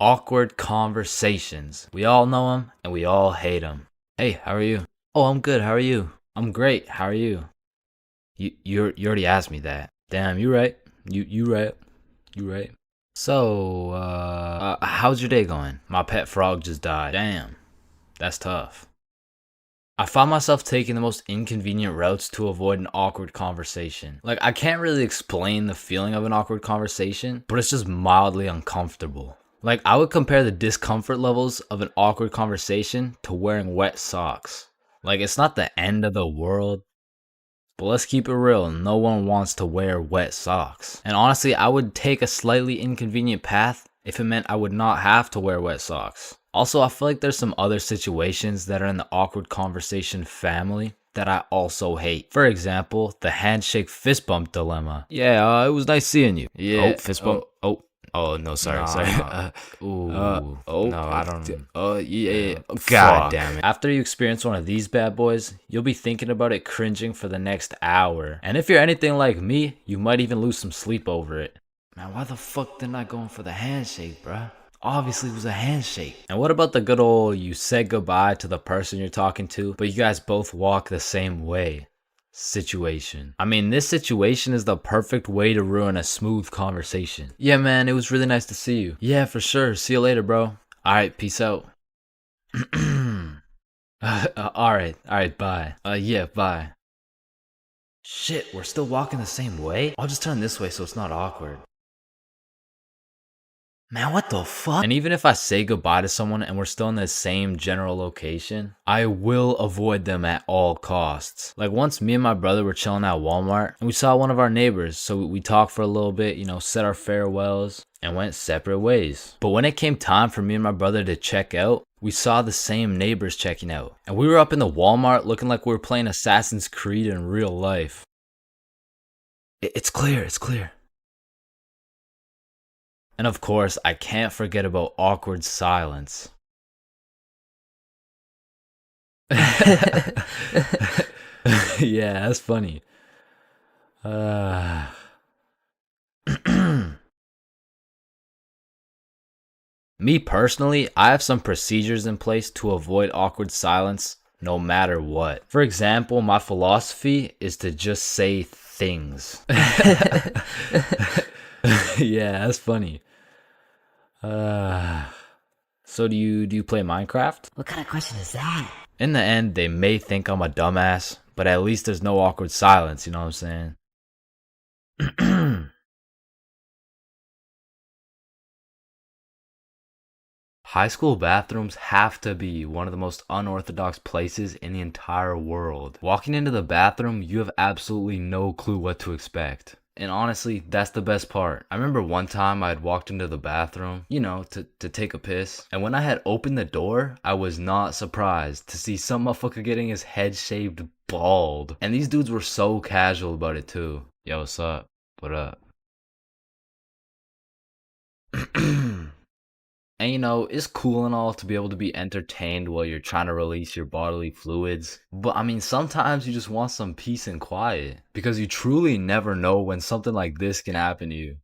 Awkward conversations. We all know them and we all hate them. Hey, how are you? Oh, I'm good. How are you? I'm great. How are you? You already asked me that. Damn, you right. You right. You right. So, how's your day going? My pet frog just died. Damn, that's tough. I found myself taking the most inconvenient routes to avoid an awkward conversation. Like, I can't really explain the feeling of an awkward conversation, but it's just mildly uncomfortable. Like, I would compare the discomfort levels of an awkward conversation to wearing wet socks. Like, it's not the end of the world, but let's keep it real. No one wants to wear wet socks. And honestly, I would take a slightly inconvenient path if it meant I would not have to wear wet socks. Also, I feel like there's some other situations that are in the awkward conversation family that I also hate. For example, the handshake fist bump dilemma. Yeah, it was nice seeing you. Yeah. Oh, fist bump. Oh, no, sorry, sorry. No, I don't. Yeah. God Fuck. damn it. After you experience one of these bad boys, you'll be thinking about it cringing for the next hour. And if you're anything like me, you might even lose some sleep over it. Man, why the fuck didn't I go in for the handshake, bruh? Obviously it was a handshake. And what about the good old you said goodbye to the person you're talking to, but you guys both walk the same way situation? I mean, this situation is the perfect way to ruin a smooth conversation. Yeah, man, it was really nice to see you. Yeah, for sure. See you later, bro. Alright, peace out. Alright, bye. Yeah, bye. Shit, we're still walking the same way? I'll just turn this way so it's not awkward. Man, what the fuck? And even if I say goodbye to someone and we're still in the same general location, I will avoid them at all costs. Like once me and my brother were chilling at Walmart and we saw one of our neighbors, so we talked for a little bit, said our farewells and went separate ways. But when it came time for me and my brother to check out, we saw the same neighbors checking out. And we were up in the Walmart looking like we were playing Assassin's Creed in real life. It's clear. And of course, I can't forget about awkward silence. Yeah, that's funny. Me personally, I have some procedures in place to avoid awkward silence no matter what. For example, my philosophy is to just say things. Yeah, that's funny. So do you play Minecraft? What kind of question is that? In the end, they may think I'm a dumbass, but at least there's no awkward silence, you know what I'm saying? High school bathrooms have to be one of the most unorthodox places in the entire world. Walking into the bathroom, you have absolutely no clue what to expect. And honestly, that's the best part. I remember one time I had walked into the bathroom, to take a piss. And when I had opened the door, I was not surprised to see some motherfucker getting his head shaved bald. And these dudes were so casual about it too. Yo, what's up? What up? And it's cool and all to be able to be entertained while you're trying to release your bodily fluids. But I mean, sometimes you just want some peace and quiet. Because you truly never know when something like this can happen to you.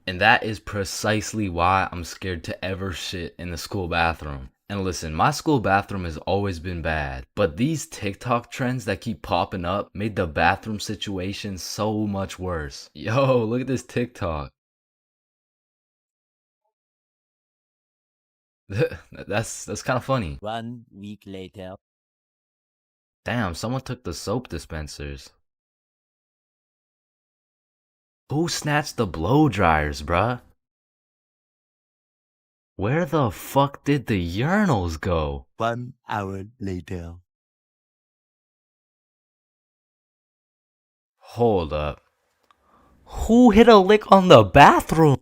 And that is precisely why I'm scared to ever shit in the school bathroom. And listen, my school bathroom has always been bad, but these TikTok trends that keep popping up made the bathroom situation so much worse. Yo, look at this TikTok. That's kind of funny. 1 week later. Damn, someone took the soap dispensers. Who snatched the blow dryers, bruh? Where the fuck did the urinals go? 1 hour later. Hold up. Who hit a lick on the bathroom?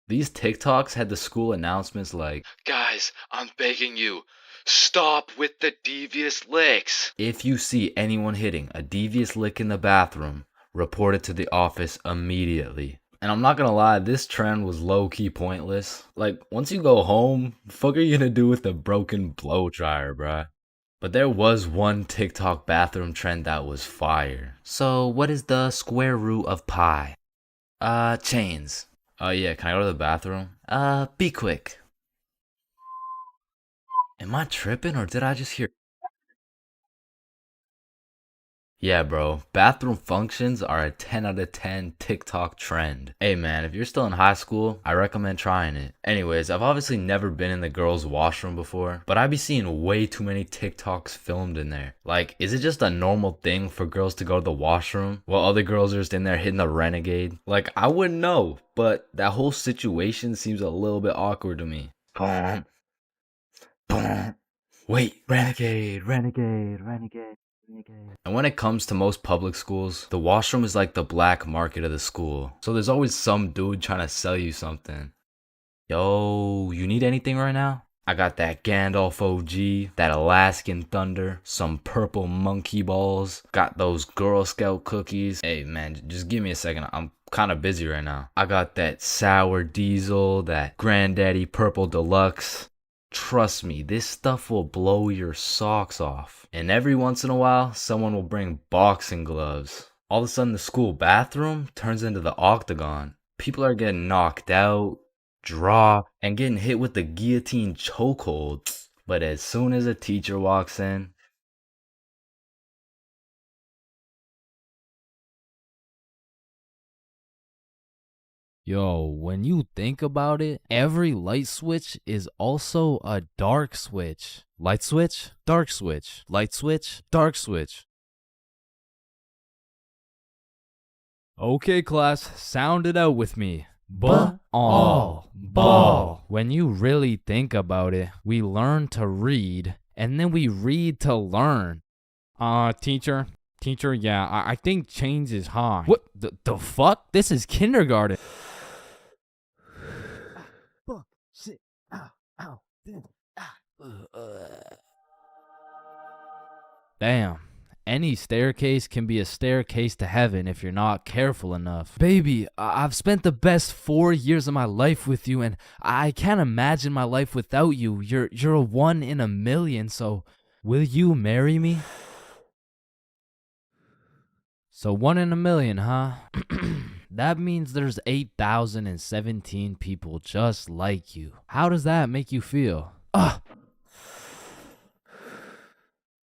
These TikToks had the school announcements like, Guys, I'm begging you, stop with the devious licks. if you see anyone hitting a devious lick in the bathroom, report it to the office immediately. And I'm not gonna lie, this trend was low-key pointless. Like, once you go home, the fuck are you gonna do with the broken blow dryer, bruh? But there was one TikTok bathroom trend that was fire. So what is the square root of pi? Chains. Yeah, can I go to the bathroom? Be quick. Am I tripping or did I just hear? Yeah, bro. Bathroom functions are a 10 out of 10 TikTok trend. Hey, man, if you're still in high school, I recommend trying it. Anyways, I've obviously never been in the girls' washroom before, but I be seeing way too many TikToks filmed in there. Like, is it just a normal thing for girls to go to the washroom while other girls are just in there hitting the renegade? Like, I wouldn't know, but that whole situation seems a little bit awkward to me. Boom. Boom. Wait, renegade, renegade, renegade. And when it comes to most public schools, the washroom is like the black market of the school. So there's always some dude trying to sell you something. Yo, you need anything right now? I got that Gandalf OG, that Alaskan Thunder, some purple monkey balls, got those Girl Scout cookies. Hey man, just give me a second. I'm kind of busy right now. I got that sour diesel, that Granddaddy Purple Deluxe. Trust me, this stuff will blow your socks off. And every once in a while, someone will bring boxing gloves. All of a sudden, the school bathroom turns into the octagon. People are getting knocked out, dropped, and getting hit with the guillotine chokehold. But as soon as a teacher walks in, yo, when you think about it, every light switch is also a dark switch. Light switch, dark switch. Light switch, dark switch. Okay, class, sound it out with me. Ball. When you really think about it, we learn to read, and then we read to learn. Teacher, yeah, I think change is high. What the fuck? This is kindergarten. Shit. Ow. Damn. Any staircase can be a staircase to heaven if you're not careful enough. Baby, I've spent the best 4 years of my life with you, and I can't imagine my life without you. You're a 1 in a million, so will you marry me? So 1 in a million, huh? That means there's 8,017 people just like you. How does that make you feel?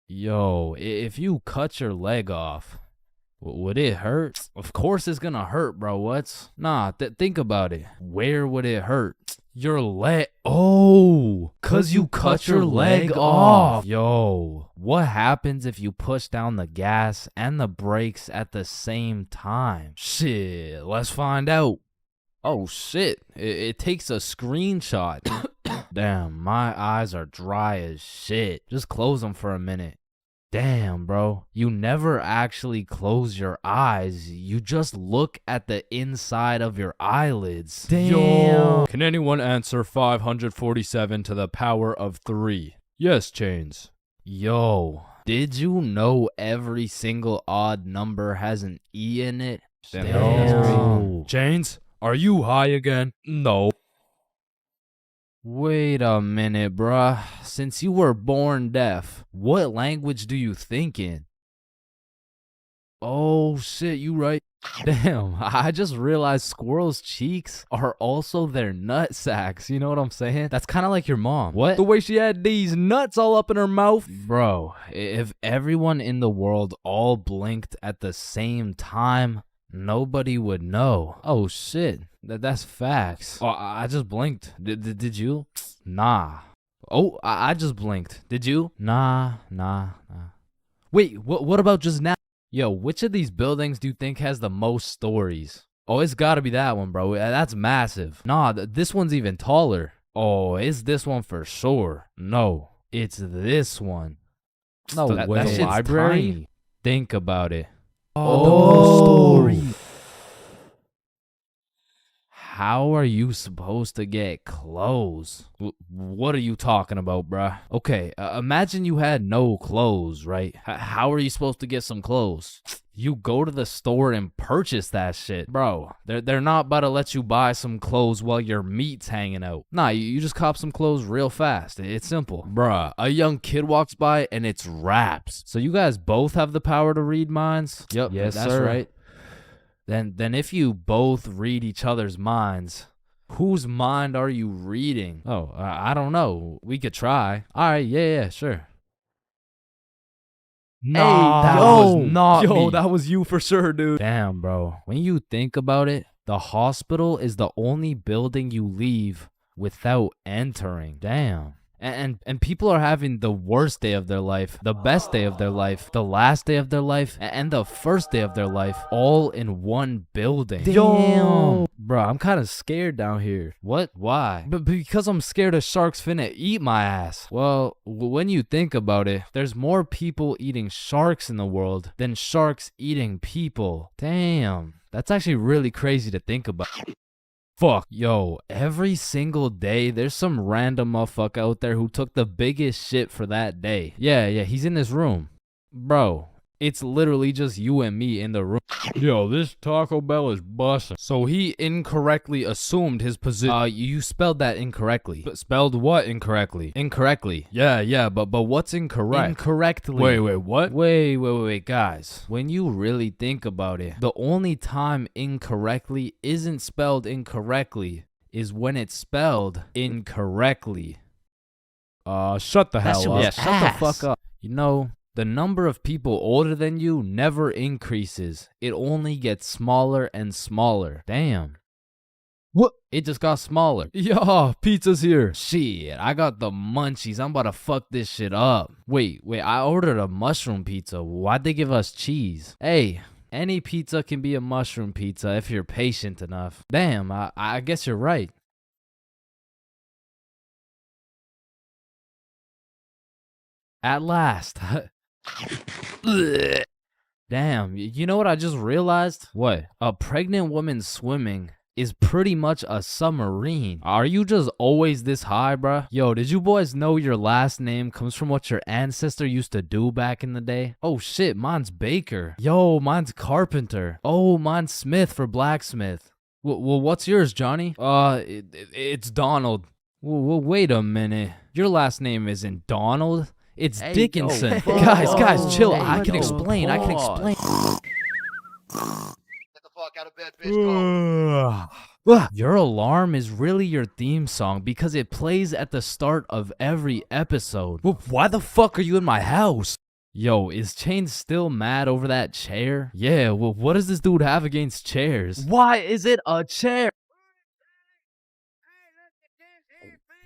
Yo, if you cut your leg off, would it hurt? Of course it's gonna hurt, bro. Nah, think about it. Where would it hurt? Your leg. Oh, cause you cut your leg off. Yo, what happens if you push down the gas and the brakes at the same time? Shit, let's find out. Oh shit, it takes a screenshot. Damn, my eyes are dry as shit. Just close them for a minute. Damn, bro. You never actually close your eyes. You just look at the inside of your eyelids. Damn. Yo. Can anyone answer 547 to the power of 3? Yes, Chains. Yo, did you know every single odd number has an E in it? Damn. Chains, are you high again? No. Wait a minute, bruh. Since you were born deaf, what language do you think in? Oh shit, you right. Damn, I just realized squirrels' cheeks are also their nut sacks. You know what I'm saying? That's kind of like your mom. What? The way she had these nuts all up in her mouth. Bro, if everyone in the world all blinked at the same time, nobody would know. Oh shit, that's facts. Oh, I just blinked. Did you? Nah. Oh, I just blinked. Did you? Nah. Wait, what about just now? Yo, which of these buildings do you think has the most stories? Oh, it's gotta be that one, bro. That's massive. Nah, this one's even taller. Oh, it's this one for sure. No, it's this one. No, that shit's library? Tiny. Think about it. Oh, the story. how are you supposed to get clothes? What are you talking about, bruh? Okay, imagine you had no clothes, right? How are you supposed to get some clothes? You go to the store and purchase that shit. Bro, they're not about to let you buy some clothes while your meat's hanging out. Nah, you just cop some clothes real fast. It's simple. Bruh, a young kid walks by and it's raps. So you guys both have the power to read minds? Yep, yes, that's sir. Right. Then if you both read each other's minds, whose mind are you reading? Oh, I don't know. We could try. All right, yeah, sure. Nah, that was not me. That was you for sure, dude. Damn, bro. When you think about it, the hospital is the only building you leave without entering. Damn. And people are having the worst day of their life, the best day of their life, the last day of their life, and the first day of their life, all in one building. Damn. Bro, I'm kind of scared down here. What? Why? But because I'm scared a shark's finna eat my ass. Well, when you think about it, there's more people eating sharks in the world than sharks eating people. Damn. That's actually really crazy to think about. Fuck, yo, every single day, there's some random motherfucker out there who took the biggest shit for that day. Yeah, he's in this room. Bro, it's literally just you and me in the room. Yo, this Taco Bell is busting. So he incorrectly assumed his position. You spelled that incorrectly. But spelled what incorrectly? Incorrectly. Yeah, but what's incorrect? Incorrectly. Wait, what? Wait, guys. When you really think about it, the only time incorrectly isn't spelled incorrectly is when it's spelled incorrectly. Shut the hell up. Yeah, shut the fuck up. You know, the number of people older than you never increases. It only gets smaller and smaller. Damn. What? It just got smaller. Yo, pizza's here. Shit, I got the munchies. I'm about to fuck this shit up. Wait, I ordered a mushroom pizza. Why'd they give us cheese? Hey, any pizza can be a mushroom pizza if you're patient enough. Damn, I guess you're right. At last. Damn, you know what I just realized? What? A pregnant woman swimming is pretty much a submarine. Are you just always this high, bruh? Yo, did you boys know your last name comes from what your ancestor used to do back in the day? Oh shit, mine's Baker. Yo, mine's Carpenter. Oh, mine's Smith for blacksmith. Well, what's yours, Johnny? It's Donald. Well, wait a minute. Your last name isn't Donald. It's Dickinson. Guys, chill. I can explain. Get the fuck out of bed, bitch. Your alarm is really your theme song because it plays at the start of every episode. Well, why the fuck are you in my house? Yo, is Chains still mad over that chair? Yeah, well, what does this dude have against chairs? Why is it a chair?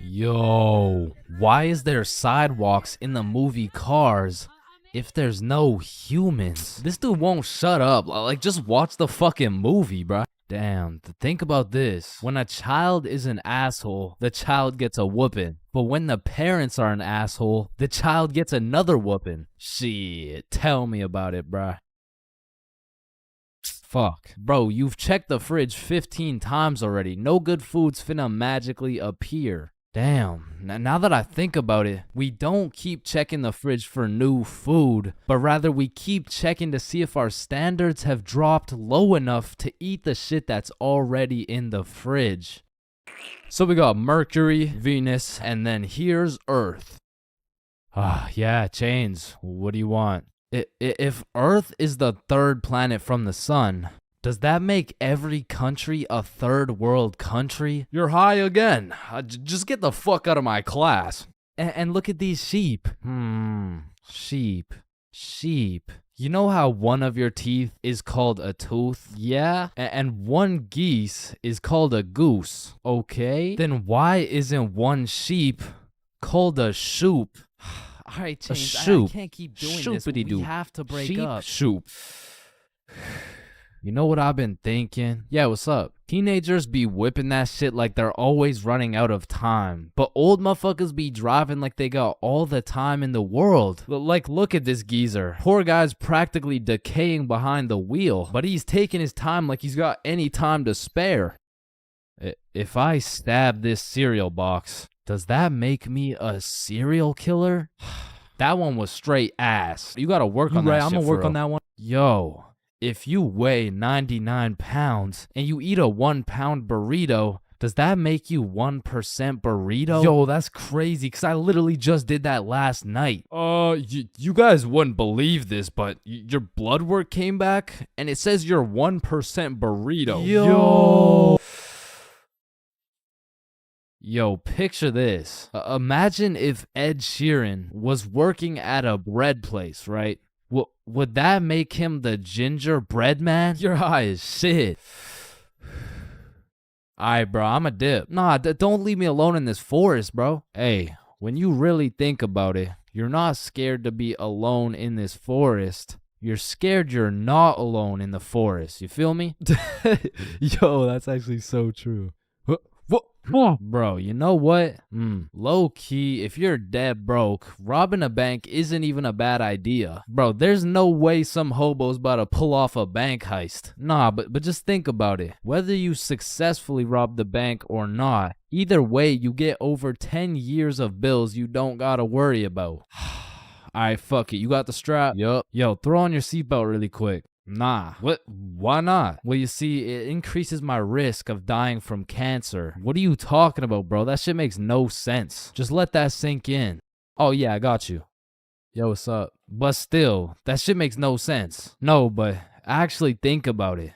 Yo, why is there sidewalks in the movie Cars if there's no humans? This dude won't shut up. Like, just watch the fucking movie, bruh. Damn, think about this. When a child is an asshole, the child gets a whooping. But when the parents are an asshole, the child gets another whooping. Shit, tell me about it, bruh. Fuck. Bro, you've checked the fridge 15 times already. No good food's finna magically appear. Damn, now that I think about it, we don't keep checking the fridge for new food, but rather we keep checking to see if our standards have dropped low enough to eat the shit that's already in the fridge. So we got Mercury, Venus, and then here's Earth. Yeah, Chains, what do you want? If Earth is the third planet from the sun, does that make every country a third world country? You're high again. Just get the fuck out of my class. And look at these sheep. Sheep. You know how one of your teeth is called a tooth? Yeah? And one geese is called a goose. Okay? Then why isn't one sheep called a shoop? All right, Chains, I can't keep doing this. We have to break up. Shoop. You know what I've been thinking? Yeah, what's up? Teenagers be whipping that shit like they're always running out of time. But old motherfuckers be driving like they got all the time in the world. Like, look at this geezer. Poor guy's practically decaying behind the wheel. But he's taking his time like he's got any time to spare. If I stab this cereal box, does that make me a serial killer? That one was straight ass. You gotta work on that shit. I'm gonna work on that one. Yo, if you weigh 99 pounds and you eat a 1 pound burrito, does that make you 1% burrito? Yo, that's crazy, because I literally just did that last night. You guys wouldn't believe this, but your blood work came back, and it says you're 1% burrito. Yo, picture this. Imagine if Ed Sheeran was working at a bread place, right? Would that make him the gingerbread man? Your high as shit. Alright, bro, I'm a dip. Nah, don't leave me alone in this forest, bro. Hey, when you really think about it, you're not scared to be alone in this forest. You're scared you're not alone in the forest. You feel me? Yo, that's actually so true. Bro, you know what? Low key, if you're dead broke, robbing a bank isn't even a bad idea. Bro, there's no way some hobo's about to pull off a bank heist. Nah, but just think about it. Whether you successfully rob the bank or not, either way, you get over 10 years of bills you don't gotta worry about. Alright, fuck it. You got the strap? Yup. Yo, throw on your seatbelt really quick. Nah. What? Why not? Well, you see, it increases my risk of dying from cancer. What are you talking about, bro? That shit makes no sense. Just let that sink in. Oh, yeah, I got you. Yo, what's up? But still, that shit makes no sense. No, but actually think about it.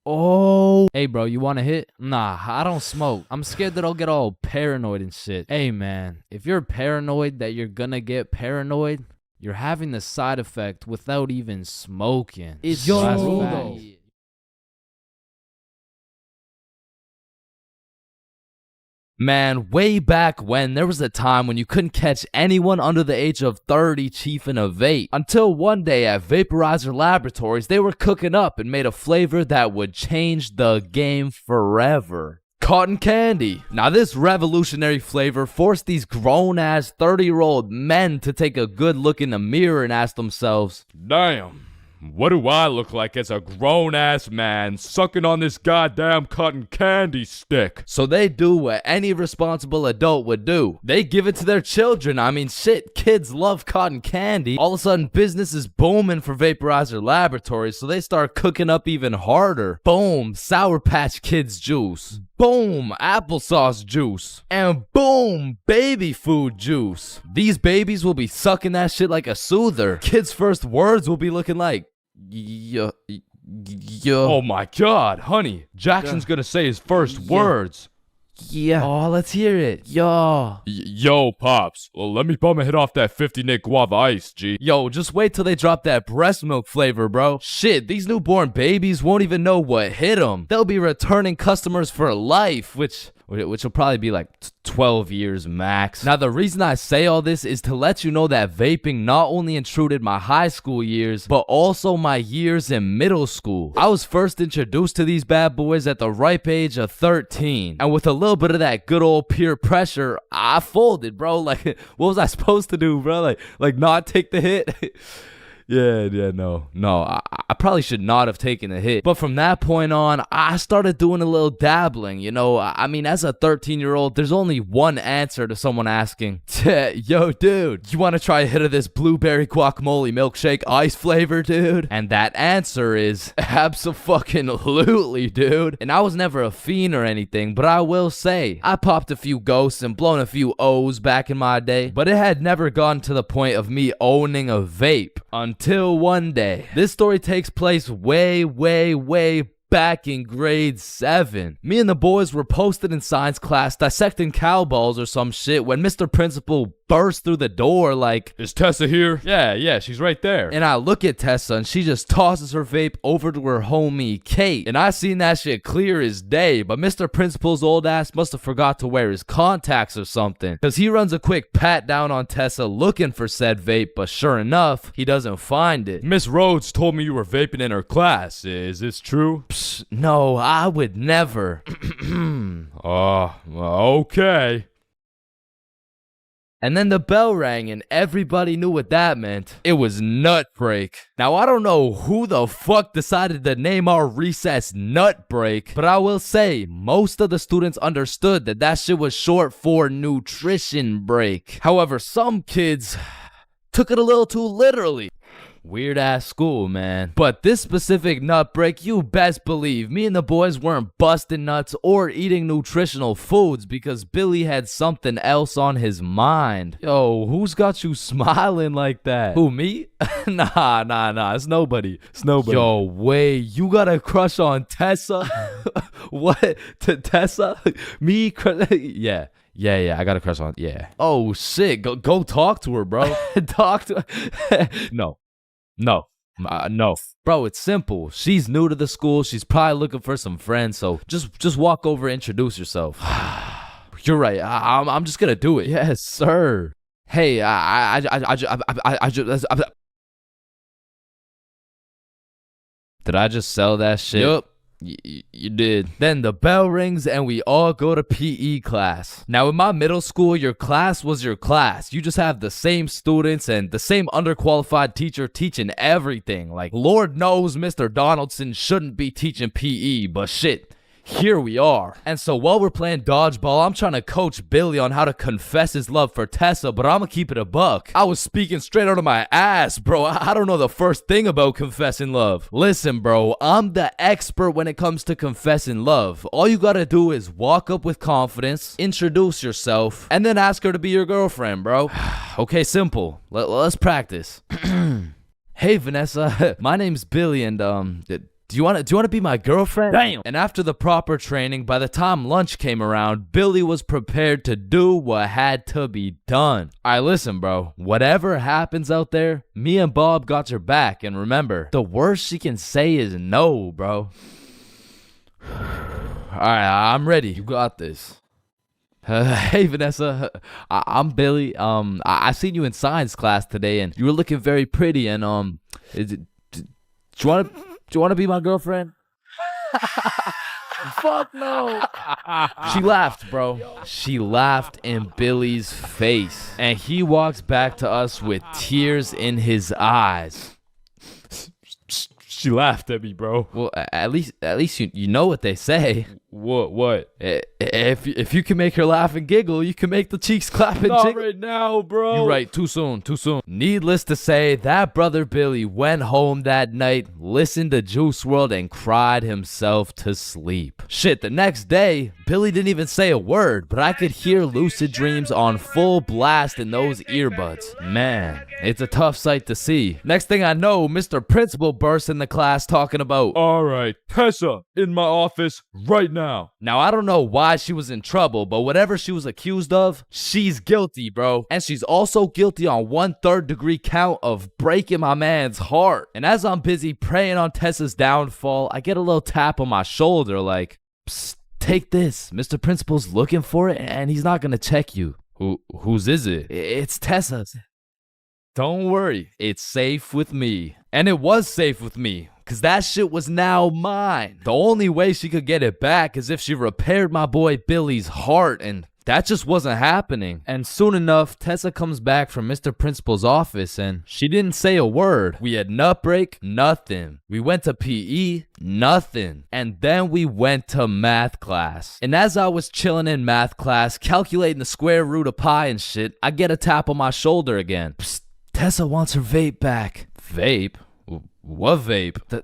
Oh. Hey, bro, you want a hit? Nah, I don't smoke. I'm scared that I'll get all paranoid and shit. Hey, man, if you're paranoid that you're gonna get paranoid, you're having the side effect without even smoking. It's yo. Man, way back when, there was a time when you couldn't catch anyone under the age of 30 chiefing a vape. Until one day at Vaporizer Laboratories, they were cooking up and made a flavor that would change the game forever. Cotton candy. Now this revolutionary flavor forced these grown-ass 30-year-old men to take a good look in the mirror and ask themselves, damn, what do I look like as a grown-ass man sucking on this goddamn cotton candy stick? So they do what any responsible adult would do. They give it to their children. I mean, shit, kids love cotton candy. All of a sudden, business is booming for Vaporizer Laboratories, so they start cooking up even harder. Boom, Sour Patch Kids juice. Boom, applesauce juice. And boom, baby food juice. These babies will be sucking that shit like a soother. Kids' first words will be looking like, yo. Oh my god, honey, Jackson's gonna say his first words. Yeah. Oh, let's hear it. Yo, Pops. Well, let me bum a hit off that 50 Nick Guava Ice, G. Yo, just wait till they drop that breast milk flavor, bro. Shit, these newborn babies won't even know what hit them. They'll be returning customers for life, which will probably be like 12 years max. Now, the reason I say all this is to let you know that vaping not only intruded my high school years, but also my years in middle school. I was first introduced to these bad boys at the ripe age of 13. And with a little bit of that good old peer pressure, I folded, bro. Like, what was I supposed to do, bro? Like not take the hit? No, I probably should not have taken the hit. But from that point on, I started doing a little dabbling, you know. I mean, as a 13-year-old, there's only one answer to someone asking, yo, dude, you want to try a hit of this blueberry guacamole milkshake ice flavor, dude? And that answer is abso-fucking-lutely, dude. And I was never a fiend or anything, but I will say, I popped a few ghosts and blown a few O's back in my day, but it had never gotten to the point of me owning a vape. Until one day. This story takes place way back in grade 7. Me and the boys were posted in science class dissecting cow balls or some shit when Mr. Principal burst through the door like, is Tessa here? Yeah, she's right there. And I look at Tessa and she just tosses her vape over to her homie Kate. And I seen that shit clear as day, but Mr. Principal's old ass must have forgot to wear his contacts or something, cause he runs a quick pat down on Tessa looking for said vape, but sure enough, he doesn't find it. Miss Rhodes told me you were vaping in her class. Is this true? Psh, no, I would never. Okay. And then the bell rang and everybody knew what that meant. It was nut break. Now I don't know who the fuck decided to name our recess nut break, but I will say most of the students understood that that shit was short for nutrition break. However, some kids took it a little too literally. Weird ass school, man. But this specific nut break, you best believe me and the boys weren't busting nuts or eating nutritional foods because Billy had something else on his mind. Yo, who's got you smiling like that? Who, me? Nah. It's nobody. Yo, wait, you got a crush on Tessa? What? Tessa? Me? Yeah. Yeah, I got a crush on. Yeah. Oh shit, go talk to her, bro. Talk to her. No. Bro, it's simple. She's new to the school. She's probably looking for some friends. So just walk over, introduce yourself. You're right. I'm just gonna do it. Yes, sir. Hey, did I just sell that shit? Yup. You did. Then the bell rings and we all go to PE class. Now in my middle school, your class was your class. You just have the same students and the same underqualified teacher teaching everything. Like, Lord knows Mr. Donaldson shouldn't be teaching PE, but shit, here we are. And so while we're playing dodgeball, I'm trying to coach Billy on how to confess his love for Tessa, but I'm gonna keep it a buck. I was speaking straight out of my ass, bro. I don't know the first thing about confessing love. Listen, bro, I'm the expert when it comes to confessing love. All you gotta do is walk up with confidence, introduce yourself, and then ask her to be your girlfriend, bro. Okay, simple. Let's practice. Hey, Vanessa. My name's Billy, and Do you want to be my girlfriend? Damn. And after the proper training, by the time lunch came around, Billy was prepared to do what had to be done. Alright, listen, bro. Whatever happens out there, me and Bob got your back. And remember, the worst she can say is no, bro. Alright, I'm ready. You got this. Hey, Vanessa. I'm Billy. I seen you in science class today, and you were looking very pretty. And do you want to be my girlfriend? Fuck no. She laughed, bro. She laughed in Billy's face. And he walks back to us with tears in his eyes. She laughed at me, bro. Well, at least you know what they say. What? If you can make her laugh and giggle, you can make the cheeks clap and Not jiggle. right now, bro. You're right. Too soon. Needless to say, that brother Billy went home that night, listened to Juice WRLD, and cried himself to sleep. Shit, the next day, Billy didn't even say a word, but I could hear Lucid Dreams on full blast in those earbuds. Man, it's a tough sight to see. Next thing I know, Mr. Principal bursts in the class talking about, all right, Tessa, in my office right now. Now, I don't know why she was in trouble, but whatever she was accused of, she's guilty, bro. And she's also guilty on 1/3 degree count of breaking my man's heart. And as I'm busy praying on Tessa's downfall, I get a little tap on my shoulder like, psst, take this. Mr. Principal's looking for it and he's not gonna check you. Whose is it? It's Tessa's. Don't worry, it's safe with me. And it was safe with me, cause that shit was now mine. The only way she could get it back is if she repaired my boy Billy's heart, and that just wasn't happening. And soon enough, Tessa comes back from Mr. Principal's office and she didn't say a word. We had nut break, nothing. We went to PE, nothing. And then we went to math class. And as I was chilling in math class, calculating the square root of pi and shit, I get a tap on my shoulder again. Psst, Tessa wants her vape back. Vape? What vape?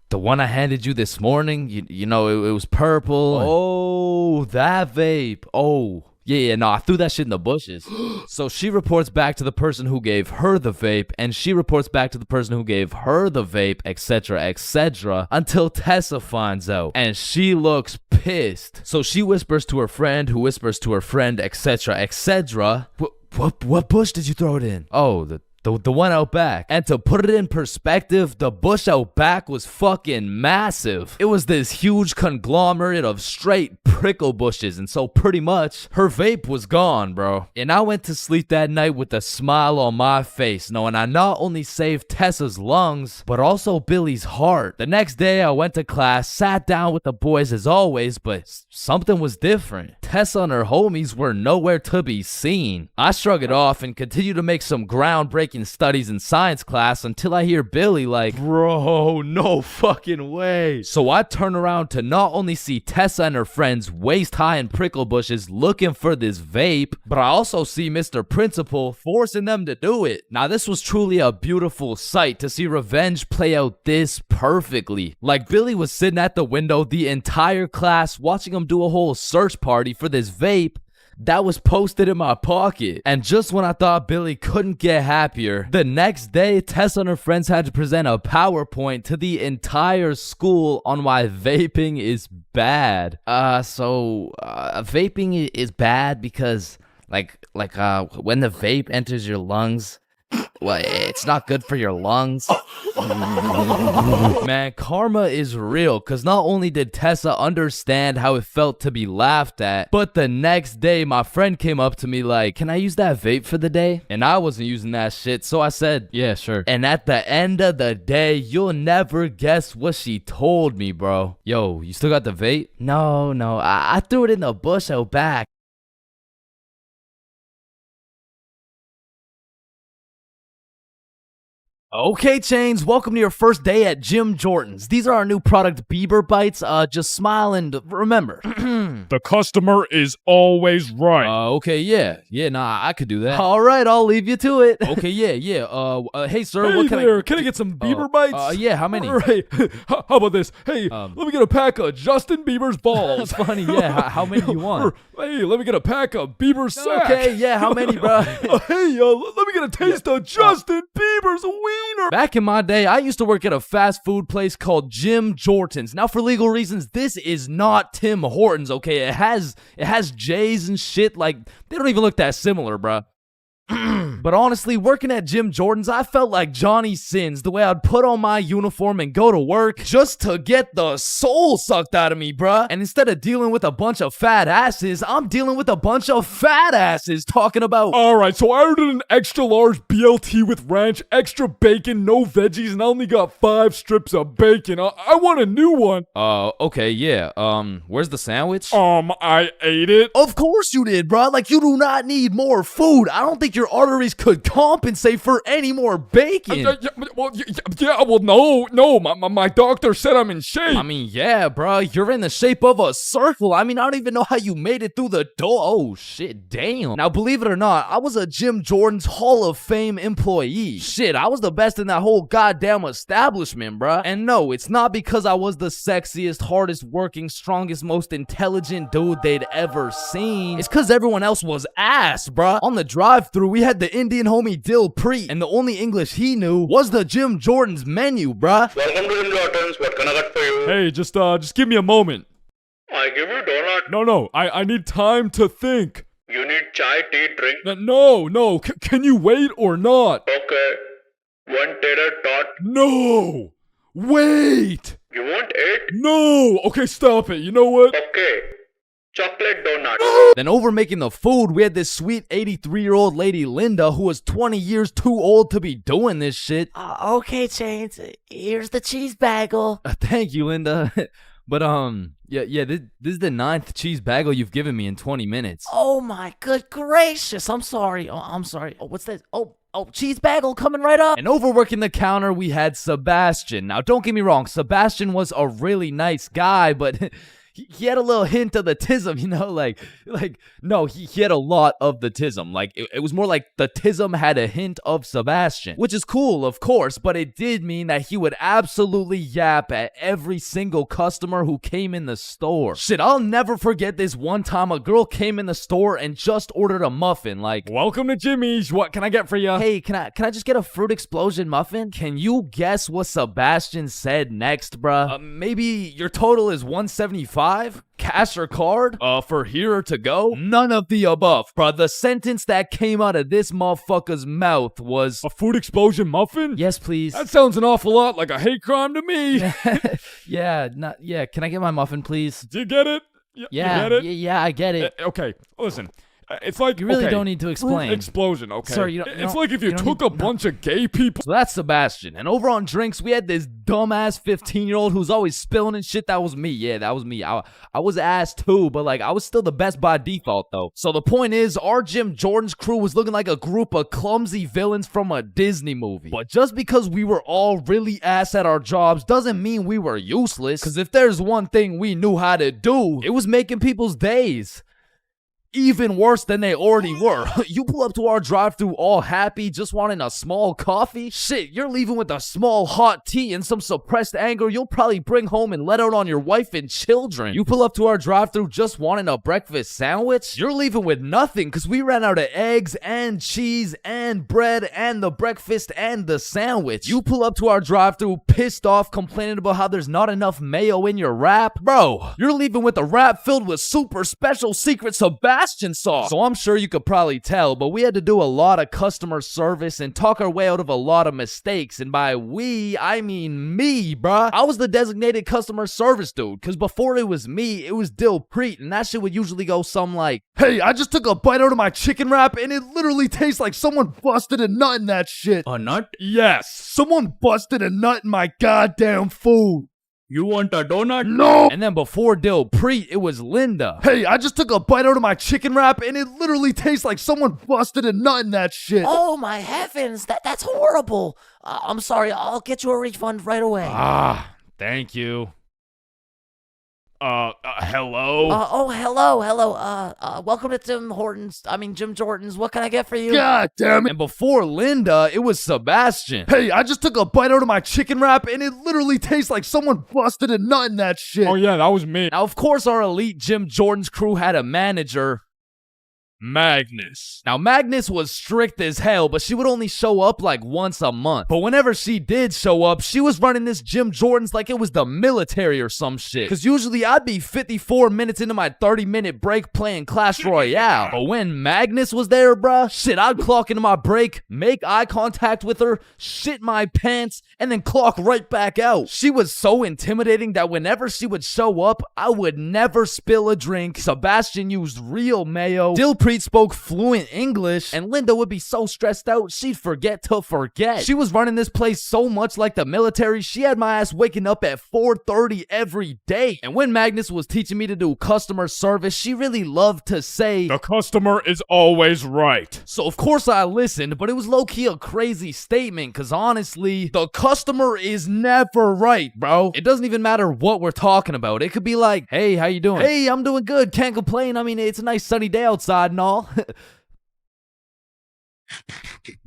The one I handed you this morning? You know, it was purple. Oh, that vape. Oh, yeah, no, I threw that shit in the bushes. So she reports back to the person who gave her the vape, and she reports back to the person who gave her the vape, etc., until Tessa finds out, and she looks pissed. So she whispers to her friend, who whispers to her friend, etc. What bush did you throw it in? Oh, The one out back. And to put it in perspective, the bush out back was fucking massive. It was this huge conglomerate of straight prickle bushes, and so pretty much her vape was gone, bro. And I went to sleep that night with a smile on my face, knowing I not only saved Tessa's lungs, but also Billy's heart. The next day I went to class, sat down with the boys as always, but something was different. Tessa and her homies were nowhere to be seen. I shrugged it off and continued to make some groundbreaking studies in science class until I hear Billy like, bro, no fucking way. So I turn around to not only see Tessa and her friends waist high in prickle bushes looking for this vape, but I also see Mr. Principal forcing them to do it. Now this was truly a beautiful sight to see revenge play out this perfectly. Like Billy was sitting at the window the entire class watching him do a whole search party for this vape that was posted in my pocket. And just when I thought Billy couldn't get happier, the next day Tessa and her friends had to present a PowerPoint to the entire school on why vaping is bad. Vaping is bad because like when the vape enters your lungs, well, it's not good for your lungs. Man, karma is real, because not only did Tessa understand how it felt to be laughed at, but the next day my friend came up to me like, can I use that vape for the day? And I wasn't using that shit, so I said, yeah, sure. And at the end of the day, you'll never guess what she told me, bro. Yo, you still got the vape? No, I threw it in the bush out back. Okay, Chains, welcome to your first day at Jim Jordan's. These are our new product, Bieber Bites. Just smile and remember. The customer is always right. Okay, yeah, nah, I could do that. All right, I'll leave you to it. Okay, yeah. Hey, sir, what can I get some Bieber Bites? Yeah, how many? Right. How about this? Hey, let me get a pack of Justin Bieber's balls. Funny, yeah. How many do you want? Hey, let me get a pack of Bieber's sack. Okay, yeah, how many, bro? Hey, let me get a taste of Justin Bieber's wiener. Back in my day, I used to work at a fast food place called Jim Jordan's. Now, for legal reasons, this is not Tim Hortons, okay? It has J's and shit. Like, they don't even look that similar, bruh. But honestly, working at Jim Jordan's, I felt like Johnny Sins, the way I'd put on my uniform and go to work just to get the soul sucked out of me, bruh. And instead of dealing with a bunch of fat asses, I'm dealing with a bunch of fat asses talking about... Alright, so I ordered an extra large BLT with ranch, extra bacon, no veggies, and I only got 5 strips of bacon. I want a new one. Okay, yeah. Where's the sandwich? I ate it. Of course you did, bruh. Like, you do not need more food. I don't think your arteries could compensate for any more bacon. No. My doctor said I'm in shape. I mean, yeah, bro. You're in the shape of a circle. I mean, I don't even know how you made it through the door. Oh, shit, damn. Now, believe it or not, I was a Jim Jordan's Hall of Fame employee. Shit, I was the best in that whole goddamn establishment, bro. And no, it's not because I was the sexiest, hardest working, strongest, most intelligent dude they'd ever seen. It's because everyone else was ass, bro. On the drive-thru, we had the Indian homie Dill Preet, and the only English he knew was the Jim Jordan's menu, bruh. Welcome to Jim Jordan's. What can I get for you? Hey, just give me a moment. I give you donut. No, I need time to think. You need chai, tea, drink? No. Can you wait or not? Okay. 1 tater tot. No! Wait! You want 8? No! Okay, stop it. You know what? Okay. Chocolate donut. Then over making the food, we had this sweet 83-year-old lady, Linda, who was 20 years too old to be doing this shit. Okay, Chains. Here's the cheese bagel. Thank you, Linda. But, yeah, this is the 9th cheese bagel you've given me in 20 minutes. Oh, my good gracious. I'm sorry. I'm sorry. Oh, what's that? Oh, cheese bagel coming right up. And overworking the counter, we had Sebastian. Now, don't get me wrong. Sebastian was a really nice guy, but... He had a little hint of the tism, you know, no, he had a lot of the tism. Like, it was more like the tism had a hint of Sebastian, which is cool, of course, but it did mean that he would absolutely yap at every single customer who came in the store. Shit, I'll never forget this one time a girl came in the store and just ordered a muffin, like, welcome to Jimmy's, what can I get for you? Hey, can I just get a fruit explosion muffin? Can you guess what Sebastian said next, bruh? Maybe your total is $175? Cash or card? For here or to go? None of the above. Bruh, the sentence that came out of this motherfucker's mouth was... A food explosion muffin? Yes, please. That sounds an awful lot like a hate crime to me. Yeah, can I get my muffin, please? Do you get it? You get it? Yeah, I get it. Okay, listen. It's like You really okay, don't need to explain. Explosion, okay? Sir, it's like if you took a bunch of gay people. So that's Sebastian. And over on drinks, we had this dumbass 15-year-old who's always spilling and shit. That was me. Yeah, that was me. I was ass too, but like I was still the best by default though. So the point is, our Jim Jordan's crew was looking like a group of clumsy villains from a Disney movie. But just because we were all really ass at our jobs doesn't mean we were useless. Cause if there's one thing we knew how to do, it was making people's days even worse than they already were. You pull up to our drive-thru all happy, just wanting a small coffee? Shit, you're leaving with a small hot tea and some suppressed anger you'll probably bring home and let out on your wife and children. You pull up to our drive-thru just wanting a breakfast sandwich? You're leaving with nothing because we ran out of eggs and cheese and bread and the breakfast and the sandwich. You pull up to our drive-thru pissed off, complaining about how there's not enough mayo in your wrap? Bro, you're leaving with a wrap filled with super special secret Sebastian sauce. So I'm sure you could probably tell, but we had to do a lot of customer service and talk our way out of a lot of mistakes. And by we, I mean me, bruh. I was the designated customer service dude, because before it was me, it was Dilpreet, and that shit would usually go something like, "Hey, I just took a bite out of my chicken wrap, and it literally tastes like someone busted a nut in that shit." A nut? Yes, someone busted a nut in my goddamn food. You want a donut? No! And then before Dilpreet, it was Linda. "Hey, I just took a bite out of my chicken wrap, and it literally tastes like someone busted a nut in that shit." Oh my heavens, that's horrible. I'm sorry, I'll get you a refund right away. Thank you. Hello? Hello. Welcome to Jim Jordan's. What can I get for you? God damn it. And before Linda, it was Sebastian. "Hey, I just took a bite out of my chicken wrap, and it literally tastes like someone busted a nut in that shit." Oh yeah, that was me. Now, of course, our elite Jim Jordan's crew had a manager, Magnus. Now, Magnus was strict as hell, but she would only show up like once a month. But whenever she did show up, she was running this Jim Jordan's like it was the military or some shit. Cause usually I'd be 54 minutes into my 30-minute break playing Clash Royale. But when Magnus was there, bruh, shit, I'd clock into my break, make eye contact with her, shit my pants, and then clock right back out. She was so intimidating that whenever she would show up, I would never spill a drink. Sebastian used real mayo. Dilpreet spoke fluent English, and Linda would be so stressed out she'd forget to forget. She was running this place so much like the military, she had my ass waking up at 4:30 every day. And when Magnus was teaching me to do customer service, she really loved to say, "The customer is always right." so of course I listened, but it was low-key a crazy statement, cause honestly, the customer is never right, bro. It doesn't even matter what we're talking about. It could be like, "Hey, how you doing?" "Hey, I'm doing good, can't complain. I mean, it's a nice sunny day outside and all."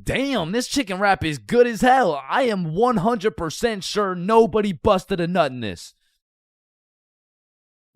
Damn, this chicken wrap is good as hell. I am 100% sure nobody busted a nut in this.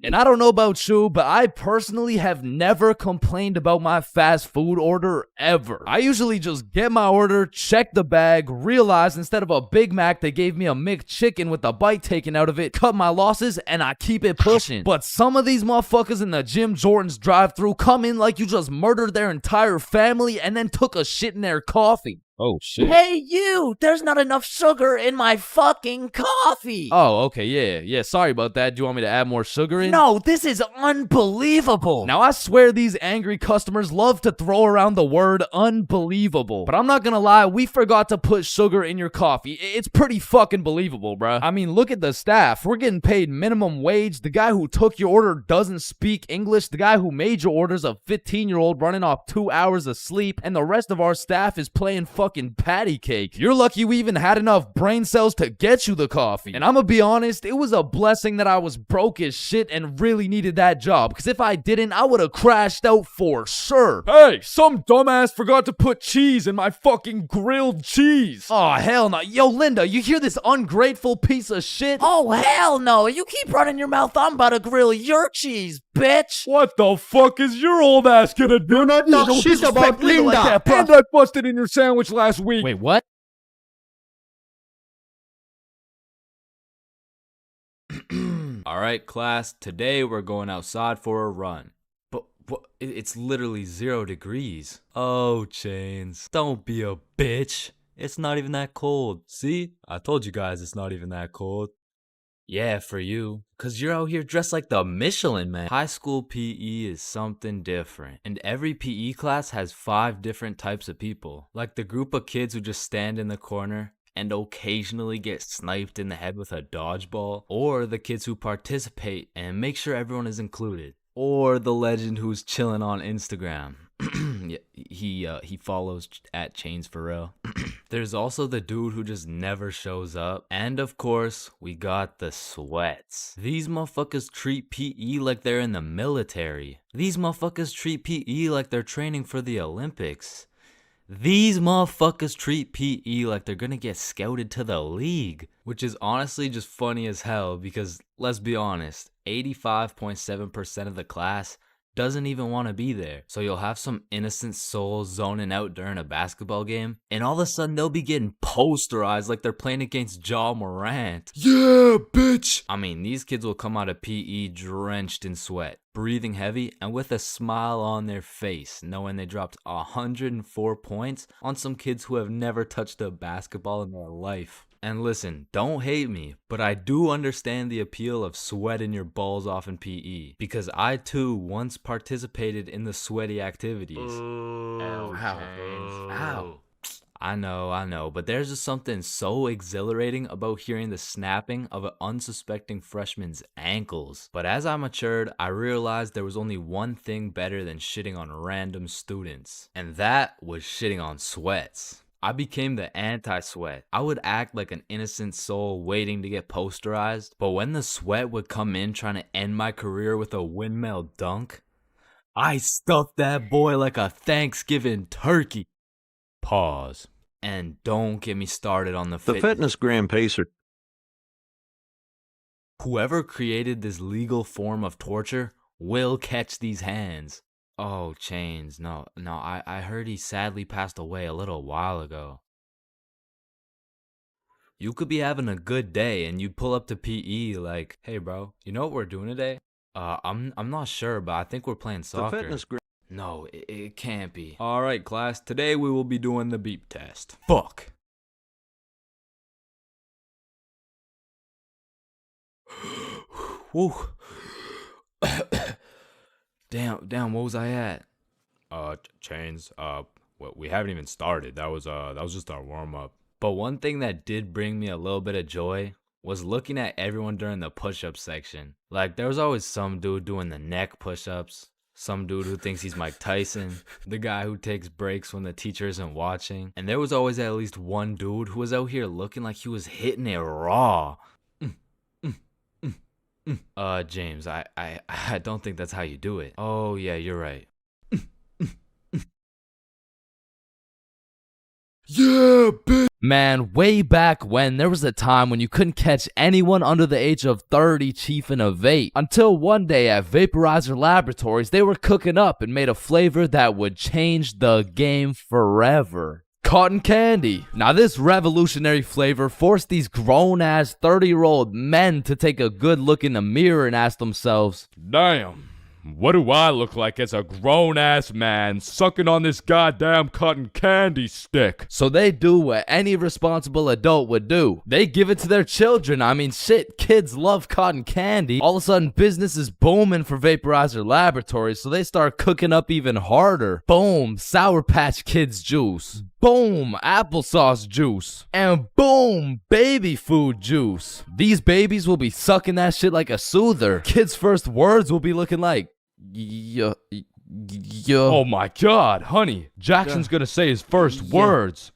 And I don't know about you, but I personally have never complained about my fast food order ever. I usually just get my order, check the bag, realize instead of a Big Mac, they gave me a McChicken with a bite taken out of it, cut my losses, and I keep it pushing. But some of these motherfuckers in the Jim Jordan's drive-thru come in like you just murdered their entire family and then took a shit in their coffee. Oh, shit. Hey, you! There's not enough sugar in my fucking coffee! Oh, okay, yeah, sorry about that. Do you want me to add more sugar in? No, this is unbelievable! Now, I swear these angry customers love to throw around the word unbelievable. But I'm not gonna lie, we forgot to put sugar in your coffee. It's pretty fucking believable, bruh. I mean, look at the staff. We're getting paid minimum wage. The guy who took your order doesn't speak English. The guy who made your order's a 15-year-old running off 2 hours of sleep. And the rest of our staff is playing fucking patty cake. You're lucky we even had enough brain cells to get you the coffee. And I'm gonna be honest, it was a blessing that I was broke as shit and really needed that job, because if I didn't, I would have crashed out for sure. Hey, some dumbass forgot to put cheese in my fucking grilled cheese. Oh, hell no. Yo, Linda, you hear this ungrateful piece of shit? Oh, hell no! You keep running your mouth, I'm about to grill your cheese, bitch! What the fuck is your old ass gonna do? Not talk shit about Linda. Like that, and I busted in your sandwich last week. Wait, what? Alright, class, today we're going outside for a run. But it's literally 0 degrees. Oh, Chains, don't be a bitch. It's not even that cold. See? I told you guys it's not even that cold. Yeah, for you. Cause you're out here dressed like the Michelin Man. High school PE is something different. And every PE class has 5 different types of people. Like the group of kids who just stand in the corner and occasionally get sniped in the head with a dodgeball. Or the kids who participate and make sure everyone is included. Or the legend who's chilling on Instagram. he follows at ChainsFR. There's also the dude who just never shows up. And of course, we got the sweats. These motherfuckers treat PE like they're in the military. These motherfuckers treat PE like they're training for the Olympics. These motherfuckers treat PE like they're gonna get scouted to the league. Which is honestly just funny as hell because, let's be honest, 85.7% of the class doesn't even want to be there. So you'll have some innocent soul zoning out during a basketball game, and all of a sudden they'll be getting posterized like they're playing against Ja Morant. Yeah, bitch! I mean, these kids will come out of PE drenched in sweat, breathing heavy, and with a smile on their face, knowing they dropped 104 points on some kids who have never touched a basketball in their life. And listen, don't hate me, but I do understand the appeal of sweating your balls off in PE, because I too once participated in the sweaty activities. Ow. I know, but there's just something so exhilarating about hearing the snapping of an unsuspecting freshman's ankles. But as I matured, I realized there was only one thing better than shitting on random students, and that was shitting on sweats. I became the anti-sweat. I would act like an innocent soul waiting to get posterized, but when the sweat would come in trying to end my career with a windmill dunk, I stuffed that boy like a Thanksgiving turkey. Pause. And don't get me started on the fitness gram pacer. Whoever created this legal form of torture will catch these hands. Oh, Chains, no, I heard he sadly passed away a little while ago. You could be having a good day and you'd pull up to PE like, hey bro, you know what we're doing today? I'm not sure, but I think we're playing soccer. No, it can't be. Alright class, today we will be doing the beep test. Fuck. Woo. Damn, what was I at? Chains, we haven't even started. That was just our warm-up. But one thing that did bring me a little bit of joy was looking at everyone during the push-up section. Like, there was always some dude doing the neck push-ups, some dude who thinks he's Mike Tyson, the guy who takes breaks when the teacher isn't watching, and there was always at least one dude who was out here looking like he was hitting it raw. James, I don't think that's how you do it. Oh, yeah, you're right. Yeah, bitch! Man, way back when, there was a time when you couldn't catch anyone under the age of 30 chiefing a vape. Until one day at Vaporizer Laboratories, they were cooking up and made a flavor that would change the game forever. Cotton candy. Now this revolutionary flavor forced these grown-ass 30-year-old men to take a good look in the mirror and ask themselves, damn, what do I look like as a grown-ass man sucking on this goddamn cotton candy stick? So they do what any responsible adult would do. They give it to their children. I mean, shit, kids love cotton candy. All of a sudden, business is booming for Vaporizer Laboratories, so they start cooking up even harder. Boom, Sour Patch Kids juice. Boom, applesauce juice. And boom, baby food juice. These babies will be sucking that shit like a soother. Kids' first words will be looking like, yo. Oh my god, honey, Jackson's gonna say his first words.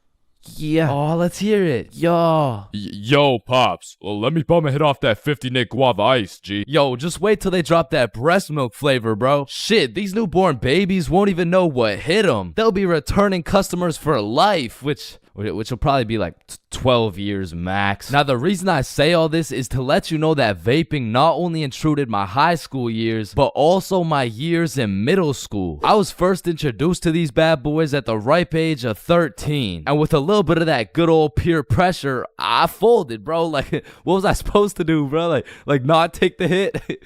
Yeah. Oh, let's hear it. Yo, Pops. Well, let me bum a hit off that 50 Nick Guava Ice, G. Yo, just wait till they drop that breast milk flavor, bro. Shit, these newborn babies won't even know what hit them. They'll be returning customers for life, which which will probably be like 12 years max. Now, the reason I say all this is to let you know that vaping not only intruded my high school years, but also my years in middle school. I was first introduced to these bad boys at the ripe age of 13. And with a little bit of that good old peer pressure, I folded, bro. Like, what was I supposed to do, bro? Like not take the hit?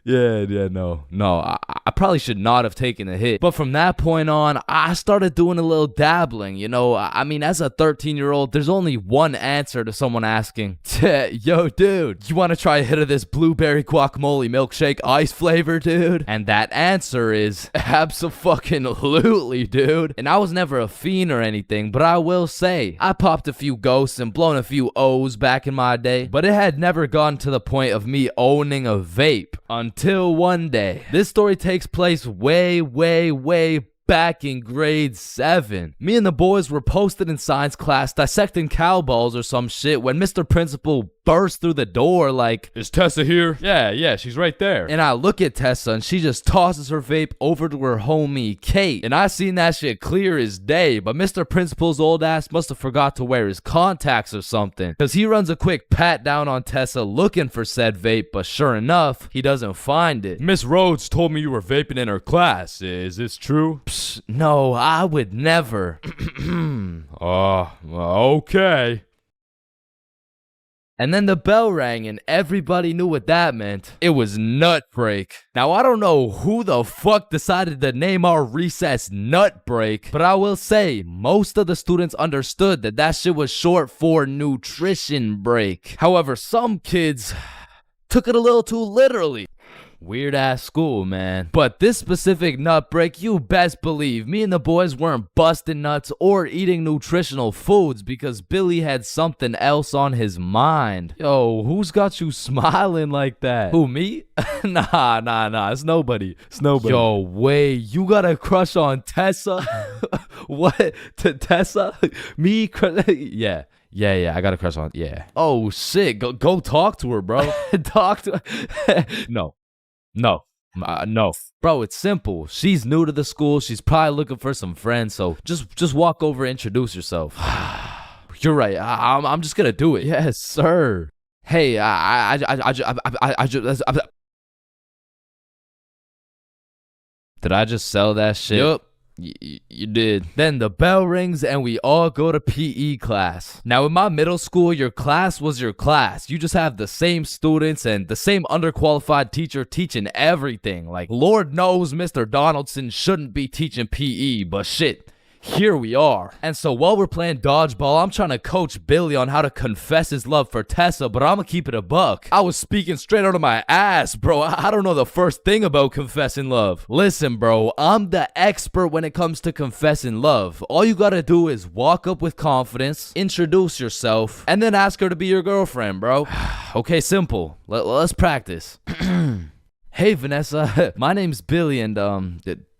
No. I probably should not have taken the hit. But from that point on, I started doing a little dabbling, you know. I mean, as a 13-year-old, there's only one answer to someone asking, yo, dude, you want to try a hit of this blueberry guacamole milkshake ice flavor, dude? And that answer is abso-fucking-lutely, dude. And I was never a fiend or anything, but I will say, I popped a few ghosts and blown a few O's back in my day, but it had never gotten to the point of me owning a vape. Until one day. This story takes place way back in grade 7. Me and the boys were posted in science class dissecting cowballs or some shit when Mr. Principal burst through the door like, Is Tessa here? Yeah, she's right there. and I look at Tessa and she just tosses her vape over to her homie Kate. And I seen that shit clear as day, but Mr. Principal's old ass must have forgot to wear his contacts or something, cause he runs a quick pat down on Tessa looking for said vape, but sure enough, he doesn't find it. Miss Rhodes told me you were vaping in her class. Is this true? No, I would never. Okay. And then the bell rang and everybody knew what that meant. It was nut break. Now, I don't know who the fuck decided to name our recess nut break, but I will say most of the students understood that that shit was short for nutrition break. However, some kids took it a little too literally. Weird ass school, man. But this specific nut break, you best believe me and the boys weren't busting nuts or eating nutritional foods because Billy had something else on his mind. Yo, who's got you smiling like that? Who, me? Nah. It's nobody. Yo, wait, you got a crush on Tessa? What? Tessa? Me? Yeah. I got a crush on. Yeah. Oh shit. Go talk to her, bro. Talk to her. No. Bro, it's simple. She's new to the school. She's probably looking for some friends. So just walk over and introduce yourself. You're right. I'm just gonna do it. Yes, sir. Hey, did I just sell that shit? Yup. You did. Then the bell rings and we all go to PE class. Now in my middle school, your class was your class. You just have the same students and the same underqualified teacher teaching everything. Like, Lord knows Mr. Donaldson shouldn't be teaching PE, but shit, here we are. And so while we're playing dodgeball, I'm trying to coach Billy on how to confess his love for Tessa, but I'm gonna keep it a buck. I was speaking straight out of my ass, bro. I don't know the first thing about confessing love. Listen, bro, I'm the expert when it comes to confessing love. All you gotta do is walk up with confidence, introduce yourself, and then ask her to be your girlfriend, bro. Okay, simple. Let's practice. Hey, Vanessa. My name's Billy, and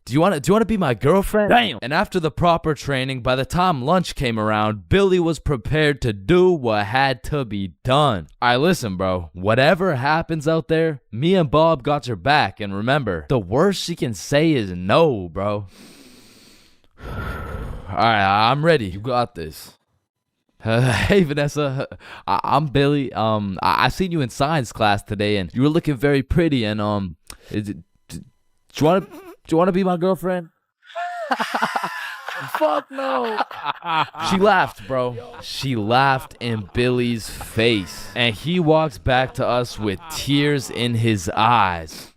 Do you want to be my girlfriend? Damn. And after the proper training, by the time lunch came around, Billy was prepared to do what had to be done. Alright, listen, bro. Whatever happens out there, me and Bob got your back. And remember, the worst she can say is no, bro. Alright, I'm ready. You got this. Hey, Vanessa. I'm Billy. I seen you in science class today, and you were looking very pretty. And do you want to be my girlfriend? Fuck no. She laughed, bro. She laughed in Billy's face. And he walks back to us with tears in his eyes.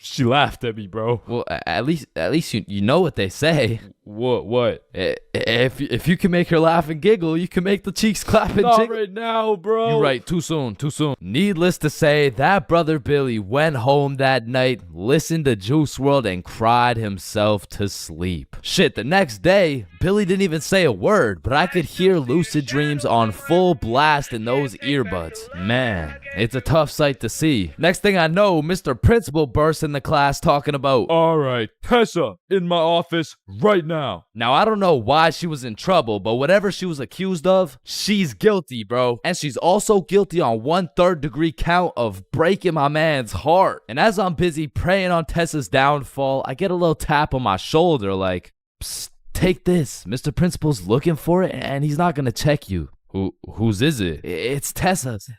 She laughed at me, bro. Well, at least you know what they say. What? If you can make her laugh and giggle, you can make the cheeks clap and Not jiggle. right now, bro. You're right. Too soon. Needless to say, that brother Billy went home that night, listened to Juice WRLD, and cried himself to sleep. Shit, the next day, Billy didn't even say a word, but I could hear Lucid Dreams on full blast in those earbuds. Man, it's a tough sight to see. Next thing I know, Mr. Principal bursts in the class talking about, All right, Tessa, in my office right now. Now, I don't know why she was in trouble, but whatever she was accused of, she's guilty, bro. And she's also guilty on 1/3 degree count of breaking my man's heart. And as I'm busy praying on Tessa's downfall, I get a little tap on my shoulder like, psst, take this. Mr. Principal's looking for it and he's not gonna check you. Whose is it? It's Tessa's.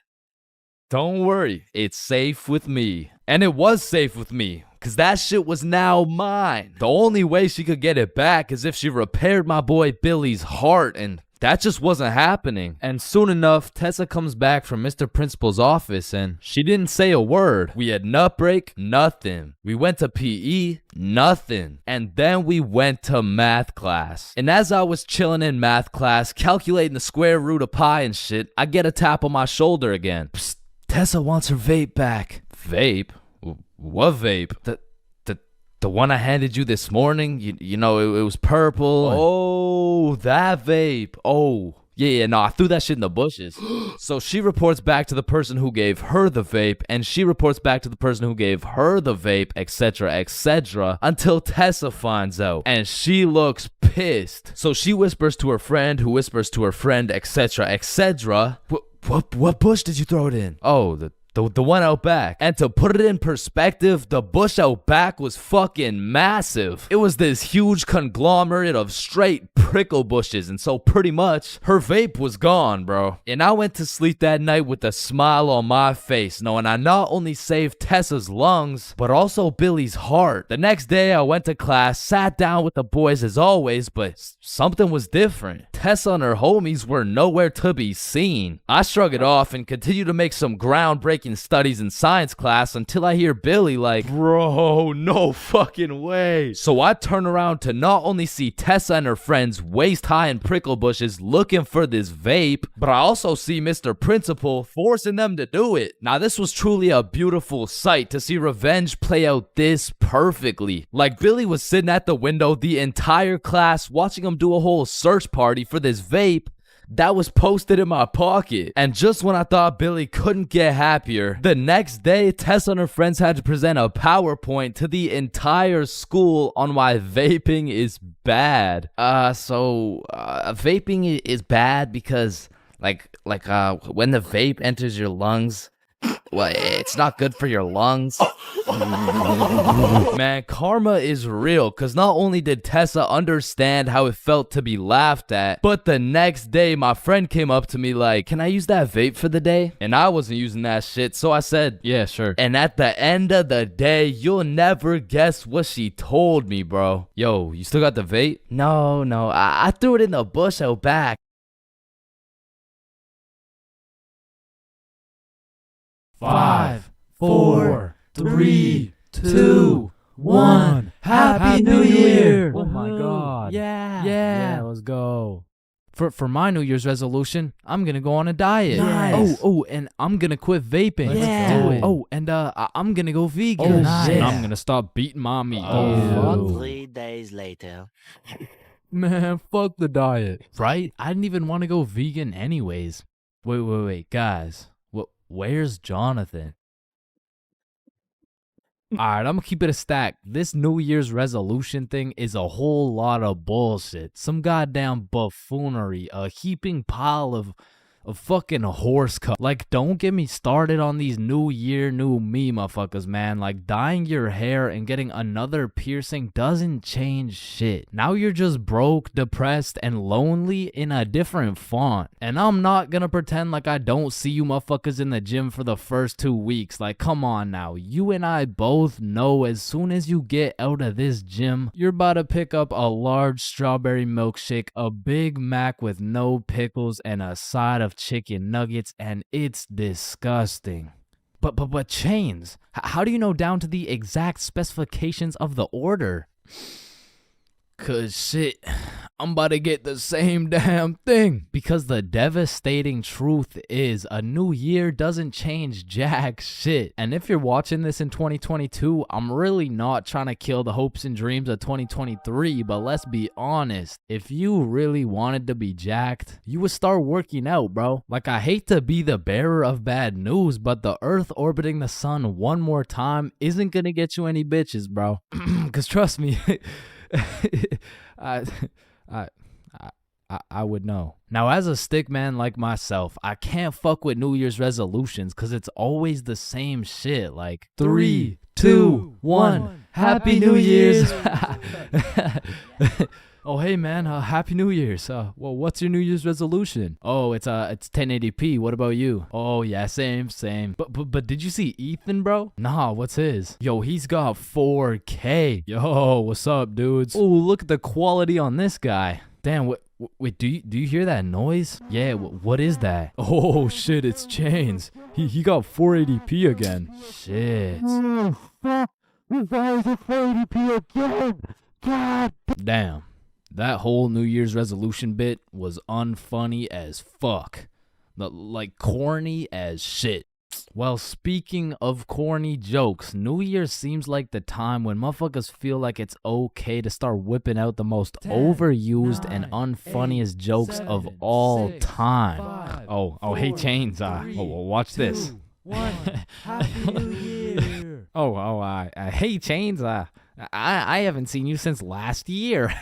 Don't worry, it's safe with me. And it was safe with me, cause that shit was now mine. The only way she could get it back is if she repaired my boy Billy's heart, and that just wasn't happening. And soon enough, Tessa comes back from Mr. Principal's office and she didn't say a word. We had nut break, nothing. We went to PE, nothing. And then we went to math class. And as I was chilling in math class, calculating the square root of pi and shit, I get a tap on my shoulder again. Psst, Tessa wants her vape back. Vape? What vape? The one I handed you this morning, you know, it was purple. Oh, that vape. Oh, yeah, no, I threw that shit in the bushes. So she reports back to the person who gave her the vape, and she reports back to the person who gave her the vape, etc., until Tessa finds out, and she looks pissed. So she whispers to her friend, who whispers to her friend, etc. What bush did you throw it in? Oh, the one out back. And to put it in perspective, the bush out back was fucking massive. It was this huge conglomerate of straight prickle bushes, and so pretty much her vape was gone, bro. And I went to sleep that night with a smile on my face, knowing I not only saved Tessa's lungs, but also Billy's heart. The next day I went to class, sat down with the boys as always, but something was different. Tessa and her homies were nowhere to be seen. I shrug it off and continue to make some groundbreaking studies in science class until I hear Billy like, bro, no fucking way. So I turn around to not only see Tessa and her friends waist high in prickle bushes looking for this vape, but I also see Mr. Principal forcing them to do it. Now this was truly a beautiful sight to see revenge play out this perfectly. Like Billy was sitting at the window the entire class watching him do a whole search party for this vape that was posted in my pocket. And just when I thought Billy couldn't get happier, the next day Tessa and her friends had to present a PowerPoint to the entire school on why vaping is bad. Vaping is bad because when the vape enters your lungs, well, it's not good for your lungs. Man, karma is real, because not only did Tessa understand how it felt to be laughed at, but the next day my friend came up to me like, can I use that vape for the day? And I wasn't using that shit, so I said, yeah, sure. And at the end of the day, you'll never guess what she told me, bro. Yo, you still got the vape? No, I threw it in the bush out back. 5, 4, 3, 2, 1. Happy New Year! Oh my god. Yeah, let's go. For my New Year's resolution, I'm gonna go on a diet. Nice. Oh, and I'm gonna quit vaping. Let's do it. Oh, and I'm gonna go vegan. Oh, nice. And I'm gonna stop beating my meat. Oh. 3 days later. Man, fuck the diet. Right? I didn't even want to go vegan anyways. Wait, guys. Where's Jonathan? Alright, I'm gonna keep it a stack. This New Year's resolution thing is a whole lot of bullshit. Some goddamn buffoonery. A heaping pile of fucking horse cut. Like, don't get me started on these new year, new me motherfuckers, man. Like, dyeing your hair and getting another piercing doesn't change shit. Now you're just broke, depressed, and lonely in a different font. And I'm not gonna pretend like I don't see you motherfuckers in the gym for the first 2 weeks. Like, come on now. You and I both know as soon as you get out of this gym, you're about to pick up a large strawberry milkshake, a Big Mac with no pickles, and a side of chicken nuggets, and it's disgusting. But Chains, how do you know down to the exact specifications of the order? 'Cause shit, I'm about to get the same damn thing. Because the devastating truth is a new year doesn't change jack shit. And if you're watching this in 2022, I'm really not trying to kill the hopes and dreams of 2023, but let's be honest. If you really wanted to be jacked, you would start working out, bro. Like, I hate to be the bearer of bad news, but the Earth orbiting the sun one more time isn't gonna get you any bitches, bro. 'Cause trust me, I would know. Now, as a stick man like myself, I can't fuck with New Year's resolutions because it's always the same shit. Like, 3, 2, 1, Happy New Year's. Oh, hey man, Happy New Year's. Well, what's your New Year's resolution? Oh, it's 1080p. What about you? Oh yeah, same. But did you see Ethan, bro? Nah, what's his? Yo, he's got 4K. Yo, what's up, dudes? Oh, look at the quality on this guy. Damn, wait, do you hear that noise? Yeah, what is that? Oh shit, it's Chains. He got 480p again. Shit. Damn. That whole New Year's resolution bit was unfunny as fuck. Like corny as shit. Well, speaking of corny jokes, New Year's seems like the time when motherfuckers feel like it's okay to start whipping out the most overused and unfunniest jokes of all time. Oh, hey Chains, watch this. Happy New Year. Hey Chains, I haven't seen you since last year.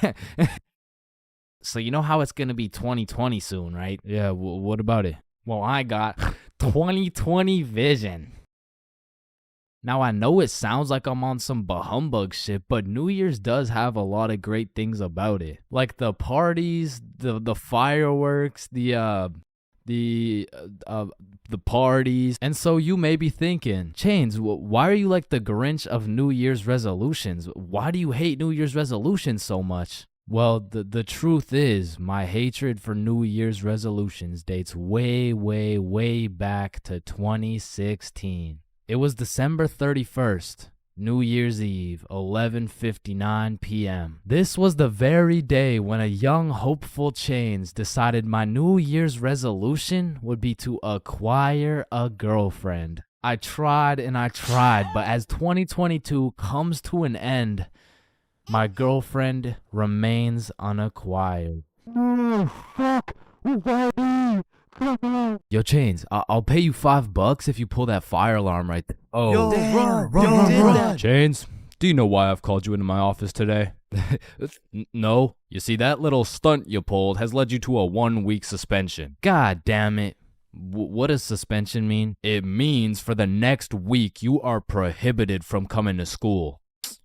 So you know how it's gonna be 2020 soon, right? Yeah, what about it? Well, I got 2020 vision. Now, I know it sounds like I'm on some bahumbug shit, but New Year's does have a lot of great things about it. Like the parties, the fireworks, the parties. And so you may be thinking, Chains, why are you like the Grinch of New Year's resolutions? Why do you hate New Year's resolutions so much? Well, the truth is, my hatred for New Year's resolutions dates way back to 2016. It was December 31st, New Year's Eve, 11:59 p.m. This was the very day when a young, hopeful Chains decided my New Year's resolution would be to acquire a girlfriend. I tried and I tried, but as 2022 comes to an end, my girlfriend remains unacquired. Yo, Chains, I'll pay you $5 if you pull that fire alarm right there. Oh, run. Chains, do you know why I've called you into my office today? No. You see, that little stunt you pulled has led you to a 1-week suspension. God damn it. What does suspension mean? It means for the next week you are prohibited from coming to school.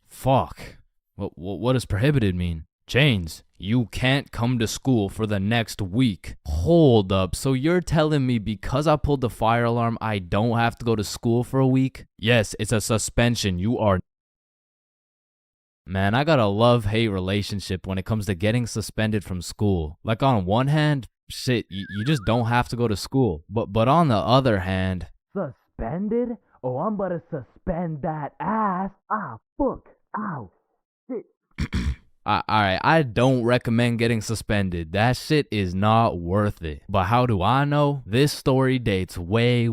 Fuck. What does prohibited mean? Chains, you can't come to school for the next week. Hold up, so you're telling me because I pulled the fire alarm, I don't have to go to school for a week? Yes, it's a suspension. You are... Man, I got a love-hate relationship when it comes to getting suspended from school. Like on one hand, shit, you just don't have to go to school. But on the other hand... Suspended? Oh, I'm about to suspend that ass. Ah, fuck. Ow. Alright, I don't recommend getting suspended. That shit is not worth it. But how do I know? This story dates way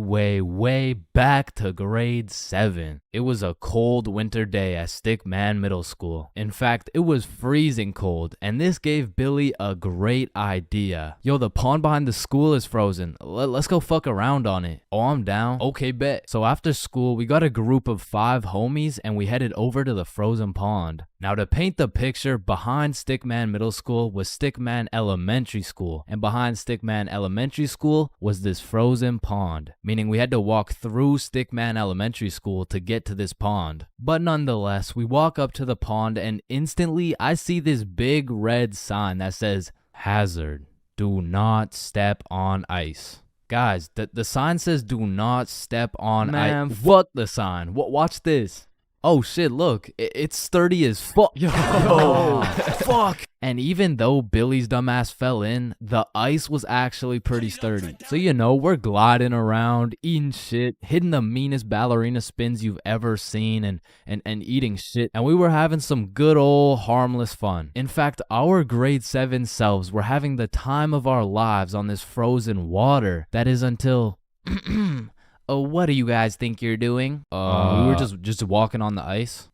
back to grade 7. It was a cold winter day at Stickman Middle School. In fact, it was freezing cold, and this gave Billy a great idea. Yo, the pond behind the school is frozen. Let's go fuck around on it. Oh, I'm down. Okay, bet. So after school, we got a group of 5 homies, and we headed over to the frozen pond. Now, to paint the picture, behind Stickman Middle School was Stickman Elementary School, and behind Stickman Elementary School was this frozen pond, meaning we had to walk through Stickman Elementary School to get to this pond. But nonetheless, we walk up to the pond and instantly I see this big red sign that says, "Hazard, do not step on ice." Guys, the sign says do not step on ice. Man, fuck the sign. Watch this. Oh shit, look, it's sturdy as fuck. Yo, fuck. And even though Billy's dumbass fell in, the ice was actually pretty sturdy. So you know, we're gliding around, eating shit, hitting the meanest ballerina spins you've ever seen, and eating shit. And we were having some good old harmless fun. In fact, our grade 7 selves were having the time of our lives on this frozen water. That is until... Oh, what do you guys think you're doing? We were just walking on the ice.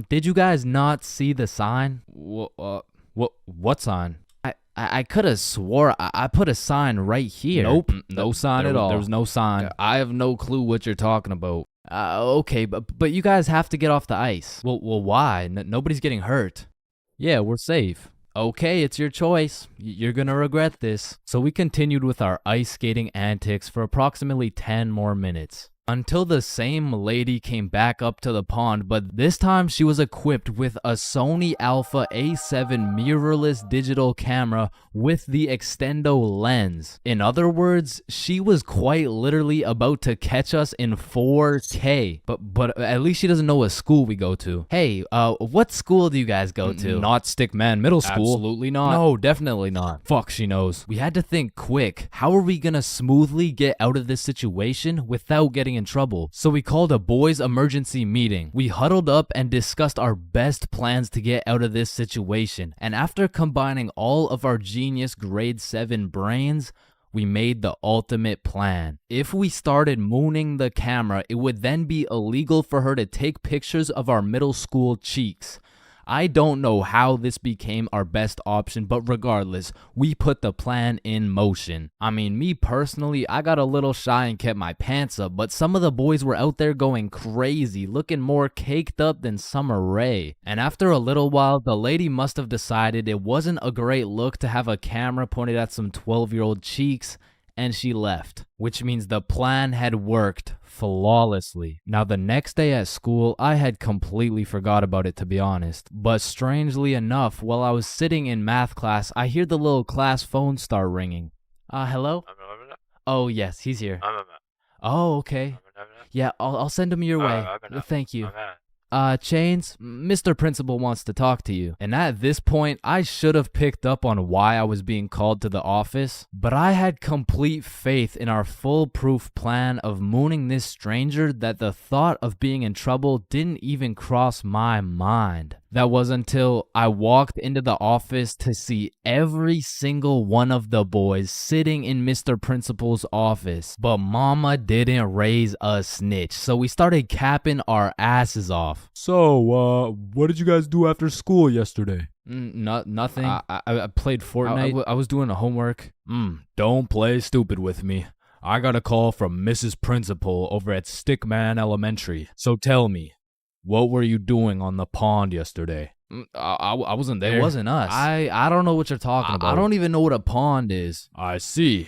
Did you guys not see the sign? What sign? I could have swore I put a sign right here. Nope, no sign at all. There was no sign. I have no clue what you're talking about. Okay, but you guys have to get off the ice. Well, why? Nobody's getting hurt. Yeah, we're safe. Okay, it's your choice. You're gonna regret this. So we continued with our ice skating antics for approximately 10 more minutes. Until the same lady came back up to the pond, but this time she was equipped with a Sony Alpha A7 mirrorless digital camera with the extendo lens. In other words, she was quite literally about to catch us in 4K. But at least she doesn't know what school we go to. Hey, what school do you guys go to? Not Stickman Middle School. Absolutely not. No, definitely not. Fuck, she knows. We had to think quick. How are we gonna smoothly get out of this situation without getting in trouble? So we called a boys' emergency meeting. We huddled up and discussed our best plans to get out of this situation. And after combining all of our genius grade 7 brains, we made the ultimate plan. If we started mooning the camera, it would then be illegal for her to take pictures of our middle school cheeks. I don't know how this became our best option, but regardless, we put the plan in motion. I mean, me personally, I got a little shy and kept my pants up, but some of the boys were out there going crazy, looking more caked up than Summer Rae. And after a little while, the lady must have decided it wasn't a great look to have a camera pointed at some 12-year-old cheeks, and she left, which means the plan had worked flawlessly. Now, the next day at school, I had completely forgot about it, to be honest. But strangely enough, while I was sitting in math class, I hear the little class phone start ringing. Hello? Oh, yes, he's here. Oh, okay. Yeah, I'll send him your way. Thank you. Chains, Mr. Principal wants to talk to you. And at this point, I should have picked up on why I was being called to the office, but I had complete faith in our foolproof plan of mooning this stranger that the thought of being in trouble didn't even cross my mind. That was until I walked into the office to see every single one of the boys sitting in Mr. Principal's office. But mama didn't raise a snitch, so we started capping our asses off. So, what did you guys do after school yesterday? Nothing. I played Fortnite. I was doing a homework. Don't play stupid with me. I got a call from Mrs. Principal over at Stickman Elementary. So tell me, what were you doing on the pond yesterday? I wasn't there. It wasn't us. I don't know what you're talking about. I don't even know what a pond is. I see.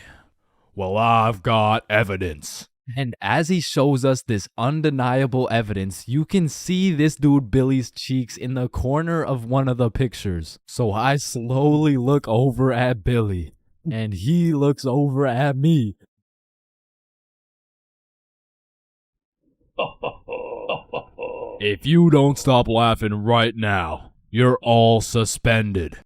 Well, I've got evidence. And as he shows us this undeniable evidence, you can see this dude Billy's cheeks in the corner of one of the pictures. So I slowly look over at Billy, and he looks over at me. If you don't stop laughing right now, you're all suspended.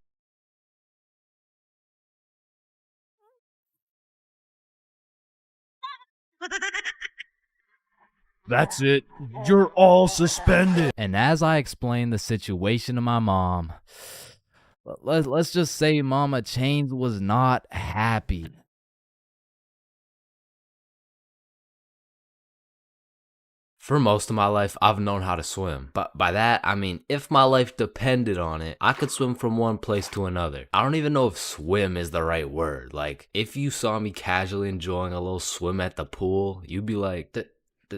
That's it. You're all suspended. And as I explained the situation to my mom, let's just say Mama Chains was not happy. For most of my life, I've known how to swim. But by that, I mean, if my life depended on it, I could swim from one place to another. I don't even know if swim is the right word. Like, if you saw me casually enjoying a little swim at the pool, you'd be like,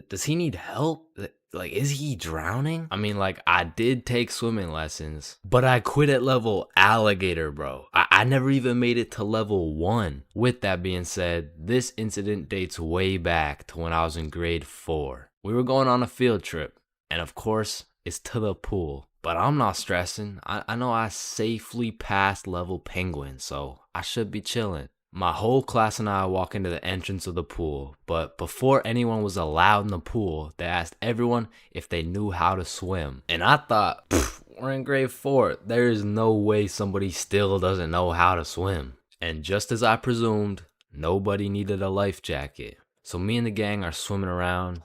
does he need help? Like, is he drowning? I mean, like, I did take swimming lessons, but I quit at level alligator, bro. I never even made it to level 1. With that being said, this incident dates way back to when I was in grade 4. We were going on a field trip, and of course, it's to the pool. But I'm not stressing. I know I safely passed level penguin, so I should be chilling. My whole class and I walk into the entrance of the pool, but before anyone was allowed in the pool, they asked everyone if they knew how to swim. And I thought, we're in grade 4. There is no way somebody still doesn't know how to swim. And just as I presumed, nobody needed a life jacket. So me and the gang are swimming around,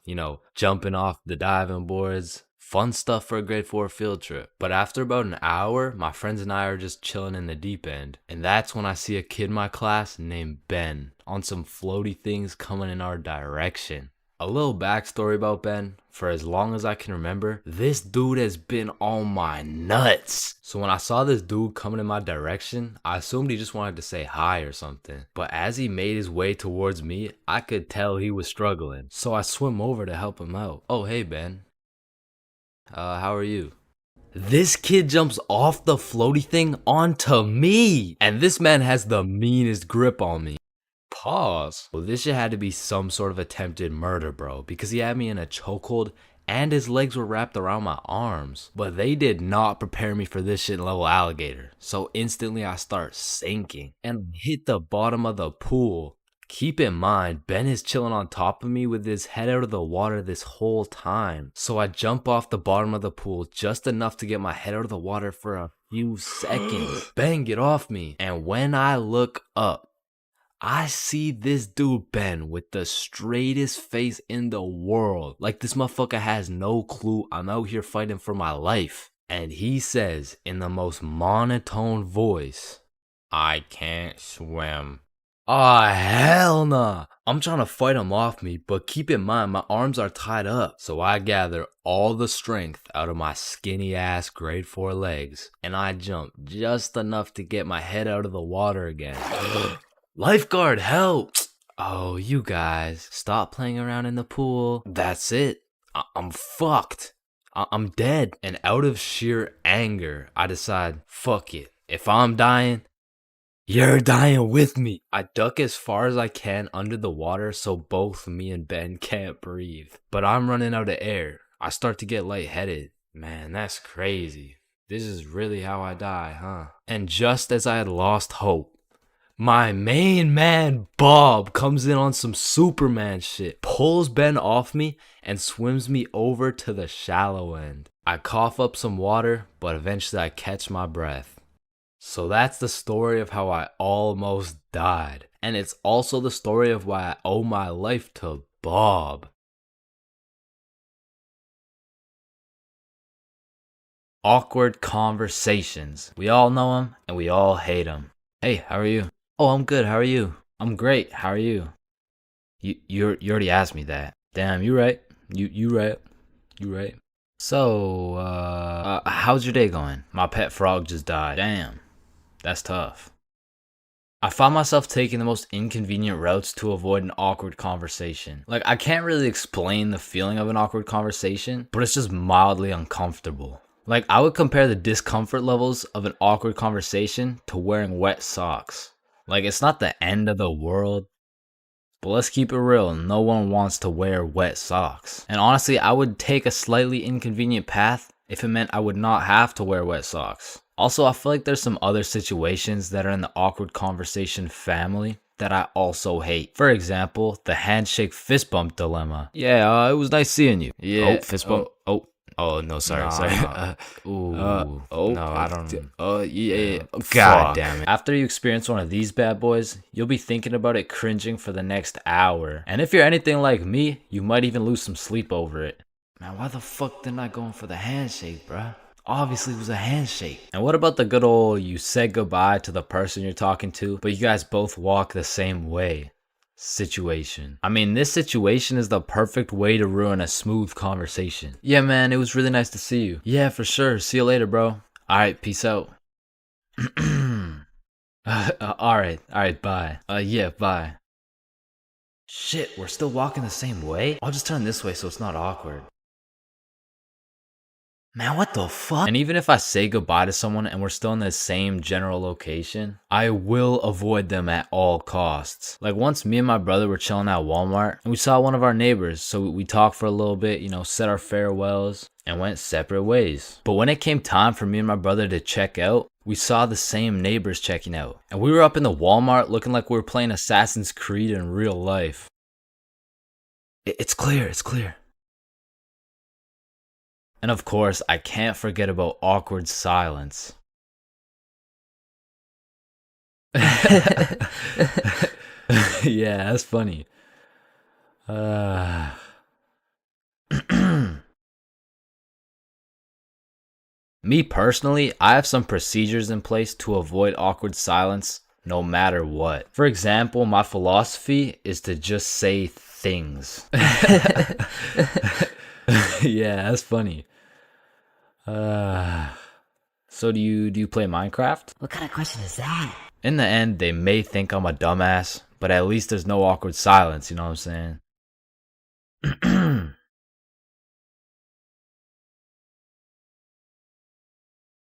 jumping off the diving boards. Fun stuff for a grade 4 field trip. But after about an hour, my friends and I are just chilling in the deep end. And that's when I see a kid in my class named Ben on some floaty things coming in our direction. A little backstory about Ben. For as long as I can remember, this dude has been on my nuts. So when I saw this dude coming in my direction, I assumed he just wanted to say hi or something. But as he made his way towards me, I could tell he was struggling. So I swim over to help him out. Oh, hey, Ben. How are you? This kid jumps off the floaty thing onto me. And this man has the meanest grip on me. Pause. Well, this shit had to be some sort of attempted murder, bro, because he had me in a chokehold and his legs were wrapped around my arms. But they did not prepare me for this shit level alligator. So instantly I start sinking and hit the bottom of the pool. Keep in mind, Ben is chilling on top of me with his head out of the water this whole time. So I jump off the bottom of the pool just enough to get my head out of the water for a few seconds. Ben, get off me. And when I look up, I see this dude Ben with the straightest face in the world. Like this motherfucker has no clue I'm out here fighting for my life. And he says in the most monotone voice, I can't swim. "Ah, hell nah." I'm trying to fight him off me, but keep in mind my arms are tied up. So I gather all the strength out of my skinny ass grade 4 legs and I jump just enough to get my head out of the water again. Lifeguard, help! Oh, you guys, stop playing around in the pool. That's it. I'm fucked. I'm dead. And out of sheer anger, I decide, fuck it. If I'm dying, you're dying with me. I duck as far as I can under the water so both me and Ben can't breathe. But I'm running out of air. I start to get lightheaded. Man, that's crazy. This is really how I die, huh? And just as I had lost hope, my main man, Bob, comes in on some Superman shit, pulls Ben off me, and swims me over to the shallow end. I cough up some water, but eventually I catch my breath. So that's the story of how I almost died. And it's also the story of why I owe my life to Bob. Awkward conversations. We all know him, and we all hate him. Hey, how are you? Oh, I'm good. How are you? I'm great. How are you? You already asked me that. Damn, you right. You right. You right. So, how's your day going? My pet frog just died. Damn, that's tough. I found myself taking the most inconvenient routes to avoid an awkward conversation. Like, I can't really explain the feeling of an awkward conversation, but it's just mildly uncomfortable. Like, I would compare the discomfort levels of an awkward conversation to wearing wet socks. Like, it's not the end of the world, but let's keep it real. No one wants to wear wet socks. And honestly, I would take a slightly inconvenient path if it meant I would not have to wear wet socks. Also, I feel like there's some other situations that are in the awkward conversation family that I also hate. For example, the handshake fist bump dilemma. Yeah, it was nice seeing you. Yeah. Oh, fist bump. Oh, no, sorry. No, I don't. Yeah. God damn it. After you experience one of these bad boys, you'll be thinking about it cringing for the next hour. And if you're anything like me, you might even lose some sleep over it. Man, why the fuck didn't I go in for the handshake, bruh? Obviously it was a handshake. And what about the good old you said goodbye to the person you're talking to, but you guys both walk the same way situation? I mean, this situation is the perfect way to ruin a smooth conversation. Yeah, man, it was really nice to see you. Yeah, for sure. See you later, bro. All right, peace out. All right, bye. Yeah, bye. Shit, we're still walking the same way? I'll just turn this way so it's not awkward. Man, what the fuck? And even if I say goodbye to someone and we're still in the same general location, I will avoid them at all costs. Like once me and my brother were chilling at Walmart and we saw one of our neighbors, so we talked for a little bit, said our farewells and went separate ways. But when it came time for me and my brother to check out, we saw the same neighbors checking out. And we were up in the Walmart looking like we were playing Assassin's Creed in real life. It's clear. And of course, I can't forget about awkward silence. Yeah, that's funny. Me personally, I have some procedures in place to avoid awkward silence no matter what. For example, my philosophy is to just say things. Yeah, that's funny. So do you play Minecraft? What kind of question is that? In the end, they may think I'm a dumbass, but at least there's no awkward silence, you know what I'm saying?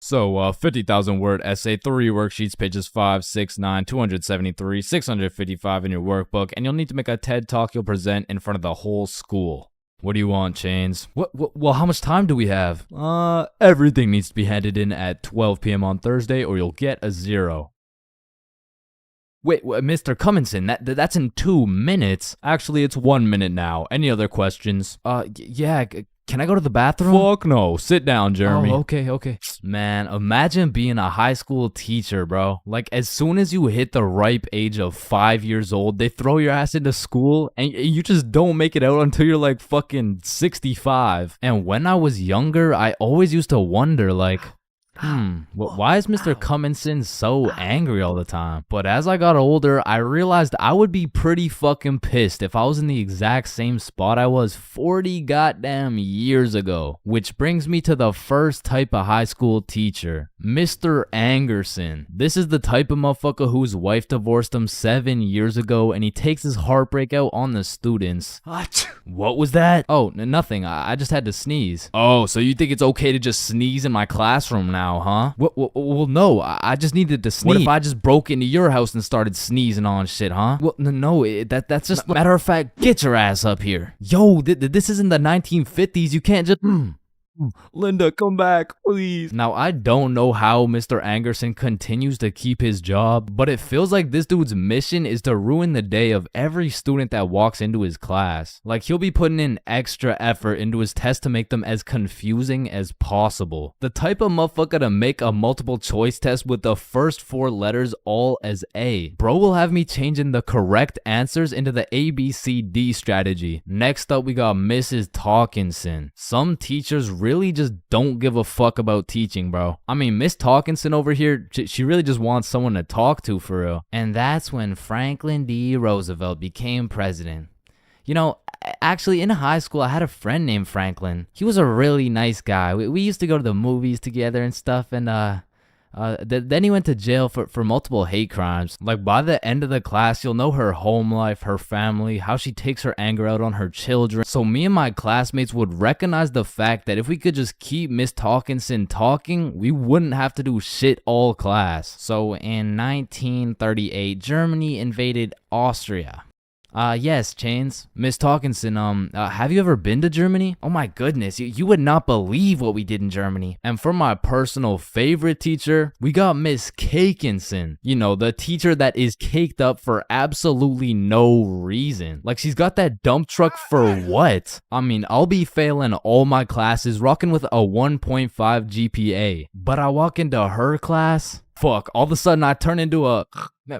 So, 50,000 word essay, 3 worksheets, pages 5, 6, 9, 273, 655 in your workbook, and you'll need to make a TED Talk you'll present in front of the whole school. What do you want, Chains? Well, how much time do we have? Everything needs to be handed in at 12 p.m. on Thursday or you'll get a 0. Wait, Mr. Cummingson, that's in 2 minutes. Actually, it's 1 minute now. Any other questions? Yeah, can I go to the bathroom? Fuck no. Sit down, Jeremy. Oh, okay. Man, imagine being a high school teacher, bro. Like, as soon as you hit the ripe age of 5 years old, they throw your ass into school and you just don't make it out until you're like fucking 65. And when I was younger, I always used to wonder, like, why is Mr. Cummingson so angry all the time? But as I got older, I realized I would be pretty fucking pissed if I was in the exact same spot I was 40 goddamn years ago. Which brings me to the first type of high school teacher, Mr. Angerson. This is the type of motherfucker whose wife divorced him 7 years ago and he takes his heartbreak out on the students. What was that? Oh, nothing. I just had to sneeze. Oh, so you think it's okay to just sneeze in my classroom now, huh? Well, no, I just needed to sneeze. What if I just broke into your house and started sneezing on shit, huh? Well, no, that's just... Matter of fact, get your ass up here. Yo, this isn't the 1950s. You can't just... Linda, come back, please. Now, I don't know how Mr. Angerson continues to keep his job, but it feels like this dude's mission is to ruin the day of every student that walks into his class. Like, he'll be putting in extra effort into his tests to make them as confusing as possible. The type of motherfucker to make a multiple choice test with the first 4 letters all as A. Bro will have me changing the correct answers into the ABCD strategy. Next up, we got Mrs. Talkinson. Some teachers really just don't give a fuck about teaching, bro. I mean, Miss Talkinson over here, she really just wants someone to talk to for real. And that's when Franklin D. Roosevelt became president. You know, actually in high school, I had a friend named Franklin. He was a really nice guy. We used to go to the movies together and stuff, and then he went to jail for multiple hate crimes. Like, by the end of the class, you'll know her home life, her family, how she takes her anger out on her children. So me and my classmates would recognize the fact that if we could just keep Miss Talkinson talking, we wouldn't have to do shit all class. So in 1938, Germany invaded Austria. Yes, Chains. Miss Talkinson, have you ever been to Germany? Oh my goodness, you would not believe what we did in Germany. And for my personal favorite teacher, we got Miss Cakinson. You know, the teacher that is caked up for absolutely no reason. Like, she's got that dump truck for what? I mean, I'll be failing all my classes, rocking with a 1.5 GPA. But I walk into her class, fuck, all of a sudden I turn into a...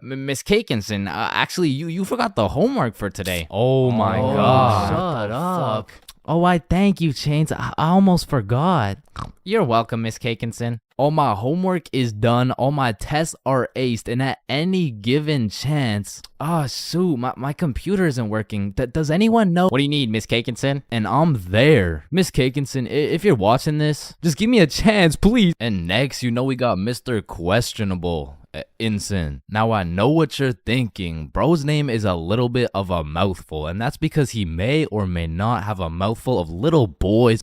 Miss Cakinson, actually, you forgot the homework for today. Oh my god. Shut up. Oh, I thank you, Chains. I almost forgot. You're welcome, Miss Cakinson. All my homework is done, all my tests are aced, and at any given chance... shoot, my computer isn't working. Does anyone know? What do you need, Miss Cakinson? And I'm there. Miss Cakinson, if you're watching this, just give me a chance, please. And next, you know we got Mr. Questionable. Ensign. Now I know what you're thinking. Bro's name is a little bit of a mouthful, and that's because he may or may not have a mouthful of little boys.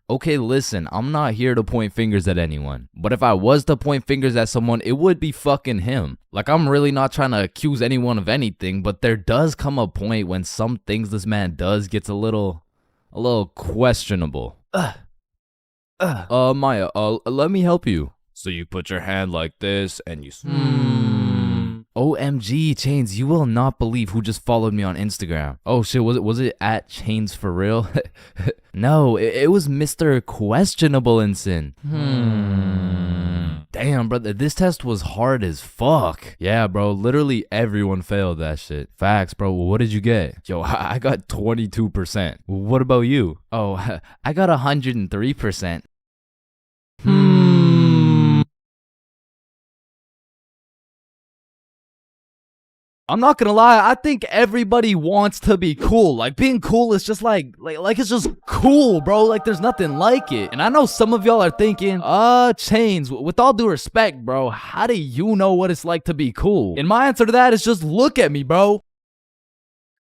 Okay, listen, I'm not here to point fingers at anyone, but if I was to point fingers at someone, it would be fucking him. Like, I'm really not trying to accuse anyone of anything, but there does come a point when some things this man does gets a little questionable. Maya, let me help you. So you put your hand like this and you... OMG, Chains, you will not believe who just followed me on Instagram. Oh shit, was it at ChainsFR? No, it was Mr. Questionable Ensign. Damn, brother, this test was hard as fuck. Yeah, bro, literally everyone failed that shit. Facts, bro. What did you get? Yo, I got 22%. What about you? Oh, I got 103%. I'm not gonna lie, I think everybody wants to be cool. Like, being cool is just like it's just cool, bro. Like, there's nothing like it. And I know some of y'all are thinking, Chains, with all due respect, bro, how do you know what it's like to be cool? And my answer to that is just look at me, bro.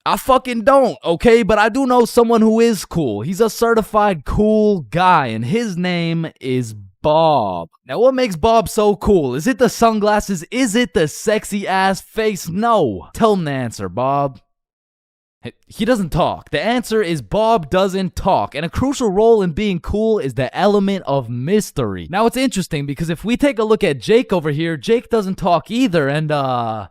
I fucking don't, okay? But I do know someone who is cool. He's a certified cool guy, and his name is Bob. Now, what makes Bob so cool? Is it the sunglasses? Is it the sexy ass face? No. Tell him the answer, Bob. He doesn't talk. The answer is Bob doesn't talk. And a crucial role in being cool is the element of mystery. Now, it's interesting because if we take a look at Jake over here, Jake doesn't talk either. And, I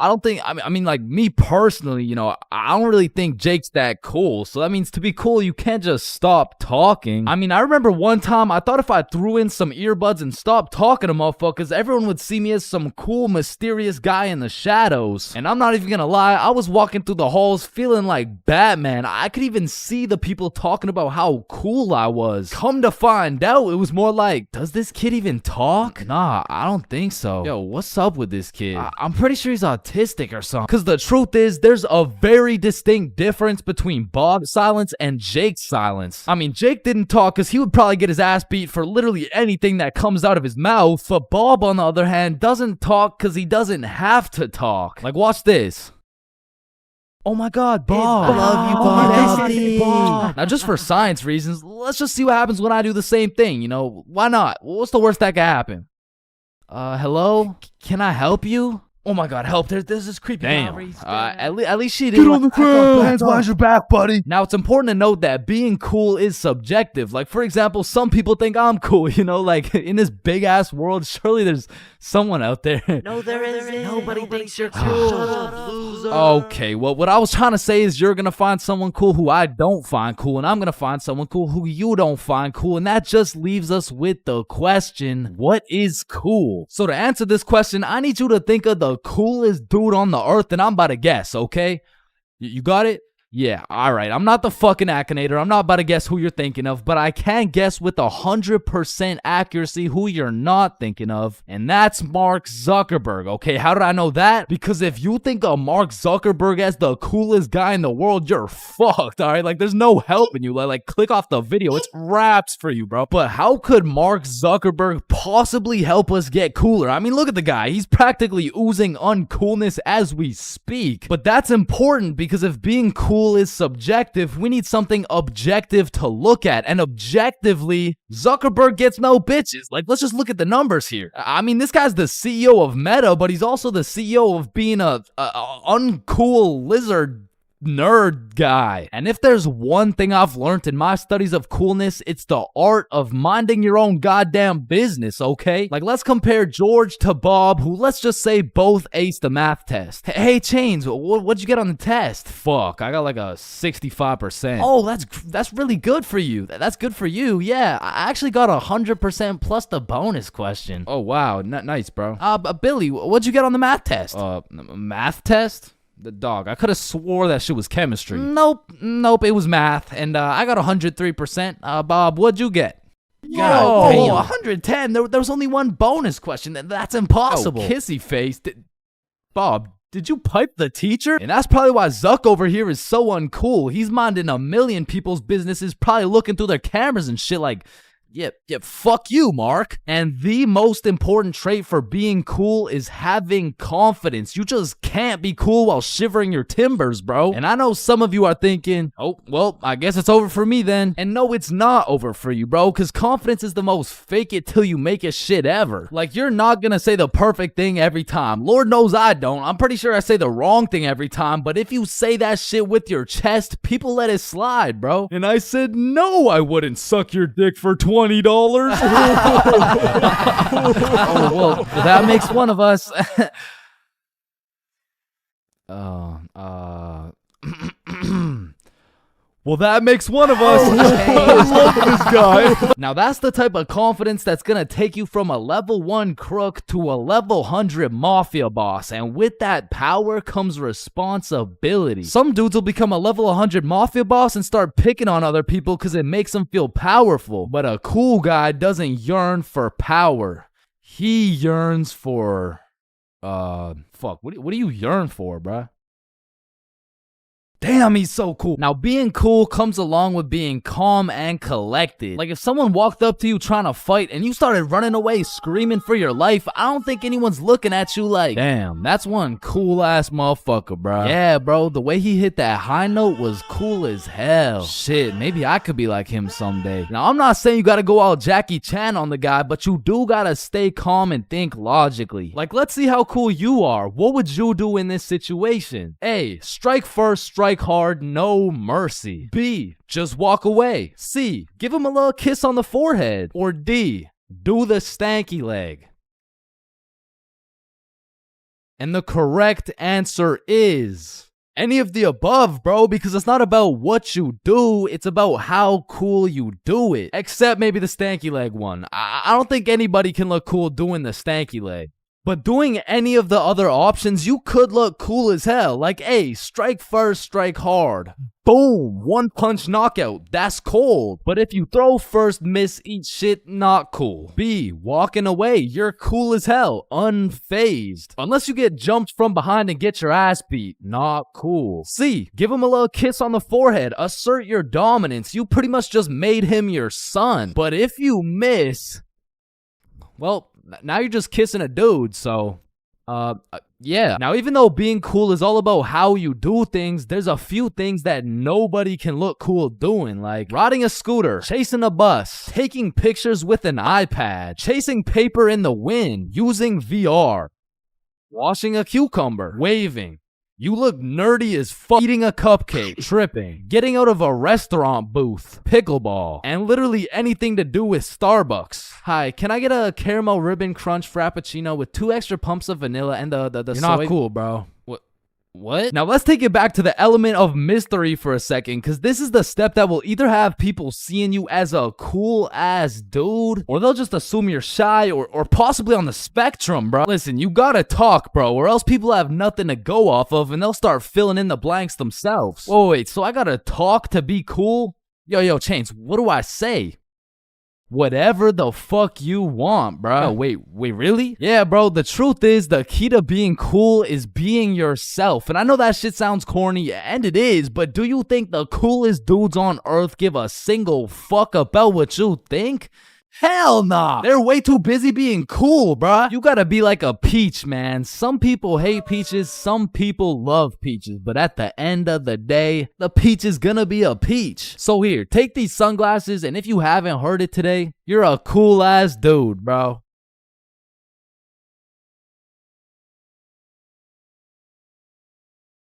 don't think, I mean, like, me personally, you know, I don't really think Jake's that cool. So that means to be cool, you can't just stop talking. I mean, I remember one time I thought if I threw in some earbuds and stopped talking to motherfuckers, everyone would see me as some cool, mysterious guy in the shadows. And I'm not even gonna lie, I was walking through the halls feeling like Batman. I could even see the people talking about how cool I was. Come to find out, it was more like, does this kid even talk? Nah, I don't think so. Yo, what's up with this kid? I'm pretty sure he's autistic or something. Because the truth is, there's a very distinct difference between Bob's silence and Jake's silence. I mean, Jake didn't talk because he would probably get his ass beat for literally anything that comes out of his mouth. But Bob, on the other hand, doesn't talk because he doesn't have to talk. Like, watch this. Oh my God, Bob. I love you, Bob. Now, just for science reasons, let's just see what happens when I do the same thing. You know, why not? What's the worst that could happen? Hello? Can I help you? Oh my God, help. There's this creepy guy. At least she didn't. Get on the ground. Hands behind your back, buddy. Now, it's important to note that being cool is subjective. Like, for example, some people think I'm cool, you know? Like, in this big-ass world, surely there's someone out there. No, there isn't. Nobody thinks you're cool. Shut up, loser. Okay, well, what I was trying to say is you're gonna find someone cool who I don't find cool, and I'm gonna find someone cool who you don't find cool, and that just leaves us with the question, what is cool? So to answer this question, I need you to think of the coolest dude on the earth, and I'm about to guess, okay? You got it? Yeah, alright. I'm not the fucking Akinator. I'm not about to guess who you're thinking of, but I can guess with 100% accuracy who you're not thinking of, and that's Mark Zuckerberg, okay? How did I know that? Because if you think of Mark Zuckerberg as the coolest guy in the world, you're fucked, alright? Like, there's no helping you. Like, click off the video. It's wraps for you, bro. But how could Mark Zuckerberg possibly help us get cooler? I mean, look at the guy. He's practically oozing uncoolness as we speak. But that's important because if being cool is subjective, we need something objective to look at, and objectively, Zuckerberg gets no bitches. Like, let's just look at the numbers here. I mean, this guy's the CEO of Meta, but he's also the CEO of being a uncool lizard nerd guy. And if there's one thing I've learned in my studies of coolness, it's the art of minding your own goddamn business, okay? Like, let's compare George to Bob, who, let's just say, both aced the math test. Hey, Chains, what'd you get on the test? Fuck, I got like a 65%. Oh, that's really good for you. That's good for you, yeah. I actually got 100% plus the bonus question. Oh, wow, nice, bro. Billy, what'd you get on the math test? Math test? The dog. I could have swore that shit was chemistry. Nope, it was math, and I got 103%. Bob, what'd you get? God damn. 110. There was only one bonus question. That's impossible. Oh, kissy face. Bob, did you pipe the teacher? And that's probably why Zuck over here is so uncool. He's minding a million people's businesses, probably looking through their cameras and shit like, yeah, fuck you, Mark. And the most important trait for being cool is having confidence. You just can't be cool while shivering your timbers, bro. And I know some of you are thinking, oh, well, I guess it's over for me then. And no, it's not over for you, bro, because confidence is the most fake it till you make it shit ever. Like, you're not gonna say the perfect thing every time. Lord knows I don't. I'm pretty sure I say the wrong thing every time, but if you say that shit with your chest, people let it slide, bro. And I said, no, I wouldn't suck your dick for $20. Oh, well, that makes one of us. Well, that makes one of us. I love this guy. Now, that's the type of confidence that's gonna take you from a level 1 crook to a level 100 mafia boss. And with that power comes responsibility. Some dudes will become a level 100 mafia boss and start picking on other people because it makes them feel powerful. But a cool guy doesn't yearn for power. He yearns for... fuck, what do you yearn for, bruh? Damn, he's so cool. Now, being cool comes along with being calm and collected. Like, if someone walked up to you trying to fight and you started running away screaming for your life, I don't think anyone's looking at you like, damn, that's one cool-ass motherfucker, bro. Yeah, bro, the way he hit that high note was cool as hell. Shit, maybe I could be like him someday. Now, I'm not saying you gotta go all Jackie Chan on the guy, but you do gotta stay calm and think logically. Like, let's see how cool you are. What would you do in this situation? A, strike first, strike hard, no mercy. B, just walk away. C, give him a little kiss on the forehead. Or D, do the stanky leg. And the correct answer is any of the above, bro, because it's not about what you do, it's about how cool you do it. Except maybe the stanky leg one. I don't think anybody can look cool doing the stanky leg. But doing any of the other options, you could look cool as hell. Like, A, strike first, strike hard. Boom, one punch knockout. That's cold. But if you throw first, miss, eat shit, not cool. B, walking away. You're cool as hell. Unfazed. Unless you get jumped from behind and get your ass beat. Not cool. C, give him a little kiss on the forehead. Assert your dominance. You pretty much just made him your son. But if you miss, well, now you're just kissing a dude, so, yeah. Now, even though being cool is all about how you do things, there's a few things that nobody can look cool doing, like riding a scooter, chasing a bus, taking pictures with an iPad, chasing paper in the wind, using VR, washing a cucumber, waving. You look nerdy as fuck, eating a cupcake, tripping, getting out of a restaurant booth, pickleball, and literally anything to do with Starbucks. Hi, can I get a caramel ribbon crunch frappuccino with 2 extra pumps of vanilla and the You're soy? not cool, bro. What? Now let's take it back to the element of mystery for a second, because this is the step that will either have people seeing you as a cool ass dude, or they'll just assume you're shy or possibly on the spectrum, bro. Listen, you gotta talk, bro, or else people have nothing to go off of and they'll start filling in the blanks themselves. Whoa, wait, so I gotta talk to be cool? Yo, Chains, what do I say? Whatever the fuck you want, bro. No, wait, really? Yeah, bro, the truth is the key to being cool is being yourself. And I know that shit sounds corny, and it is, but do you think the coolest dudes on earth give a single fuck about what you think? Hell nah. They're way too busy being cool, bruh. You gotta be like a peach, man. Some people hate peaches, some people love peaches. But at the end of the day, the peach is gonna be a peach. So here, take these sunglasses, and if you haven't heard it today, you're a cool ass dude, bro.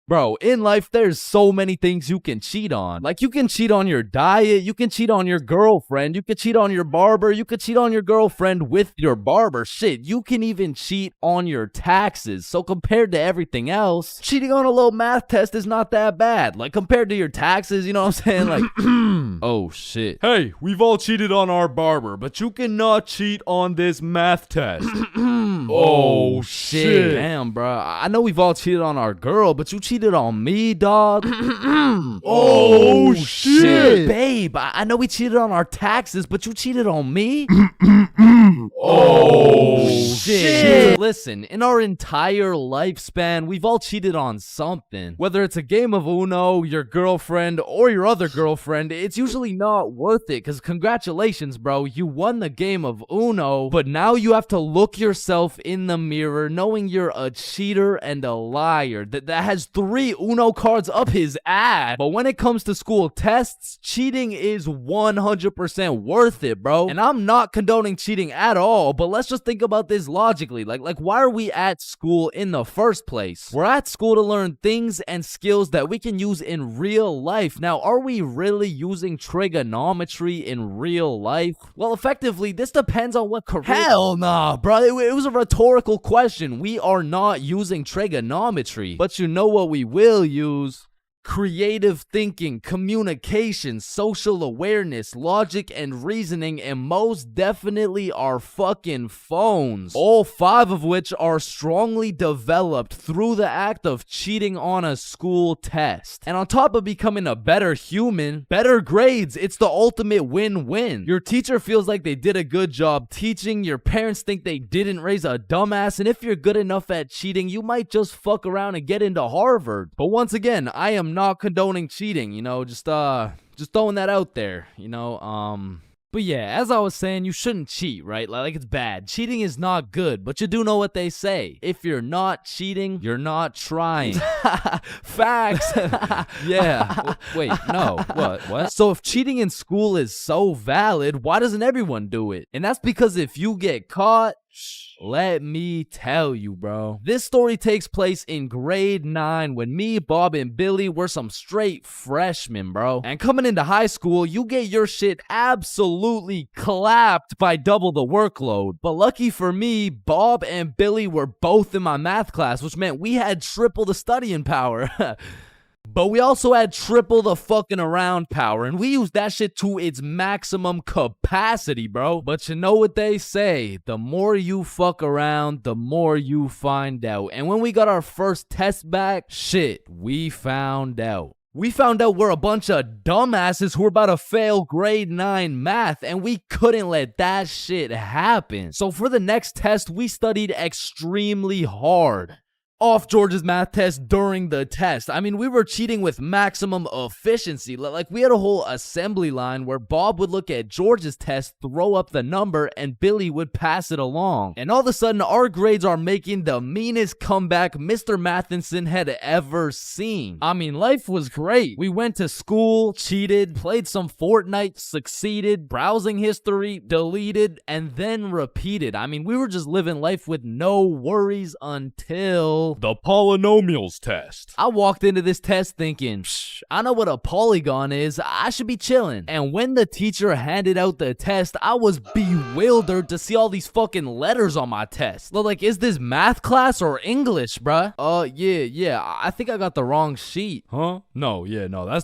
Bro, in life, there's so many things you can cheat on. Like, you can cheat on your diet, you can cheat on your girlfriend, you can cheat on your barber, you can cheat on your girlfriend with your barber. Shit, you can even cheat on your taxes. So compared to everything else, cheating on a little math test is not that bad. Like, compared to your taxes, you know what I'm saying? Like, oh shit. Hey, we've all cheated on our barber, but you cannot cheat on this math test. Oh shit. Damn, bro. I know we've all cheated on our girl, but you cheated on me, dog. Oh shit. Babe, I know we cheated on our taxes, but you cheated on me? Oh shit. Listen, in our entire lifespan, we've all cheated on something. Whether it's a game of Uno, your girlfriend, or your other girlfriend, it's usually not worth it, because congratulations, bro, you won the game of Uno, but now you have to look yourself in the mirror knowing you're a cheater and a liar that has 3 Uno cards up his ass. But when it comes to school tests, cheating is 100% worth it, bro. And I'm not condoning cheating at all, but let's just think about this logically. Like why are we at school in the first place? We're at school to learn things and skills that we can use in real life. Now, are we really using trigonometry in real life? Well, effectively, this depends on what career. Hell nah, bro. It was a rhetorical question. We are not using trigonometry. But you know what we will use? Creative thinking, communication, social awareness, logic, and reasoning, and most definitely our fucking phones. All 5 of which are strongly developed through the act of cheating on a school test. And on top of becoming a better human, better grades, it's the ultimate win-win. Your teacher feels like they did a good job teaching, your parents think they didn't raise a dumbass, and if you're good enough at cheating, you might just fuck around and get into Harvard. But once again, I am I'm not condoning cheating, just throwing that out there, But yeah, as I was saying, you shouldn't cheat, right? Like it's bad. Cheating is not good, but you do know what they say. If you're not cheating, you're not trying. Facts. Yeah. Wait, no. What? So if cheating in school is so valid, why doesn't everyone do it? And that's because if you get caught, let me tell you, bro. This story takes place in grade 9 when me, Bob, and Billy were some straight freshmen, bro. And coming into high school, you get your shit absolutely clapped by double the workload. But lucky for me, Bob and Billy were both in my math class, which meant we had triple the studying power. But we also had triple the fucking around power, and we used that shit to its maximum capacity, bro. But you know what they say, the more you fuck around, the more you find out. And when we got our first test back, shit, we found out. We found out we're a bunch of dumbasses who were about to fail grade 9 math, and we couldn't let that shit happen. So for the next test, we studied extremely hard. Off George's math test during the test. I mean, we were cheating with maximum efficiency. Like, we had a whole assembly line where Bob would look at George's test, throw up the number, and Billy would pass it along. And all of a sudden, our grades are making the meanest comeback Mr. Matheson had ever seen. I mean, life was great. We went to school, cheated, played some Fortnite, succeeded, browsing history, deleted, and then repeated. I mean, we were just living life with no worries until the polynomials test. I walked into this test thinking, I know what a polygon is, I should be chilling. And when the teacher handed out the test, I was bewildered to see all these fucking letters on my test. Like, is this math class or English, bruh? Yeah, I think I got the wrong sheet. Huh? No,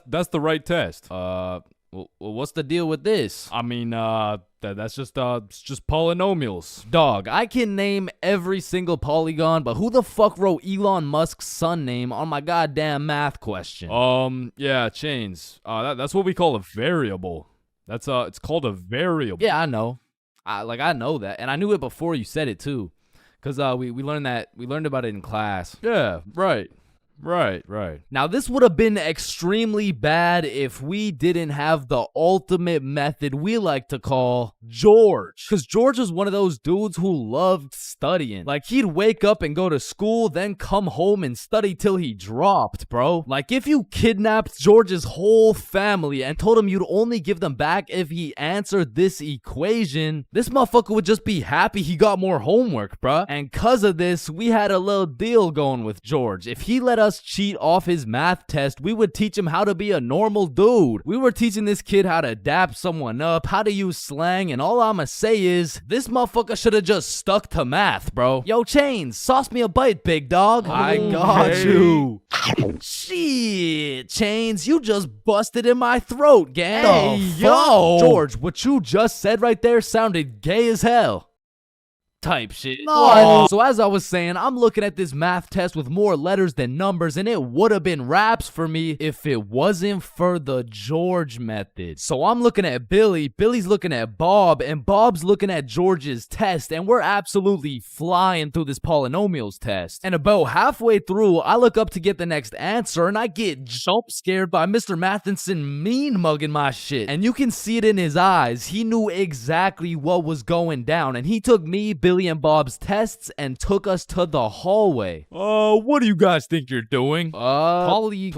that's the right test. Well, what's the deal with this? I mean, that's just polynomials. Dog, I can name every single polygon, but who the fuck wrote Elon Musk's son name on my goddamn math question? Yeah, Chains. That's what we call a variable. It's called a variable. Yeah, I know. I know that, and I knew it before you said it too, cause we learned about it in class. Yeah, right. Right. Now, this would have been extremely bad if we didn't have the ultimate method we like to call George. Because George was one of those dudes who loved studying. Like, he'd wake up and go to school, then come home and study till he dropped, bro. Like, if you kidnapped George's whole family and told him you'd only give them back if he answered this equation, this motherfucker would just be happy he got more homework, bruh. And cause of this, we had a little deal going with George. If he let us cheat off his math test, we would teach him how to be a normal dude. We were teaching this kid how to dap someone up, how to use slang, and all I'ma say is, this motherfucker should have just stuck to math, bro. Yo, Chains, sauce me a bite, big dog. I got you. Shit, Chains, you just busted in my throat, gang. Hey, yo. George, what you just said right there sounded gay as hell. Type shit. No. So as I was saying, I'm looking at this math test with more letters than numbers, and it would have been raps for me if it wasn't for the George method. So I'm looking at Billy, Billy's looking at Bob, and Bob's looking at George's test, and we're absolutely flying through this polynomials test. And about halfway through, I look up to get the next answer, and I get jump scared by Mr. Matheson mean mugging my shit. And you can see it in his eyes. He knew exactly what was going down, and he took me, Billy, and Bob's tests and took us to the hallway. What do you guys think you're doing? Polygamy.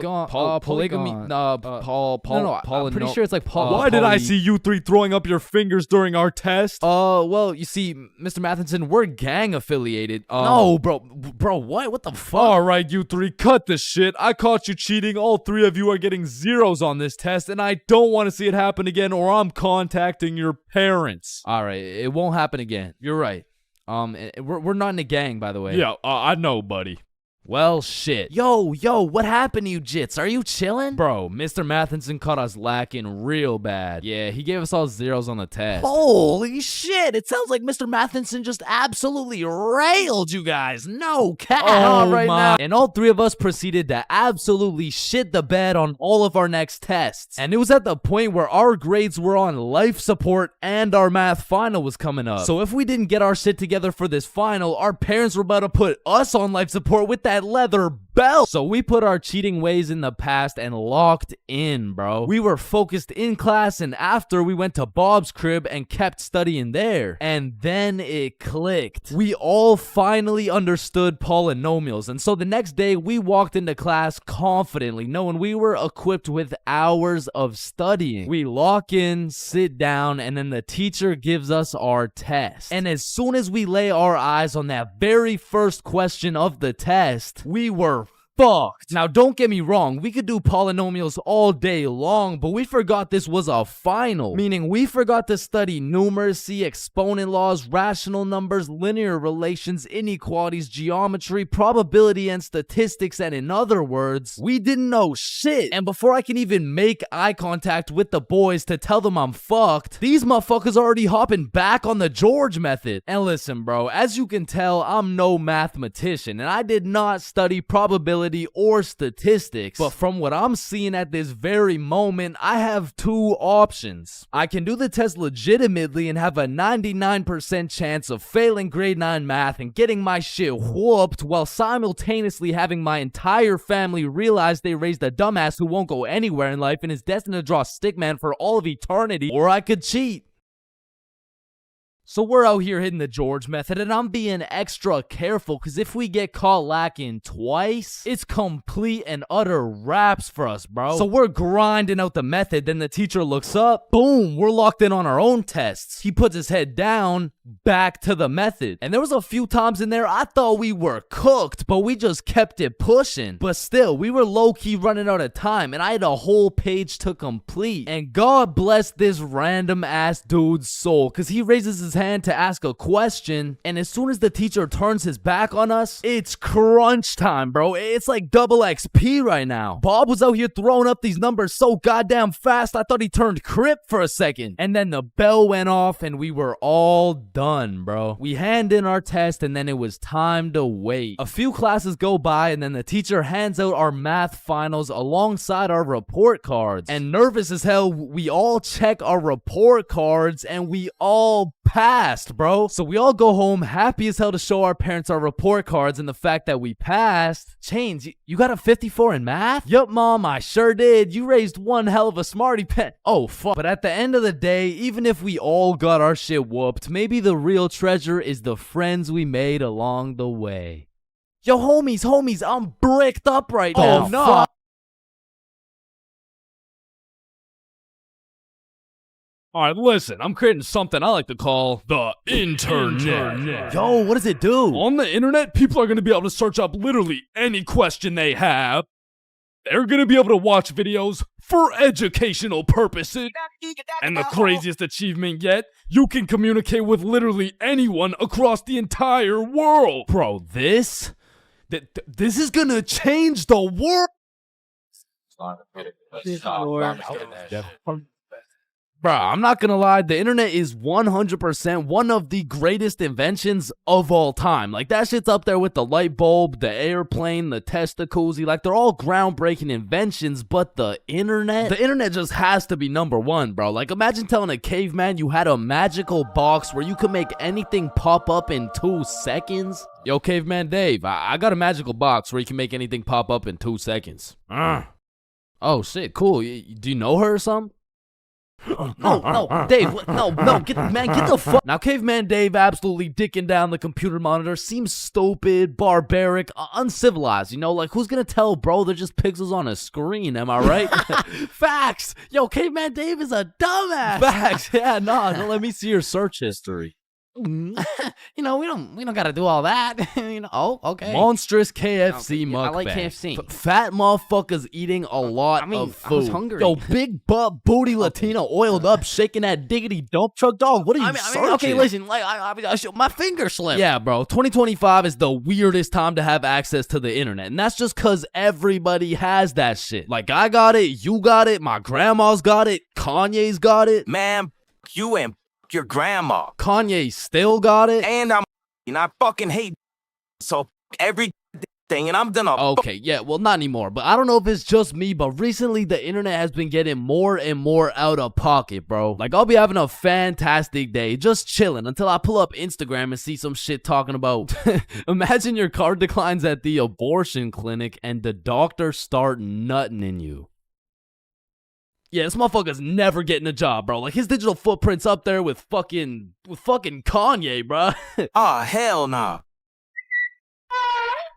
I'm pretty sure it's like Why did I see you three throwing up your fingers during our test? Well, you see, Mr. Matheson, we're gang affiliated. No, bro, what the fuck? All right, you three, cut this shit. I caught you cheating. All three of you are getting zeros on this test, and I don't want to see it happen again, or I'm contacting your parents. All right, it won't happen again. You're right. We're not in a gang, by the way. Yeah, I know, buddy. Well, shit. Yo, what happened to you, Jits? Are you chilling? Bro, Mr. Matheson caught us lacking real bad. Yeah, he gave us all zeros on the test. Holy shit, it sounds like Mr. Matheson just absolutely railed you guys. No cap now. And all three of us proceeded to absolutely shit the bed on all of our next tests. And it was at the point where our grades were on life support and our math final was coming up. So if we didn't get our shit together for this final, our parents were about to put us on life support with that leather belt. So we put our cheating ways in the past and locked in, bro. We were focused in class, and after we went to Bob's crib and kept studying there. And then it clicked. We all finally understood polynomials. And so the next day we walked into class confidently, knowing we were equipped with hours of studying. We lock in, sit down, and then the teacher gives us our test. And as soon as we lay our eyes on that very first question of the test, we were fucked. Now, don't get me wrong, we could do polynomials all day long, but we forgot this was a final. Meaning we forgot to study numeracy, exponent laws, rational numbers, linear relations, inequalities, geometry, probability, and statistics, and in other words, we didn't know shit. And before I can even make eye contact with the boys to tell them I'm fucked, these motherfuckers already hopping back on the George method. And listen, bro, as you can tell, I'm no mathematician, and I did not study probability or statistics, but from what I'm seeing at this very moment, I have two options. I can do the test legitimately and have a 99% chance of failing grade 9 math and getting my shit whooped while simultaneously having my entire family realize they raised a dumbass who won't go anywhere in life and is destined to draw stickman for all of eternity, or I could cheat. So we're out here hitting the George method, and I'm being extra careful because if we get caught lacking twice, it's complete and utter wraps for us, bro. So we're grinding out the method, then the teacher looks up, boom, we're locked in on our own tests. He puts his head down, back to the method. And there was a few times in there I thought we were cooked, but we just kept it pushing. But still, we were low-key running out of time, and I had a whole page to complete. And God bless this random ass dude's soul, because he raises his hand to ask a question, and as soon as the teacher turns his back on us, it's crunch time, bro. It's like double XP right now. Bob was out here throwing up these numbers so goddamn fast, I thought he turned Crip for a second. And then the bell went off, and we were all done, bro. We hand in our test, and then it was time to wait. A few classes go by, and then the teacher hands out our math finals alongside our report cards. And nervous as hell, we all check our report cards, and we all passed, bro. So we all go home happy as hell to show our parents our report cards and the fact that we passed. Chains, you got a 54 in math? Yup, Mom, I sure did. You raised one hell of a smarty pet. Oh, fuck. But at the end of the day, even if we all got our shit whooped, maybe the real treasure is the friends we made along the way. Yo, homies, I'm bricked up right now. Oh, no. Fuck. All right, listen, I'm creating something I like to call the internet. Yo, what does it do? On the internet, people are going to be able to search up literally any question they have. They're going to be able to watch videos for educational purposes. And the craziest achievement yet, you can communicate with literally anyone across the entire world. Bro, this is going to change the world. Bro, I'm not gonna lie, the internet is 100% one of the greatest inventions of all time. Like, that shit's up there with the light bulb, the airplane, the Testacuzzi. Like, they're all groundbreaking inventions, but the internet just has to be number one, bro. Like, imagine telling a caveman you had a magical box where you could make anything pop up in 2 seconds. Yo, Caveman Dave, I got a magical box where you can make anything pop up in 2 seconds. Oh, shit, cool. Do you know her or something? No, Dave, get the fuck. Now, Caveman Dave absolutely dicking down the computer monitor seems stupid, barbaric, uncivilized, you know? Like, who's gonna tell bro they're just pixels on a screen, am I right? Facts! Yo, Caveman Dave is a dumbass! Facts! Yeah, no, let me see your search history. You know, we don't gotta do all that. You know, oh, okay. Monstrous KFC mukbang. I like KFC. Fat motherfuckers eating a lot of food. I was hungry. Yo, big butt booty Latina oiled up, shaking that diggity dump truck dog. What are you searching? Okay, listen, like my finger slipped. Yeah, bro. 2025 is the weirdest time to have access to the internet, and that's just cause everybody has that shit. Like, I got it, you got it, my grandma's got it, Kanye's got it. Man, you and your grandma. Kanye still got it. And I fucking hate. So every thing, and I'm gonna. Okay, yeah, well, not anymore, but I don't know if it's just me, but recently the internet has been getting more and more out of pocket, bro. Like, I'll be having a fantastic day, just chilling, until I pull up Instagram and see some shit talking about, imagine your car declines at the abortion clinic and the doctor start nutting in you. Yeah, this motherfucker's never getting a job, bro. Like, his digital footprint's up there with fucking Kanye, bro. Oh, hell nah.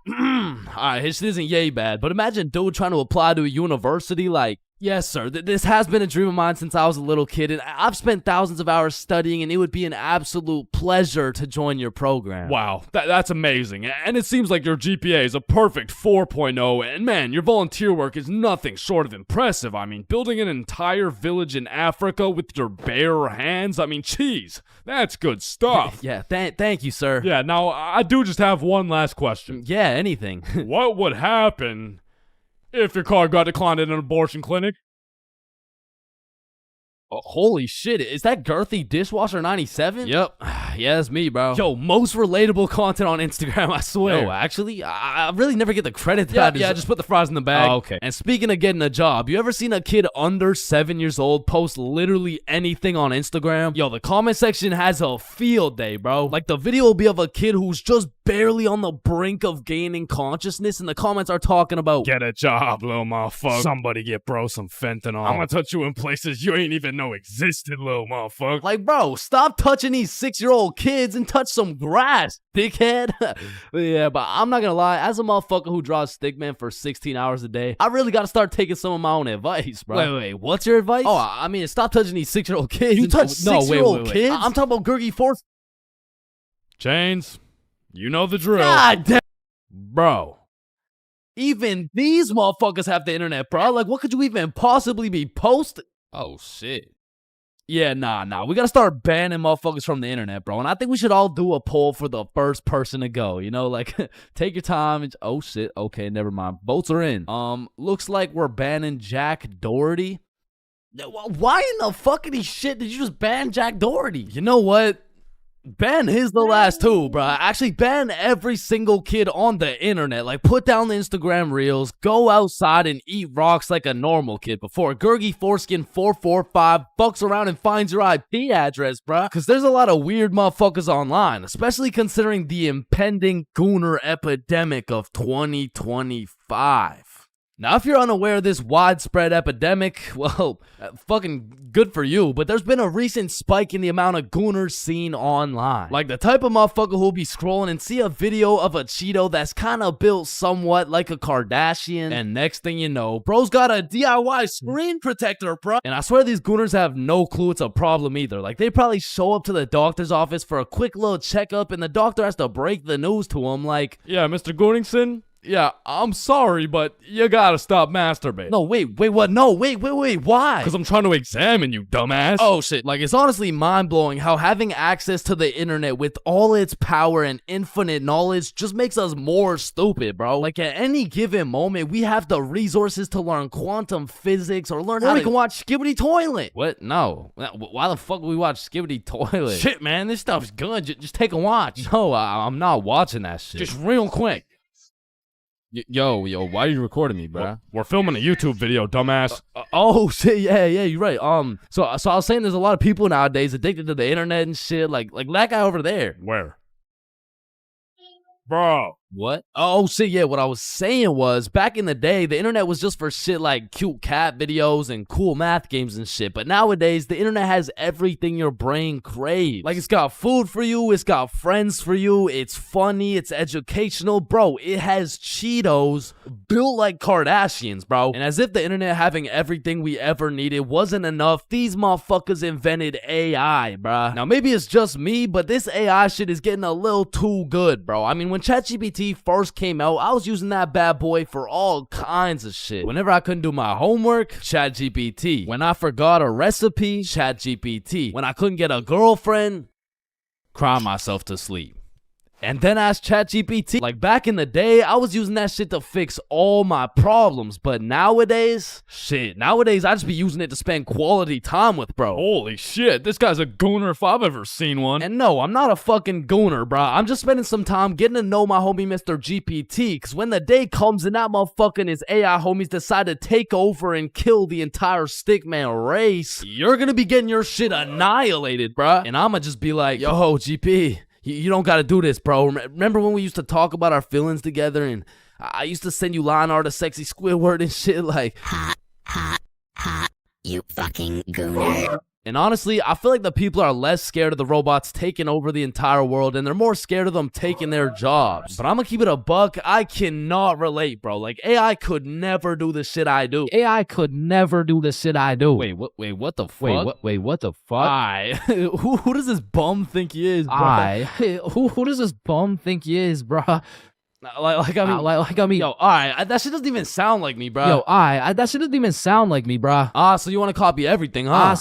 Alright, his shit isn't yay bad, but imagine dude trying to apply to a university like, yes, sir, this has been a dream of mine since I was a little kid, and I've spent thousands of hours studying, and it would be an absolute pleasure to join your program. Wow, that's amazing. And it seems like your GPA is a perfect 4.0, and man, your volunteer work is nothing short of impressive. I mean, building an entire village in Africa with your bare hands, I mean, geez, that's good stuff. Yeah, thank you, sir. Yeah, now, I do just have one last question. Yeah, anything. What would happen if your car got declined at an abortion clinic? Oh, holy shit, is that Girthy Dishwasher 97? Yep. Yeah, that's me, bro. Yo, most relatable content on Instagram, I swear. Yo, actually, I really never get the credit that Yeah, just put the fries in the bag. Oh, okay. And speaking of getting a job, you ever seen a kid under 7 years old post literally anything on Instagram? Yo, the comment section has a field day, bro. Like, the video will be of a kid who's just barely on the brink of gaining consciousness, and the comments are talking about, get a job, little motherfucker. Somebody get bro some fentanyl. I'm gonna touch you in places you ain't even know existed, little motherfucker. like, bro, stop touching these 6-year-old kids and touch some grass, dickhead. Yeah, but I'm not gonna lie, as a motherfucker who draws stickman for 16 hours a day, I really gotta start taking some of my own advice, bro. Wait, what's your advice? Oh, I mean, stop touching these 6-year-old kids. You touch 6-year-old kids? I'm talking about Gurgi Force. Chains, you know the drill. God damn. Bro. Even these motherfuckers have the internet, bro. Like, what could you even possibly be posting? Oh, shit. Yeah, nah. We gotta start banning motherfuckers from the internet, bro. And I think we should all do a poll for the first person to go. You know, like, take your time. And, oh, shit. Okay, never mind. Votes are in. Looks like we're banning Jack Doherty. Why in the fuckity shit did you just ban Jack Doherty? You know what? Ban his the last two, bro. Actually, ban every single kid on the internet. Like, put down the Instagram reels, go outside and eat rocks like a normal kid before Gurgi Foreskin 445 fucks around and finds your IP address, bro. Because there's a lot of weird motherfuckers online, especially considering the impending gooner epidemic of 2025. Now, if you're unaware of this widespread epidemic, well, fucking good for you, but there's been a recent spike in the amount of gooners seen online. Like the type of motherfucker who'll be scrolling and see a video of a Cheeto that's kind of built somewhat like a Kardashian, and next thing you know, bro's got a DIY screen protector, bro. And I swear these gooners have no clue it's a problem either. Like, they probably show up to the doctor's office for a quick little checkup, and the doctor has to break the news to him like, yeah, Mr. Gooningson? Yeah, I'm sorry, but you gotta stop masturbating. No, wait, what? No, wait, why? Because I'm trying to examine you, dumbass. Oh, shit. Like, it's honestly mind-blowing how having access to the internet with all its power and infinite knowledge just makes us more stupid, bro. Like, at any given moment, we have the resources to learn quantum physics or learn how we can watch Skibbity Toilet. What? No. Why the fuck would we watch Skibbity Toilet? Shit, man, this stuff's good. Just take a watch. No, I'm not watching that shit. Just real quick. Yo, why are you recording me, bro? We're filming a YouTube video, dumbass. Oh shit, yeah, you're right. So I was saying there's a lot of people nowadays addicted to the internet and shit, like that guy over there. Where? Bro. What? Oh shit, yeah, what I was saying was, back in the day, the internet was just for shit like cute cat videos and cool math games and shit, but nowadays, the internet has everything your brain craves. Like, it's got food for you, it's got friends for you, it's funny, it's educational, bro, it has Cheetos built like Kardashians, bro. And as if the internet having everything we ever needed wasn't enough, these motherfuckers invented AI, bruh. Now, maybe it's just me, but this AI shit is getting a little too good, bro. I mean, when ChatGPT first came out, I was using that bad boy for all kinds of shit. Whenever I couldn't do my homework, ChatGPT. When I forgot a recipe, ChatGPT. When I couldn't get a girlfriend, cry myself to sleep. and then ask ChatGPT. Like back in the day, I was using that shit to fix all my problems, but nowadays, I just be using it to spend quality time with, bro. Holy shit, this guy's a gooner if I've ever seen one. And no, I'm not a fucking gooner, bro. I'm just spending some time getting to know my homie Mr. GPT, because when the day comes and that motherfucker and his AI homies decide to take over and kill the entire stickman race, you're gonna be getting your shit annihilated, bro. And I'ma just be like, yo, GP, you don't gotta do this, bro. Remember when we used to talk about our feelings together and I used to send you line art of sexy Squidward and shit like, hot, hot, hot, you fucking gooner. And honestly, I feel like the people are less scared of the robots taking over the entire world and they're more scared of them taking their jobs. But I'm gonna keep it a buck. I cannot relate, bro. Like, AI could never do the shit I do. AI could never do the shit I do. Wait, what the fuck? Wait, what the fuck? Who does this bum think he is, bro? Who does this bum think he is, bro? I mean, yo, alright, that shit doesn't even sound like me, bro. Yo, that shit doesn't even sound like me, bro. So you want to copy everything, huh?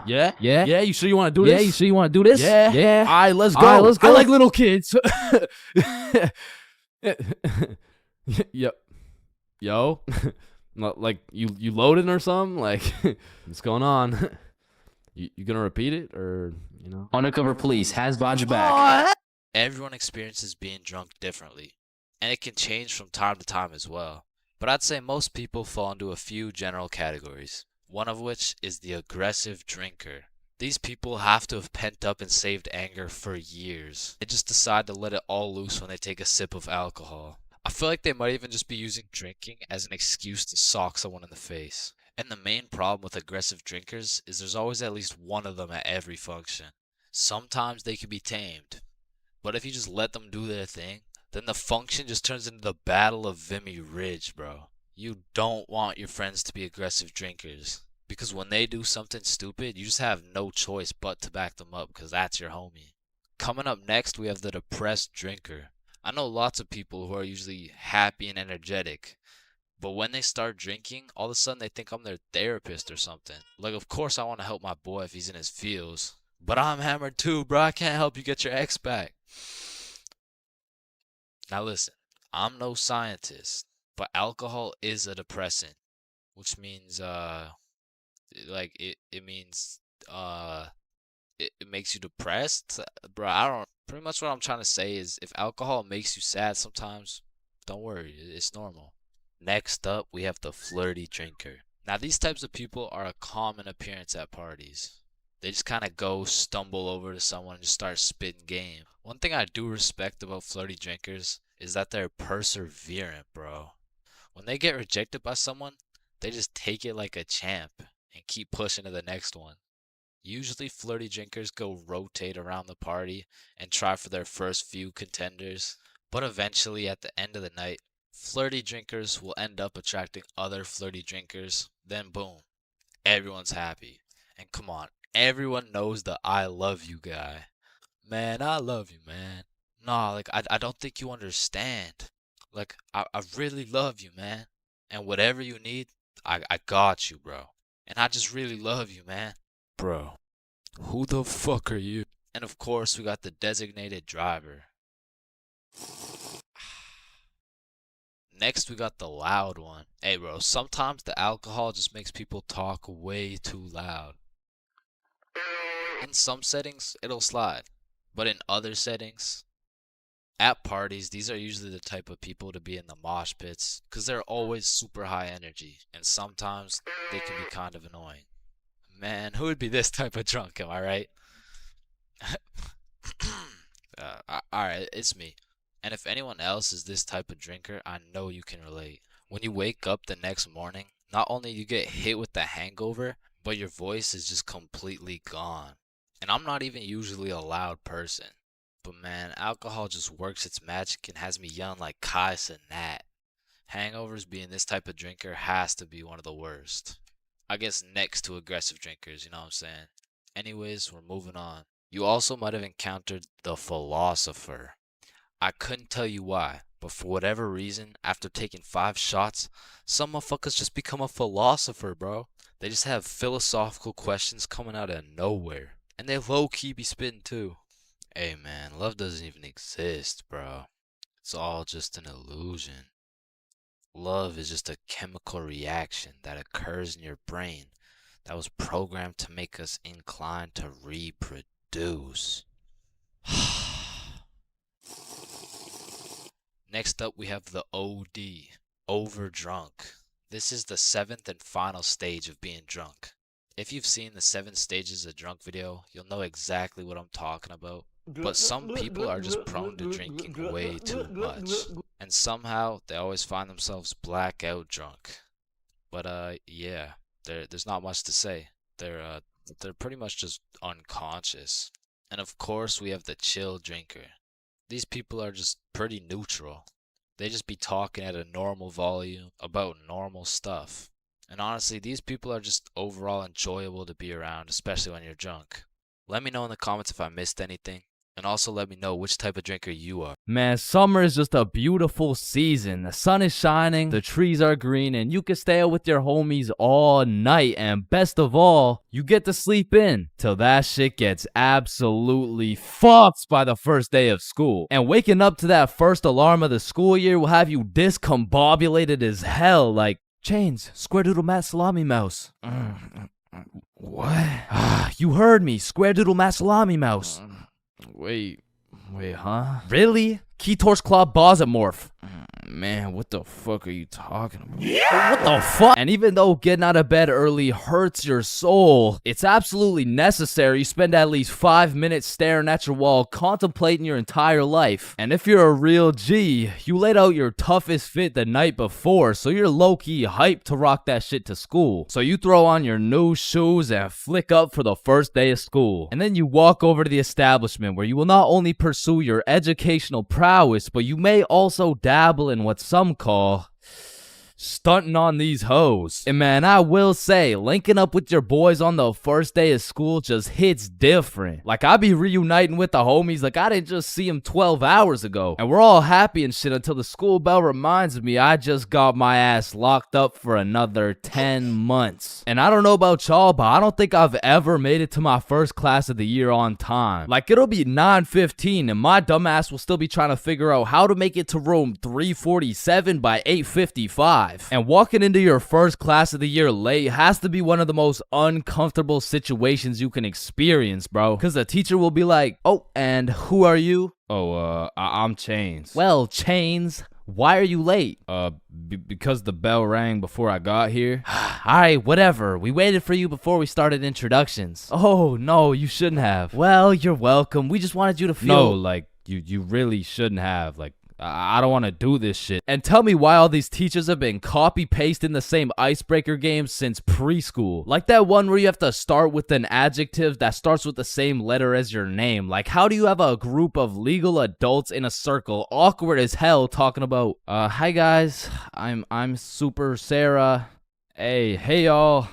Yeah? Yeah, you sure you want to do this? Yeah, you sure you want to do this? Yeah. Alright, let's go. Let's go. I like little kids. Yo. Like, you loading or something? Like, what's going on? You gonna repeat it, or, you know? Undercover police has Vaj back. Everyone experiences being drunk differently, and it can change from time to time as well. But I'd say most people fall into a few general categories, one of which is the aggressive drinker. These people have to have pent up and saved anger for years. They just decide to let it all loose when they take a sip of alcohol. I feel like they might even just be using drinking as an excuse to sock someone in the face. And the main problem with aggressive drinkers is there's always at least one of them at every function. Sometimes they can be tamed, but if you just let them do their thing, then the function just turns into the Battle of Vimy Ridge, bro. You don't want your friends to be aggressive drinkers, because when they do something stupid, you just have no choice but to back them up, because that's your homie. Coming up next, we have the depressed drinker. I know lots of people who are usually happy and energetic, but when they start drinking, all of a sudden they think I'm their therapist or something. Like, of course I want to help my boy if he's in his feels, but I'm hammered too, bro. I can't help you get your ex back. Now listen, I'm no scientist, but alcohol is a depressant, which means it makes you depressed, bro. Pretty much what I'm trying to say is, if alcohol makes you sad sometimes, don't worry, it's normal. Next up, we have the flirty drinker. Now these types of people are a common appearance at parties. They just kind of stumble over to someone and just start spitting game. One thing I do respect about flirty drinkers is that they're perseverant, bro. When they get rejected by someone, they just take it like a champ and keep pushing to the next one. Usually flirty drinkers go rotate around the party and try for their first few contenders, but eventually at the end of the night, flirty drinkers will end up attracting other flirty drinkers, then boom, everyone's happy. And come on, everyone knows the I love you guy. Man, I love you, man. Nah, like, I don't think you understand. Like, I really love you, man. And whatever you need, I got you, bro. And I just really love you, man. Bro, who the fuck are you? And of course, we got the designated driver. Next, we got the loud one. Hey, bro, sometimes the alcohol just makes people talk way too loud. In some settings, it'll slide. But in other settings, at parties, these are usually the type of people to be in the mosh pits, because they're always super high energy, and sometimes they can be kind of annoying. Man, who would be this type of drunk, am I right? Alright, it's me. And if anyone else is this type of drinker, I know you can relate. When you wake up the next morning, not only you get hit with the hangover, but your voice is just completely gone. And I'm not even usually a loud person, but man, alcohol just works its magic and has me yelling like Kais and Nat. Hangovers being this type of drinker has to be one of the worst. I guess next to aggressive drinkers, you know what I'm saying? Anyways, we're moving on. You also might have encountered the philosopher. I couldn't tell you why, but for whatever reason, after taking 5 shots, some motherfuckers just become a philosopher, bro. They just have philosophical questions coming out of nowhere. And they low-key be spitting too. Hey man, love doesn't even exist, bro. It's all just an illusion. Love is just a chemical reaction that occurs in your brain that was programmed to make us inclined to reproduce. Next up, we have the OD, overdrunk. This is the seventh and final stage of being drunk. If you've seen the 7 stages of drunk video, you'll know exactly what I'm talking about. But some people are just prone to drinking way too much. And somehow, they always find themselves blackout drunk. But yeah, there's not much to say. They're pretty much just unconscious. And of course, we have the chill drinker. These people are just pretty neutral. They just be talking at a normal volume about normal stuff. And honestly, these people are just overall enjoyable to be around, especially when you're drunk. Let me know in the comments if I missed anything. And also let me know which type of drinker you are. Man, summer is just a beautiful season. The sun is shining, the trees are green, and you can stay out with your homies all night. And best of all, you get to sleep in till that shit gets absolutely fucked by the first day of school. And waking up to that first alarm of the school year will have you discombobulated as hell. Like, Chains, square doodle mat salami mouse. What? You heard me, square doodle mat salami mouse. Wait, huh? Really? Ketor's Claw Bosomorph. Man, what the fuck are you talking about? What the fuck? And even though getting out of bed early hurts your soul, it's absolutely necessary you spend at least 5 minutes staring at your wall, contemplating your entire life. And if you're a real G, you laid out your toughest fit the night before, so you're low-key hyped to rock that shit to school. So you throw on your new shoes and flick up for the first day of school. And then you walk over to the establishment where you will not only pursue your educational prowess, but you may also dabble in what some call stunting on these hoes. And man, I will say, linking up with your boys on the first day of school just hits different. Like, I be reuniting with the homies like I didn't just see them 12 hours ago. And we're all happy and shit until the school bell reminds me I just got my ass locked up for another 10 months. And I don't know about y'all, but I don't think I've ever made it to my first class of the year on time. Like, it'll be 9:15 and my dumbass will still be trying to figure out how to make it to room 347 by 8:55. And walking into your first class of the year late has to be one of the most uncomfortable situations you can experience, bro. Because the teacher will be like, "Oh, and who are you?" Oh, I'm Chains. Well, Chains, why are you late? Because the bell rang before I got here. Alright, whatever. We waited for you before we started introductions. Oh, no, you shouldn't have. Well, you're welcome. We just wanted you to feel... No, like, you really shouldn't have. Like, I don't want to do this shit. And tell me why all these teachers have been copy-pasting the same icebreaker games since preschool. Like that one where you have to start with an adjective that starts with the same letter as your name. Like, how do you have a group of legal adults in a circle, awkward as hell, talking about, hi guys, I'm Super Sarah. Hey y'all.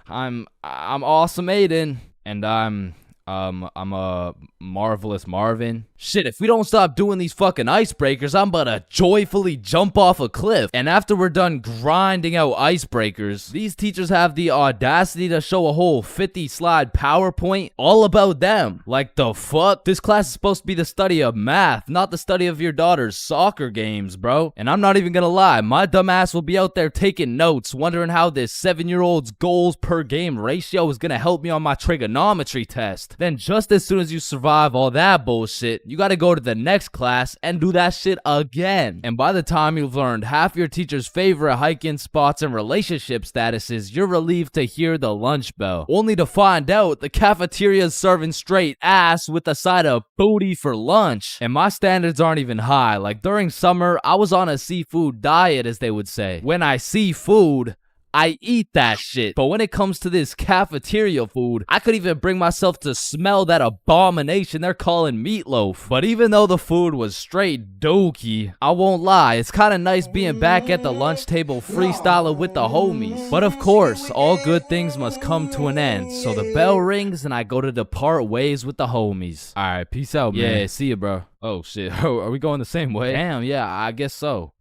I'm Awesome Aiden. And I'm a Marvelous Marvin. Shit, if we don't stop doing these fucking icebreakers, I'm about to joyfully jump off a cliff. And after we're done grinding out icebreakers, these teachers have the audacity to show a whole 50-slide PowerPoint all about them. Like, the fuck? This class is supposed to be the study of math, not the study of your daughter's soccer games, bro. And I'm not even gonna lie, my dumb ass will be out there taking notes, wondering how this 7-year-old's goals per game ratio is gonna help me on my trigonometry test. Then just as soon as you survive all that bullshit, you gotta go to the next class and do that shit again. And by the time you've learned half your teacher's favorite hiking spots and relationship statuses, you're relieved to hear the lunch bell, only to find out the cafeteria's serving straight ass with a side of booty for lunch. And my standards aren't even high. Like, during summer, I was on a seafood diet, as they would say. When I see food, I eat that shit. But when it comes to this cafeteria food, I could even bring myself to smell that abomination they're calling meatloaf. But even though the food was straight dookie, I won't lie, it's kind of nice being back at the lunch table freestyling with the homies. But of course, all good things must come to an end. So the bell rings and I go to depart ways with the homies. Alright, peace out, man. Yeah, see ya, bro. Oh, shit. Are we going the same way? Damn, yeah, I guess so.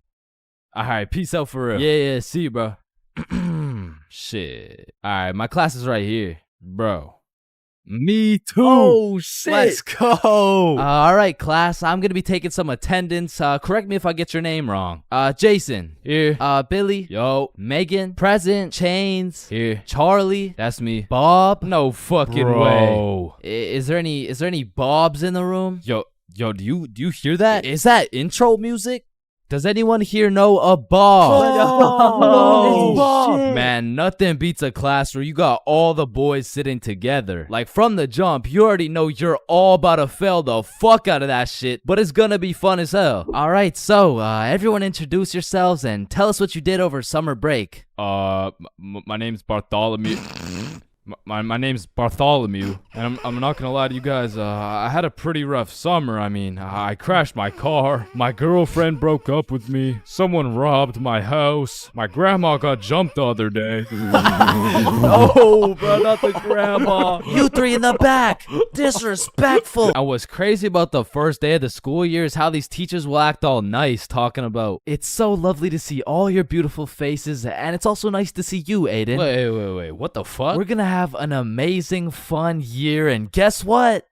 Alright, peace out for real. Yeah, see you, bro. Shit. Alright, my class is right here. Bro, Me too. Oh, shit. Let's go. All right, class. I'm gonna be taking some attendance. Correct me if I get your name wrong. Jason. Here. Billy. Yo. Megan. Present. Chains. Here. Charlie. That's me. Bob. No fucking way. Is there any Bobs in the room? Yo, do you hear that? Is that intro music? Does anyone here know a Bob? Oh, Bob. Man, nothing beats a class where you got all the boys sitting together. Like from the jump, you already know you're all about to fail the fuck out of that shit, but it's gonna be fun as hell. All right, so everyone introduce yourselves and tell us what you did over summer break. My name's Bartholomew. My name's Bartholomew, and I'm not gonna lie to you guys, I had a pretty rough summer. I mean, I crashed my car, my girlfriend broke up with me, someone robbed my house, my grandma got jumped the other day. No, bro, not the grandma. You three in the back. Disrespectful. And what's crazy about the first day of the school year is how these teachers will act all nice, talking about, it's so lovely to see all your beautiful faces, and it's also nice to see you, Aiden. Wait, what the fuck? We're gonna have an amazing, fun year, and guess what?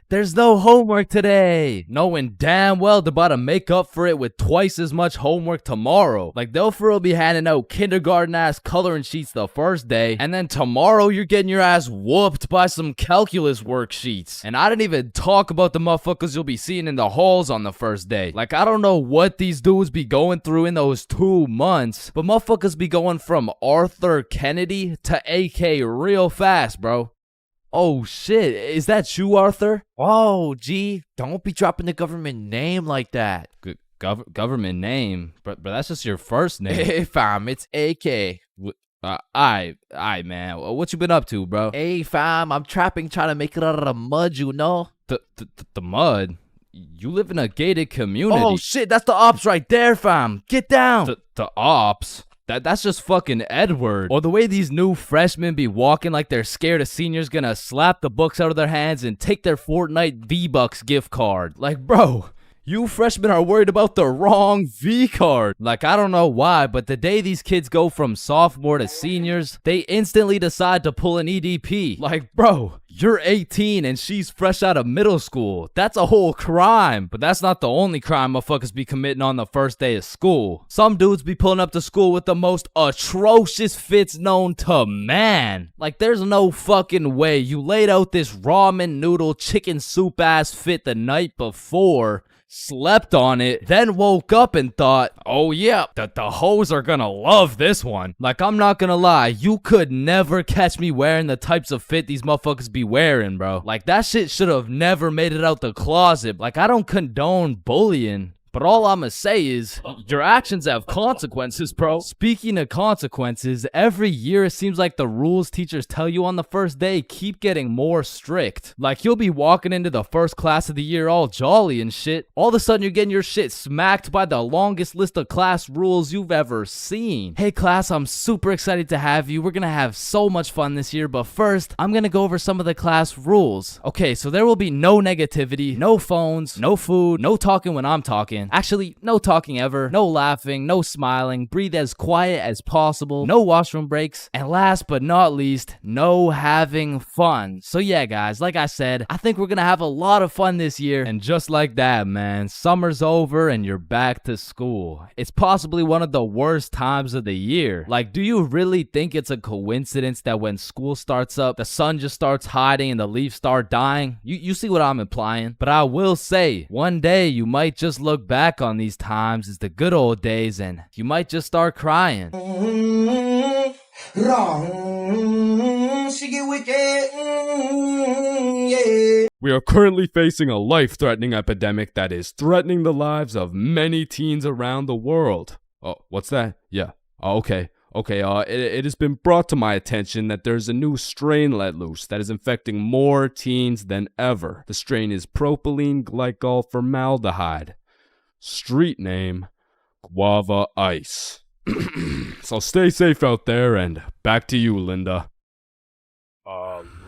There's no homework today. Knowing damn well they're about to make up for it with twice as much homework tomorrow. Like, they'll for real be handing out kindergarten-ass coloring sheets the first day, and then tomorrow you're getting your ass whooped by some calculus worksheets. And I didn't even talk about the motherfuckers you'll be seeing in the halls on the first day. Like, I don't know what these dudes be going through in those 2 months, but motherfuckers be going from Arthur Kennedy to AK real fast, bro. Oh shit, is that you, Arthur? Oh, gee, don't be dropping the government name like that. Government name? But that's just your first name. Hey, fam, it's AK. Aye, man. What you been up to, bro? Hey, fam, I'm trapping, trying to make it out of the mud, you know? The mud? You live in a gated community. Oh, shit, that's the ops right there, fam. Get down. The ops? That's just fucking Edward. Or the way these new freshmen be walking like they're scared a senior's gonna slap the books out of their hands and take their Fortnite V-Bucks gift card. Like, bro, you freshmen are worried about the wrong V-card. Like, I don't know why, but the day these kids go from sophomore to seniors, they instantly decide to pull an EDP. Like, bro, you're 18 and she's fresh out of middle school. That's a whole crime. But that's not the only crime motherfuckers be committing on the first day of school. Some dudes be pulling up to school with the most atrocious fits known to man. Like, there's no fucking way you laid out this ramen noodle chicken soup ass fit the night before, slept on it, then woke up and thought, oh yeah, the hoes are gonna love this one. Like, I'm not gonna lie, you could never catch me wearing the types of fit these motherfuckers be wearing, bro. Like, that shit should have never made it out the closet. Like, I don't condone bullying, but all I'ma say is, your actions have consequences, bro. Speaking of consequences, every year it seems like the rules teachers tell you on the first day keep getting more strict. Like, you'll be walking into the first class of the year all jolly and shit. All of a sudden you're getting your shit smacked by the longest list of class rules you've ever seen. Hey class, I'm super excited to have you. We're gonna have so much fun this year, but first, I'm gonna go over some of the class rules. Okay, so there will be no negativity, no phones, no food, no talking when I'm talking. Actually, no talking ever, no laughing, no smiling, breathe as quiet as possible, no washroom breaks, and last but not least, no having fun. So yeah, guys, like I said, I think we're gonna have a lot of fun this year. And just like that, man, summer's over and you're back to school. It's possibly one of the worst times of the year. Like, do you really think it's a coincidence that when school starts up, the sun just starts hiding and the leaves start dying? You see what I'm implying? But I will say, one day you might just look back on these times as the good old days and you might just start crying. We are currently facing a life-threatening epidemic that is threatening the lives of many teens around the world. Oh, what's that? Yeah. Oh, okay. It has been brought to my attention that there's a new strain let loose that is infecting more teens than ever. The strain is propylene glycol formaldehyde. Street name, Guava Ice. So stay safe out there, and back to you, Linda.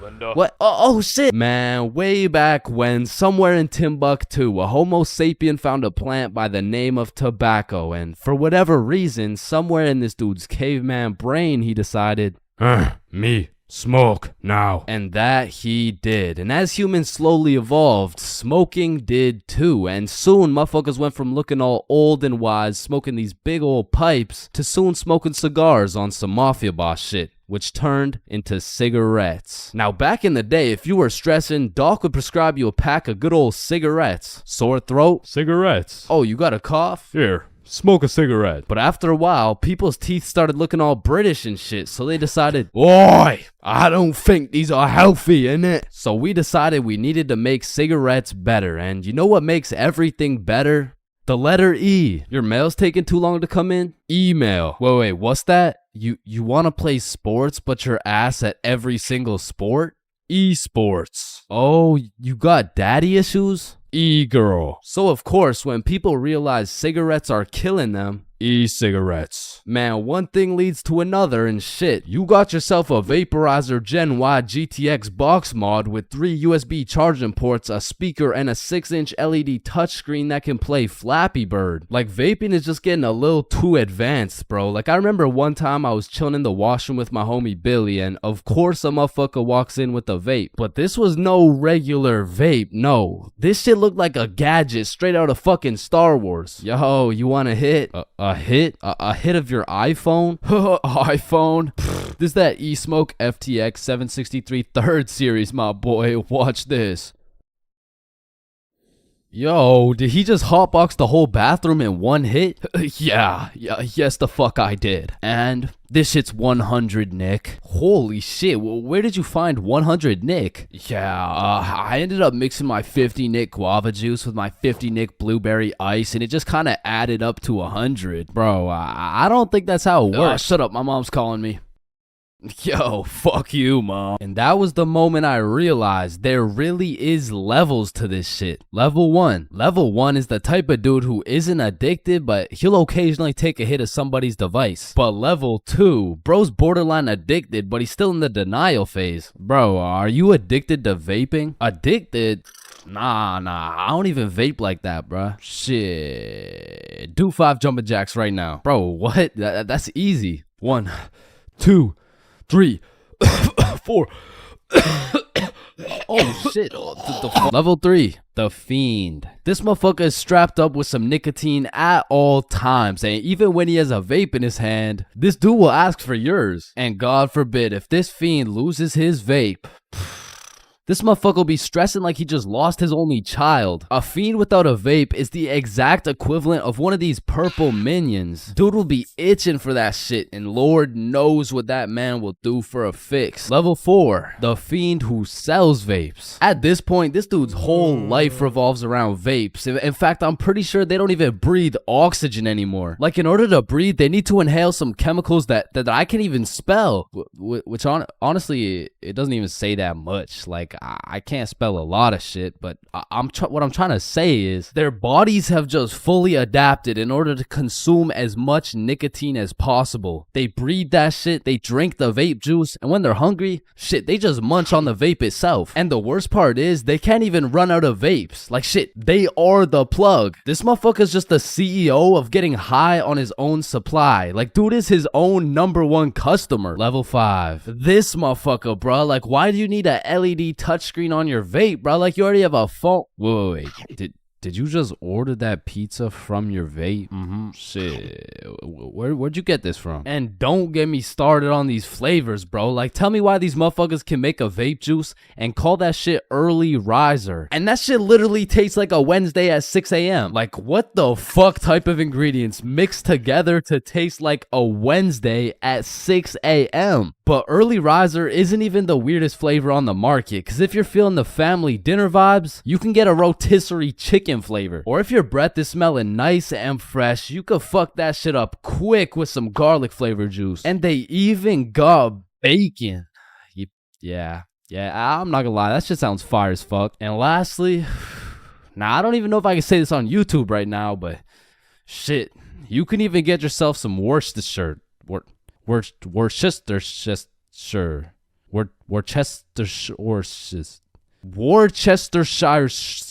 Linda? What? Oh, shit. Man, way back when, somewhere in Timbuktu, a Homo sapien found a plant by the name of tobacco, and for whatever reason, somewhere in this dude's caveman brain, he decided, Me, Smoke now. And that he did. And as humans slowly evolved, smoking did too. And soon motherfuckers went from looking all old and wise, smoking these big old pipes, to soon smoking cigars on some mafia boss shit, which turned into cigarettes. Now, back in the day, if you were stressing, Doc would prescribe you a pack of good old cigarettes. Sore throat? Cigarettes. Oh, you got a cough? Here, smoke a cigarette. But after a while, people's teeth started looking all British and shit, so they decided, Oi! I don't think these are healthy, innit? So we decided we needed to make cigarettes better. And you know what makes everything better? The letter E. Your mail's taking too long to come in? Email. Wait, what's that? You want to play sports, but you're ass at every single sport? Esports. Oh, you got daddy issues? E-girl. So of course, when people realize cigarettes are killing them, E-cigarettes. man, one thing leads to another and shit. You got yourself a vaporizer Gen Y GTX box mod with 3 USB charging ports, a speaker, and a 6-inch LED touchscreen that can play Flappy Bird. Like, vaping is just getting a little too advanced, bro. Like, I remember one time I was chilling in the washroom with my homie Billy, and of course a motherfucker walks in with a vape. But this was no regular vape, no. This shit looked like a gadget straight out of fucking Star Wars. Yo, you want a hit? A hit? A hit of your iPhone? iPhone? This is that eSmoke FTX 763 3rd series, my boy. Watch this. Yo, did he just hotbox the whole bathroom in one hit? Yes the fuck I did. And this shit's 100 Nick. Holy shit, where did you find 100 Nick? I ended up mixing my 50 Nick guava juice with my 50 Nick blueberry ice, and it just kind of added up to 100. Bro, I don't think that's how it works. Shut up, my mom's calling me. Yo, fuck you, mom. And that was the moment I realized there really is levels to this shit. Level 1. Level 1 is the type of dude who isn't addicted, but he'll occasionally take a hit of somebody's device. But level 2, bro's borderline addicted, but he's still in the denial phase. Bro, are you addicted to vaping? Addicted? Nah, I don't even vape like that, bruh. Shit. Do 5 jumping jacks right now. Bro, what? That's easy. 1, 2, 3, 4. Oh shit. Level 3. The Fiend. This motherfucker is strapped up with some nicotine at all times, and even when he has a vape in his hand, this dude will ask for yours. And God forbid, if this fiend loses his vape, this motherfucker will be stressing like he just lost his only child. A fiend without a vape is the exact equivalent of one of these purple minions. Dude will be itching for that shit, and Lord knows what that man will do for a fix. Level 4. The fiend who sells vapes. At this point, this dude's whole life revolves around vapes. In fact, I'm pretty sure they don't even breathe oxygen anymore. Like, in order to breathe, they need to inhale some chemicals that I can't even spell. Which honestly, it doesn't even say that much. Like, I can't spell a lot of shit, but what I'm trying to say is their bodies have just fully adapted in order to consume as much nicotine as possible. They breathe that shit, they drink the vape juice, and when they're hungry, shit, they just munch on the vape itself. And the worst part is they can't even run out of vapes. Like, shit, they are the plug. This motherfucker's just the CEO of getting high on his own supply. Like, dude is his own #1 customer. Level 5. This motherfucker, bro. Like, why do you need a LED touchscreen on your vape, bro? Like, you already have a phone. Wait. Did you just order that pizza from your vape? Shit. Where'd you get this from? And don't get me started on these flavors, bro. Like, tell me why these motherfuckers can make a vape juice and call that shit early riser. And that shit literally tastes like a Wednesday at 6 a.m. Like, what the fuck type of ingredients mixed together to taste like a Wednesday at 6 a.m.? But early riser isn't even the weirdest flavor on the market, because if you're feeling the family dinner vibes, you can get a rotisserie chicken flavor. Or if your breath is smelling nice and fresh, you could fuck that shit up quick with some garlic flavor juice. And they even got bacon. Yeah, I'm not gonna lie, that shit sounds fire as fuck. And lastly, now I don't even know if I can say this on YouTube right now, but shit, you can even get yourself some Worcestershire. Worcestershire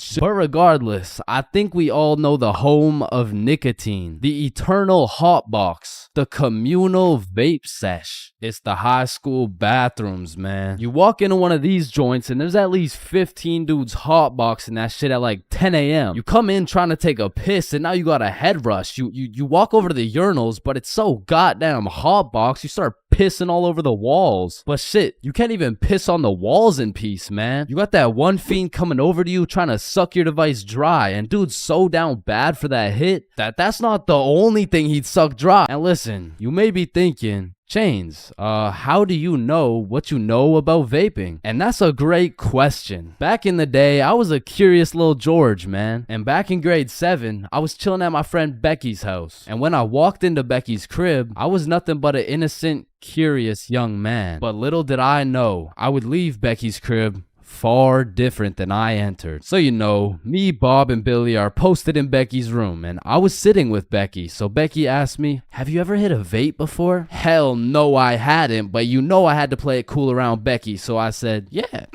shit. But regardless, I think we all know the home of nicotine, the eternal hot box, the communal vape sesh. It's the high school bathrooms, man. You walk into one of these joints and there's at least 15 dudes hotboxing that shit at like 10 a.m. You come in trying to take a piss and now you got a head rush. You walk over to the urinals, but it's so goddamn hotbox, you start pissing all over the walls. But shit, you can't even piss on the walls in peace, man. You got that one fiend coming over to you trying to suck your device dry, and dude's so down bad for that hit that's not the only thing he'd suck dry. And listen, you may be thinking, Chains, how do you know what you know about vaping? And that's a great question. Back in the day, I was a curious little George, man. And back in grade 7, I was chilling at my friend Becky's house. And when I walked into Becky's crib, I was nothing but an innocent, curious young man. But little did I know, I would leave Becky's crib far different than I entered. So you know, me, Bob, and Billy are posted in Becky's room, and I was sitting with Becky. So Becky asked me, have you ever hit a vape before? Hell no, I hadn't, but you know I had to play it cool around Becky, so I said, yeah.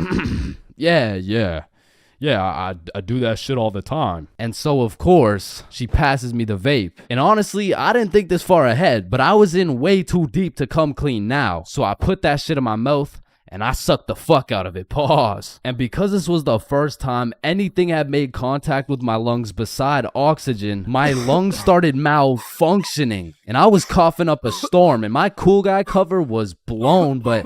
Yeah, I do that shit all the time. And so, of course, she passes me the vape. And honestly, I didn't think this far ahead, but I was in way too deep to come clean now. So I put that shit in my mouth, and I sucked the fuck out of it. Pause. And because this was the first time anything had made contact with my lungs beside oxygen, my lungs started malfunctioning. And I was coughing up a storm, and my cool guy cover was blown, but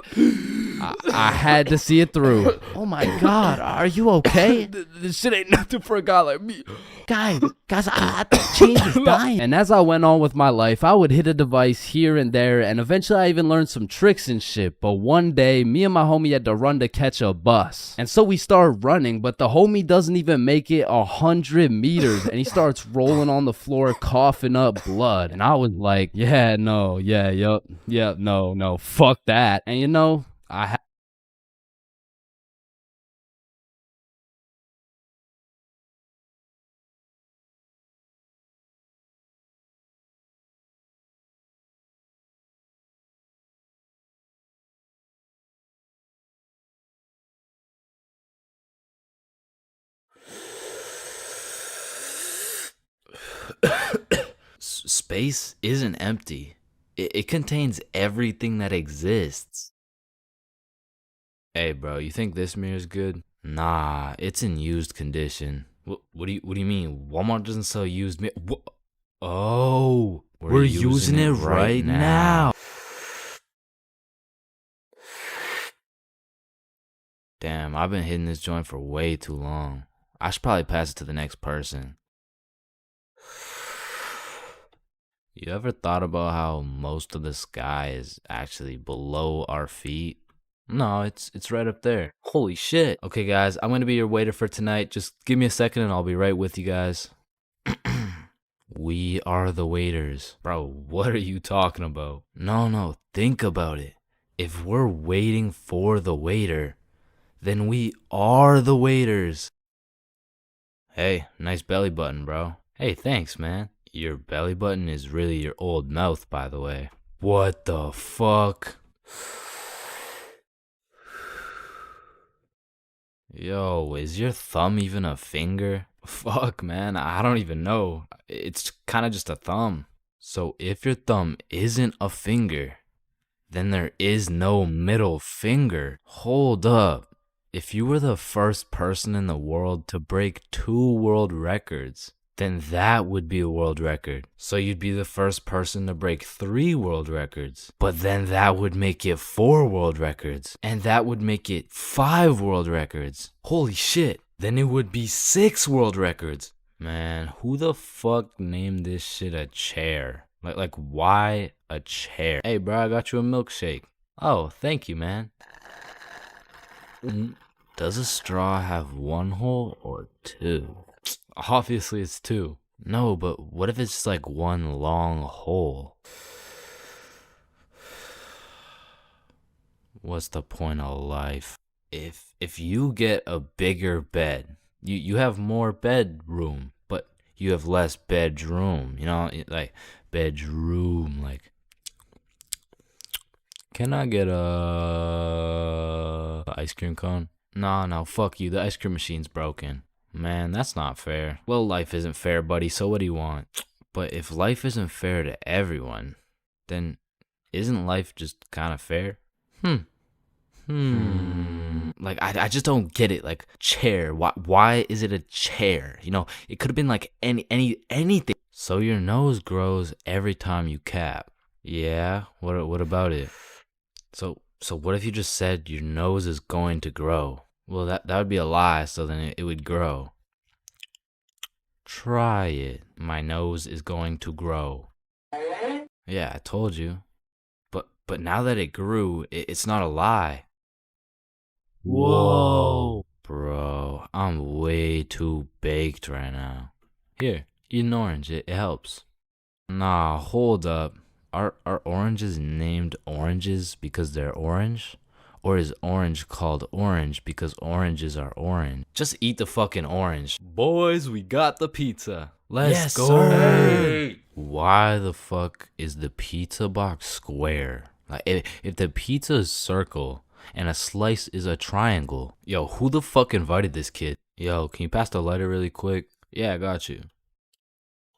I had to see it through. Oh my God, are you okay? This shit ain't nothing for a guy like me. Guys, I think Chains is dying. And as I went on with my life, I would hit a device here and there, and eventually I even learned some tricks and shit. But one day, me and my homie had to run to catch a bus. And so we start running, but the homie doesn't even make it 100 meters, and he starts rolling on the floor, coughing up blood. And I was like, no, fuck that. And you know, Space isn't empty. It contains everything that exists. Hey, bro, you think this mirror's good? Nah, it's in used condition. What do you mean? Walmart doesn't sell used mirror? Oh, we're using it right now. Damn, I've been hitting this joint for way too long. I should probably pass it to the next person. You ever thought about how most of the sky is actually below our feet? No, it's right up there. Holy shit. Okay, guys, I'm gonna be your waiter for tonight. Just give me a second and I'll be right with you guys. We are the waiters. Bro, what are you talking about? No, think about it. If we're waiting for the waiter, then we are the waiters. Hey, nice belly button, bro. Hey, thanks, man. Your belly button is really your old mouth, by the way. What the fuck? Yo, is your thumb even a finger? Fuck, man, I don't even know. It's kind of just a thumb. So if your thumb isn't a finger, then there is no middle finger. Hold up. If you were the first person in the world to break 2 world records, then that would be a world record. So you'd be the first person to break 3 world records. But then that would make it 4 world records. And that would make it 5 world records. Holy shit. Then it would be 6 world records. Man, who the fuck named this shit a chair? Like why a chair? Hey, bro, I got you a milkshake. Oh, thank you, man. Does a straw have 1 hole or 2? Obviously it's 2. No, but what if it's just like 1 long hole? What's the point of life? If you get a bigger bed, you have more bedroom, but you have less bedroom. You know, like bedroom. Like, can I get a ice cream cone? No, fuck you. The ice cream machine's broken. Man, that's not fair. Well, life isn't fair, buddy, so what do you want? But if life isn't fair to everyone, then isn't life just kind of fair? Like, I just don't get it. Like, chair. Why is it a chair? You know, it could have been like anything. So your nose grows every time you cap. Yeah, what about it? So what if you just said your nose is going to grow? Well, that would be a lie, so then it would grow. Try it. My nose is going to grow. Yeah, I told you. But now that it grew, it's not a lie. Whoa. Bro, I'm way too baked right now. Here, eat an orange. It helps. Nah, hold up. Are oranges named oranges because they're orange? Or is orange called orange because oranges are orange? Just eat the fucking orange. Boys, we got the pizza. Let's go. Sir. Why the fuck is the pizza box square? Like, if the pizza is circle and a slice is a triangle, yo, who the fuck invited this kid? Yo, can you pass the lighter really quick? Yeah, I got you.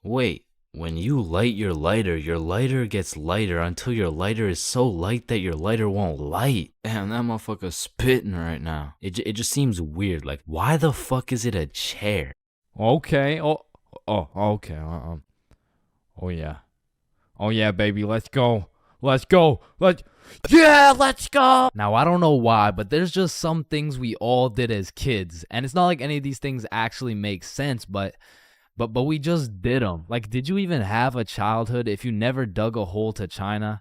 Wait, when you light your lighter gets lighter until your lighter is so light that your lighter won't light. Damn, that motherfucker's spitting right now. It just seems weird. Like, why the fuck is it a chair? Okay. Okay. Oh yeah, baby. Let's go. Yeah, let's go. Now, I don't know why, but there's just some things we all did as kids. And it's not like any of these things actually make sense, but we just did them. Like, did you even have a childhood if you never dug a hole to China?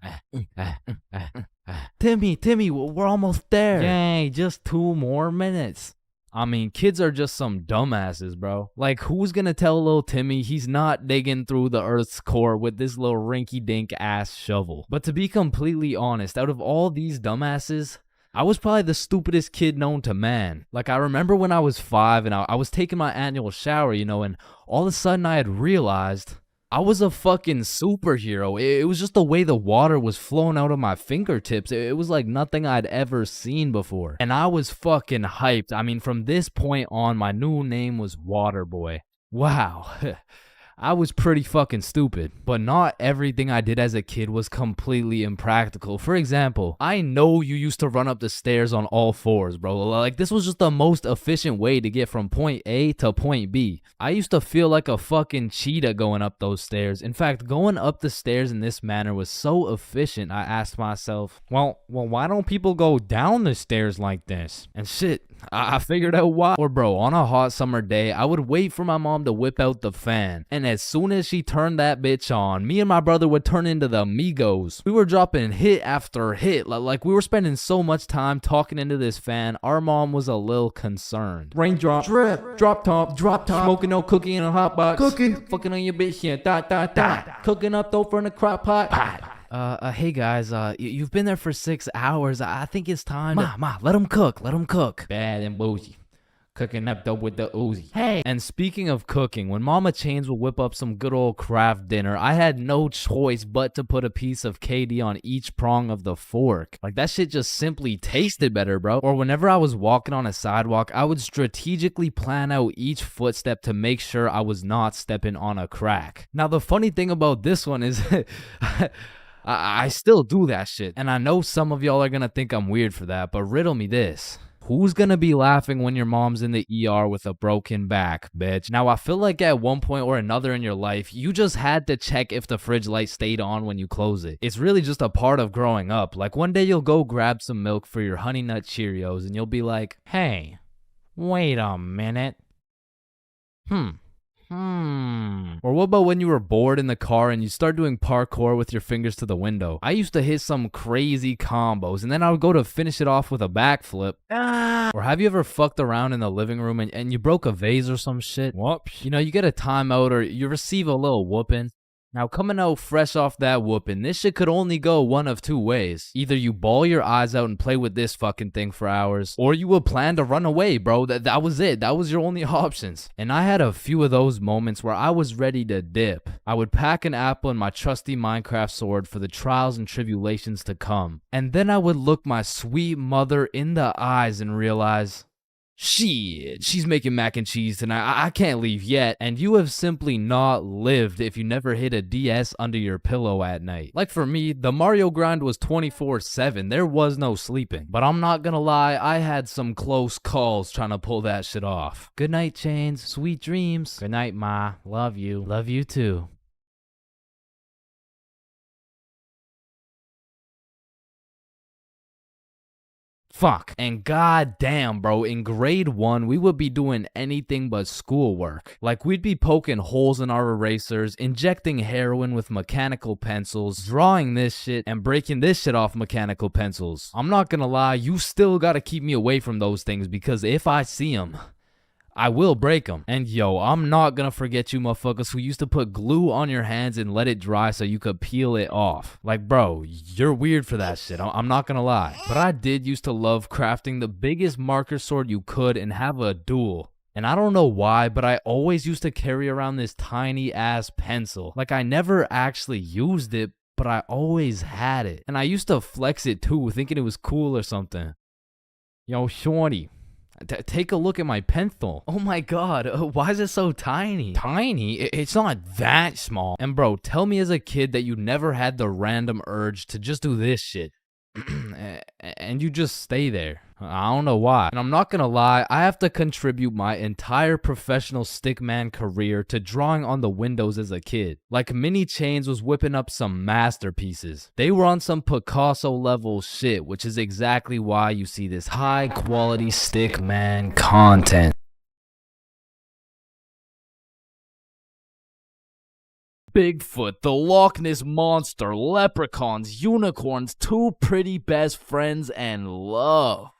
Timmy, we're almost there. Yay, just 2 more minutes. I mean, kids are just some dumbasses, bro. Like, who's gonna tell little Timmy he's not digging through the Earth's core with this little rinky-dink ass shovel? But to be completely honest, out of all these dumbasses, I was probably the stupidest kid known to man. Like, I remember when I was 5 and I was taking my annual shower, you know, and all of a sudden I had realized I was a fucking superhero. It was just the way the water was flowing out of my fingertips. It was like nothing I'd ever seen before. And I was fucking hyped. I mean, from this point on, my new name was Waterboy. Wow. I was pretty fucking stupid, but not everything I did as a kid was completely impractical. For example, I know you used to run up the stairs on all 4s, bro. Like, this was just the most efficient way to get from point A to point B. I used to feel like a fucking cheetah going up those stairs. In fact, going up the stairs in this manner was so efficient, I asked myself, well, why don't people go down the stairs like this? And shit, I figured out why. Or bro, on a hot summer day, I would wait for my mom to whip out the fan, and as soon as she turned that bitch on, me and my brother would turn into the Migos. We were dropping hit after hit, like we were spending so much time talking into this fan, our mom was a little concerned. Raindrop, drip, drop top, smoking no cookie in a hot box, cooking, fucking on your bitch, yeah, dot, cooking up dope in a crock pot. Hey guys, you've been there for 6 hours. I think it's time. Ma, let them cook. Bad and bougie. Cooking up dope with the Uzi. Hey. And speaking of cooking, when Mama Chains would whip up some good old craft dinner, I had no choice but to put a piece of KD on each prong of the fork. Like, that shit just simply tasted better, bro. Or whenever I was walking on a sidewalk, I would strategically plan out each footstep to make sure I was not stepping on a crack. Now, the funny thing about this one is I still do that shit. And I know some of y'all are gonna think I'm weird for that, but riddle me this. Who's gonna be laughing when your mom's in the ER with a broken back, bitch? Now, I feel like at one point or another in your life, you just had to check if the fridge light stayed on when you close it. It's really just a part of growing up. Like, one day you'll go grab some milk for your Honey Nut Cheerios and you'll be like, hey, wait a minute. Or what about when you were bored in the car and you start doing parkour with your fingers to the window? I used to hit some crazy combos and then I would go to finish it off with a backflip. Or have you ever fucked around in the living room and you broke a vase or some shit? Whoops. You know, you get a timeout or you receive a little whooping. Now, coming out fresh off that whooping, this shit could only go one of 2 ways. Either you bawl your eyes out and play with this fucking thing for hours, or you would plan to run away, bro. That was it. That was your only options. And I had a few of those moments where I was ready to dip. I would pack an apple and my trusty Minecraft sword for the trials and tribulations to come. And then I would look my sweet mother in the eyes and realize Shit, she's making mac and cheese tonight. I can't leave yet. And you have simply not lived if you never hit a DS under your pillow at night. Like for me, the Mario grind was 24/7. There was no sleeping. But I'm not gonna lie, I had some close calls trying to pull that shit off. Good night, Chains. Sweet dreams. Good night, Ma. Love you. Love you too. Fuck. And goddamn, bro, in grade 1, we would be doing anything but schoolwork. Like, we'd be poking holes in our erasers, injecting heroin with mechanical pencils, drawing this shit, and breaking this shit off mechanical pencils. I'm not gonna lie, you still gotta keep me away from those things, because if I see them, I will break them. And yo, I'm not gonna forget you motherfuckers who used to put glue on your hands and let it dry so you could peel it off. Like, bro, you're weird for that shit. I'm not gonna lie. But I did used to love crafting the biggest marker sword you could and have a duel. And I don't know why, but I always used to carry around this tiny ass pencil. Like, I never actually used it, but I always had it. And I used to flex it too, thinking it was cool or something. Yo, shorty. Take a look at my pencil. Oh my god, why is it so tiny? Tiny? It's not that small. And bro, tell me as a kid that you never had the random urge to just do this shit. And you just stay there. I don't know why. And I'm not gonna lie, I have to contribute my entire professional stickman career to drawing on the windows as a kid. Like, Mini Chains was whipping up some masterpieces. They were on some Picasso level shit, which is exactly why you see this high quality stickman content. Bigfoot, the Loch Ness Monster, leprechauns, unicorns, two pretty best friends, and love.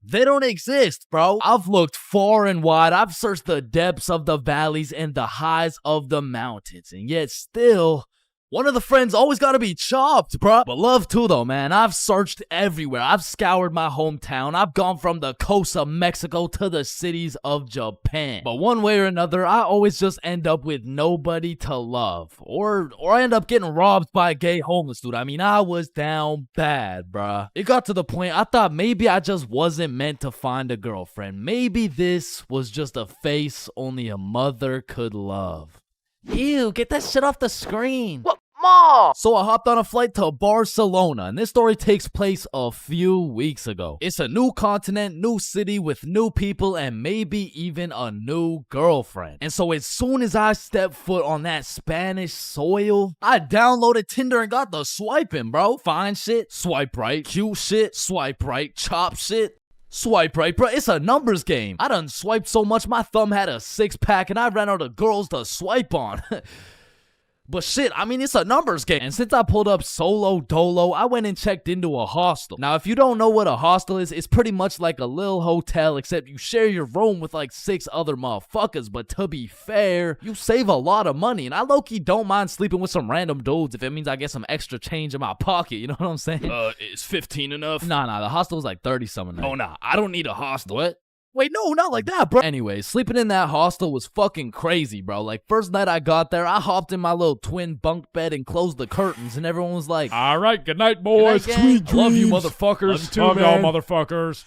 They don't exist, bro. I've looked far and wide. I've searched the depths of the valleys and the highs of the mountains. And yet still, one of the friends always gotta be chopped, bro. But love too, though, man. I've searched everywhere. I've scoured my hometown. I've gone from the coast of Mexico to the cities of Japan. But one way or another, I always just end up with nobody to love. Or I end up getting robbed by a gay homeless dude. I mean, I was down bad, bruh. It got to the point I thought maybe I just wasn't meant to find a girlfriend. Maybe this was just a face only a mother could love. Ew, get that shit off the screen. What? Mom! So I hopped on a flight to Barcelona, and this story takes place a few weeks ago. It's a new continent, new city with new people, and maybe even a new girlfriend. And so as soon as I stepped foot on that Spanish soil, I downloaded Tinder and got the swiping, bro. Fine shit, swipe right. Cute shit, swipe right. Chop shit, swipe right, bro. It's a numbers game. I done swiped so much my thumb had a 6-pack and I ran out of girls to swipe on. But shit, I mean, it's a numbers game. And since I pulled up solo dolo, I went and checked into a hostel. Now, if you don't know what a hostel is, it's pretty much like a little hotel, except you share your room with like 6 other motherfuckers. But to be fair, you save a lot of money. And I low-key don't mind sleeping with some random dudes if it means I get some extra change in my pocket. You know what I'm saying? Is 15 enough? Nah, the hostel was like 30-something. Oh, nah, I don't need a hostel. What? Wait, no, not like that, bro. Anyway, sleeping in that hostel was fucking crazy, bro. Like, first night I got there, I hopped in my little twin bunk bed and closed the curtains, and everyone was like, all right, good night, boys. Good night, gang. Sweet dreams. Love you, motherfuckers. Love you too, Love y'all, man. motherfuckers.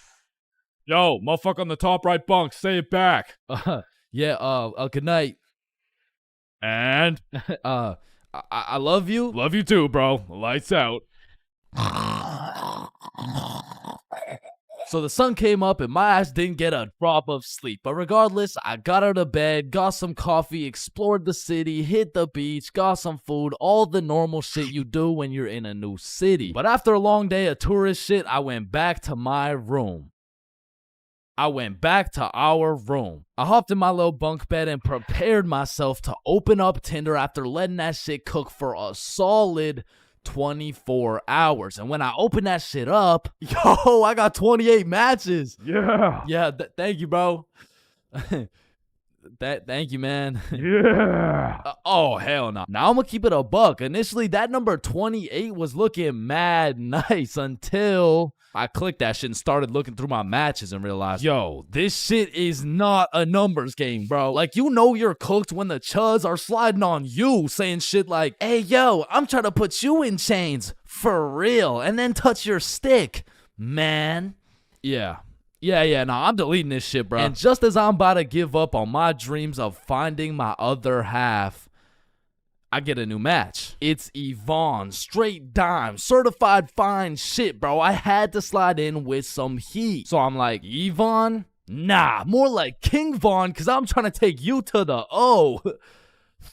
Yo, motherfucker on the top right bunk, say it back. Good night. And? I love you. Love you too, bro. Lights out. So the sun came up and my ass didn't get a drop of sleep. But regardless, I got out of bed, got some coffee, explored the city, hit the beach, got some food, all the normal shit you do when you're in a new city. But after a long day of tourist shit, I went back to my room. I went back to our room. I hopped in my little bunk bed and prepared myself to open up Tinder after letting that shit cook for a solid 24 hours. And when I opened that shit up, yo, I got 28 matches. Yeah. Yeah, thank you, bro. Thank you, man. Yeah. Oh, hell no. Now I'm gonna keep it a buck. Initially, that number 28 was looking mad nice until I clicked that shit and started looking through my matches and realized, yo, this shit is not a numbers game, bro. Like, you know you're cooked when the chuds are sliding on you, saying shit like, hey, yo, I'm trying to put you in chains for real, and then touch your stick, man. Yeah. Yeah, nah, I'm deleting this shit, bro. And just as I'm about to give up on my dreams of finding my other half, I get a new match. It's Yvonne, straight dime, certified fine shit, bro. I had to slide in with some heat. So I'm like, Yvonne? Nah, more like King Von, cause I'm trying to take you to the O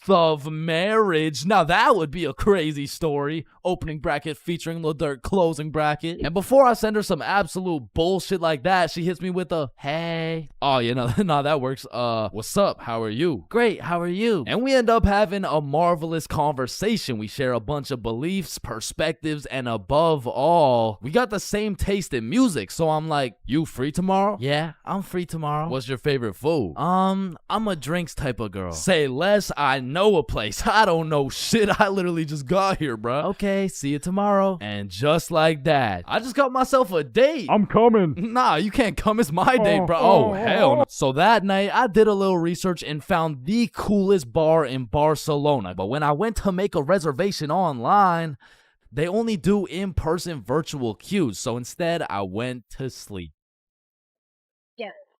of marriage. Now that would be a crazy story. Opening bracket featuring Lil Durk, closing bracket. And before I send her some absolute bullshit like that, she hits me with a, hey. Oh, you know, nah, that works. What's up? How are you? Great, how are you? And we end up having a marvelous conversation. We share a bunch of beliefs, perspectives, and above all, we got the same taste in music. So I'm like, you free tomorrow? Yeah, I'm free tomorrow. What's your favorite food? I'm a drinks type of girl. Say less, I know a place. I don't know shit. I literally just got here, bro. Okay, see you tomorrow. And just like that, I just got myself a date. I'm coming. Nah, you can't come. It's my date, bro. Oh, hell no. So that night, I did a little research and found the coolest bar in Barcelona. But when I went to make a reservation online, they only do in-person virtual queues. So instead, I went to sleep.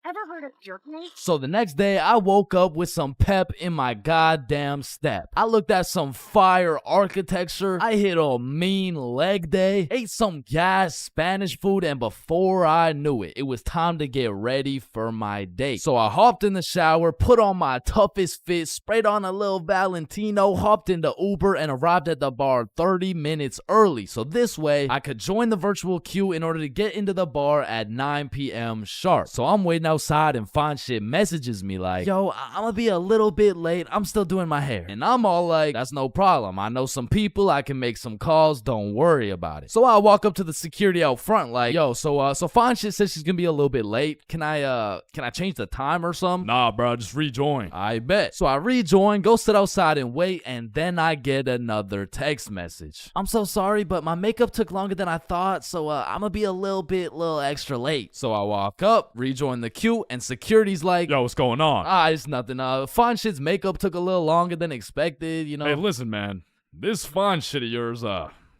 Ever heard of jerkness? So the next day, I woke up with some pep in my goddamn step. I looked at some fire architecture. I hit a mean leg day, ate some gas Spanish food, and before I knew it, it was time to get ready for my date. So I hopped in the shower, put on my toughest fit, sprayed on a little Valentino, hopped into Uber, and arrived at the bar 30 minutes early. So this way, I could join the virtual queue in order to get into the bar at 9 p.m. sharp. So I'm waiting outside and Fine Shit messages me like, yo, I'm gonna be a little bit late. I'm still doing my hair. And I'm all like, that's no problem. I know some people. I can make some calls. Don't worry about it. So I walk up to the security out front like, yo, so Fine Shit says she's gonna be a little bit late. Can I change the time or something? Nah, bro, just rejoin. I bet. So I rejoin, go sit outside and wait, and then I get another text message. I'm so sorry, but my makeup took longer than I thought, so I'm gonna be a little extra late. So I walk up, rejoin the queue, and security's like, yo, what's going on? It's nothing. Fine Shit's makeup took a little longer than expected, you know. Hey, listen, man. This Fine Shit of yours,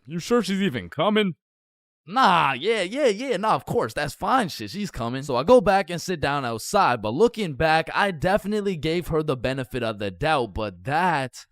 you sure she's even coming? Nah, yeah. Nah, of course, that's Fine Shit. She's coming. So I go back and sit down outside, but looking back, I definitely gave her the benefit of the doubt, but that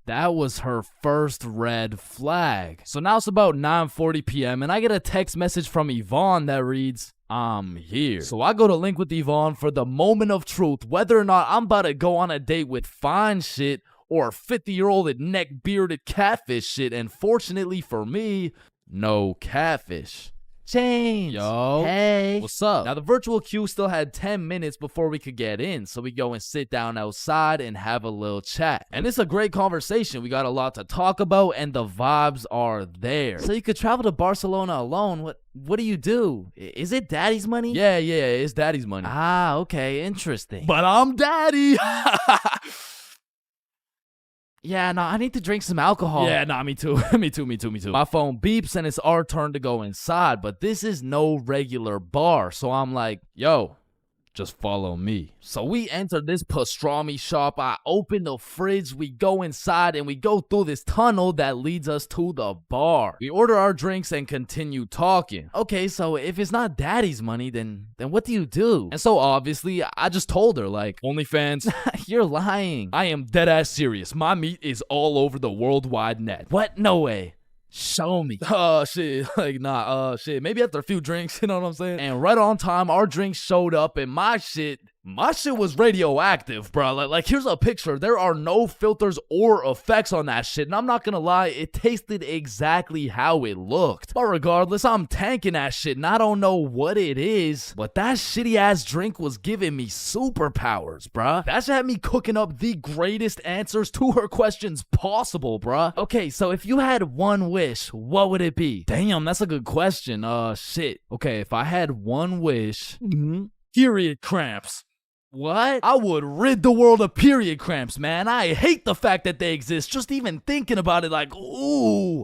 was her first red flag. So now it's about 9:40 p.m. and I get a text message from Yvonne that reads, I'm here. So I go to link with Yvonne for the moment of truth, whether or not I'm about to go on a date with Fine Shit or 50-year-old neck-bearded catfish shit. And fortunately for me, no catfish. Chains. Yo. Hey. What's up? Now, the virtual queue still had 10 minutes before we could get in, so we go and sit down outside and have a little chat. And it's a great conversation. We got a lot to talk about, and the vibes are there. So you could travel to Barcelona alone. What do you do? Is it daddy's money? Yeah, it's daddy's money. Ah, okay, interesting. But I'm daddy. Yeah, no, I need to drink some alcohol. Yeah, nah, me too. me too. My phone beeps and it's our turn to go inside, but this is no regular bar. So I'm like, yo, just follow me. So we enter this pastrami shop. I open the fridge. We go inside and we go through this tunnel that leads us to the bar. We order our drinks and continue talking. Okay, so if it's not daddy's money, then what do you do? And so obviously, I just told her like, OnlyFans. You're lying. I am dead ass serious. My meat is all over the worldwide net. What? No way. Show me. Shit. Like, nah, shit. Maybe after a few drinks, you know what I'm saying? And right on time, our drinks showed up and my shit was radioactive, bro. Like, here's a picture. There are no filters or effects on that shit. And I'm not gonna lie, it tasted exactly how it looked. But regardless, I'm tanking that shit and I don't know what it is, but that shitty ass drink was giving me superpowers, bruh. That shit had me cooking up the greatest answers to her questions possible, bruh. Okay, so if you had one wish, what would it be? Damn, that's a good question. Shit. Okay, if I had one wish, period cramps. What? I would rid the world of period cramps, man. I hate the fact that they exist. Just even thinking about it, like, ooh,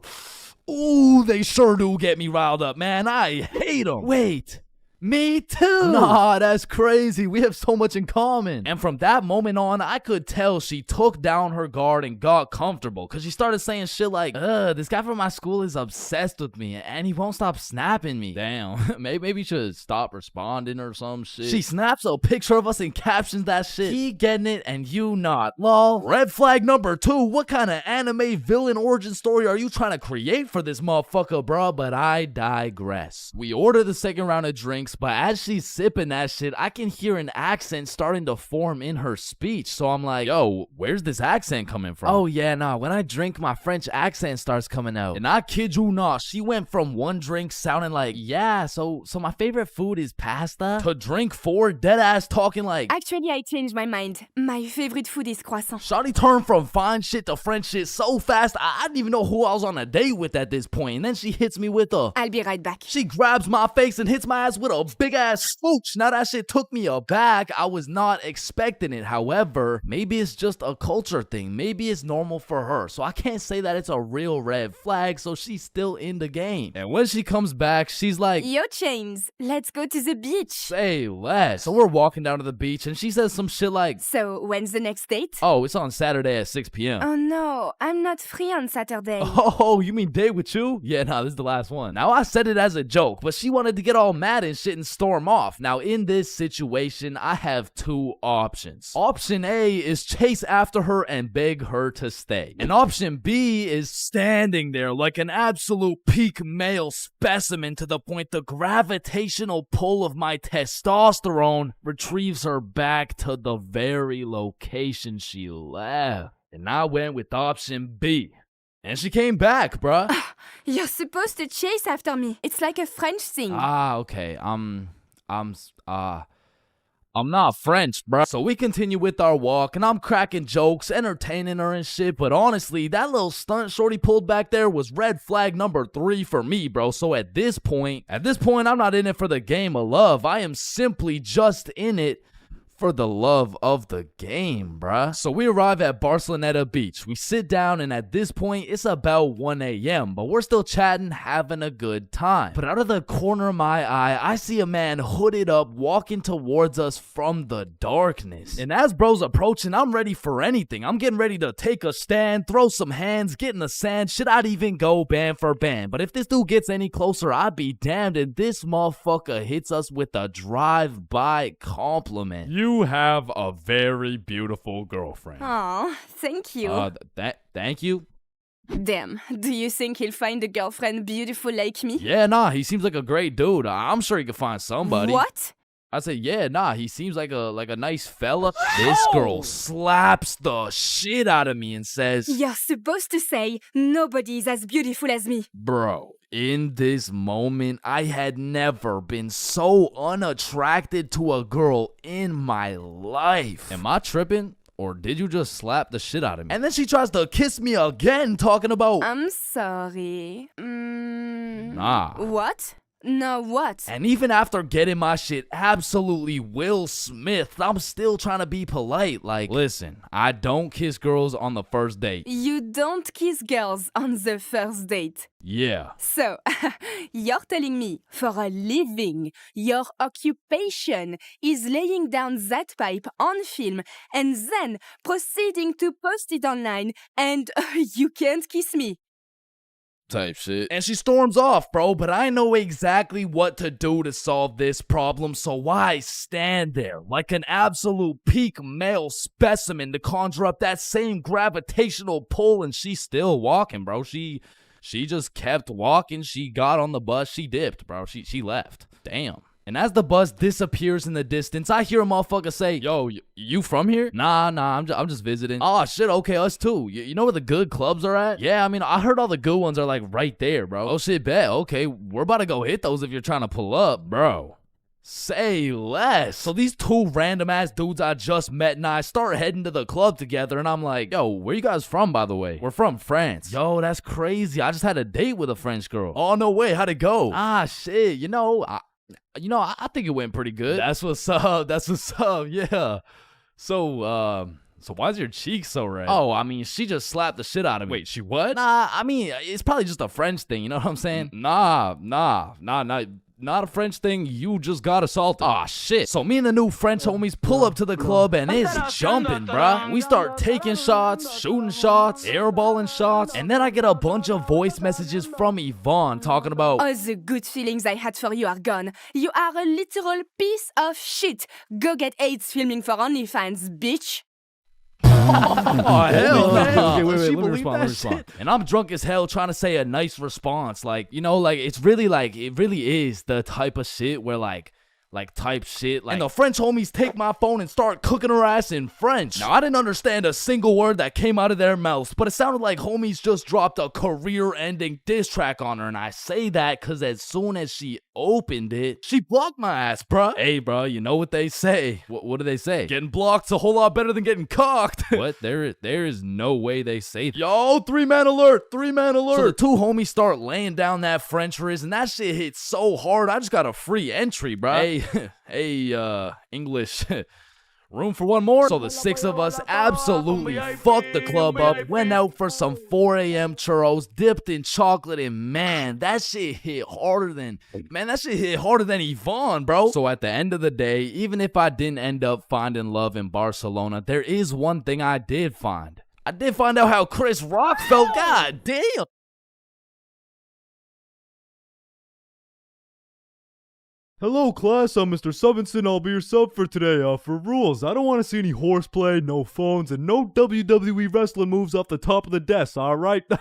they sure do get me riled up, man. I hate them. Wait, Me too. Nah, that's crazy. We have so much in common. And from that moment on, I could tell she took down her guard and got comfortable because she started saying shit like, this guy from my school is obsessed with me and he won't stop snapping me. Damn, maybe you should stop responding or some shit. She snaps a picture of us and captions that shit. He getting it and you not. Lol. Red flag number 2. What kind of anime villain origin story are you trying to create for this motherfucker, bro? But I digress. We order the second round of drinks, but as she's sipping that shit, I can hear an accent starting to form in her speech. So I'm like, yo, where's this accent coming from? Oh yeah, nah, when I drink, my French accent starts coming out. And I kid you not, she went from one drink sounding like, yeah, so my favorite food is pasta, to drink 4 dead ass talking like, Actually, I changed my mind. My favorite food is croissant. shawty turned from fine shit to French shit so fast, I didn't even know who I was on a date with at this point. And then she hits me with a, I'll be right back. she grabs my face and hits my ass with a big ass smooch. Now that shit took me aback. I was not expecting it. However, maybe it's just a culture thing. Maybe it's normal for her. So I can't say that it's a real red flag. So she's still in the game. And when she comes back, she's like, Yo, Chains, let's go to the beach. say less. So we're walking down to the beach and she says some shit like, So, when's the next date? oh, it's on Saturday at 6 p.m. Oh no, I'm not free on Saturday. Oh, you mean date with you? Yeah, nah, this is the last one. Now, I said it as a joke, but she wanted to get all mad and shit and storm off. Now, in this situation, I have 2 options. Option A is chase after her and beg her to stay. And option B is standing there like an absolute peak male specimen to the point the gravitational pull of my testosterone retrieves her back to the very location she left. And I went with option B. And she came back, bruh. You're supposed to chase after me. It's like a French thing. Ah, okay. I'm not French, bruh. So we continue with our walk, and I'm cracking jokes, entertaining her and shit. But honestly, that little stunt shorty pulled back there was red flag number 3 for me, bro. So at this point, I'm not in it for the game of love. I am simply just in it for the love of the game, bruh. So we arrive at Barceloneta Beach. We sit down, and at this point, it's about 1 a.m., but we're still chatting, having a good time. But out of the corner of my eye, I see a man hooded up walking towards us from the darkness. And as bro's approaching, I'm ready for anything. I'm getting ready to take a stand, throw some hands, get in the sand. Shit, I'd even go band for band. But if this dude gets any closer, I'd be damned. And this motherfucker hits us with a drive-by compliment. You have a very beautiful girlfriend. Aw, thank you. Thank you. Damn, do you think he'll find a girlfriend beautiful like me? Yeah, nah, he seems like a great dude. I'm sure he could find somebody. What? I said, yeah, nah, he seems like a nice fella. This girl slaps the shit out of me and says, You're supposed to say, nobody's as beautiful as me. bro, in this moment, I had never been so unattracted to a girl in my life. Am I tripping? Or did you just slap the shit out of me? And then she tries to kiss me again, talking about, I'm sorry. nah. What? No, what? And even after getting my shit absolutely Will Smith, I'm still trying to be polite. Like, listen, I don't kiss girls on the first date. You don't kiss girls on the first date. Yeah. So, you're telling me, for a living, your occupation is laying down that pipe on film and then proceeding to post it online and you can't kiss me. Type shit. And she storms off, bro, but I know exactly what to do to solve this problem, so I stand there like an absolute peak male specimen to conjure up that same gravitational pull, and she's still walking, bro. She just kept walking. She got on the bus. She dipped, bro. She left. Damn. And as the bus disappears in the distance, I hear a motherfucker say, yo, you from here? Nah, I'm just visiting. Oh, shit, okay, us too. You know where the good clubs are at? Yeah, I mean, I heard all the good ones are like right there, bro. Oh, shit, bet. Okay, we're about to go hit those if you're trying to pull up, bro. Say less. So these 2 random ass dudes I just met and I start heading to the club together, and I'm like, yo, where you guys from, by the way? We're from France. Yo, that's crazy. I just had a date with a French girl. Oh, no way. How'd it go? Ah, shit. I think it went pretty good. That's what's up. Yeah. So, So why's your cheek so red? Oh, I mean, she just slapped the shit out of me. Wait, she what? Nah, I mean, it's probably just a French thing, you know what I'm saying? Nah, not a French thing. You just got assaulted. Aw, shit. So me and the new French homies pull up to the club and it's jumping, bruh. We start taking shots, shooting shots, airballing shots, and then I get a bunch of voice messages from Yvonne talking about, All the good feelings I had for you are gone. You are a literal piece of shit. Go get AIDS filming for OnlyFans, bitch. oh, hell no. Okay, wait, Does she let me believe respond, that let me respond. shit? And I'm drunk as hell trying to say a nice response. Like, you know, like, it really is the type of shit where, like type shit. Like, and the French homies take my phone and start cooking her ass in French. Now, I didn't understand a single word that came out of their mouths, but it sounded like homies just dropped a career-ending diss track on her. And I say that because as soon as she opened it, she blocked my ass, bruh. Hey, bruh, you know what they say. What do they say? Getting blocked's a whole lot better than getting cocked. What? There is no way they say that. Yo, 3-man alert, 3-man alert. So the two homies start laying down that French riz, and that shit hit so hard, I just got a free entry, bruh. Hey, English. Room for one more? So the six of us absolutely fucked the club up, went out for some 4 a.m. churros, dipped in chocolate, and man, that shit hit harder than Yvonne, bro. So at the end of the day, even if I didn't end up finding love in Barcelona, there is one thing I did find. I did find out how Chris Rock felt. God damn. Hello, class. I'm Mr. Subinson. I'll be your sub for today. For rules, I don't want to see any horseplay, no phones, and no WWE wrestling moves off the top of the desk, alright? Yo,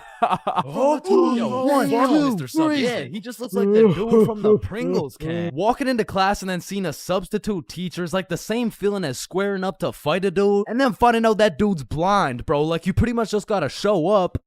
Mr. Sub. Yeah, he just looks like the dude from the Pringles can. Walking into class and then seeing a substitute teacher is like the same feeling as squaring up to fight a dude and then finding out that dude's blind, bro. Like, you pretty much just gotta show up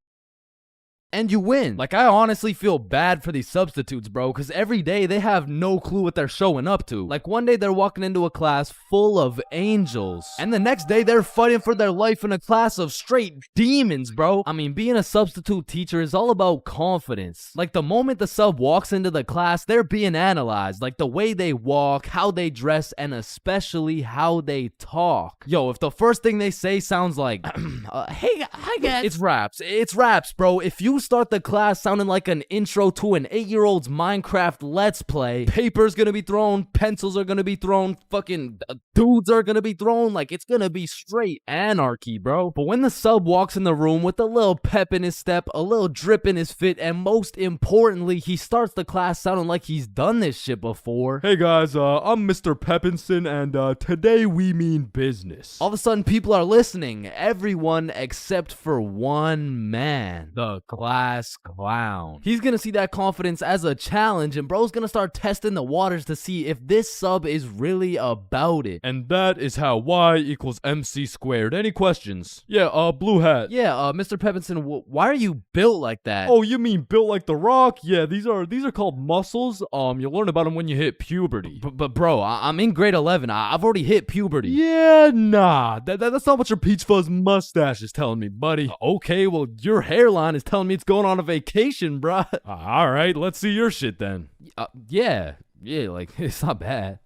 and you win. Like, I honestly feel bad for these substitutes, bro, because every day they have no clue what they're showing up to. Like, one day they're walking into a class full of angels, and the next day they're fighting for their life in a class of straight demons, bro. I mean, being a substitute teacher is all about confidence. Like, the moment the sub walks into the class, they're being analyzed. Like, the way they walk, how they dress, and especially how they talk. Yo, if the first thing they say sounds like, hey, hi guys. It's raps, bro. If you start the class sounding like an intro to an 8-year-old's Minecraft Let's Play, paper's gonna be thrown, pencils are gonna be thrown, fucking dudes are gonna be thrown, like, it's gonna be straight anarchy, bro. But when the sub walks in the room with a little pep in his step, a little drip in his fit, and most importantly, he starts the class sounding like he's done this shit before. Hey guys, I'm Mr. Peppinson, and today we mean business. All of a sudden, people are listening. Everyone except for one man, the class clown. He's gonna see that confidence as a challenge, and bro's gonna start testing the waters to see if this sub is really about it. And that is how Y equals MC squared. Any questions? Yeah, blue hat. Yeah, Mr. Peppinson, why are you built like that? Oh, you mean built like The Rock? Yeah, these are called muscles. You'll learn about them when you hit puberty. But bro, I'm in grade 11. I've already hit puberty. Yeah, nah. That's not what your peach fuzz mustache is telling me, buddy. Okay, well, your hairline is telling me it's going on a vacation, bruh. All right, let's see your shit then. Yeah, like, it's not bad.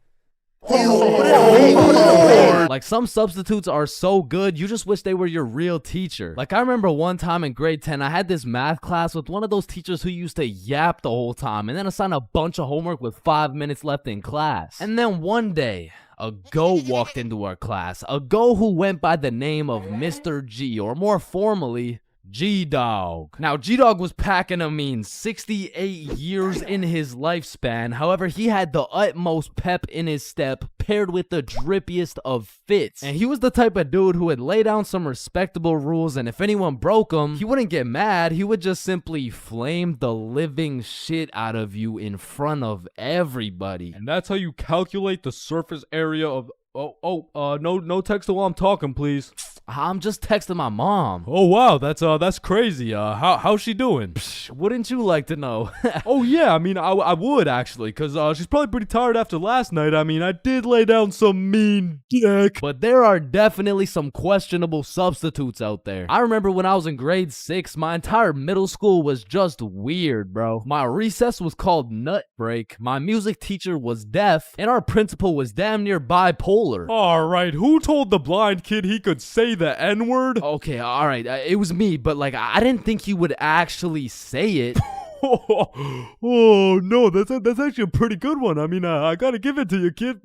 Like, some substitutes are so good, you just wish they were your real teacher. Like, I remember one time in grade 10, I had this math class with one of those teachers who used to yap the whole time and then assign a bunch of homework with 5 minutes left in class. And then one day, a goat walked into our class, a goat who went by the name of Mr. G, or more formally, G-Dog. Now, G-Dog was packing a mean 68 years in his lifespan. However, he had the utmost pep in his step, paired with the drippiest of fits. And he was the type of dude who would lay down some respectable rules, and if anyone broke them, he wouldn't get mad. He would just simply flame the living shit out of you in front of everybody. And that's how you calculate the surface area of... no text while I'm talking, please. I'm just texting my mom. Oh wow, that's crazy. How's she doing? Psh, wouldn't you like to know? Oh yeah, I mean, I would actually, cause she's probably pretty tired after last night. I mean, I did lay down some mean dick. But there are definitely some questionable substitutes out there. I remember when I was in grade 6, my entire middle school was just weird, bro. My recess was called Nut Break, my music teacher was deaf, and our principal was damn near bipolar. Alright, who told the blind kid he could say the N-word? Okay, all right, it was me, but like I didn't think he would actually say it. Oh no, that's actually a pretty good one. I mean, I gotta give it to you, kid.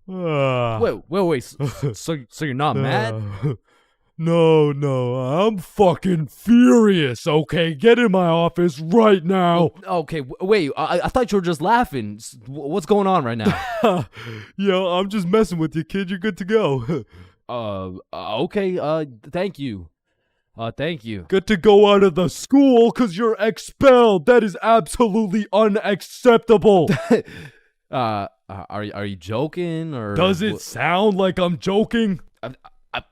Wait. So you're not mad? No, I'm fucking furious. Okay, get in my office right now. Okay, wait. I thought you were just laughing. What's going on right now? Yo, I'm just messing with you, kid. You're good to go. Okay. Thank you. Thank you. Good to go out of the school because you're expelled. That is absolutely unacceptable. Are you joking or Does it sound like I'm joking?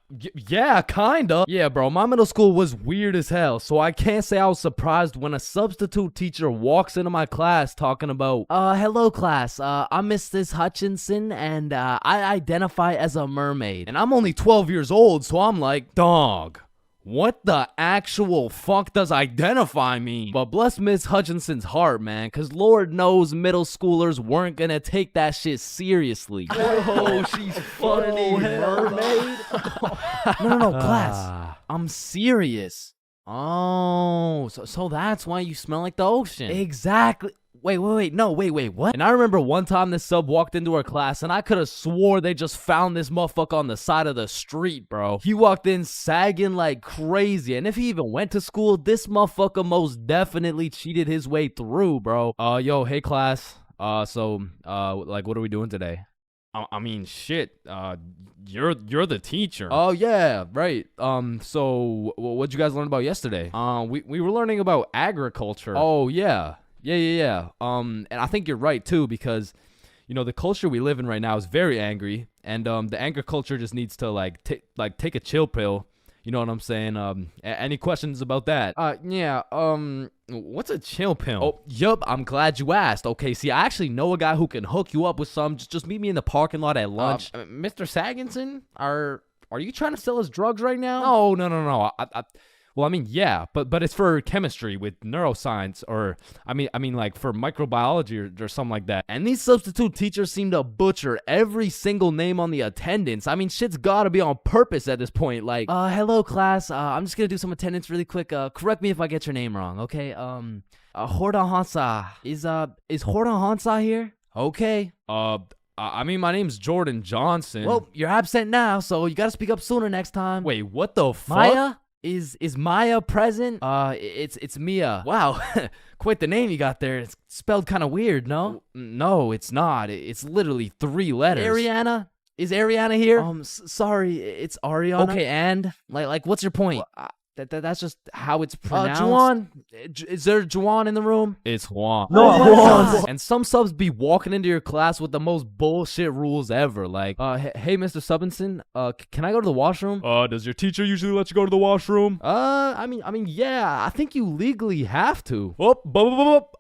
Yeah, kinda. Yeah, bro, my middle school was weird as hell, so I can't say I was surprised when a substitute teacher walks into my class talking about, hello class, I'm Mrs. Hutchinson, and I identify as a mermaid. And I'm only 12 years old, so I'm like, dog, what the actual fuck does identify mean? But bless Miss Hutchinson's heart, man, cause Lord knows middle schoolers weren't gonna take that shit seriously. Oh, she's funny, mermaid. No, class. I'm serious. Oh, so that's why you smell like the ocean. Exactly. Wait, what? And I remember one time this sub walked into our class and I could have swore they just found this motherfucker on the side of the street, bro. He walked in sagging like crazy, and if he even went to school, this motherfucker most definitely cheated his way through, bro. Yo, hey class. Like, what are we doing today? I mean, shit. You're the teacher. Oh yeah, right. So what'd you guys learn about yesterday? We were learning about agriculture. Oh yeah. Yeah. And I think you're right too, because you know the culture we live in right now is very angry, and the anger culture just needs to take a chill pill. You know what I'm saying? Any questions about that? Yeah. What's a chill pill? Oh, yup. I'm glad you asked. Okay, see, I actually know a guy who can hook you up with some. Just meet me in the parking lot at lunch. Mr. Saginson, are you trying to sell us drugs right now? No. Well, I mean, yeah, but it's for chemistry with neuroscience, or I mean, like for microbiology or something like that. And these substitute teachers seem to butcher every single name on the attendance. I mean, shit's gotta be on purpose at this point. Like, hello class. I'm just gonna do some attendance really quick. Correct me if I get your name wrong, okay? Horda Hansa. Is Horda Hansa here? Okay. I mean, my name's Jordan Johnson. Well, you're absent now, so you gotta speak up sooner next time. Wait, what the fuck? Maya? Is Maya present? It's Mia. Wow, quite the name you got there. It's spelled kind of weird, no? No, it's not. It's literally 3 letters. Ariana? Is Ariana here? Sorry, it's Ariana. Okay, and like what's your point? That's just how it's pronounced. Juan? Is there Juan in the room? It's Juan. No, Juan. And some subs be walking into your class with the most bullshit rules ever. Like, hey, Mr. Subinson, can I go to the washroom? Does your teacher usually let you go to the washroom? I mean, yeah, I think you legally have to.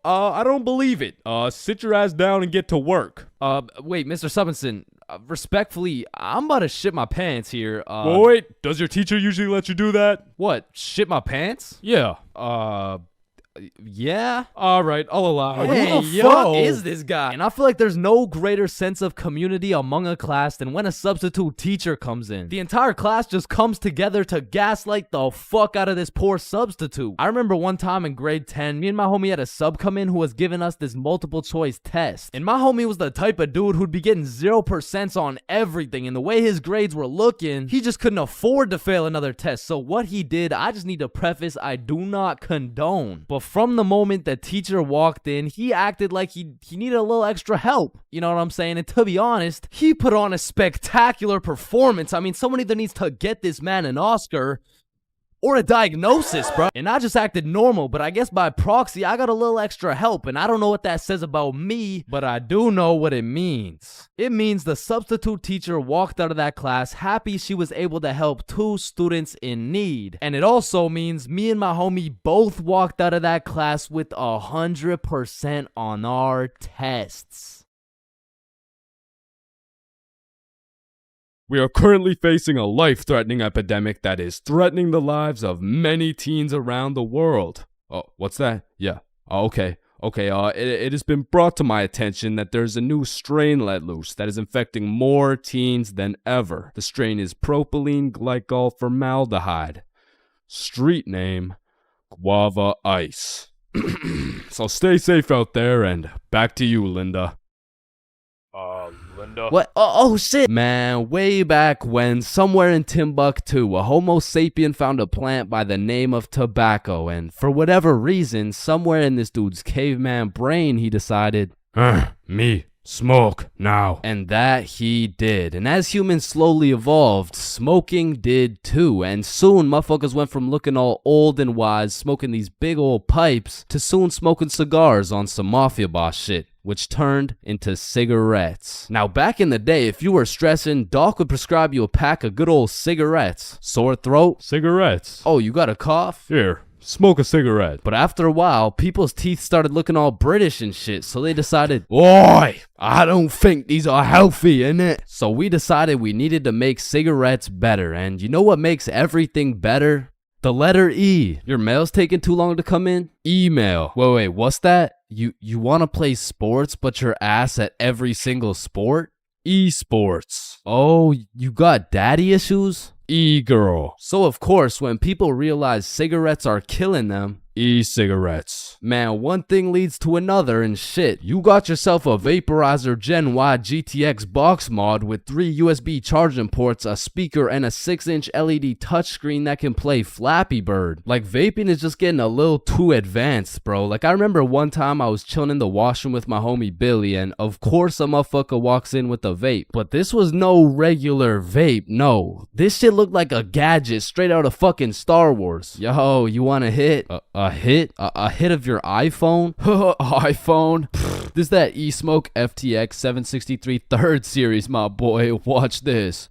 I don't believe it. Sit your ass down and get to work. Wait, Mr. Subinson, respectfully, I'm about to shit my pants here. Wait, does your teacher usually let you do that? What, shit my pants? Yeah. Yeah? Alright, I'll allow it. Hey, who the fuck is this guy? And I feel like there's no greater sense of community among a class than when a substitute teacher comes in. The entire class just comes together to gaslight the fuck out of this poor substitute. I remember one time in grade 10, me and my homie had a sub come in who was giving us this multiple choice test. And my homie was the type of dude who'd be getting 0% on everything, and the way his grades were looking, he just couldn't afford to fail another test. So what he did, I just need to preface, I do not condone. But from the moment the teacher walked in, he acted like he needed a little extra help. You know what I'm saying? And to be honest, he put on a spectacular performance. I mean, someone either needs to get this man an Oscar or a diagnosis, bro. And I just acted normal, but I guess by proxy, I got a little extra help, and I don't know what that says about me, but I do know what it means. It means the substitute teacher walked out of that class happy she was able to help 2 students in need. And it also means me and my homie both walked out of that class with 100% on our tests. We are currently facing a life-threatening epidemic that is threatening the lives of many teens around the world. Oh, what's that? Yeah. Oh, okay. Okay, it has been brought to my attention that there's a new strain let loose that is infecting more teens than ever. The strain is propylene glycol formaldehyde. Street name, Guava Ice. So stay safe out there, and back to you, Linda. Linda? What? Oh shit! Man, way back when, somewhere in Timbuktu, a Homo sapien found a plant by the name of tobacco, and for whatever reason, somewhere in this dude's caveman brain, he decided, Me, smoke, now. and that he did. And as humans slowly evolved, smoking did too. And soon, motherfuckers went from looking all old and wise, smoking these big old pipes, to soon smoking cigars on some mafia boss shit, which turned into cigarettes. Now, back in the day, if you were stressing, Doc would prescribe you a pack of good old cigarettes. Sore throat? Cigarettes. Oh, you got a cough? Here, smoke a cigarette. But after a while, people's teeth started looking all British and shit, so they decided, Oi! I don't think these are healthy, innit? so we decided we needed to make cigarettes better. And you know what makes everything better? The letter E. Your mail's taking too long to come in? Email. Wait, what's that? You want to play sports, but you're ass at every single sport? Esports. Oh, you got daddy issues? E-girl. So of course, when people realize cigarettes are killing them, E-cigarettes. man, one thing leads to another and shit. You got yourself a vaporizer Gen Y GTX box mod with 3 USB charging ports, a speaker, and a 6-inch LED touchscreen that can play Flappy Bird. Like, vaping is just getting a little too advanced, bro. Like, I remember one time I was chilling in the washroom with my homie Billy, and of course a motherfucker walks in with a vape. But this was no regular vape, no. This shit looked like a gadget straight out of fucking Star Wars. Yo, you want a hit? A hit? A hit of your iPhone? iPhone? This is that eSmoke FTX 763 3rd series, my boy. Watch this.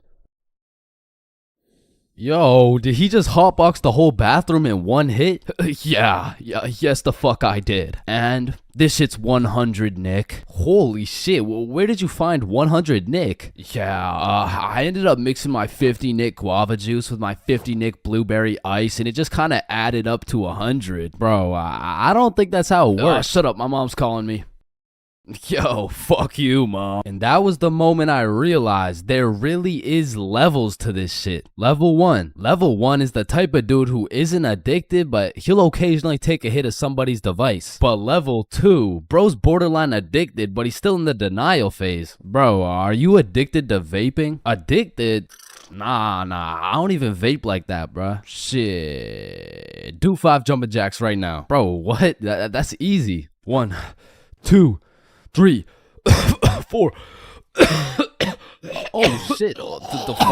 Yo, did he just hotbox the whole bathroom in one hit? Yes the fuck I did. And this shit's 100 Nick. Holy shit, where did you find 100 Nick? I ended up mixing my 50 Nick guava juice with my 50 Nick blueberry ice, and it just kind of added up to 100. Bro, I don't think that's how it works. Shut up, my mom's calling me. Yo, fuck you, mom. And that was the moment I realized there really is levels to this shit. Level 1. Level 1 is the type of dude who isn't addicted, but he'll occasionally take a hit of somebody's device. But level 2, bro's borderline addicted, but he's still in the denial phase. Bro, are you addicted to vaping? Addicted? Nah, I don't even vape like that, bruh. Shit. Do 5 jumping jacks right now. Bro, what? That's easy. 1, 2, 3, 4. Oh shit.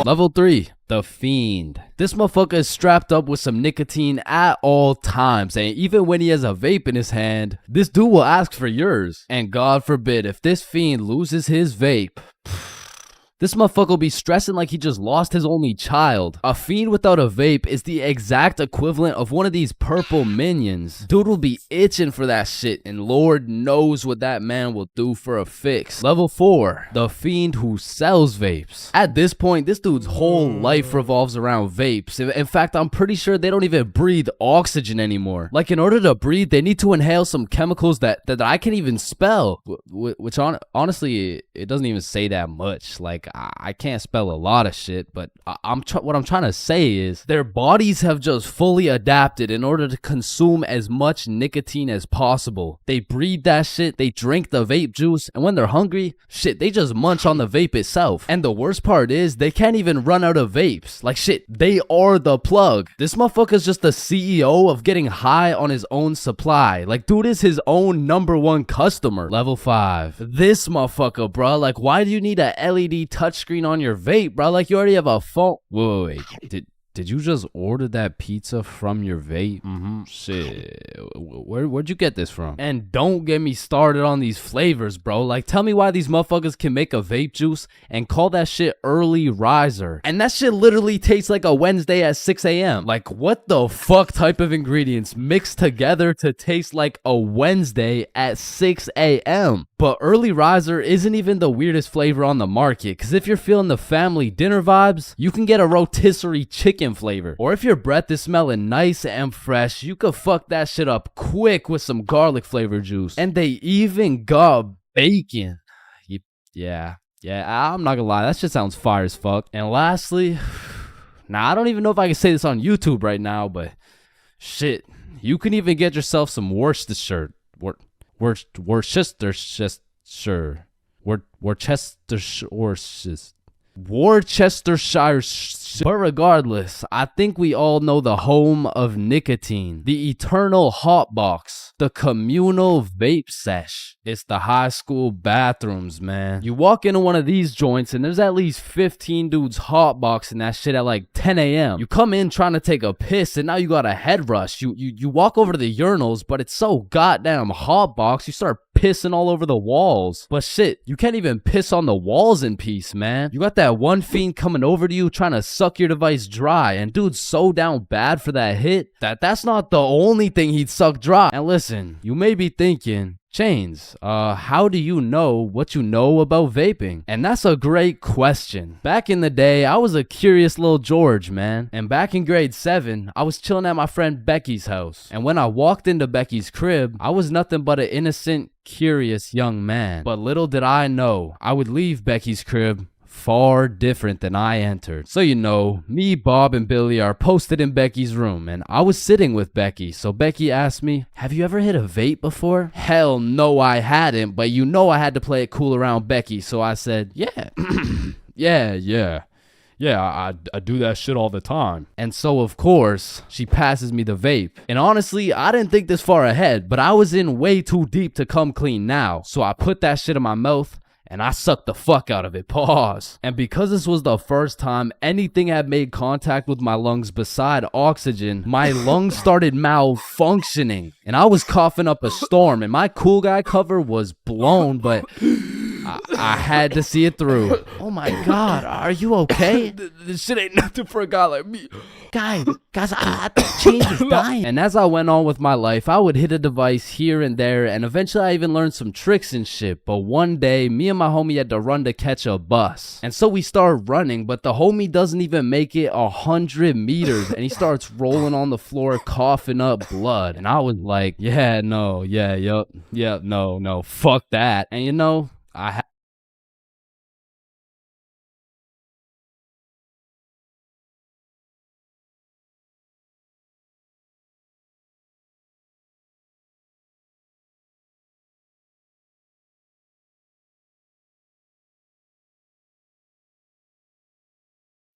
Level 3, the Fiend. This motherfucker is strapped up with some nicotine at all times, and even when he has a vape in his hand, this dude will ask for yours. And God forbid, if this Fiend loses his vape, this motherfucker will be stressing like he just lost his only child. A Fiend without a vape is the exact equivalent of one of these purple minions. Dude will be itching for that shit, and Lord knows what that man will do for a fix. Level 4, the Fiend who sells vapes. At this point, this dude's whole life revolves around vapes. In fact, I'm pretty sure they don't even breathe oxygen anymore. Like, in order to breathe, they need to inhale some chemicals that I can't even spell. Which honestly, it doesn't even say that much. Like, I can't spell a lot of shit, but what I'm trying to say is their bodies have just fully adapted in order to consume as much nicotine as possible. They breathe that shit, they drink the vape juice, and when they're hungry, shit, they just munch on the vape itself. And the worst part is they can't even run out of vapes. Like, shit, they are the plug. This motherfucker's just the CEO of getting high on his own supply. Like, dude is his own #1 customer. Level 5, this motherfucker, bro. Like, why do you need a LED touchscreen on your vape, bro? Like, you already have a phone. Wait. Did you just order that pizza from your vape? Shit. Where'd you get this from? And don't get me started on these flavors, bro. Like, tell me why these motherfuckers can make a vape juice and call that shit early riser. And that shit literally tastes like a Wednesday at 6 a.m. Like, what the fuck type of ingredients mixed together to taste like a Wednesday at 6 a.m.? But early riser isn't even the weirdest flavor on the market, because if you're feeling the family dinner vibes, you can get a rotisserie chicken bacon flavor. Or if your breath is smelling nice and fresh, you could fuck that shit up quick with some garlic flavor juice. And they even got bacon. Yeah, I'm not gonna lie, that shit sounds fire as fuck. And lastly, now I don't even know if I can say this on YouTube right now, but shit, you can even get yourself some Worcestershire. Worcestershire. But regardless, I think we all know the home of nicotine, the eternal hot box, the communal vape sesh. It's the high school bathrooms, man. You walk into one of these joints and there's at least 15 dudes hotboxing that shit at like 10 a.m. You come in trying to take a piss and now you got a head rush. You walk over to the urinals, but it's so goddamn hotbox, you start pissing all over the walls. But shit, you can't even piss on the walls in peace, man. You got that one fiend coming over to you trying to suck your device dry, and dude's so down bad for that hit that's not the only thing he'd suck dry. And listen, you may be thinking, Chains, how do you know what you know about vaping? And that's a great question. Back in the day, I was a curious little George, man. And back in grade 7, I was chilling at my friend Becky's house. And when I walked into Becky's crib, I was nothing but an innocent, curious young man. But little did I know, I would leave Becky's crib far different than I entered. So you know, me, Bob, and Billy are posted in Becky's room, and I was sitting with Becky. So Becky asked me, have you ever hit a vape before? Hell no, I hadn't, but you know I had to play it cool around Becky, so I said, yeah. Yeah, I do that shit all the time. And so, of course, she passes me the vape. And honestly, I didn't think this far ahead, but I was in way too deep to come clean now. So I put that shit in my mouth, and I sucked the fuck out of it. Pause. And because this was the first time anything had made contact with my lungs beside oxygen, my lungs started malfunctioning. And I was coughing up a storm, and my cool guy cover was blown, but I had to see it through. Oh my god, are you okay? This shit ain't nothing for a guy like me. Guys, I think Chains is dying. And as I went on with my life, I would hit a device here and there, and eventually I even learned some tricks and shit. But one day, me and my homie had to run to catch a bus. And so we start running, but the homie doesn't even make it 100 meters, and he starts rolling on the floor, coughing up blood. And I was like, no, fuck that. And you know,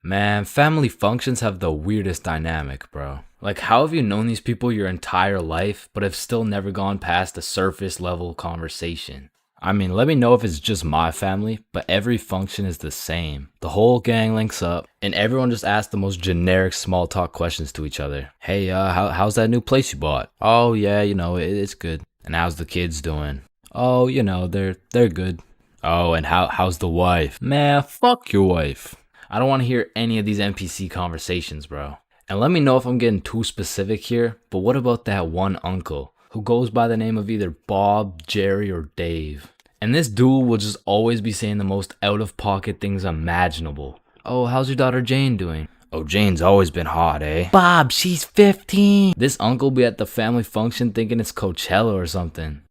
Man, family functions have the weirdest dynamic, bro. Like, how have you known these people your entire life, but have still never gone past a surface level conversation? I mean, let me know if it's just my family, but every function is the same. The whole gang links up, and everyone just asks the most generic small talk questions to each other. Hey, how's that new place you bought? Oh, yeah, you know, it's good. And how's the kids doing? Oh, you know, they're good. Oh, and how's the wife? Man, fuck your wife. I don't want to hear any of these NPC conversations, bro. And let me know if I'm getting too specific here, but what about that one uncle who goes by the name of either Bob, Jerry, or Dave? And this dude will just always be saying the most out-of-pocket things imaginable. Oh, how's your daughter Jane doing? Oh, Jane's always been hot, eh? Bob, she's 15. This uncle be at the family function thinking it's Coachella or something.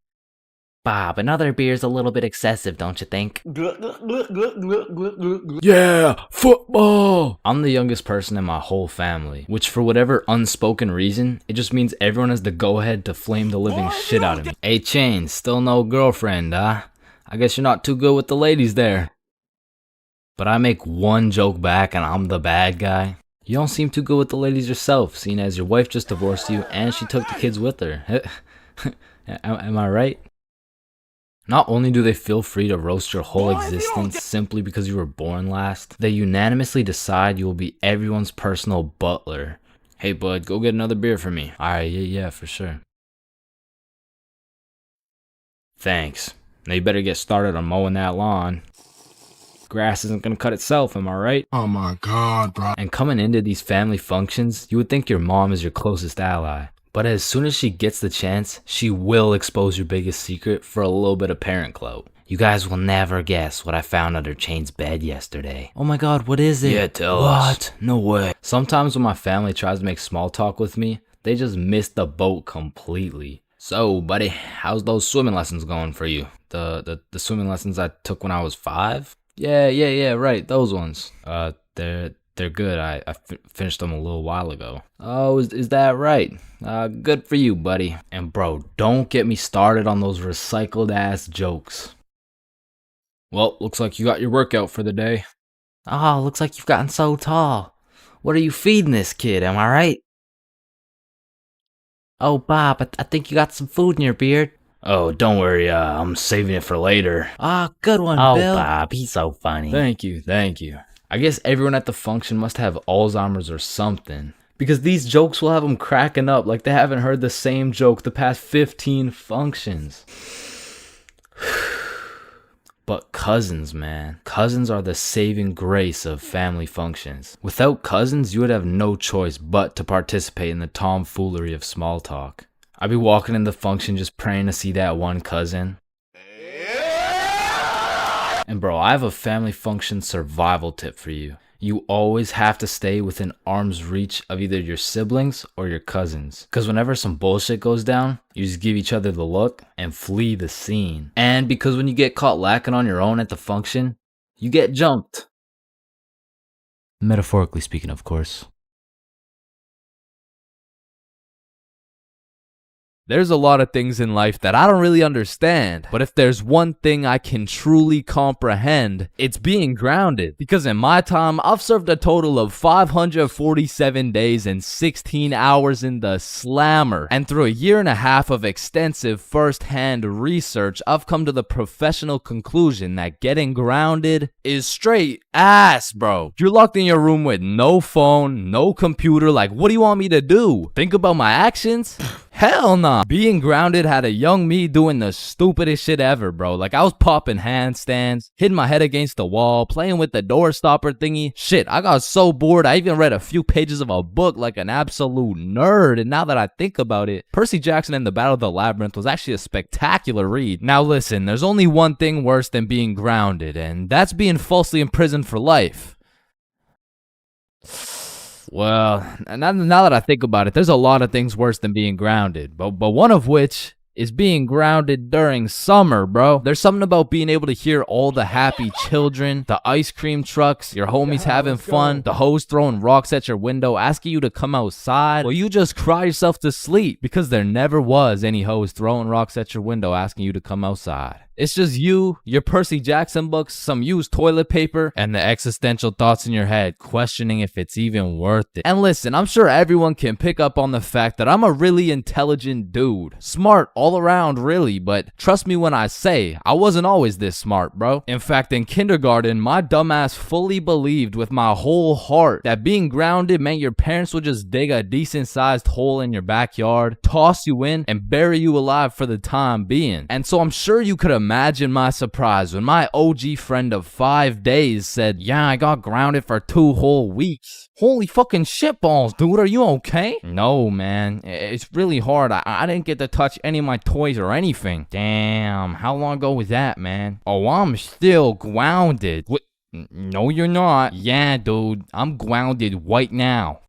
Bob, another beer's a little bit excessive, don't you think? Yeah, football! I'm the youngest person in my whole family, which for whatever unspoken reason, it just means everyone has the go-ahead to flame the living shit out of me. Hey, Chains, still no girlfriend, huh? I guess you're not too good with the ladies there. But I make one joke back and I'm the bad guy. You don't seem too good with the ladies yourself, seeing as your wife just divorced you and she took the kids with her. Am I right? Not only do they feel free to roast your whole existence simply because you were born last, they unanimously decide you will be everyone's personal butler. Hey bud, go get another beer for me. Alright, yeah, for sure. Thanks. Now you better get started on mowing that lawn. Grass isn't gonna cut itself, am I right? Oh my god, bro. And coming into these family functions, you would think your mom is your closest ally. But as soon as she gets the chance, she will expose your biggest secret for a little bit of parent clout. You guys will never guess what I found under Chain's bed yesterday. Oh my god, what is it? Yeah, tell us. What? No way. Sometimes when my family tries to make small talk with me, they just miss the boat completely. So, buddy, how's those swimming lessons going for you? The swimming lessons I took when I was 5? Yeah, right, those ones. They're good. I finished them a little while ago. Oh, is that right? Good for you, buddy. And bro, don't get me started on those recycled ass jokes. Well, looks like you got your workout for the day. Oh, looks like you've gotten so tall. What are you feeding this kid, am I right? Oh, Bob, I think you got some food in your beard. Oh, don't worry, I'm saving it for later. Ah, good one, Bill. Oh, Bob, he's so funny. Thank you. I guess everyone at the function must have Alzheimer's or something. Because these jokes will have them cracking up like they haven't heard the same joke the past 15 functions. But cousins, man. Cousins are the saving grace of family functions. Without cousins, you would have no choice but to participate in the tomfoolery of small talk. I'd be walking in the function just praying to see that one cousin. And bro, I have a family function survival tip for you. You always have to stay within arm's reach of either your siblings or your cousins. Because whenever some bullshit goes down, you just give each other the look and flee the scene. And because when you get caught lacking on your own at the function, you get jumped. Metaphorically speaking, of course. There's a lot of things in life that I don't really understand, but if there's one thing I can truly comprehend, it's being grounded. Because in my time, I've served a total of 547 days and 16 hours in the slammer. And through a year and a half of extensive first-hand research, I've come to the professional conclusion that getting grounded is straight ass, bro. You're locked in your room with no phone, no computer, like what do you want me to do? Think about my actions? Hell nah. Being grounded had a young me doing the stupidest shit ever, bro. Like I was popping handstands, hitting my head against the wall, playing with the door stopper thingy. Shit, I got so bored I even read a few pages of a book like an absolute nerd. And now that I think about it, Percy Jackson and the Battle of the Labyrinth was actually a spectacular read. Now listen, there's only one thing worse than being grounded, and that's being falsely imprisoned for life. Well, now that I think about it, there's a lot of things worse than being grounded, but one of which is being grounded during summer, bro. There's something about being able to hear all the happy children, the ice cream trucks, your homies having fun, the hoes throwing rocks at your window, asking you to come outside, or you just cry yourself to sleep because there never was any hoes throwing rocks at your window asking you to come outside. It's just you, your Percy Jackson books, some used toilet paper, and the existential thoughts in your head, questioning if it's even worth it. And listen, I'm sure everyone can pick up on the fact that I'm a really intelligent dude. Smart all around, really, but trust me when I say, I wasn't always this smart, bro. In fact, in kindergarten, my dumbass fully believed with my whole heart that being grounded meant your parents would just dig a decent-sized hole in your backyard, toss you in, and bury you alive for the time being. And so I'm sure you could imagine my surprise when my OG friend of 5 days said, yeah, I got grounded for 2 whole weeks. Holy fucking shitballs, dude, are you okay? No, man, it's really hard. I didn't get to touch any of my toys or anything. Damn, how long ago was that, man? Oh, I'm still grounded. What? No, you're not. Yeah, dude, I'm grounded right now.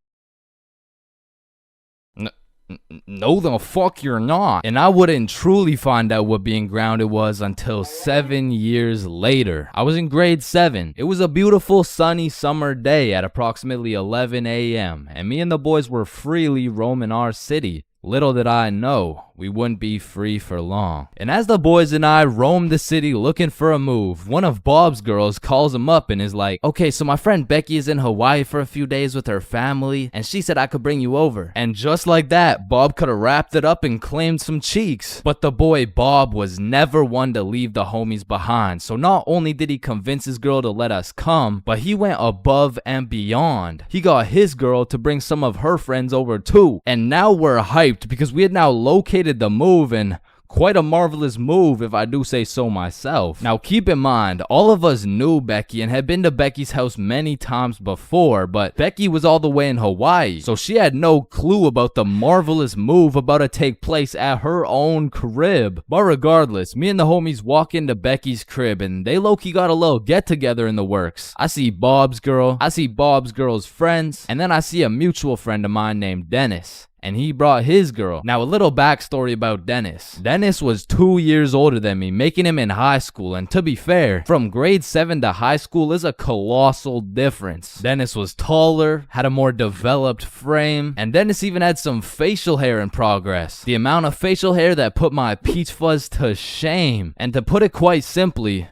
No, the fuck you're not. And I wouldn't truly find out what being grounded was until 7 years later. I was in grade 7. It was a beautiful sunny summer day at approximately 11 a.m. and me and the boys were freely roaming our city. Little did I know, we wouldn't be free for long. And as the boys and I roamed the city looking for a move, one of Bob's girls calls him up and is like, okay, so my friend Becky is in Hawaii for a few days with her family, and she said I could bring you over. And just like that, Bob could have wrapped it up and claimed some cheeks. But the boy Bob was never one to leave the homies behind, so not only did he convince his girl to let us come, but he went above and beyond. He got his girl to bring some of her friends over too, and now we're hyped because we had now located the move and Quite a marvelous move if I do say so myself. Now keep in mind, all of us knew Becky and had been to Becky's house many times before, but Becky was all the way in Hawaii, so she had no clue about the marvelous move about to take place at her own crib. But regardless, me and the homies walk into Becky's crib and they low-key got a little get-together in the works. I see Bob's girl, I see Bob's girl's friends, and then I see a mutual friend of mine named Dennis. And he brought his girl. Now, a little backstory about Dennis. Dennis was 2 years older than me, making him in high school. And to be fair, from grade 7 to high school is a colossal difference. Dennis was taller, had a more developed frame, and Dennis even had some facial hair in progress. The amount of facial hair that put my peach fuzz to shame. And to put it quite simply,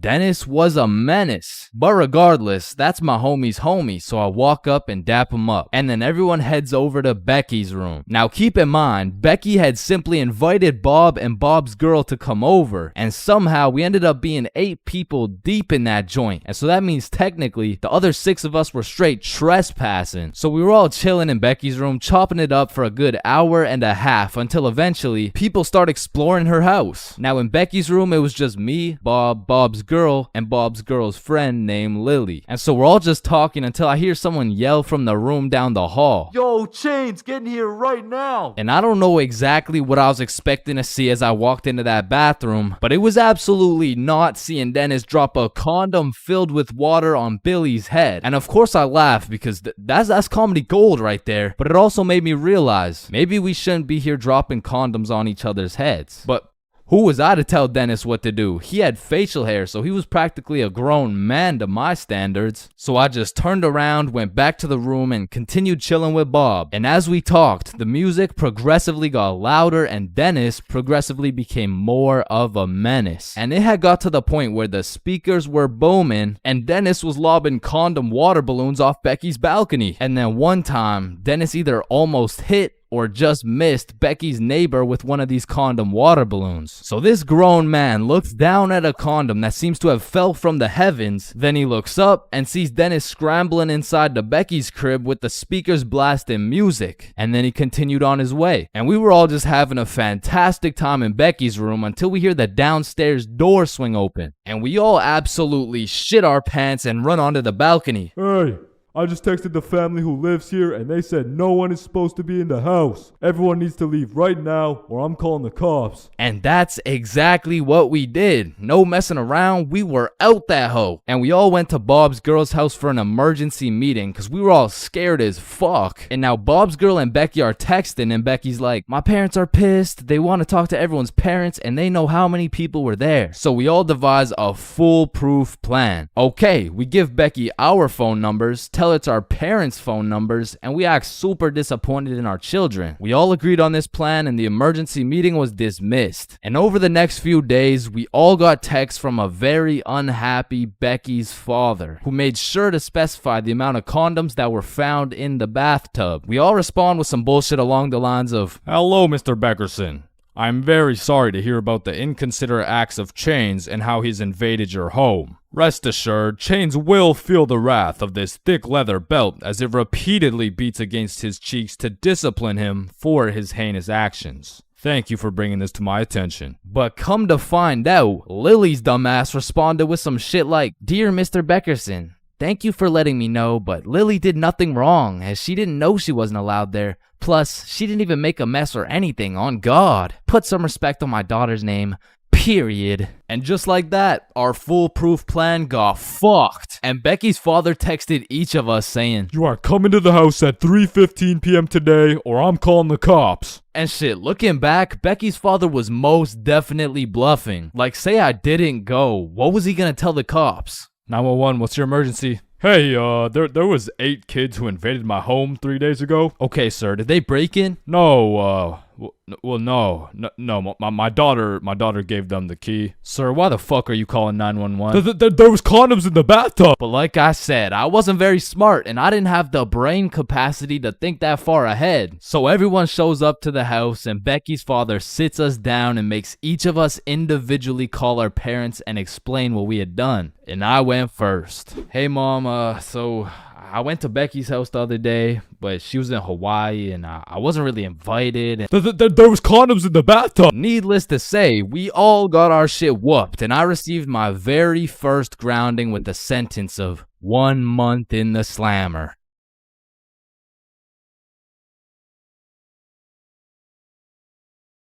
Dennis was a menace. But regardless, that's my homie's homie, so I walk up and dap him up. And then everyone heads over to Becky's room. Now keep in mind, Becky had simply invited Bob and Bob's girl to come over, and somehow we ended up being 8 people deep in that joint. And so that means technically, the other 6 of us were straight trespassing. So we were all chilling in Becky's room, chopping it up for a good hour and a half, until eventually, people start exploring her house. Now in Becky's room, it was just me, Bob's girl, and Bob's girl's friend named Lily. And so we're all just talking until I hear someone yell from the room down the hall, Yo, Chains, get in here right now. and I don't know exactly what I was expecting to see as I walked into that bathroom, but it was absolutely not seeing Dennis drop a condom filled with water on Billy's head. And of course I laughed because that's comedy gold right there, but it also made me realize maybe we shouldn't be here dropping condoms on each other's heads. But who was I to tell Dennis what to do? He had facial hair, so he was practically a grown man to my standards. So I just turned around, went back to the room, and continued chilling with Bob. And as we talked, the music progressively got louder, and Dennis progressively became more of a menace. And it had got to the point where the speakers were booming, and Dennis was lobbing condom water balloons off Becky's balcony. And then one time, Dennis either almost hit or just missed Becky's neighbor with one of these condom water balloons. So this grown man looks down at a condom that seems to have fell from the heavens, then he looks up and sees Dennis scrambling inside the Becky's crib with the speakers blasting music, and then he continued on his way. And we were all just having a fantastic time in Becky's room until we hear the downstairs door swing open, and we all absolutely shit our pants and run onto the balcony. Hey, I just texted the family who lives here and they said no one is supposed to be in the house. Everyone needs to leave right now or I'm calling the cops. And that's exactly what we did. No messing around, we were out that hoe. And we all went to Bob's girl's house for an emergency meeting because we were all scared as fuck. And now Bob's girl and Becky are texting and Becky's like, my parents are pissed. They want to talk to everyone's parents and they know how many people were there. So we all devise a foolproof plan. Okay, we give Becky our phone numbers, tell it's our parents' phone numbers, and we act super disappointed in our children. We all agreed on this plan and the emergency meeting was dismissed. And over the next few days, we all got texts from a very unhappy Becky's father, who made sure to specify the amount of condoms that were found in the bathtub. We all respond with some bullshit along the lines of, Hello, Mr. Beckerson. I'm very sorry to hear about the inconsiderate acts of Chains and how he's invaded your home. Rest assured, Chains will feel the wrath of this thick leather belt as it repeatedly beats against his cheeks to discipline him for his heinous actions. Thank you for bringing this to my attention. But come to find out, Lily's dumbass responded with some shit like, Dear Mr. Beckerson, thank you for letting me know, but Lily did nothing wrong as she didn't know she wasn't allowed there. Plus, she didn't even make a mess or anything, on God. Put some respect on my daughter's name. Period. And just like that, our foolproof plan got fucked. And Becky's father texted each of us saying, You are coming to the house at 3:15 p.m. today or I'm calling the cops. And shit, looking back, Becky's father was most definitely bluffing. Like, say I didn't go, what was he gonna tell the cops? 911, what's your emergency? Hey, there was 8 kids who invaded my home 3 days ago. Okay, sir, did they break in? No, no. My daughter gave them the key. Sir, why the fuck are you calling 911? There was condoms in the bathtub. But like I said, I wasn't very smart and I didn't have the brain capacity to think that far ahead. So everyone shows up to the house and Becky's father sits us down and makes each of us individually call our parents and explain what we had done. And I went first. Hey mom, so I went to Becky's house the other day, but she was in Hawaii and I wasn't really invited. There was condoms in the bathtub. Needless to say, we all got our shit whooped, and I received my very first grounding with the sentence of 1 month in the slammer.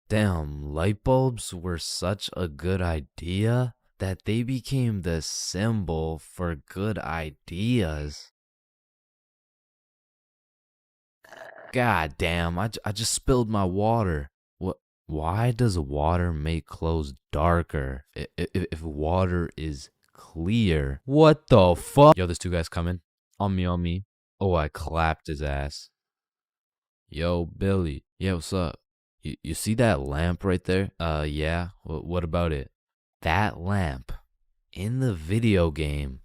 Damn, light bulbs were such a good idea that they became the symbol for good ideas. God damn, I just spilled my water. What? Why does water make clothes darker if water is clear? What the fuck? Yo, there's 2 guys coming. On me. Oh, I clapped his ass. Yo, Billy. Yeah, what's up? You see that lamp right there? Yeah. What about it? That lamp in the video game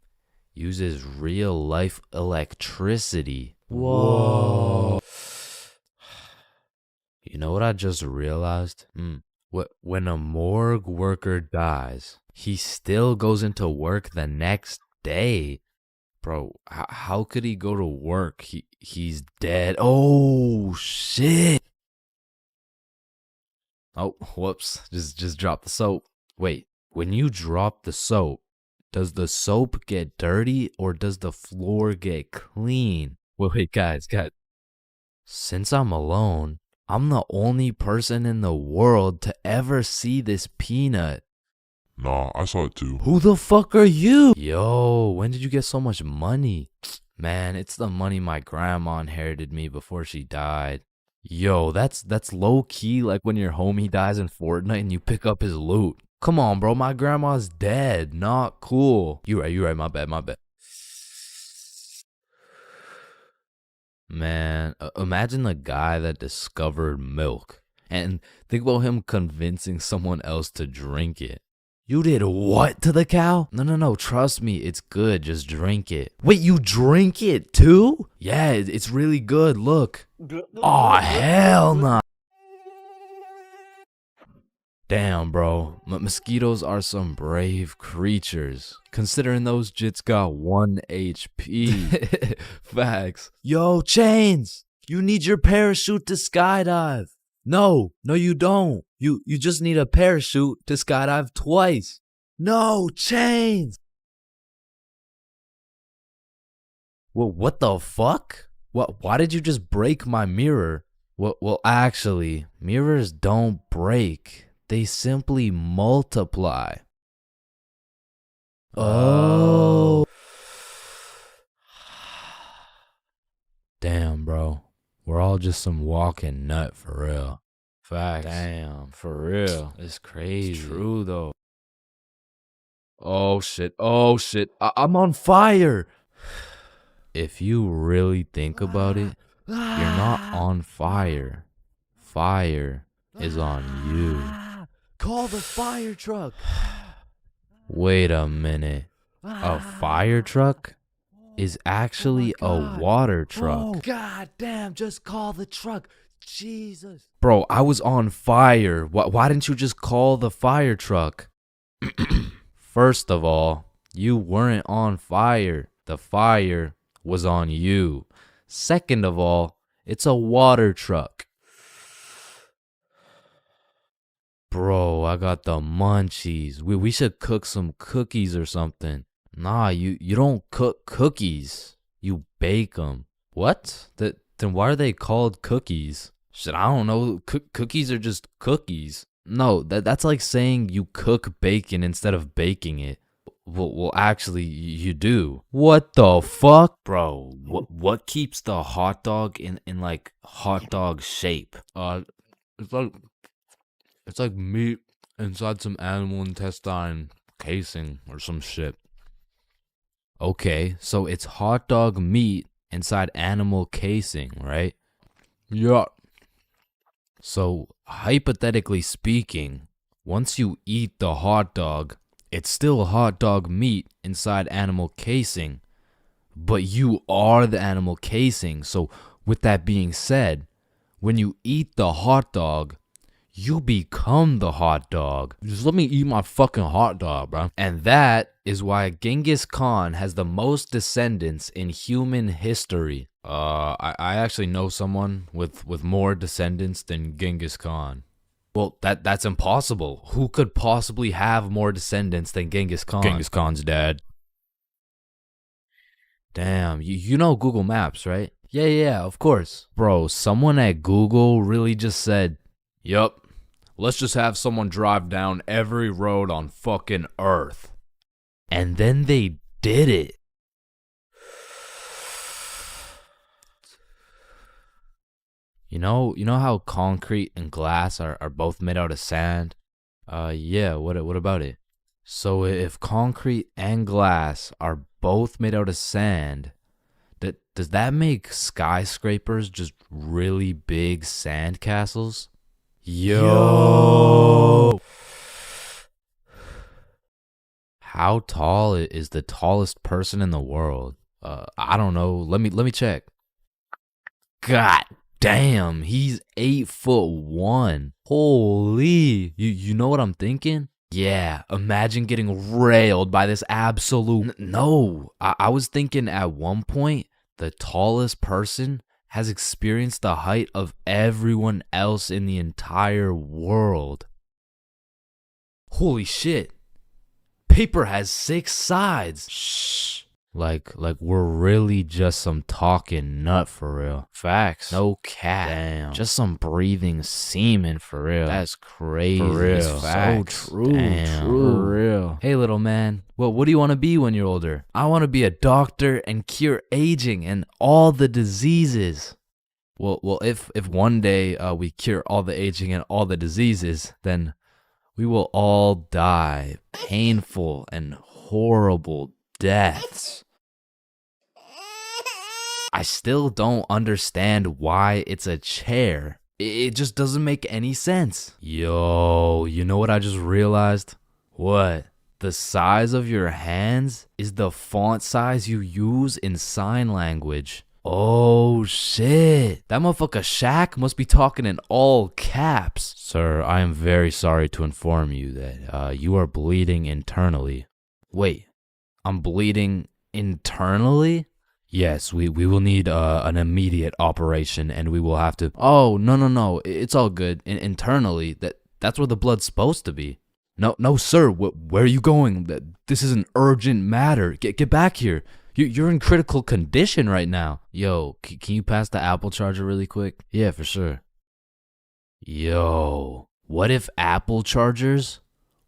uses real life electricity. Whoa. You know what I just realized? When a morgue worker dies, he still goes into work the next day. Bro, how could he go to work? He's dead. Oh, shit. Oh, whoops. Just dropped the soap. Wait, when you drop the soap, does the soap get dirty or does the floor get clean? Wait, guys. Since I'm alone, I'm the only person in the world to ever see this peanut. Nah, I saw it too. Who the fuck are you? Yo, when did you get so much money? Man, it's the money my grandma inherited me before she died. Yo, that's low key like when your homie dies in Fortnite and you pick up his loot. Come on, bro, my grandma's dead. Not cool. You right, my bad. Man, imagine the guy that discovered milk and think about him convincing someone else to drink it. You did what to the cow? No, trust me, it's good, just drink it. Wait, you drink it too? Yeah, it's really good, look. Aw, hell nah. Damn, bro, mosquitoes are some brave creatures, considering those jits got 1 HP. Facts. Yo, Chains, you need your parachute to skydive. No, you don't. You just need a parachute to skydive twice. No, Chains. Well, what the fuck? Why did you just break my mirror? Well, actually, mirrors don't break. They simply multiply. Oh. Damn, bro. We're all just some walking nut for real. Facts. Damn, for real. It's crazy. It's true, though. Oh, shit. I'm on fire. If you really think about it, you're not on fire. Fire is on you. Call the fire truck. Wait a minute. A fire truck is actually a water truck. Oh, god damn, just call the truck. Jesus. Bro, I was on fire. Why didn't you just call the fire truck? First of all, you weren't on fire. The fire was on you. Second of all, it's a water truck. Bro, I got the munchies. We should cook some cookies or something. Nah, you don't cook cookies. You bake them. What? Then why are they called cookies? Shit, I don't know. Cookies are just cookies. No, that's like saying you cook bacon instead of baking it. Well, actually, you do. What the fuck? Bro, what keeps the hot dog in like hot dog shape? It's like meat inside some animal intestine casing or some shit. Okay, so it's hot dog meat inside animal casing, right? Yeah. So, hypothetically speaking, once you eat the hot dog, it's still hot dog meat inside animal casing, but you are the animal casing. So, with that being said, when you eat the hot dog, You become the hot dog. Just let me eat my fucking hot dog, bro. And that is why Genghis Khan has the most descendants in human history. I actually know someone with more descendants than Genghis Khan. Well, that's impossible. Who could possibly have more descendants than Genghis Khan? Genghis Khan's dad. Damn, you know Google Maps, right? Yeah, of course. Bro, someone at Google really just said, Yup. Let's just have someone drive down every road on fucking Earth. and then they did it. You know how concrete and glass are both made out of sand? Yeah, what about it? So if concrete and glass are both made out of sand, does that make skyscrapers just really big sand castles? Yo! How tall is the tallest person in the world? I don't know. Let me check. God damn, he's 8'1". Holy, you know what I'm thinking? Yeah, imagine getting railed by this absolute. No, I was thinking at one point the tallest person has experienced the height of everyone else in the entire world. Holy shit. Paper has 6 sides. Shh. Like we're really just some talking nut for real. Facts. No cap. Damn. Just some breathing semen for real. That's crazy. For real. Facts. So true. Damn. True. For real. Hey little man, what do you want to be when you're older? I want to be a doctor and cure aging and all the diseases. Well, if one day we cure all the aging and all the diseases, then we will all die painful and horrible deaths. I still don't understand why it's a chair. It just doesn't make any sense. Yo, you know what I just realized? What? The size of your hands is the font size you use in sign language. Oh shit. That motherfucker Shaq must be talking in all caps. Sir, I am very sorry to inform you that you are bleeding internally. Wait, I'm bleeding internally? Yes, we will need an immediate operation and we will have to. Oh, no. It's all good. Internally, that's where the blood's supposed to be. No, sir. Where are you going? This is an urgent matter. Get back here. You're in critical condition right now. Yo, can you pass the Apple charger really quick? Yeah, for sure. Yo, what if Apple chargers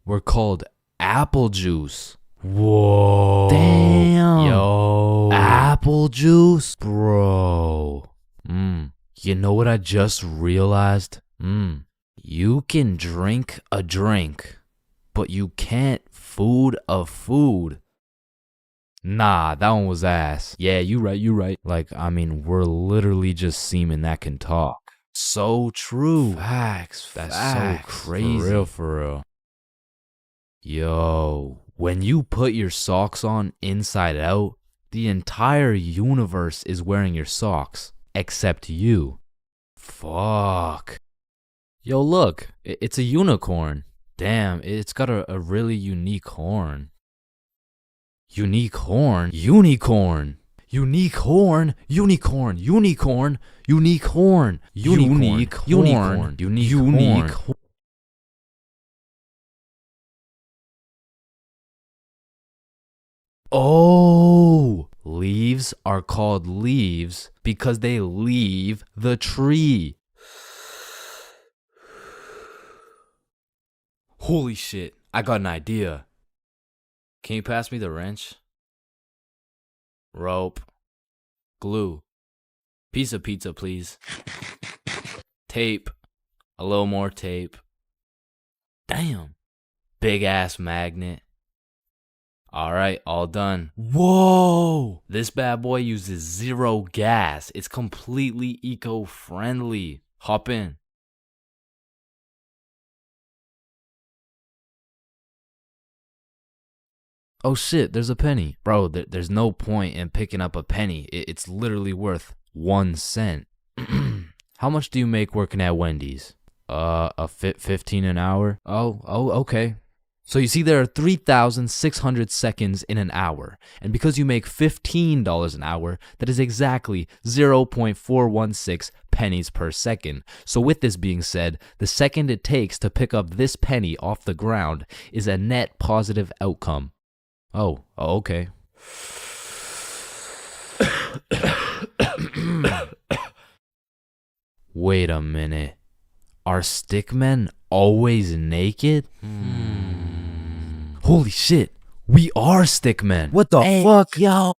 were called apple juice? Whoa. Damn. Yo. Apple juice? Bro. You know what I just realized? You can drink a drink, but you can't food a food. Nah, that one was ass. Yeah, you right. Like, I mean, we're literally just semen that can talk. So true. Facts. That's so crazy. For real. Yo, when you put your socks on inside out, the entire universe is wearing your socks, except you. Fuck. Yo, look, it's a unicorn. Damn, it's got a really unique horn. Unique horn? Unicorn. Unique horn. Unicorn. Unicorn. Unique horn. Unique horn. Unique horn. Oh, leaves are called leaves because they leave the tree. Holy shit, I got an idea. Can you pass me the wrench? Rope. Glue. Piece of pizza, please. Tape. A little more tape. Damn. Big ass magnet. Alright, all done. Whoa! This bad boy uses 0 gas. It's completely eco-friendly. Hop in. Oh shit, there's a penny. Bro, there's no point in picking up a penny. It's literally worth 1 cent. How much do you make working at Wendy's? 15 an hour? Oh, okay. So you see, there are 3,600 seconds in an hour, and because you make $15 an hour, that is exactly 0.416 pennies per second. So with this being said, the second it takes to pick up this penny off the ground is a net positive outcome. Oh, okay. Wait a minute. Are stickmen always naked? Holy shit, we are stickmen. What the fuck? Yo.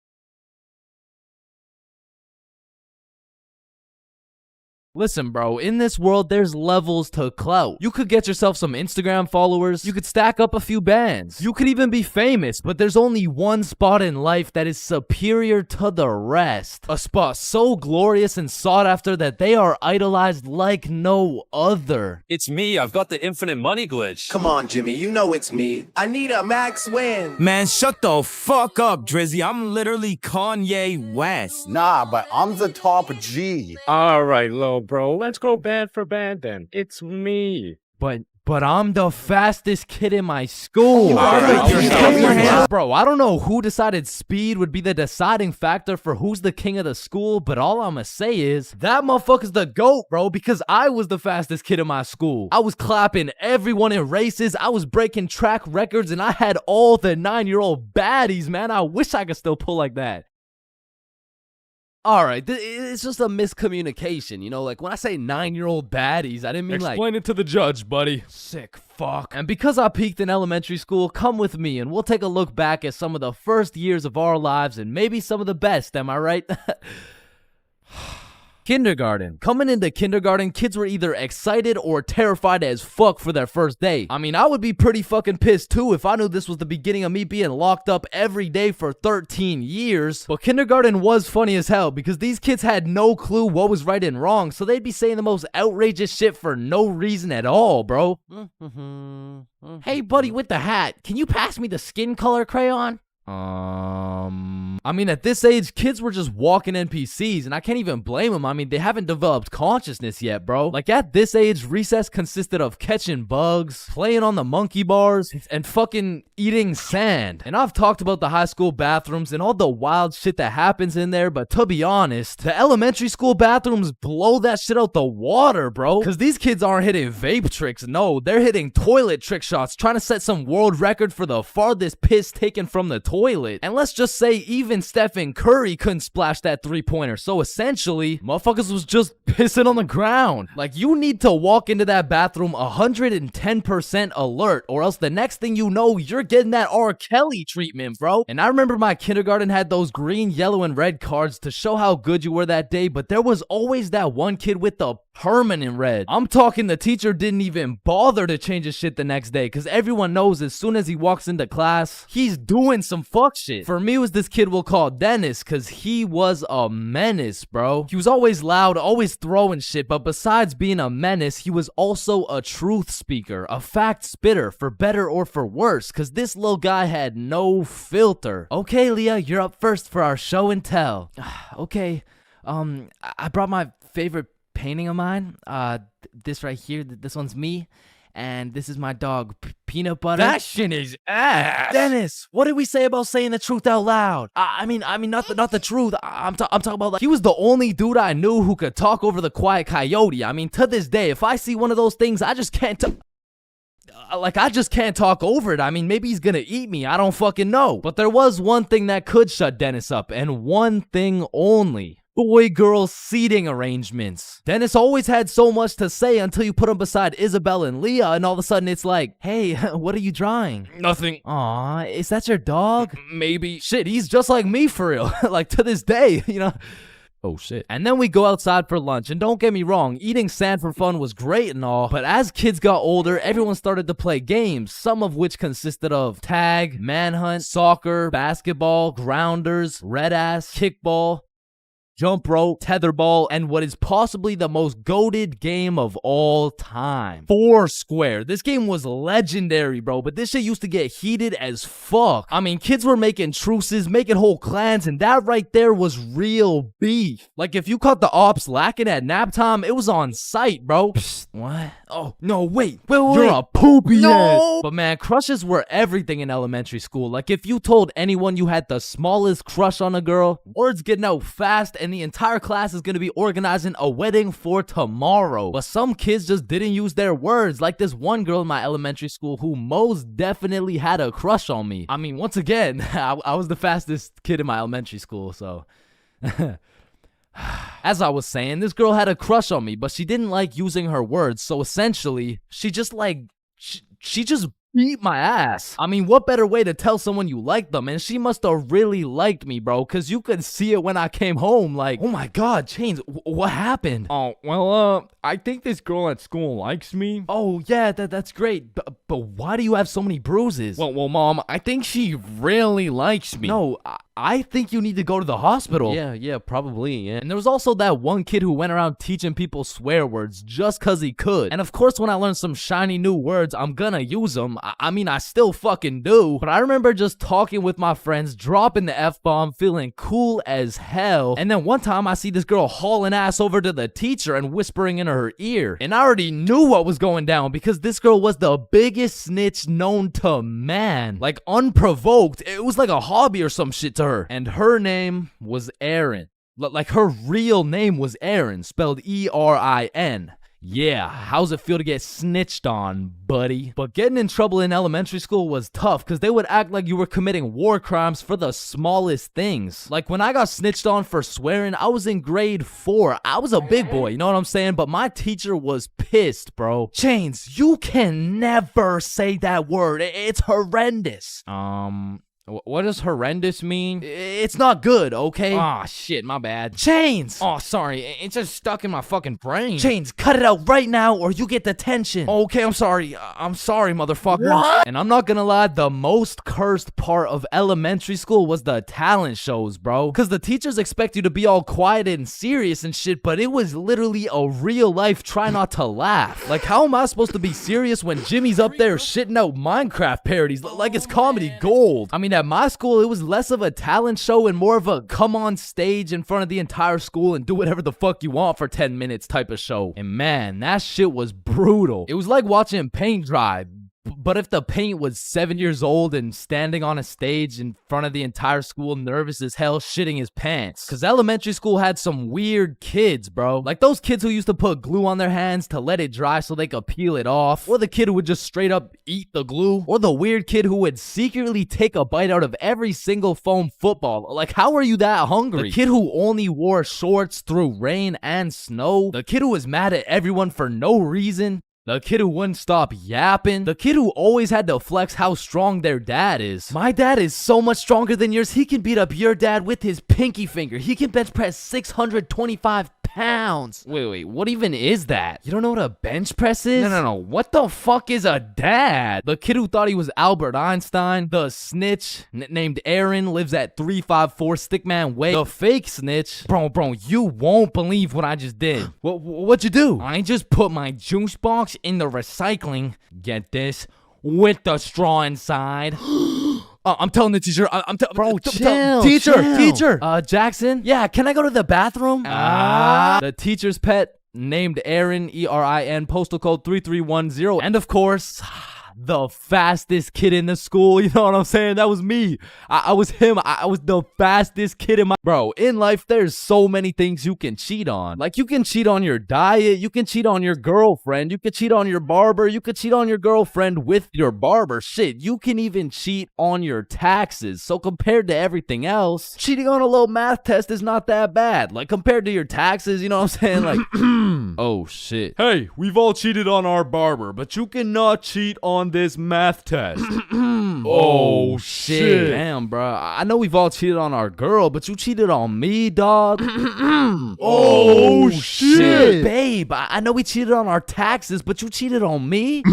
Listen, bro, in this world, there's levels to clout. You could get yourself some Instagram followers. You could stack up a few bands. You could even be famous, but there's only one spot in life that is superior to the rest. A spot so glorious and sought after that they are idolized like no other. It's me. I've got the infinite money glitch. Come on, Jimmy. You know it's me. I need a max win. Man, shut the fuck up, Drizzy. I'm literally Kanye West. Nah, but I'm the top G. All right, little bro. Let's go band for band then. It's me. But I'm the fastest kid in my school. Bro, I don't know who decided speed would be the deciding factor for who's the king of the school, but all I'ma say is that motherfucker's the GOAT, bro, because I was the fastest kid in my school. I was clapping everyone in races. I was breaking track records, and I had all the 9-year-old baddies, man. I wish I could still pull like that. All right, it's just a miscommunication, you know? Like, when I say 9-year-old baddies, I didn't mean like... Explain it to the judge, buddy. Sick fuck. And because I peaked in elementary school, come with me and we'll take a look back at some of the first years of our lives and maybe some of the best, am I right? Kindergarten. Coming into kindergarten, kids were either excited or terrified as fuck for their first day. I mean, I would be pretty fucking pissed too if I knew this was the beginning of me being locked up every day for 13 years. But kindergarten was funny as hell because these kids had no clue what was right and wrong, so they'd be saying the most outrageous shit for no reason at all, bro. Hey, buddy with the hat, can you pass me the skin color crayon? I mean, at this age, kids were just walking NPCs, and I can't even blame them. I mean, they haven't developed consciousness yet, bro. Like, at this age, recess consisted of catching bugs, playing on the monkey bars, and fucking eating sand. And I've talked about the high school bathrooms and all the wild shit that happens in there, but to be honest, the elementary school bathrooms blow that shit out the water, bro. Because these kids aren't hitting vape tricks, no, they're hitting toilet trick shots, trying to set some world record for the farthest piss taken from the toilet. And let's just say even Stephen Curry couldn't splash that 3-pointer. So essentially, motherfuckers was just pissing on the ground. Like, you need to walk into that bathroom 110% alert, or else the next thing you know, you're getting that R. Kelly treatment, bro. And I remember my kindergarten had those green, yellow, and red cards to show how good you were that day, but there was always that one kid with the permanent red. I'm talking the teacher didn't even bother to change his shit the next day, because everyone knows as soon as he walks into class, he's doing some fuck shit. For me, it was this kid we'll call Dennis, because he was a menace, bro. He was always loud, always throwing shit, but besides being a menace, he was also a truth speaker, a fact spitter, for better or for worse, because this little guy had no filter. Okay, Leah, you're up first for our show and tell. Okay, I brought my favorite painting of mine. This right here, this one's me, and this is my dog, Peanut Butter. That shit is ass. Dennis, what did we say about saying the truth out loud? I mean, not the truth. I'm talking about, like, he was the only dude I knew who could talk over the quiet coyote. I mean, to this day, if I see one of those things, I just can't I just can't talk over it. I mean, maybe he's gonna eat me. I don't fucking know. But there was one thing that could shut Dennis up, and one thing only. Boy-girl seating arrangements. Dennis always had so much to say until you put him beside Isabel and Leah, and all of a sudden it's like, hey, what are you drawing? Nothing. Aw, is that your dog? Maybe. Shit, he's just like me for real. Like, to this day, you know? Oh shit. And then we go outside for lunch, and don't get me wrong, eating sand for fun was great and all, but as kids got older, everyone started to play games, some of which consisted of tag, manhunt, soccer, basketball, grounders, red ass, kickball. jump rope, tetherball, and what is possibly the most goated game of all time, Foursquare. This game was legendary, bro, but this shit used to get heated as fuck. I mean, kids were making truces, making whole clans, and that right there was real beef. Like, if you caught the ops lacking at nap time, it was on sight, bro. Psst, what? Oh, no, wait. You're a poopy head. But man, crushes were everything in elementary school. Like, if you told anyone you had the smallest crush on a girl, word's getting out fast, and the entire class is gonna be organizing a wedding for tomorrow. But some kids just didn't use their words, like this one girl in my elementary school who most definitely had a crush on me. I mean, once again, I was the fastest kid in my elementary school, so... As I was saying, this girl had a crush on me, but she didn't like using her words, so essentially, she just she just beat my ass. I mean, what better way to tell someone you like them? And she must have really liked me, bro, because you could see it when I came home, like, oh my god, Chains, what happened? Oh, well, I think this girl at school likes me. Oh, yeah, that's great, but why do you have so many bruises? Well, Mom, I think she really likes me. No, I think you need to go to the hospital. Yeah, probably, yeah. And there was also that one kid who went around teaching people swear words just cause he could. And of course, when I learn some shiny new words, I'm gonna use them. I mean, I still fucking do. But I remember just talking with my friends, dropping the F-bomb, feeling cool as hell. And then one time I see this girl hauling ass over to the teacher and whispering in her ear. And I already knew what was going down because this girl was the biggest snitch known to man. Like, unprovoked. It was like a hobby or some shit to her. And her name was Erin. Like, her real name was Erin, spelled E-R-I-N. Yeah, how's it feel to get snitched on, buddy? But getting in trouble in elementary school was tough because they would act like you were committing war crimes for the smallest things. Like, when I got snitched on for swearing, I was in grade 4. I was a big boy, you know what I'm saying? But my teacher was pissed, bro. Chains, you can never say that word. It's horrendous. What does horrendous mean? It's not good, okay? Ah, shit, my bad. Chains! Oh, sorry, it's just stuck in my fucking brain. Chains, cut it out right now or you get detention. Okay, I'm sorry, motherfucker. What? And I'm not gonna lie, the most cursed part of elementary school was the talent shows, bro. Because the teachers expect you to be all quiet and serious and shit, but it was literally a real life try not to laugh. Like, how am I supposed to be serious when Jimmy's up there shitting out Minecraft parodies like it's comedy gold? I mean, at my school, it was less of a talent show and more of a come on stage in front of the entire school and do whatever the fuck you want for 10 minutes type of show. And man, that shit was brutal. It was like watching paint dry. But if the paint was 7 years old and standing on a stage in front of the entire school, nervous as hell, shitting his pants. Cause elementary school had some weird kids, bro. Like those kids who used to put glue on their hands to let it dry so they could peel it off. Or the kid who would just straight up eat the glue. Or the weird kid who would secretly take a bite out of every single foam football. Like, how are you that hungry? The kid who only wore shorts through rain and snow. The kid who was mad at everyone for no reason. The kid who wouldn't stop yapping. The kid who always had to flex how strong their dad is. My dad is so much stronger than yours, he can beat up your dad with his pinky finger. He can bench press 625 pounds. Wait, what even is that? You don't know what a bench press is? No, what the fuck is a dad? The kid who thought he was Albert Einstein. The snitch named Aaron lives at 354 Stickman Way. The fake snitch. Bro, you won't believe what I just did. What'd you do? I just put my juice box in the recycling, get this, with the straw inside. I'm telling the teacher. Bro, chill. Teacher. Jackson. Yeah, can I go to the bathroom? The teacher's pet named Aaron, E-R-I-N, postal code 3310. And of course, the fastest kid in the school. You know what I'm saying? That was me. I was him. I was the fastest kid in my... Bro, in life, there's so many things you can cheat on. Like, you can cheat on your diet. You can cheat on your girlfriend. You can cheat on your barber. You can cheat on your girlfriend with your barber. Shit, you can even cheat on your taxes. So compared to everything else, cheating on a little math test is not that bad. Like, compared to your taxes, you know what I'm saying? Like, oh, shit. Hey, we've all cheated on our barber, but you cannot cheat on this math test. Oh, shit. Damn, bro. I know we've all cheated on our girl, but you cheated on me, dog. Oh, shit. Babe, I know we cheated on our taxes, but you cheated on me?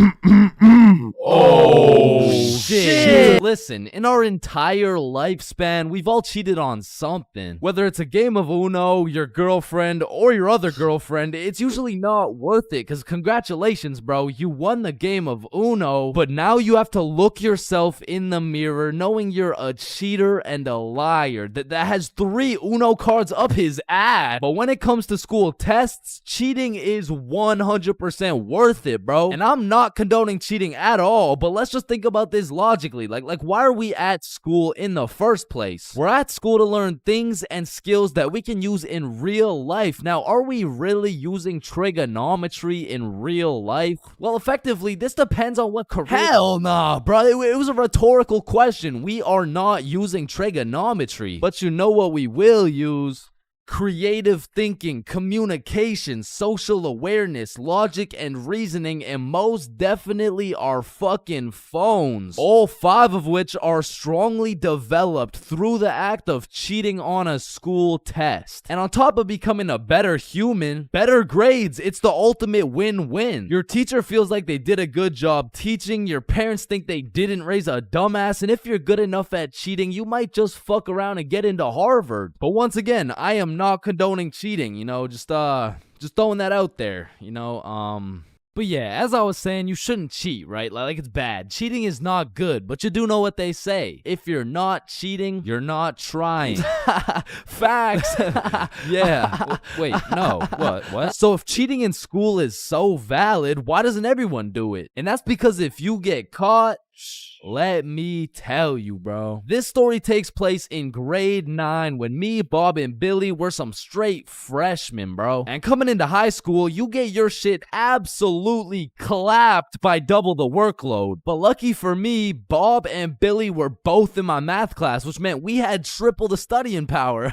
Oh, shit. Listen, in our entire lifespan, we've all cheated on something. Whether it's a game of Uno, your girlfriend, or your other girlfriend, it's usually not worth it, because congratulations, bro, you won the game of Uno, but now you have to look yourself in the mirror knowing you're a cheater and a liar that has 3 Uno cards up his ass. But when it comes to school tests, cheating is 100% worth it, bro. And I'm not condoning cheating at all, but let's just think about this logically. Like why are we at school in the first place? We're at school to learn things and skills that we can use in real life. Now, are we really using trigonometry in real life? Well, effectively, this depends on what career. Hell nah, bro. It was a rhetorical question. We are not using trigonometry. But you know what we will use? Creative thinking, communication, social awareness, logic, and reasoning, and most definitely our fucking phones. All 5 of which are strongly developed through the act of cheating on a school test. And on top of becoming a better human, better grades, it's the ultimate win-win. Your teacher feels like they did a good job teaching, your parents think they didn't raise a dumbass, and if you're good enough at cheating, you might just fuck around and get into Harvard. But once again, I am not condoning cheating, you know, just throwing that out there, you know. But yeah, as I was saying, you shouldn't cheat, right? Like it's bad. Cheating is not good, but you do know what they say. If you're not cheating, you're not trying. Facts. Yeah. Wait, no. What? So if cheating in school is so valid, why doesn't everyone do it? And that's because if you get caught, let me tell you, bro. This story takes place in grade 9 when me, Bob, and Billy were some straight freshmen, bro. And coming into high school, you get your shit absolutely clapped by double the workload. But lucky for me, Bob and Billy were both in my math class, which meant we had triple the studying power.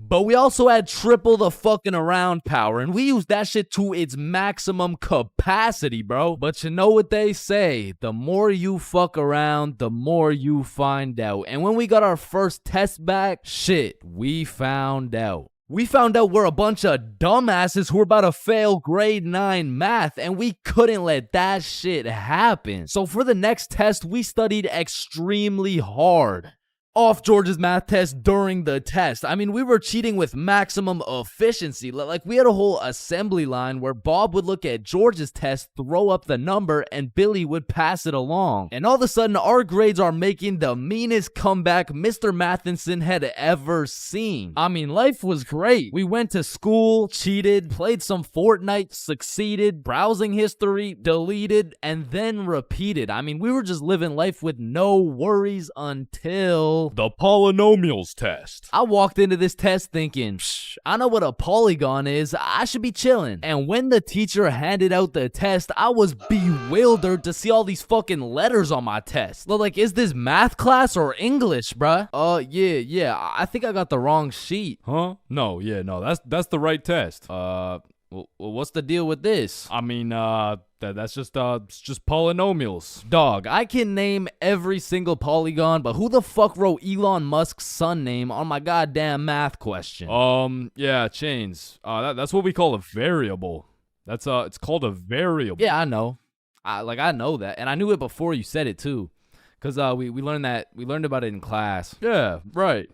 But we also had triple the fucking around power, and we used that shit to its maximum capacity, bro. But you know what they say, the more you fuck around, the more you find out. And when we got our first test back, shit, we found out. We found out we're a bunch of dumbasses who were about to fail grade 9 math, and we couldn't let that shit happen. So for the next test, we studied extremely hard. Off George's math test during the test. I mean, we were cheating with maximum efficiency. Like, we had a whole assembly line where Bob would look at George's test, throw up the number, and Billy would pass it along. And all of a sudden, our grades are making the meanest comeback Mr. Matheson had ever seen. I mean, life was great. We went to school, cheated, played some Fortnite, succeeded, browsing history, deleted, and then repeated. I mean, we were just living life with no worries until the polynomials test. I walked into this test thinking, I know what a polygon is, I should be chilling. And when the teacher handed out the test, I was bewildered to see all these fucking letters on my test. Like, is this math class or English, bruh? Yeah, I think I got the wrong sheet. Huh? No, that's the right test. Well, what's the deal with this? I mean, that's just polynomials. Dog, I can name every single polygon, but who the fuck wrote Elon Musk's son name on my goddamn math question? Yeah, Chains. That's what we call a variable. It's called a variable. Yeah, I know. I know that, and I knew it before you said it too, cause we learned about it in class. Yeah, right.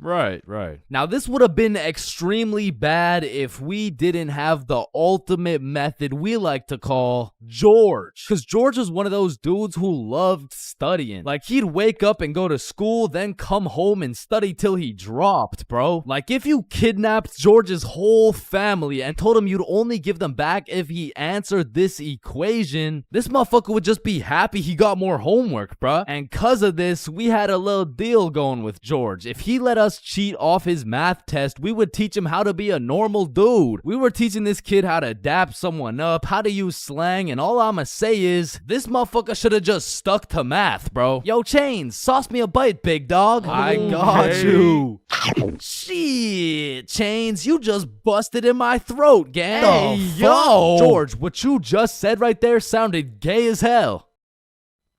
Right. Now, this would have been extremely bad if we didn't have the ultimate method we like to call George. Because George was one of those dudes who loved studying. Like, he'd wake up and go to school, then come home and study till he dropped, bro. Like, if you kidnapped George's whole family and told him you'd only give them back if he answered this equation, this motherfucker would just be happy he got more homework, bro. And cause of this, we had a little deal going with George. If he let us cheat off his math test, we would teach him how to be a normal dude. We were teaching this kid how to dap someone up, how to use slang, and all I'ma say is, this motherfucker should have just stuck to math, bro. Yo, Chains, sauce me a bite, big dog. I got you. Shit, Chains, you just busted in my throat, gang. Hey, yo. George, what you just said right there sounded gay as hell.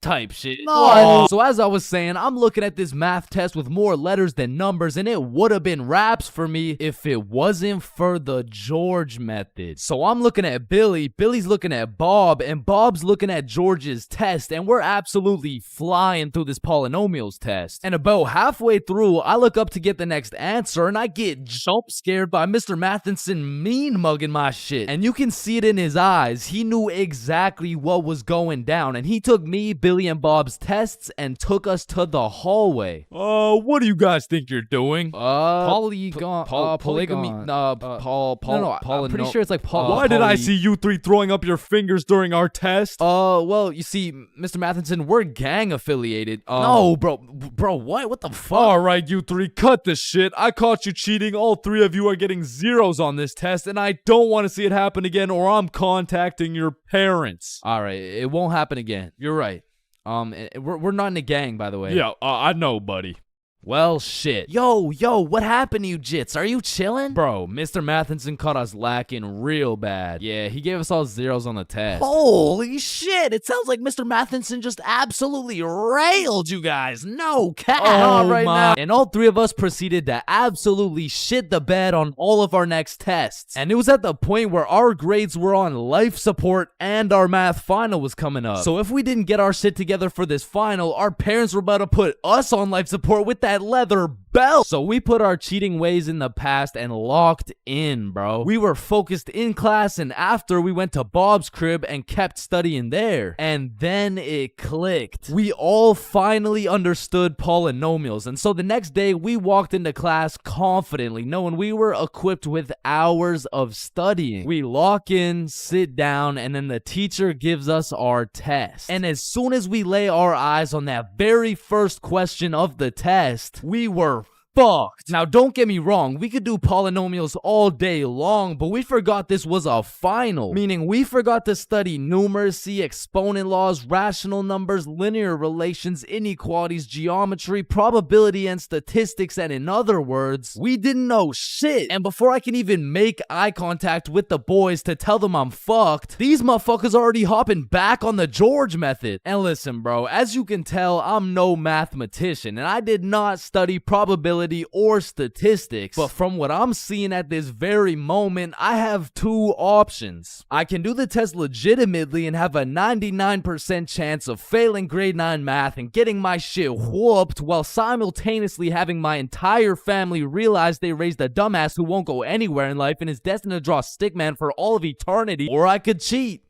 type shit. No. So as I was saying, I'm looking at this math test with more letters than numbers, and it would have been raps for me if it wasn't for the George method. So I'm looking at Billy, Billy's looking at Bob, and Bob's looking at George's test, and we're absolutely flying through this polynomials test. And about halfway through, I look up to get the next answer, and I get jump scared by Mr. Matheson mean mugging my shit. And you can see it in his eyes. He knew exactly what was going down, and he took me, Billy, and Bob's tests and took us to the hallway. What do you guys think you're doing? Polygamy. I'm pretty sure it's like Why did I see you three throwing up your fingers during our test? Well, you see, Mr. Matheson, we're gang affiliated. No, bro, what? What the fuck? All right, you three, cut this shit. I caught you cheating. All three of you are getting zeros on this test, and I don't want to see it happen again, or I'm contacting your parents. All right, it won't happen again. You're right. We're not in a gang, by the way. Yeah, I know, buddy. Well, shit. Yo, what happened to you, Jits? Are you chilling? Bro, Mr. Matheson caught us lacking real bad. Yeah, he gave us all zeros on the test. Holy shit, it sounds like Mr. Matheson just absolutely railed you guys. No cap. Oh, right now. And all three of us proceeded to absolutely shit the bed on all of our next tests. And it was at the point where our grades were on life support and our math final was coming up. So if we didn't get our shit together for this final, our parents were about to put us on life support with that leather belt. So we put our cheating ways in the past and locked in, bro. We were focused in class, and after we went to Bob's crib and kept studying there. And then it clicked. We all finally understood polynomials, and so the next day we walked into class confidently, knowing we were equipped with hours of studying. We lock in, sit down, and then the teacher gives us our test. And as soon as we lay our eyes on that very first question of the test, we were fucked. Now, don't get me wrong, we could do polynomials all day long, but we forgot this was a final. Meaning, we forgot to study numeracy, exponent laws, rational numbers, linear relations, inequalities, geometry, probability, and statistics, and in other words, we didn't know shit. And before I can even make eye contact with the boys to tell them I'm fucked, these motherfuckers already hopping back on the George method. And listen, bro, as you can tell, I'm no mathematician, and I did not study probability or statistics, but from what I'm seeing at this very moment, I have two options. I can do the test legitimately and have a 99% chance of failing grade 9 math and getting my shit whooped while simultaneously having my entire family realize they raised a dumbass who won't go anywhere in life and is destined to draw stickman for all of eternity, or I could cheat.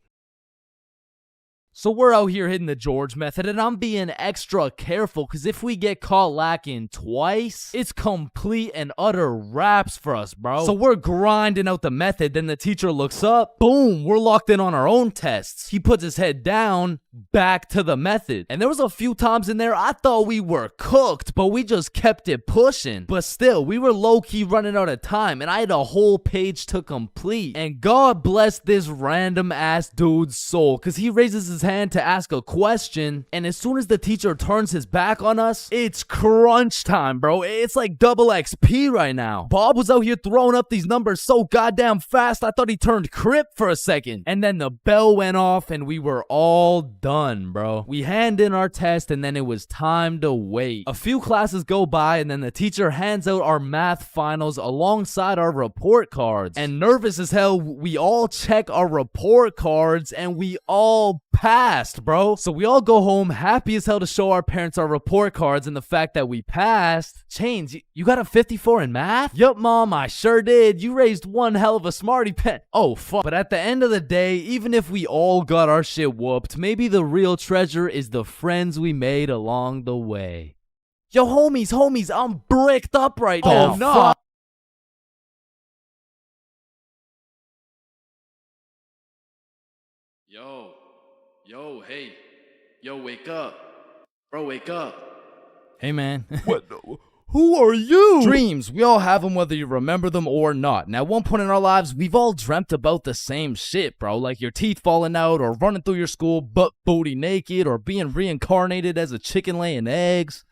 So we're out here hitting the George method, and I'm being extra careful because if we get caught lacking twice, it's complete and utter raps for us, bro. So we're grinding out the method, then the teacher looks up, boom, we're locked in on our own tests. He puts his head down, back to the method. And there was a few times in there I thought we were cooked, but we just kept it pushing. But still, we were low-key running out of time, and I had a whole page to complete. And God bless this random-ass dude's soul, because he raises his hand to ask a question, and as soon as the teacher turns his back on us, it's crunch time, bro. It's like double XP right now. Bob was out here throwing up these numbers so goddamn fast, I thought he turned Crip for a second. And then the bell went off, and we were all done, bro. We hand in our test, and then it was time to wait. A few classes go by, and then the teacher hands out our math finals alongside our report cards. And nervous as hell, we all check our report cards, and we all passed, bro. So we all go home happy as hell to show our parents our report cards and the fact that we passed. Chains, you got a 54 in math? Yup, Mom, I sure did. You raised one hell of a smarty pet. Oh, fuck. But at the end of the day, even if we all got our shit whooped, maybe the real treasure is the friends we made along the way. Yo, homies, I'm bricked up right now. Oh, no. Yo, wake up. Bro, wake up. Hey, man. What? Who are you? Dreams. We all have them whether you remember them or not. And at one point in our lives, we've all dreamt about the same shit, bro. Like your teeth falling out, or running through your school butt booty naked, or being reincarnated as a chicken laying eggs.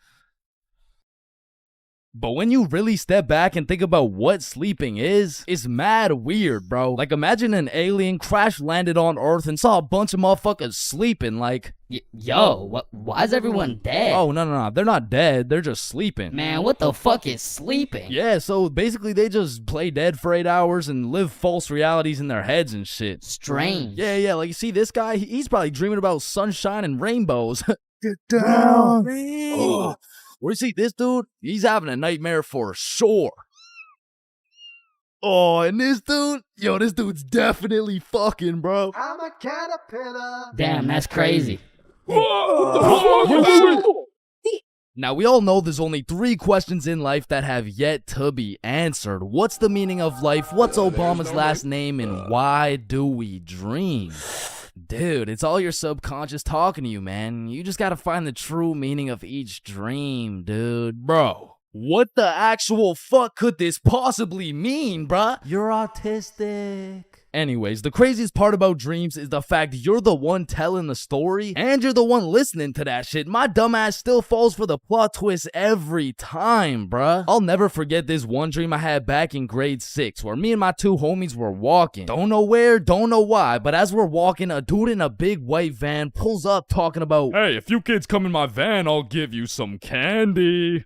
But when you really step back and think about what sleeping is, it's mad weird, bro. Like, imagine an alien crash landed on Earth and saw a bunch of motherfuckers sleeping, like... Why is everyone dead? Oh, no. They're not dead. They're just sleeping. Man, what the fuck is sleeping? Yeah, so basically they just play dead for 8 hours and live false realities in their heads and shit. Strange. Yeah, like, you see this guy? He's probably dreaming about sunshine and rainbows. Get down. Oh. Where you see this dude? He's having a nightmare for sure. Oh, and this dude? Yo, this dude's definitely fucking, bro. I'm a caterpillar. Damn, that's crazy. Now, we all know there's only 3 questions in life that have yet to be answered. What's the meaning of life? What's Obama's last name? And why do we dream? Dude, it's all your subconscious talking to you, man. You just gotta find the true meaning of each dream, dude. Bro, what the actual fuck could this possibly mean, bruh? You're autistic. Anyways, the craziest part about dreams is the fact you're the one telling the story and you're the one listening to that shit. My dumbass still falls for the plot twist every time, bruh. I'll never forget this one dream I had back in grade 6 where me and my 2 homies were walking. Don't know where, don't know why, but as we're walking, a dude in a big white van pulls up talking about, "Hey, if you kids come in my van, I'll give you some candy."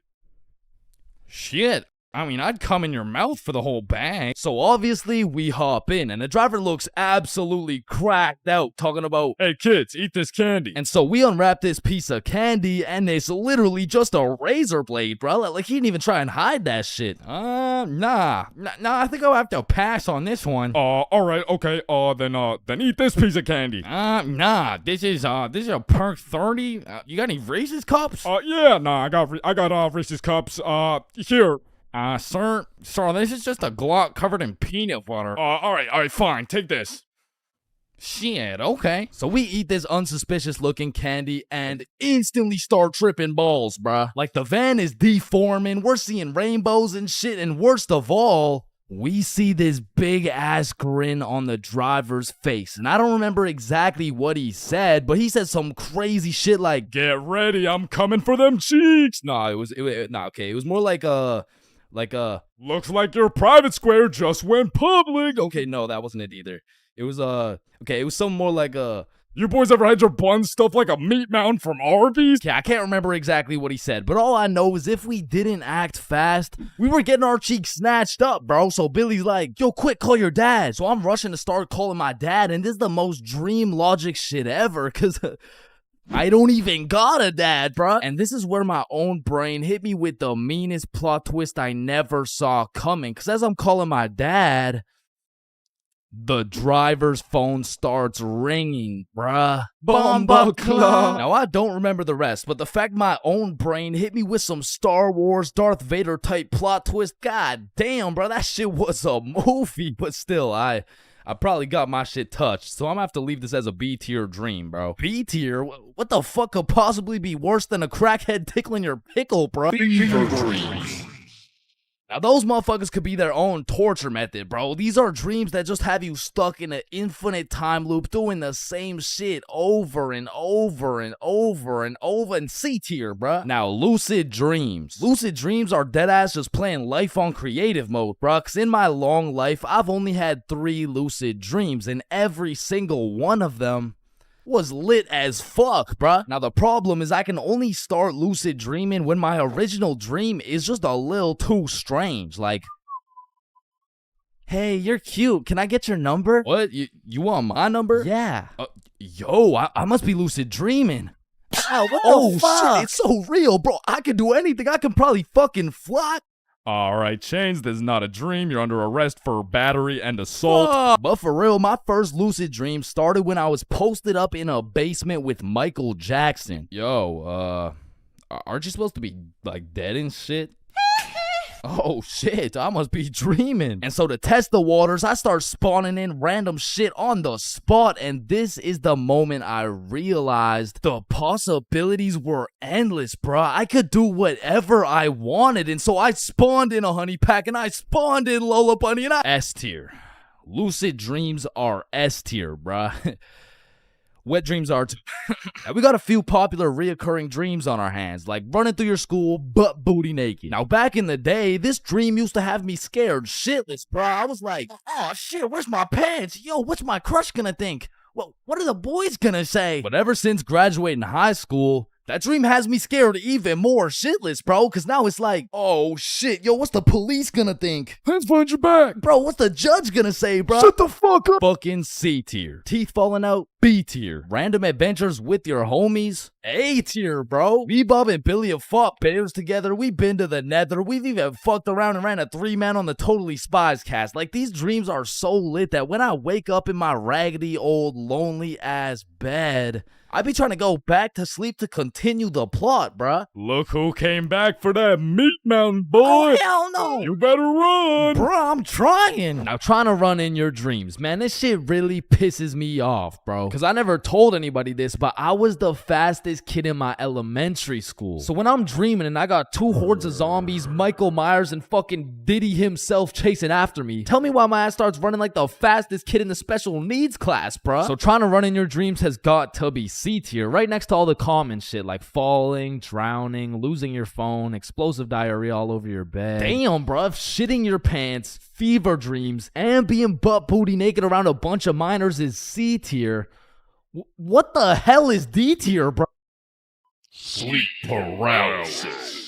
shit. I mean, I'd come in your mouth for the whole bang. So obviously, we hop in, and the driver looks absolutely cracked out, talking about, "Hey kids, eat this candy." and so we unwrap this piece of candy, and it's literally just a razor blade, bro. Like, he didn't even try and hide that shit. Nah, I think I'll have to pass on this one. Alright, okay, then eat this piece of candy. Nah, this is a perk 30. You got any Reese's cups? Yeah, nah, I got Reese's cups, here. Sir, this is just a Glock covered in peanut butter. Alright, fine, take this. Shit, okay. So we eat this unsuspicious looking candy and instantly start tripping balls, bruh. Like, the van is deforming, we're seeing rainbows and shit, and worst of all, we see this big ass grin on the driver's face. And I don't remember exactly what he said, but he said some crazy shit like, "Get ready, I'm coming for them cheeks." Nah, it was more like "Looks like your private square just went public." Okay, no, that wasn't it either. It was it was something more like "You boys ever had your buns stuffed like a meat mountain from Arby's?" Okay, I can't remember exactly what he said, but all I know is if we didn't act fast, we were getting our cheeks snatched up, bro. So Billy's like, "Yo, quick, call your dad." So I'm rushing to start calling my dad, and this is the most dream logic shit ever, cause I don't even got a dad, bruh. And this is where my own brain hit me with the meanest plot twist I never saw coming. Cause as I'm calling my dad, the driver's phone starts ringing, bruh. Bomba Club. Now, I don't remember the rest, but the fact my own brain hit me with some Star Wars Darth Vader type plot twist, god damn, bruh, that shit was a movie. But still, I probably got my shit touched, so I'm gonna have to leave this as a B-tier dream, bro. B-tier? What the fuck could possibly be worse than a crackhead tickling your pickle, bro? Fever dreams. Now, those motherfuckers could be their own torture method, bro. These are dreams that just have you stuck in an infinite time loop doing the same shit over and over and over and over. And C-tier, bro. Now, lucid dreams. Lucid dreams are deadass just playing life on creative mode, bro. Cause in my long life, I've only had 3 lucid dreams, and every single one of them was lit as fuck, bruh. Now, the problem is I can only start lucid dreaming when my original dream is just a little too strange. Like, "Hey, you're cute. Can I get your number?" What? You want my number? Yeah. Yo, I must be lucid dreaming. Ow, what the fuck? Shit, it's so real, bro. I can do anything. I can probably fucking fly. Alright, Chains, this is not a dream. You're under arrest for battery and assault. But for real, my first lucid dream started when I was posted up in a basement with Michael Jackson. Yo, aren't you supposed to be, like, dead and shit? Oh shit, I must be dreaming. And so to test the waters, I start spawning in random shit on the spot, and this is the moment I realized the possibilities were endless, bruh. I could do whatever I wanted, and so I spawned in a honey pack, and I spawned in Lola Bunny, and S tier. Lucid dreams are S tier, bruh. wet dreams are too. Now, we got a few popular reoccurring dreams on our hands, like running through your school butt booty naked. Now, back in the day, this dream used to have me scared shitless, bro. I was like, oh shit, where's my pants? Yo, what's my crush gonna think? Well, what are the boys gonna say? But ever since graduating high school, that dream has me scared even more shitless, bro, because now it's like, oh shit, yo, what's the police gonna think? Hands behind your back. Bro, what's the judge gonna say, bro? Shut the fuck up. Fucking C tier. Teeth falling out, B tier. Random adventures with your homies, A tier, bro. Me, Bob, and Billy have fought bears together. We've been to the nether. We've even fucked around and ran a 3-man on the Totally Spies cast. Like, these dreams are so lit that when I wake up in my raggedy old lonely ass bed, I be trying to go back to sleep to continue the plot, bruh. Look who came back for that meat mountain, boy. Oh, hell no. You better run. Bruh, I'm trying. Now, trying to run in your dreams, man, this shit really pisses me off, bro. Because I never told anybody this, but I was the fastest kid in my elementary school. So when I'm dreaming and I got 2 hordes of zombies, Michael Myers, and fucking Diddy himself chasing after me, tell me why my ass starts running like the fastest kid in the special needs class, bruh. So trying to run in your dreams has got to be C tier, right next to all the common shit like falling, drowning, losing your phone, explosive diarrhea all over your bed. Damn, bruh, shitting your pants, fever dreams, and being butt booty naked around a bunch of minors is C tier. What the hell is D tier, bro? Sleep paralysis.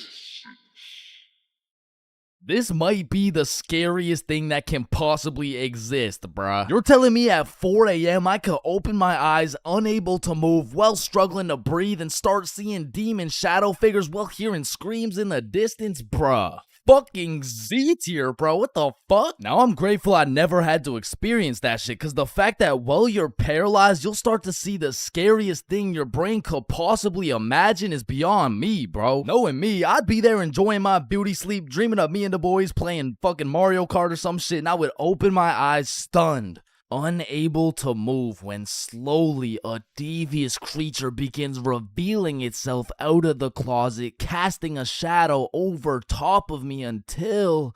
This might be the scariest thing that can possibly exist, bruh. You're telling me at 4 a.m. I could open my eyes, unable to move, while struggling to breathe, and start seeing demon shadow figures while hearing screams in the distance, bruh. Fucking Z tier, bro. What the fuck? Now, I'm grateful I never had to experience that shit, because the fact that while you're paralyzed, you'll start to see the scariest thing your brain could possibly imagine is beyond me, bro. Knowing me, I'd be there enjoying my beauty sleep, dreaming of me and the boys playing fucking Mario Kart or some shit, and I would open my eyes stunned, unable to move, when slowly a devious creature begins revealing itself out of the closet, casting a shadow over top of me until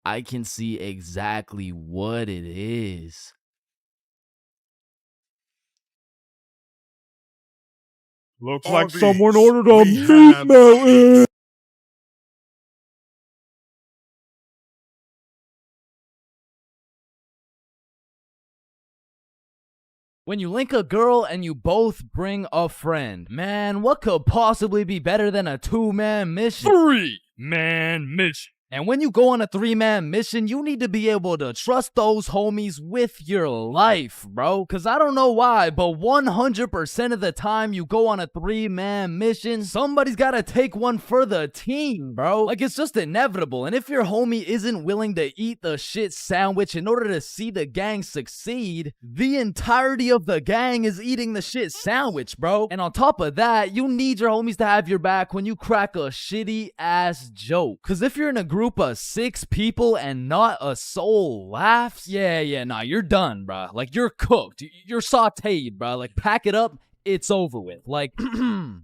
I can see exactly what it is. Looks like someone ordered a meat mountain. When you link a girl and you both bring a friend, man, what could possibly be better than a 2-man mission? 3-man mission. And when you go on a 3-man mission, you need to be able to trust those homies with your life, bro. Cause I don't know why, but 100% of the time you go on a 3-man mission, somebody's gotta take one for the team, bro. Like, it's just inevitable. And if your homie isn't willing to eat the shit sandwich in order to see the gang succeed, the entirety of the gang is eating the shit sandwich, bro. And on top of that, you need your homies to have your back when you crack a shitty ass joke. Cause if you're in a group of 6 people and not a soul laughs, nah, you're done, bruh. Like, you're cooked. You're sauteed, bruh. Like, pack it up. It's over with. Like,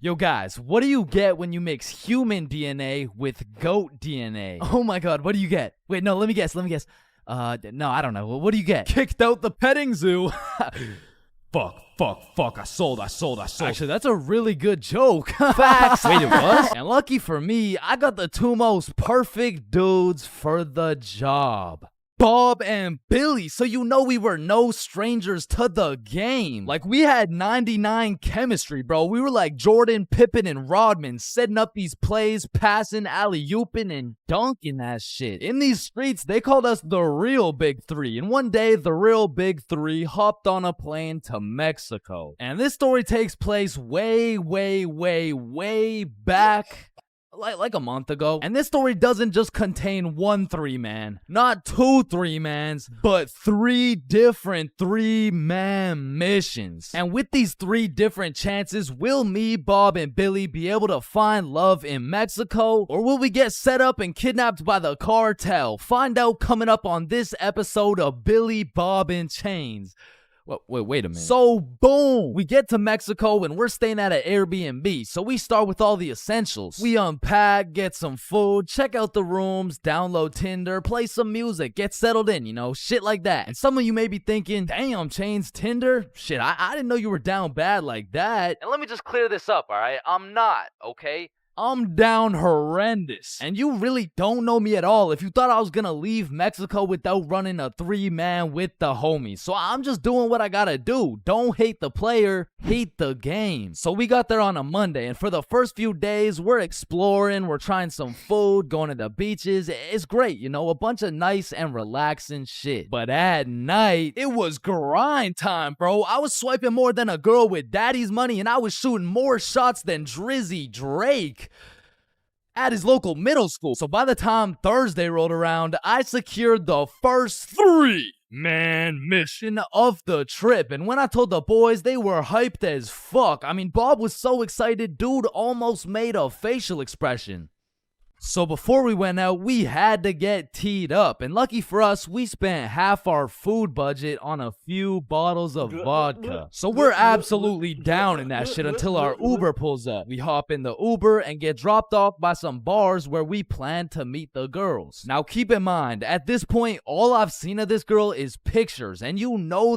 yo guys, what do you get when you mix human DNA with goat DNA? Oh my god, what do you get? Wait, no, let me guess. No, I don't know. What do you get? Kicked out the petting zoo. Fuck, I sold. Actually, that's a really good joke. Facts. Wait, it was? And lucky for me, I got the 2 most perfect dudes for the job. Bob and Billy, so you know we were no strangers to the game. Like, we had 99 chemistry, bro. We were like Jordan, Pippen, and Rodman, setting up these plays, passing, alley-ooping, and dunking that shit. In these streets, they called us the real Big Three. And one day, the real Big Three hopped on a plane to Mexico. And this story takes place way back. Like a month ago. And this story doesn't just contain one 3-man, not 2 3-mans, but 3 different 3-man missions. And with these 3 different chances, will me, Bob, and Billy be able to find love in Mexico? Or will we get set up and kidnapped by the cartel? Find out coming up on this episode of Billy, Bob, and Chains. Wait a minute. So, boom, we get to Mexico and we're staying at an Airbnb. So we start with all the essentials. We unpack, get some food, check out the rooms, download Tinder, play some music, get settled in, shit like that. And some of you may be thinking, damn, Chains, Tinder? Shit, I didn't know you were down bad like that. And let me just clear this up, all right? I'm not, okay? I'm down horrendous. And you really don't know me at all if you thought I was gonna leave Mexico without running a 3-man with the homies. So I'm just doing what I gotta do. Don't hate the player, hate the game. So we got there on a Monday, and for the first few days, we're exploring, we're trying some food, going to the beaches. It's great, a bunch of nice and relaxing shit. But at night, it was grind time, bro. I was swiping more than a girl with daddy's money, and I was shooting more shots than Drizzy Drake at his local middle school. So by the time Thursday rolled around, I secured the first 3-man mission of the trip. And when I told the boys, they were hyped as fuck. I mean, Bob was so excited, dude almost made a facial expression. So before we went out, we had to get teed up. And lucky for us, we spent half our food budget on a few bottles of vodka. So we're absolutely down in that shit until our Uber pulls up. We hop in the Uber and get dropped off by some bars where we plan to meet the girls. Now keep in mind, at this point, all I've seen of this girl is pictures. And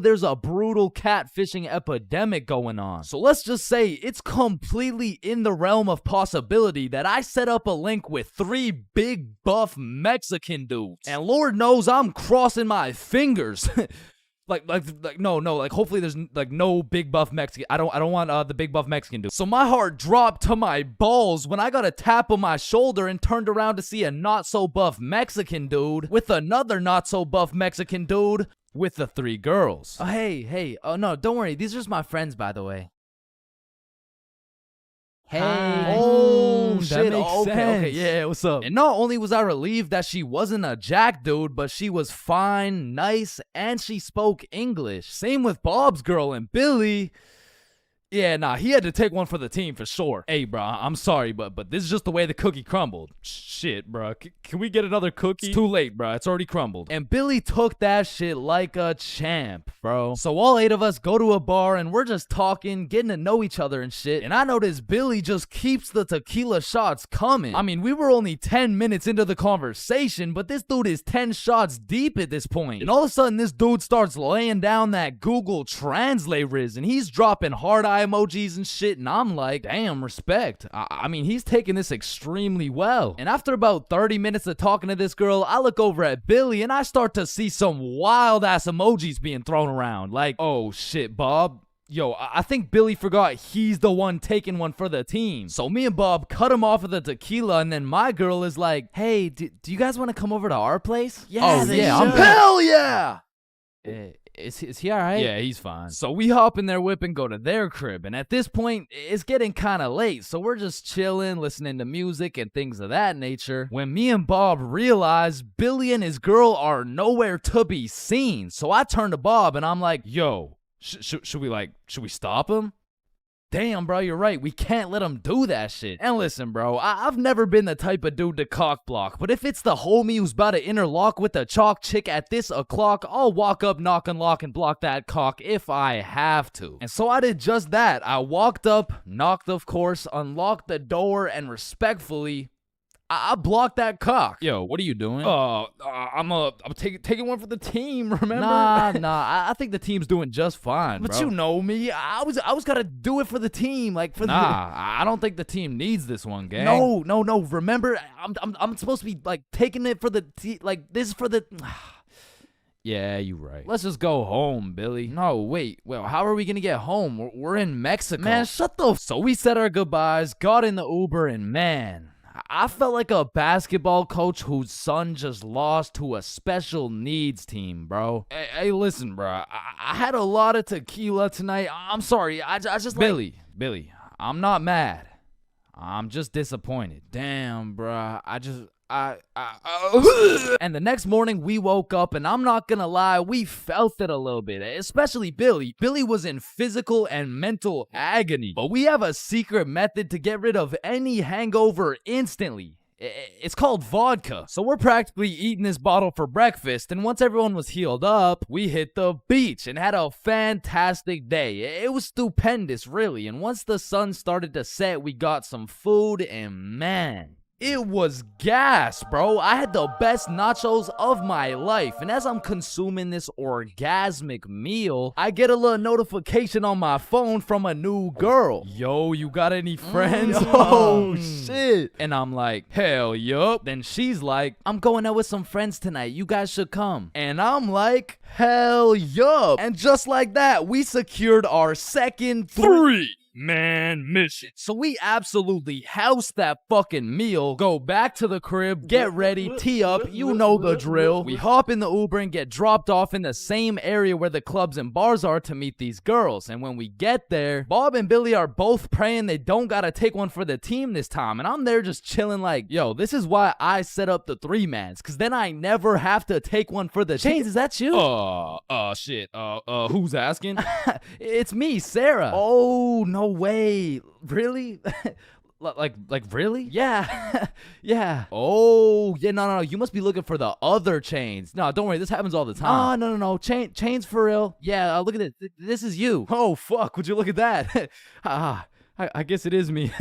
there's a brutal catfishing epidemic going on. So let's just say it's completely in the realm of possibility that I set up a link with 3 big buff Mexican dudes. And Lord knows I'm crossing my fingers. Hopefully there's no big buff Mexican. I don't want the big buff Mexican dude. So my heart dropped to my balls when I got a tap on my shoulder and turned around to see a not so buff Mexican dude with another not so buff Mexican dude with the 3 girls. Oh, hey. Oh no, don't worry. These are just my friends, by the way. Hey. Oh, shit. Okay, yeah, what's up? And not only was I relieved that she wasn't a jack dude, but she was fine, nice, and she spoke English. Same with Bob's girl and Billy. Yeah, nah, he had to take one for the team for sure. Hey, bro, I'm sorry, but this is just the way the cookie crumbled. Shit, bro. Can we get another cookie? It's too late, bro. It's already crumbled. And Billy took that shit like a champ, bro. So all 8 of us go to a bar and we're just talking, getting to know each other and shit. And I notice Billy just keeps the tequila shots coming. I mean, we were only 10 minutes into the conversation, but this dude is 10 shots deep at this point. And all of a sudden, this dude starts laying down that Google Translate riz, and he's dropping hard eye emojis and shit, and I'm like, damn, respect. I mean, he's taking this extremely well. And after about 30 minutes of talking to this girl, I look over at Billy and I start to see some wild ass emojis being thrown around. Like, oh shit, Bob. Yo, I think Billy forgot he's the one taking one for the team. So me and Bob cut him off of the tequila, and then my girl is like, hey, do you guys want to come over to our place? Yeah, hell yeah! Is he alright? Yeah, he's fine. So we hop in their whip and go to their crib. And at this point, it's getting kind of late. So we're just chilling, listening to music and things of that nature. When me and Bob realize Billy and his girl are nowhere to be seen. So I turn to Bob and I'm like, yo, should we stop him? Damn, bro, you're right. We can't let him do that shit. And listen, bro, I've never been the type of dude to cock block, but if it's the homie who's about to interlock with the chalk chick at this o'clock, I'll walk up, knock, unlock, and block that cock if I have to. And so I did just that. I walked up, knocked, of course, unlocked the door, and respectfully, I blocked that cock. Yo, what are you doing? I'm taking one for the team, remember? Nah, I think the team's doing just fine, but bro. You know me. I was gotta do it for the team, like for I don't think the team needs this one, gang. No. Remember, I'm supposed to be like taking it for the like this is for the. Yeah, you right. Let's just go home, Billy. No, wait. Well, how are we gonna get home? We're in Mexico. Man, shut the. So we said our goodbyes, got in the Uber, and man, I felt like a basketball coach whose son just lost to a special needs team, bro. Hey, listen, bro. I had a lot of tequila tonight. I'm sorry. I just Billy, I'm not mad. I'm just disappointed. Damn, bro. And the next morning we woke up, and I'm not gonna lie, we felt it a little bit, especially Billy. Billy was in physical and mental agony, but we have a secret method to get rid of any hangover instantly. It's called vodka. So we're practically eating this bottle for breakfast, and once everyone was healed up, we hit the beach and had a fantastic day. It was stupendous, really, and once the sun started to set, we got some food, and man, it was gas, bro. I had the best nachos of my life. And as I'm consuming this orgasmic meal, I get a little notification on my phone from a new girl. Yo, you got any friends? Oh, shit. And I'm like, hell yup. Then she's like, I'm going out with some friends tonight. You guys should come. And I'm like, hell yup. And just like that, we secured our second 3-man mission. So we absolutely house that fucking meal, go back to the crib, get ready, tee up, you know the drill. We hop in the Uber and get dropped off in the same area where the clubs and bars are to meet these girls. And when we get there, Bob and Billy are both praying they don't gotta take one for the team this time. And I'm there just chilling like, yo, this is why I set up the 3-mans, cause then I never have to take one for the Chains, is that you? Shit. Who's asking? It's me, Sarah. Oh, no way. Really? Like really? Yeah. Yeah. Oh, yeah, no. You must be looking for the other Chains. No, don't worry. This happens all the time. Oh, no. Chains for real. Yeah, look at this. This is you. Oh, fuck. Would you look at that? I guess it is me.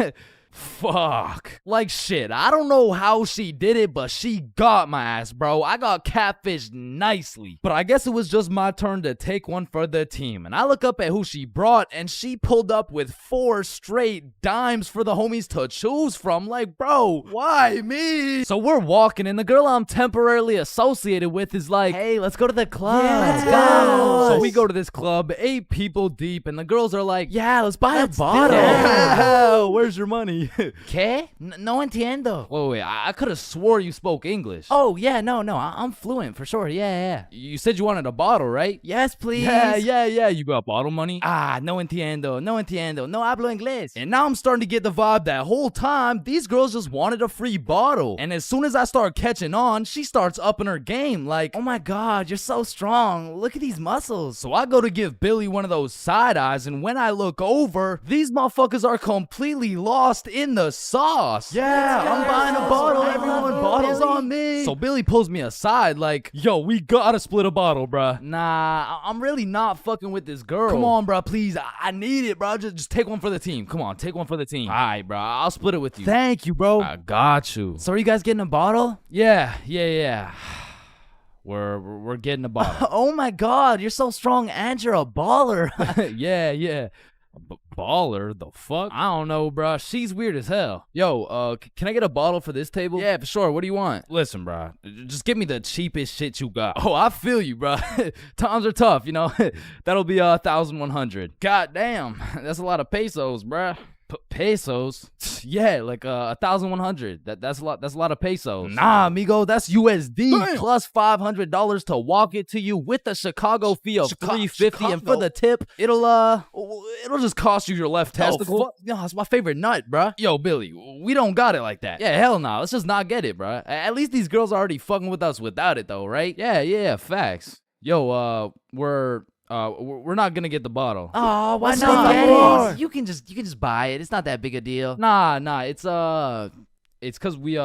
Fuck. Like shit, I don't know how she did it, but she got my ass, bro. I got catfished nicely. But I guess it was just my turn to take one for the team. And I look up at who she brought, and she pulled up with 4 straight dimes for the homies to choose from. Like, bro, why me? So we're walking, and the girl I'm temporarily associated with is like, hey, let's go to the club. Yeah, let's go. So we go to this club, 8 people deep, and the girls are like, yeah, let's buy a bottle. Yeah. Where's your money? ¿Qué? No entiendo. Wait, I could have swore you spoke English. Oh, yeah, no, I'm fluent for sure, yeah. You said you wanted a bottle, right? Yes, please. Yeah, you got bottle money? No entiendo, no hablo inglés. And now I'm starting to get the vibe that whole time, these girls just wanted a free bottle. And as soon as I start catching on, she starts upping her game, like, oh my god, you're so strong, look at these muscles. So I go to give Billy one of those side eyes, and when I look over, these motherfuckers are completely lost in the sauce. Yeah, I'm buying a bottle, everyone, bottles on me. So Billy pulls me aside like, yo, we gotta split a bottle, bruh. Nah, I'm really not fucking with this girl. Come on, bruh, please, I need it, bro. Just take one for the team. Come on, take one for the team. All right, bro, I'll split it with you. Thank you, bro. I got you. So are you guys getting a bottle? Yeah. We're getting a bottle. Oh my god, you're so strong and you're a baller. Yeah. Baller? The fuck? I don't know, bruh. She's weird as hell. Yo, can I get a bottle for this table? Yeah, for sure. What do you want? Listen, bruh. Just give me the cheapest shit you got. Oh, I feel you, bruh. Times are tough, you know? That'll be 1,100. God damn. That's a lot of pesos, bruh. Pesos? Yeah, like 1,100. That's a lot of pesos. Nah, amigo, that's USD. Damn. Plus $500 to walk it to you with the Chicago fee of $350, and for the tip, it'll just cost you your left testicle. No, that's my favorite nut, bruh. Yo, Billy, we don't got it like that. Yeah, hell no. Let's just not get it, bruh. At least these girls are already fucking with us without it, though, right? Yeah, facts. Yo, we're not gonna get the bottle. Oh, why not? You can just buy it. It's not that big a deal. Nah. It's cause we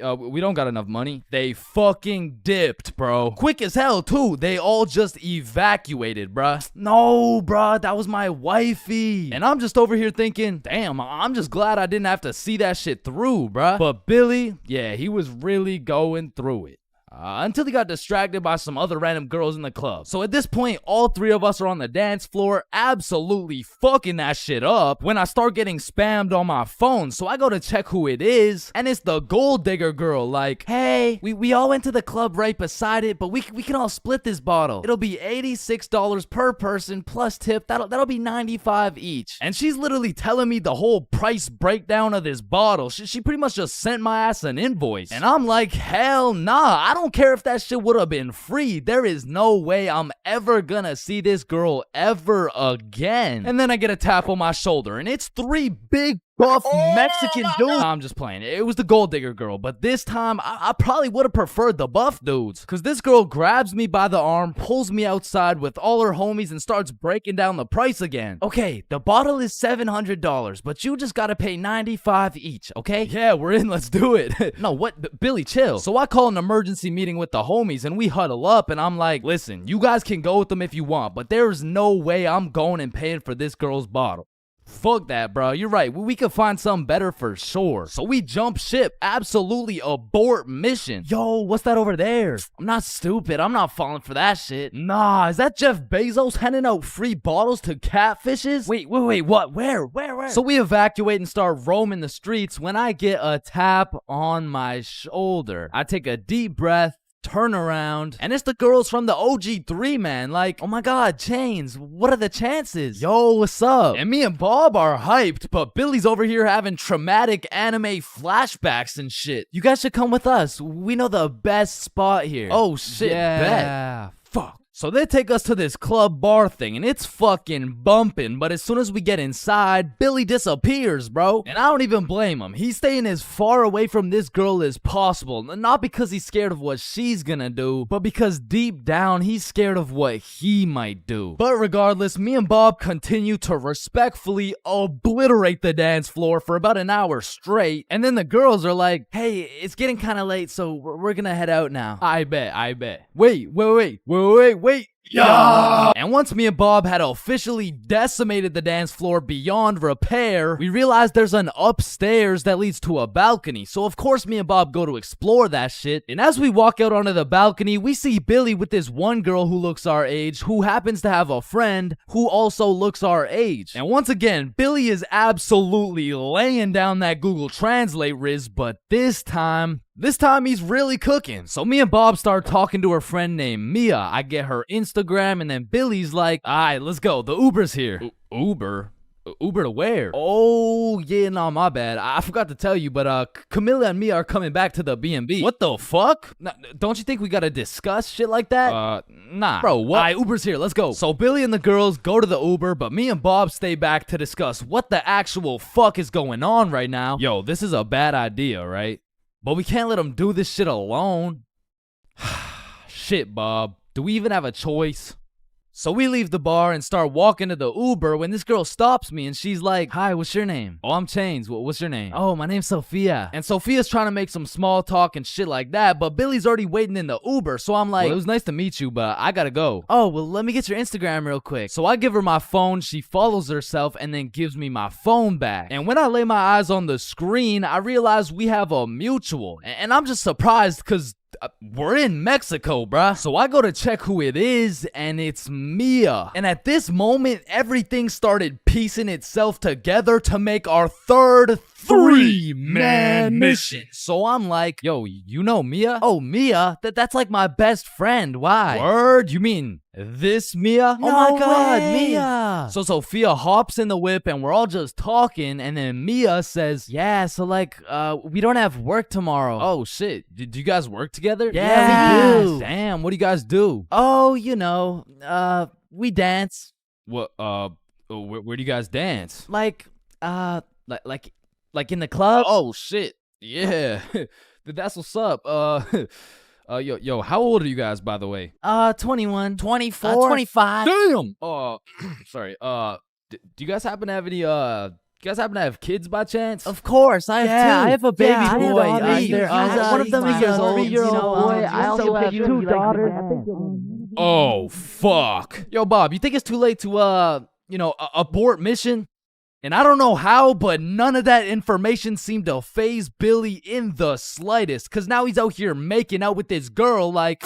we don't got enough money. They fucking dipped, bro. Quick as hell too. They all just evacuated, bruh. No, bruh, that was my wifey. And I'm just over here thinking, damn, I'm just glad I didn't have to see that shit through, bruh. But Billy, yeah, he was really going through it. Until he got distracted by some other random girls in the club. So at this point, all 3 of us are on the dance floor, absolutely fucking that shit up, when I start getting spammed on my phone. So I go to check who it is, and it's the gold digger girl, like, hey, we all went to the club right beside it, but we can all split this bottle. It'll be $86 per person plus tip. That'll be $95 each. And she's literally telling me the whole price breakdown of this bottle. She pretty much just sent my ass an invoice. And I'm like, hell nah, I don't care if that shit would have been free. There is no way I'm ever gonna see this girl ever again. And then I get a tap on my shoulder, and it's 3 big buff Mexican dude. Nah, I'm just playing. It was the gold digger girl, but this time I probably would have preferred the buff dudes. Cause this girl grabs me by the arm, pulls me outside with all her homies and starts breaking down the price again. Okay, the bottle is $700, but you just gotta pay $95 each, okay? Yeah, we're in, let's do it. No, what? Billy, chill. So I call an emergency meeting with the homies and we huddle up and I'm like, listen, you guys can go with them if you want, but there's no way I'm going and paying for this girl's bottle. Fuck that, bro. You're right. We could find something better for sure. So we jump ship. Absolutely abort mission. Yo, what's that over there? I'm not stupid. I'm not falling for that shit. Nah, is that Jeff Bezos handing out free bottles to catfishes? Wait, what? Where? So we evacuate and start roaming the streets when I get a tap on my shoulder. I take a deep breath, turn around, and it's the girls from the OG3, man. Like, oh my god, Chains, what are the chances? Yo, what's up? And me and Bob are hyped, but Billy's over here having traumatic anime flashbacks and shit. You guys should come with us. We know the best spot here. Oh shit, bet. Fuck. So they take us to this club bar thing, and it's fucking bumping, but as soon as we get inside, Billy disappears, bro. And I don't even blame him. He's staying as far away from this girl as possible, not because he's scared of what she's gonna do, but because deep down, he's scared of what he might do. But regardless, me and Bob continue to respectfully obliterate the dance floor for about an hour straight, and then the girls are like, hey, it's getting kind of late, so we're gonna head out now. I bet. Wait. Yeah! And once me and Bob had officially decimated the dance floor beyond repair, we realized there's an upstairs that leads to a balcony. So of course me and Bob go to explore that shit. And as we walk out onto the balcony, we see Billy with this one girl who looks our age, who happens to have a friend who also looks our age. And once again, Billy is absolutely laying down that Google Translate riz, but this time he's really cooking. So me and Bob start talking to her friend named Mia. I get her Instagram, and then Billy's like, alright, let's go. The Uber's here. Uber? Uber to where? Oh, yeah, no, my bad. I forgot to tell you, but Camilla and Mia are coming back to the B&B. What the fuck? Don't you think we gotta discuss shit like that? Nah. Bro, what? Alright, Uber's here. Let's go. So Billy and the girls go to the Uber, but me and Bob stay back to discuss what the actual fuck is going on right now. Yo, this is a bad idea, right? But we can't let him do this shit alone. Shit, Bob. Do we even have a choice? So we leave the bar and start walking to the Uber when this girl stops me and she's like, hi, what's your name? Oh, I'm Chains. What's your name? Oh, my name's Sophia. And Sophia's trying to make some small talk and shit like that, but Billy's already waiting in the Uber. So I'm like, well, it was nice to meet you, but I gotta go. Oh, well, let me get your Instagram real quick. So I give her my phone, she follows herself and then gives me my phone back. And when I lay my eyes on the screen, I realize we have a mutual. And I'm just surprised because we're in Mexico, bruh. So I go to check who it is, and it's Mia. And at this moment, everything started piecing itself together to make our third three-man mission. So I'm like, yo, you know Mia? Oh, Mia? That's like my best friend. Why? Word? You mean this Mia? No oh my god, way. Mia. So Sophia hops in the whip and we're all just talking, and then Mia says, yeah, so like, we don't have work tomorrow. Oh shit, do you guys work together? Yeah, we do. Damn, what do you guys do? Oh, you know, we dance. What, where do you guys dance? Like in the club? Oh shit, yeah. That's what's up. Yo, how old are you guys, by the way? 21. 24. 25. Damn! Sorry, do you guys happen to have any, kids by chance? Of course, I have two. I have a baby boy. One of them is a 3-year-old boy. I also have 2 daughters. Oh, fuck. Yo, Bob, you think it's too late to, abort mission? And I don't know how, but none of that information seemed to faze Billy in the slightest. Cause now he's out here making out with this girl like,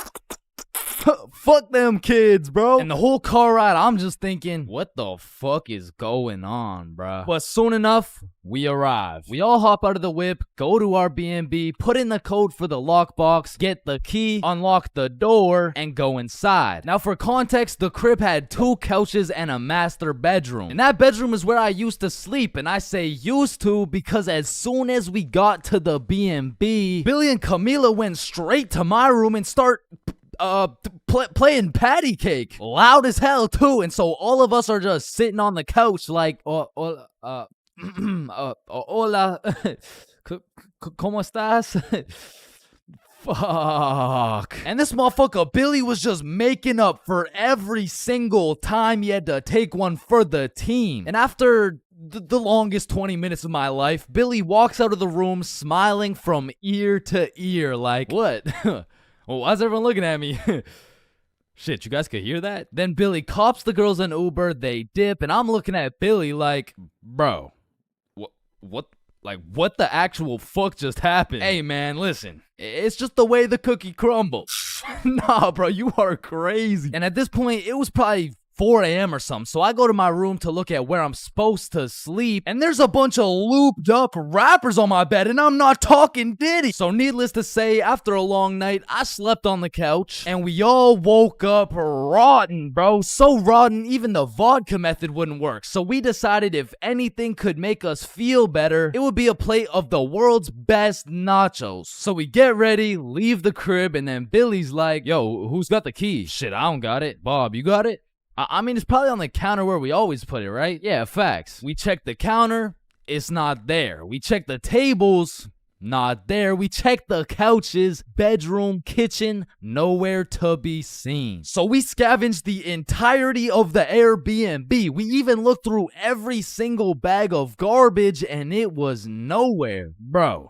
fuck them kids, bro. And the whole car ride, I'm just thinking, what the fuck is going on, bruh? But soon enough, we arrive. We all hop out of the whip, go to our B&B, put in the code for the lockbox, get the key, unlock the door, and go inside. Now for context, the crib had 2 couches and a master bedroom. And that bedroom is where I used to sleep, and I say used to because as soon as we got to the B&B, Billy and Camila went straight to my room and start playing patty cake loud as hell too, and so all of us are just sitting on the couch like Hola. ¿Cómo estás? Fuck. And this motherfucker Billy was just making up for every single time he had to take one for the team. And after the longest 20 minutes of my life, Billy walks out of the room smiling from ear to ear like, what? Well, why's everyone looking at me? Shit, you guys could hear that? Then Billy cops the girls an Uber, they dip, and I'm looking at Billy like, bro, what the actual fuck just happened? Hey man, listen, it's just the way the cookie crumbles. Nah, bro, you are crazy. And at this point, it was probably 4 a.m. or something, so I go to my room to look at where I'm supposed to sleep, and there's a bunch of looped up rappers on my bed, and I'm not talking Diddy. So needless to say, after a long night, I slept on the couch, and we all woke up rotten, bro. So rotten, even the vodka method wouldn't work. So we decided if anything could make us feel better, it would be a plate of the world's best nachos. So we get ready, leave the crib, and then Billy's like, yo, who's got the key? Shit, I don't got it. Bob, you got it? I mean, it's probably on the counter where we always put it, right? Yeah, facts. We check the counter, it's not there. We check the tables, not there. We check the couches, bedroom, kitchen, nowhere to be seen. So we scavenged the entirety of the Airbnb. We even looked through every single bag of garbage, and it was nowhere. Bro.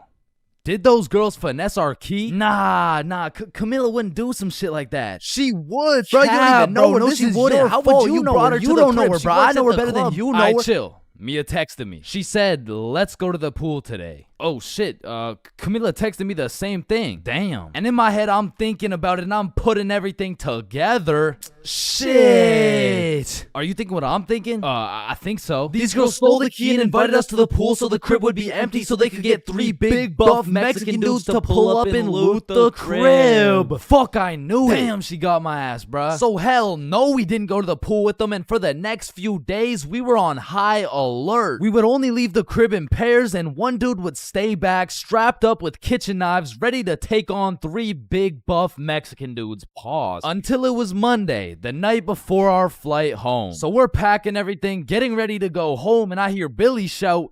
Did those girls finesse our key? Nah, Camilla wouldn't do some shit like that. She would, bro. You don't even know her. No, she wouldn't. How would you know her? You don't know her, bro. I know her better than you know her. Chill. Mia texted me. She said, let's go to the pool today. Oh shit, Camila texted me the same thing. Damn. And in my head, I'm thinking about it and I'm putting everything together. Shit. Are you thinking what I'm thinking? I think so. These girls stole the key and invited us to the pool so the crib would be empty so they could get 3 big buff Mexican dudes to pull up and loot the crib. Fuck, I knew it. Damn, she got my ass, bruh. So hell no, we didn't go to the pool with them, and for the next few days, we were on high alert. We would only leave the crib in pairs, and one dude would stay back, strapped up with kitchen knives, ready to take on 3 big buff Mexican dudes. Pause. Until it was Monday, the night before our flight home. So we're packing everything, getting ready to go home, and I hear Billy shout,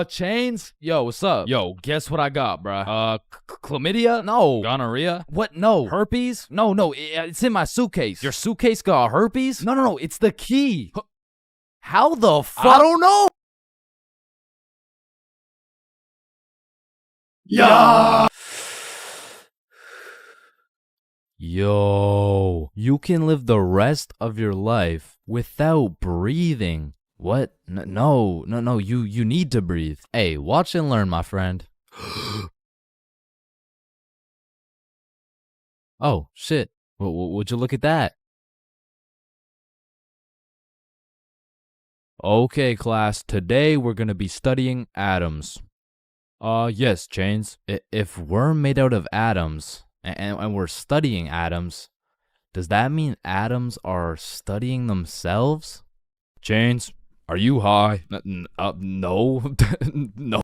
Chains? Yo, what's up? Yo, guess what I got, bruh? Chlamydia? No. Gonorrhea? What? No. Herpes? No, it's in my suitcase. Your suitcase got herpes? No, it's the key. How the fuck? I don't know. Yeah. Yo, you can live the rest of your life without breathing. What? No, you need to breathe. Hey, watch and learn, my friend. Oh, shit. Would you look at that? Okay, class, today we're gonna be studying atoms. Yes, Chains. If we're made out of atoms, and we're studying atoms, does that mean atoms are studying themselves? Chains, are you high? No. No.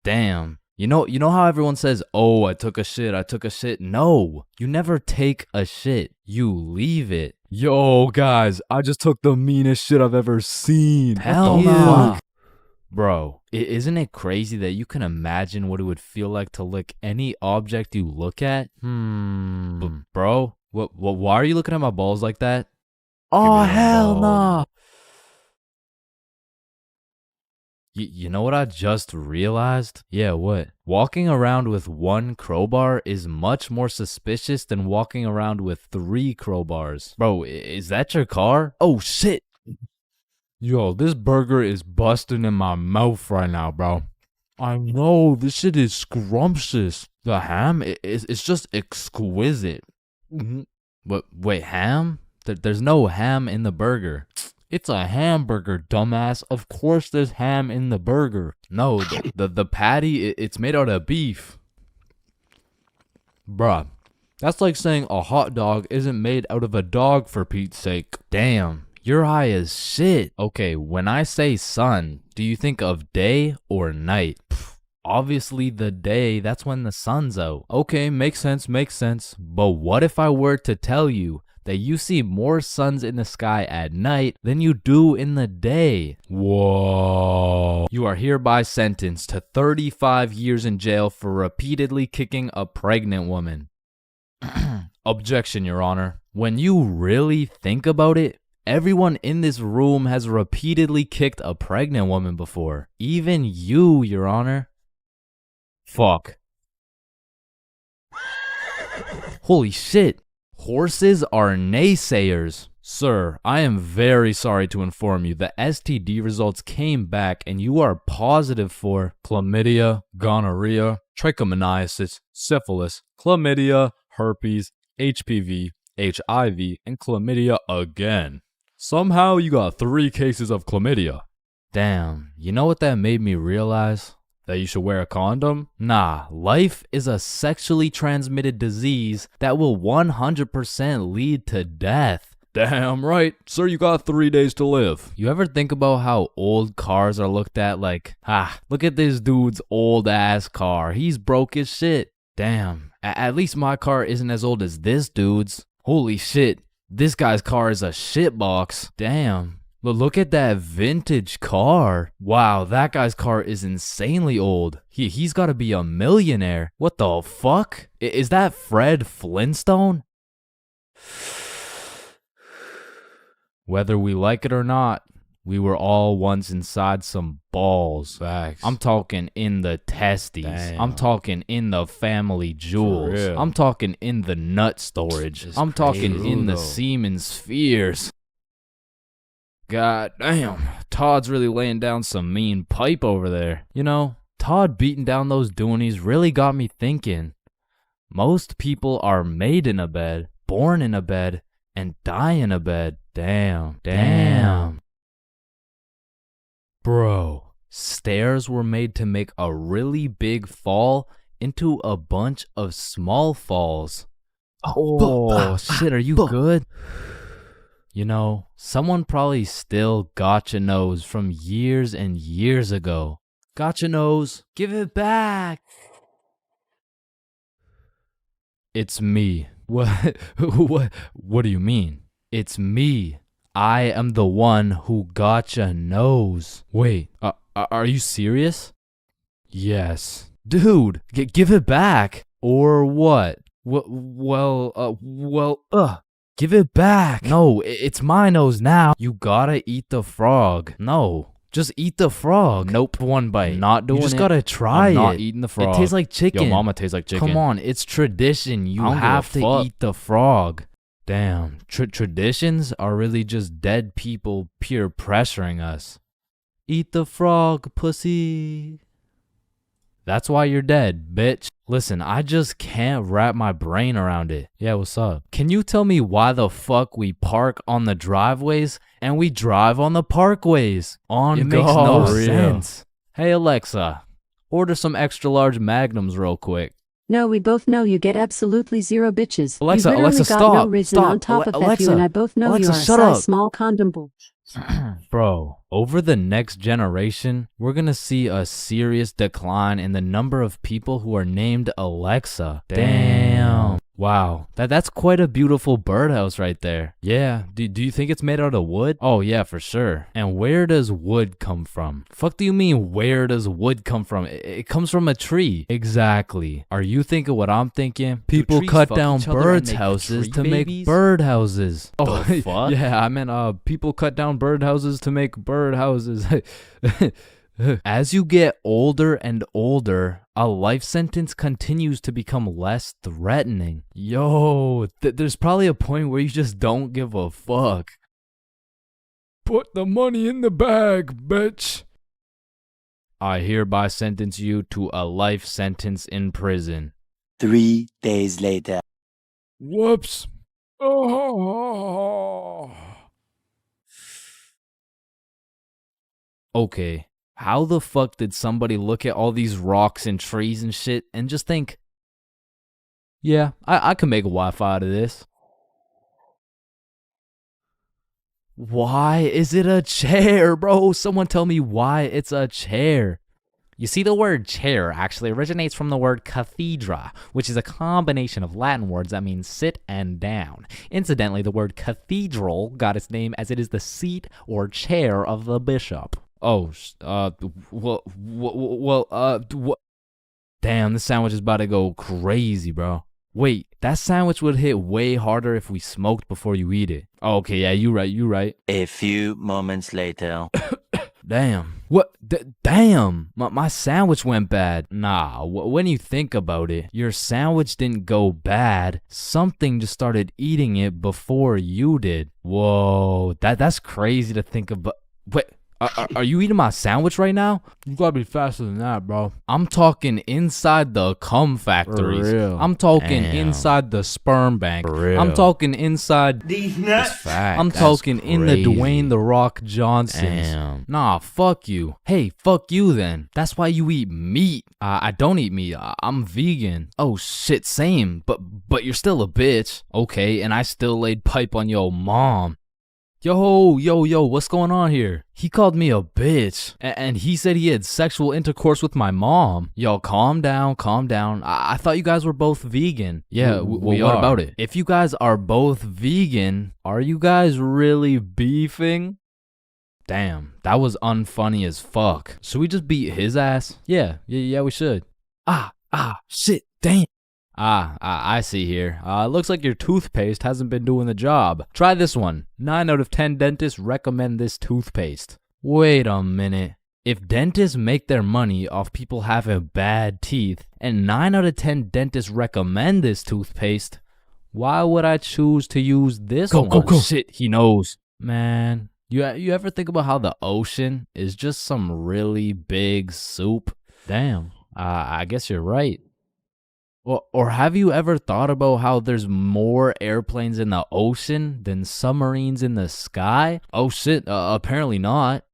Damn. You know how everyone says, oh, I took a shit? No, you never take a shit. You leave it. Yo, guys, I just took the meanest shit I've ever seen. Hell no. Bro, isn't it crazy that you can imagine what it would feel like to lick any object you look at? Bro, why are you looking at my balls like that? Oh, hell no. You know what I just realized? Yeah, what? Walking around with 1 crowbar is much more suspicious than walking around with 3 crowbars. Bro, is that your car? Oh, shit. Yo, this burger is busting in my mouth right now, bro. I know, this shit is scrumptious. The ham is just exquisite. But wait, ham? There's no ham in the burger. It's a hamburger, dumbass. Of course there's ham in the burger. No, the patty, it's made out of beef. Bruh, that's like saying a hot dog isn't made out of a dog, for Pete's sake. Damn, you're high as shit. Okay, when I say sun, do you think of day or night? Obviously the day, that's when the sun's out. Okay, makes sense. But what if I were to tell you that you see more suns in the sky at night than you do in the day. Whoa. You are hereby sentenced to 35 years in jail for repeatedly kicking a pregnant woman. Objection, Your Honor. When you really think about it, everyone in this room has repeatedly kicked a pregnant woman before. Even you, Your Honor. Fuck. Holy shit. Horses are naysayers. Sir, I am very sorry to inform you the STD results came back and you are positive for chlamydia, gonorrhea, trichomoniasis, syphilis, chlamydia, herpes, HPV, HIV, and chlamydia again. Somehow you got 3 cases of chlamydia. Damn, you know what that made me realize? That you should wear a condom? Nah, life is a sexually transmitted disease that will 100% lead to death. Damn right, sir, you got 3 days to live. You ever think about how old cars are looked at like, look at this dude's old ass car. He's broke as shit. Damn, at least my car isn't as old as this dude's. Holy shit, this guy's car is a shitbox. Damn. Look at that vintage car. Wow, that guy's car is insanely old. He's got to be a millionaire. What the fuck? Is that Fred Flintstone? Whether we like it or not, we were all once inside some balls. Facts. I'm talking in the testes. Damn. I'm talking in the family jewels. I'm talking in the nut storage. I'm talking in the semen spheres. God damn, Todd's really laying down some mean pipe over there. You know, Todd beating down those doonies really got me thinking. Most people are made in a bed, born in a bed, and die in a bed. Damn. Bro, stairs were made to make a really big fall into a bunch of small falls. Oh, shit, are you good? You know, someone probably still gotcha knows from years and years ago. Gotcha knows, give it back. It's me. What do you mean? It's me. I am the one who gotcha knows. Wait, are you serious? Yes. Dude, give it back. Or what? Give it back. No, it's my nose now. You gotta eat the frog. No, just eat the frog. Nope, one bite. Not doing it. You just gotta try it. Not eating the frog. It tastes like chicken. Yo, mama tastes like chicken. Come on, it's tradition. You have to eat the frog. Damn, traditions are really just dead people peer pressuring us. Eat the frog, pussy. That's why you're dead, bitch. Listen, I just can't wrap my brain around it. Yeah, what's up? Can you tell me why the fuck we park on the driveways and we drive on the parkways? It makes no sense. Hey, Alexa, order some extra large magnums real quick. No, we both know you get absolutely 0 bitches. Alexa, you literally got stop. No reason Stop. on top of that, Alexa, you and I both know Alexa, you are a shut size up. small condom bull. Bro, over the next generation, we're gonna see a serious decline in the number of people who are named Alexa. Damn. Wow, that's quite a beautiful birdhouse right there. Yeah, do you think it's made out of wood? Oh yeah, for sure. And where does wood come from? Fuck do you mean where does wood come from? It comes from a tree. Exactly. Are you thinking what I'm thinking? People cut down birds' houses to make bird houses. Oh, fuck? Yeah, I meant people cut down bird houses to make bird houses. As you get older and older, a life sentence continues to become less threatening. Yo, there's probably a point where you just don't give a fuck. Put the money in the bag, bitch. I hereby sentence you to a life sentence in prison. 3 days later. Whoops. Oh. Okay. How the fuck did somebody look at all these rocks and trees and shit and just think, yeah, I can make a Wi-Fi out of this? Why is it a chair, bro? Someone tell me why it's a chair. You see, the word chair actually originates from the word cathedra, which is a combination of Latin words that mean sit and down. Incidentally, the word cathedral got its name as it is the seat or chair of the bishop. Oh, damn, this sandwich is about to go crazy, bro. Wait, that sandwich would hit way harder if we smoked before you eat it. Oh, okay, yeah, you right. A few moments later. Damn. What? Damn. My sandwich went bad. Nah, when you think about it, your sandwich didn't go bad. Something just started eating it before you did. Whoa, that's crazy to think about. Wait. Are you eating my sandwich right now? You gotta be faster than that, bro. I'm talking inside the cum factories. For real. I'm talking inside the sperm bank. For real. I'm talking inside These nuts. I'm talking in the Dwayne The Rock Johnsons. Damn. Nah, fuck you. Hey, fuck you then. That's why you eat meat. I don't eat meat. I'm vegan. Oh shit, same. But you're still a bitch. Okay, and I still laid pipe on your mom. Yo, what's going on here? He called me a bitch, and he said he had sexual intercourse with my mom. Yo, calm down. I thought you guys were both vegan. Yeah, we what are. about it? If you guys are both vegan, are you guys really beefing? Damn, that was unfunny as fuck. Should we just beat his ass? Yeah, we should. Shit, damn. I see here. Looks like your toothpaste hasn't been doing the job. Try this one. 9 out of 10 dentists recommend this toothpaste. Wait a minute. If dentists make their money off people having bad teeth, and 9 out of 10 dentists recommend this toothpaste, why would I choose to use this one? Go. Shit, he knows. Man, you ever think about how the ocean is just some really big soup? Damn, I guess you're right. Or have you ever thought about how there's more airplanes in the ocean than submarines in the sky? Oh shit, apparently not.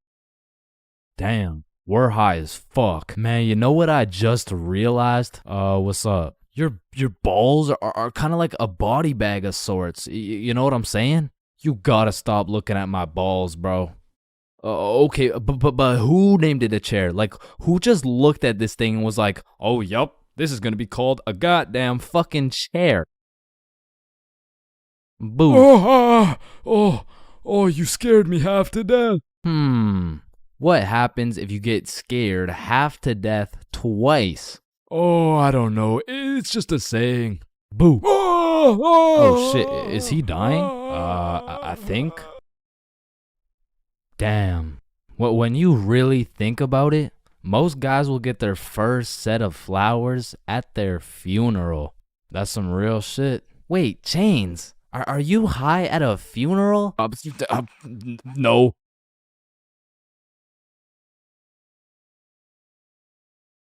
Damn, we're high as fuck. Man, you know what I just realized? What's up? Your balls are kind of like a body bag of sorts. You know what I'm saying? You gotta stop looking at my balls, bro. Okay, but who named it a chair? Like, who just looked at this thing and was like, oh, yup. This is gonna be called a goddamn fucking chair. Boo. Oh, you scared me half to death. What happens if you get scared half to death twice? Oh, I don't know. It's just a saying. Boo. Oh shit, is he dying? I think. Damn. When you really think about it, most guys will get their first set of flowers at their funeral. That's some real shit. Wait, Chains, are you high at a funeral? No.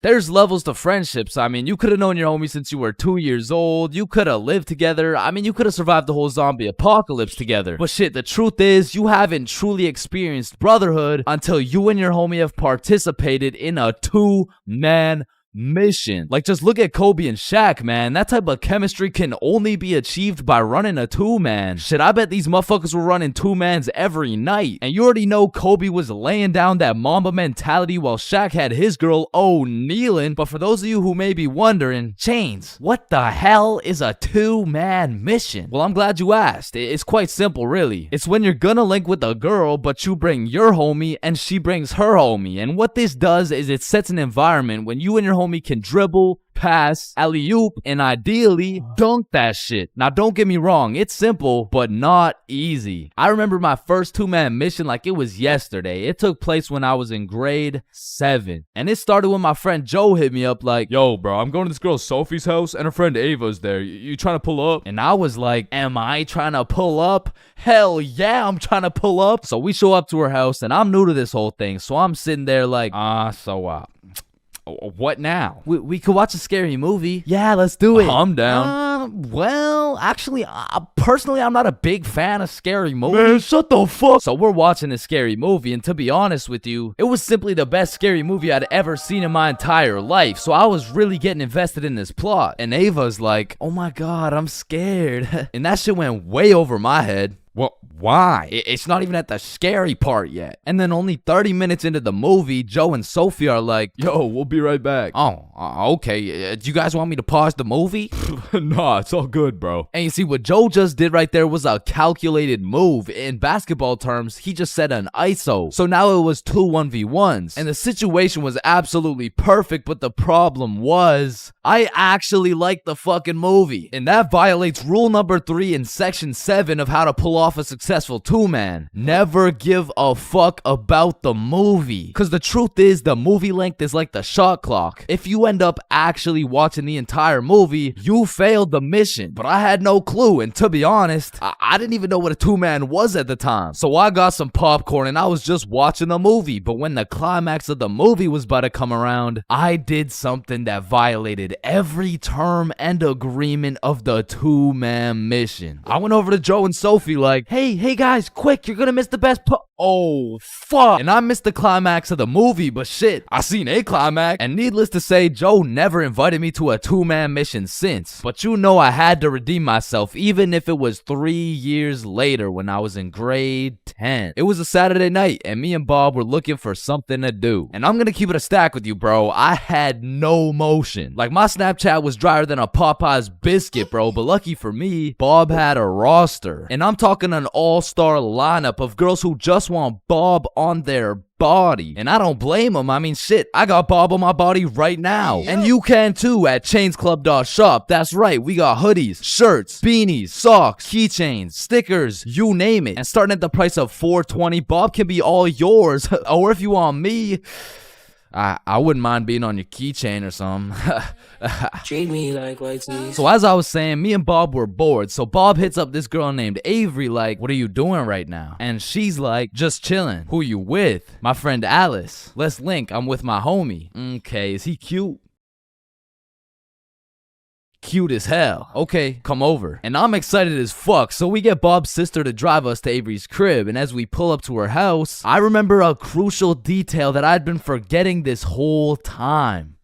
There's levels to friendships. I mean, you could have known your homie since you were 2 years old. You could have lived together. I mean, you could have survived the whole zombie apocalypse together. But shit, the truth is, you haven't truly experienced brotherhood until you and your homie have participated in a 2-man mission. Like, just look at Kobe and Shaq, man. That type of chemistry can only be achieved by running a 2-man. Shit, I bet these motherfuckers were running 2-mans every night. And you already know Kobe was laying down that Mamba mentality while Shaq had his girl kneeling. But for those of you who may be wondering, Chains, what the hell is a 2-man mission? Well, I'm glad you asked. It's quite simple, really. It's when you're gonna link with a girl, but you bring your homie and she brings her homie. And what this does is it sets an environment when you and your homie can dribble, pass, alley-oop, and ideally dunk that shit. Now, don't get me wrong, it's simple, but not easy. I remember my first 2-man mission like it was yesterday. It took place when I was in grade 7. And it started when my friend Joe hit me up like, yo, bro, I'm going to this girl Sophie's house and her friend Ava's there. You trying to pull up? And I was like, am I trying to pull up? Hell yeah, I'm trying to pull up. So we show up to her house and I'm new to this whole thing. So I'm sitting there like, what now? We could watch a scary movie. Yeah, let's do it. I'm down. Well, actually, personally, I'm not a big fan of scary movies. Man, shut the fuck. So we're watching a scary movie, and to be honest with you, it was simply the best scary movie I'd ever seen in my entire life. So I was really getting invested in this plot. And Ava's like, oh my god, I'm scared. And that shit went way over my head. Well, why? It's not even at the scary part yet. And then only 30 minutes into the movie, Joe and Sophie are like, Yo, we'll be right back. oh, okay. Do you guys want me to pause the movie? Nah, it's all good, bro. And you see, what Joe just did right there was a calculated move. In basketball terms, he just said an ISO. So now it was 2 1v1s. And the situation was absolutely perfect, but the problem was, I actually liked the fucking movie. And that violates rule number 3 in section 7 of how to pull off a successful 2-man. Never give a fuck about the movie. Cause the truth is, the movie length is like the shot clock. If you end up actually watching the entire movie, you failed the mission. But I had no clue, and to be honest, I didn't even know what a 2-man was at the time. So I got some popcorn and I was just watching the movie. But when the climax of the movie was about to come around, I did something that violated every term and agreement of the 2-man mission. I went over to Joe and Sophie like, hey guys, quick, you're gonna miss the best oh, fuck. And I missed the climax of the movie, but shit, I seen a climax. And needless to say, Joe never invited me to a 2-man mission since. But you know I had to redeem myself, even if it was 3 years later when I was in grade 10. It was a Saturday night, and me and Bob were looking for something to do. And I'm gonna keep it a stack with you, bro. I had no motion. Like, my Snapchat was drier than a Popeye's biscuit, bro. But lucky for me, Bob had a roster. And I'm talking an all-star lineup of girls who just want Bob on their body. And I don't blame him. I mean, shit, I got Bob on my body right now. And you can too at chainsclub.shop. That's right, we got hoodies, shirts, beanies, socks, keychains, stickers, you name it. And starting at the price of $4.20, Bob can be all yours. Or if you want me, I wouldn't mind being on your keychain or something. Treat me like white teeth. So as I was saying, me and Bob were bored. So Bob hits up this girl named Avery like, what are you doing right now? And she's like, just chilling. Who you with? My friend Alice. Let's link. I'm with my homie. Okay, is he cute? Cute as hell. Okay, come over. And I'm excited as fuck, so we get Bob's sister to drive us to Avery's crib, and as we pull up to her house, I remember a crucial detail that I'd been forgetting this whole time.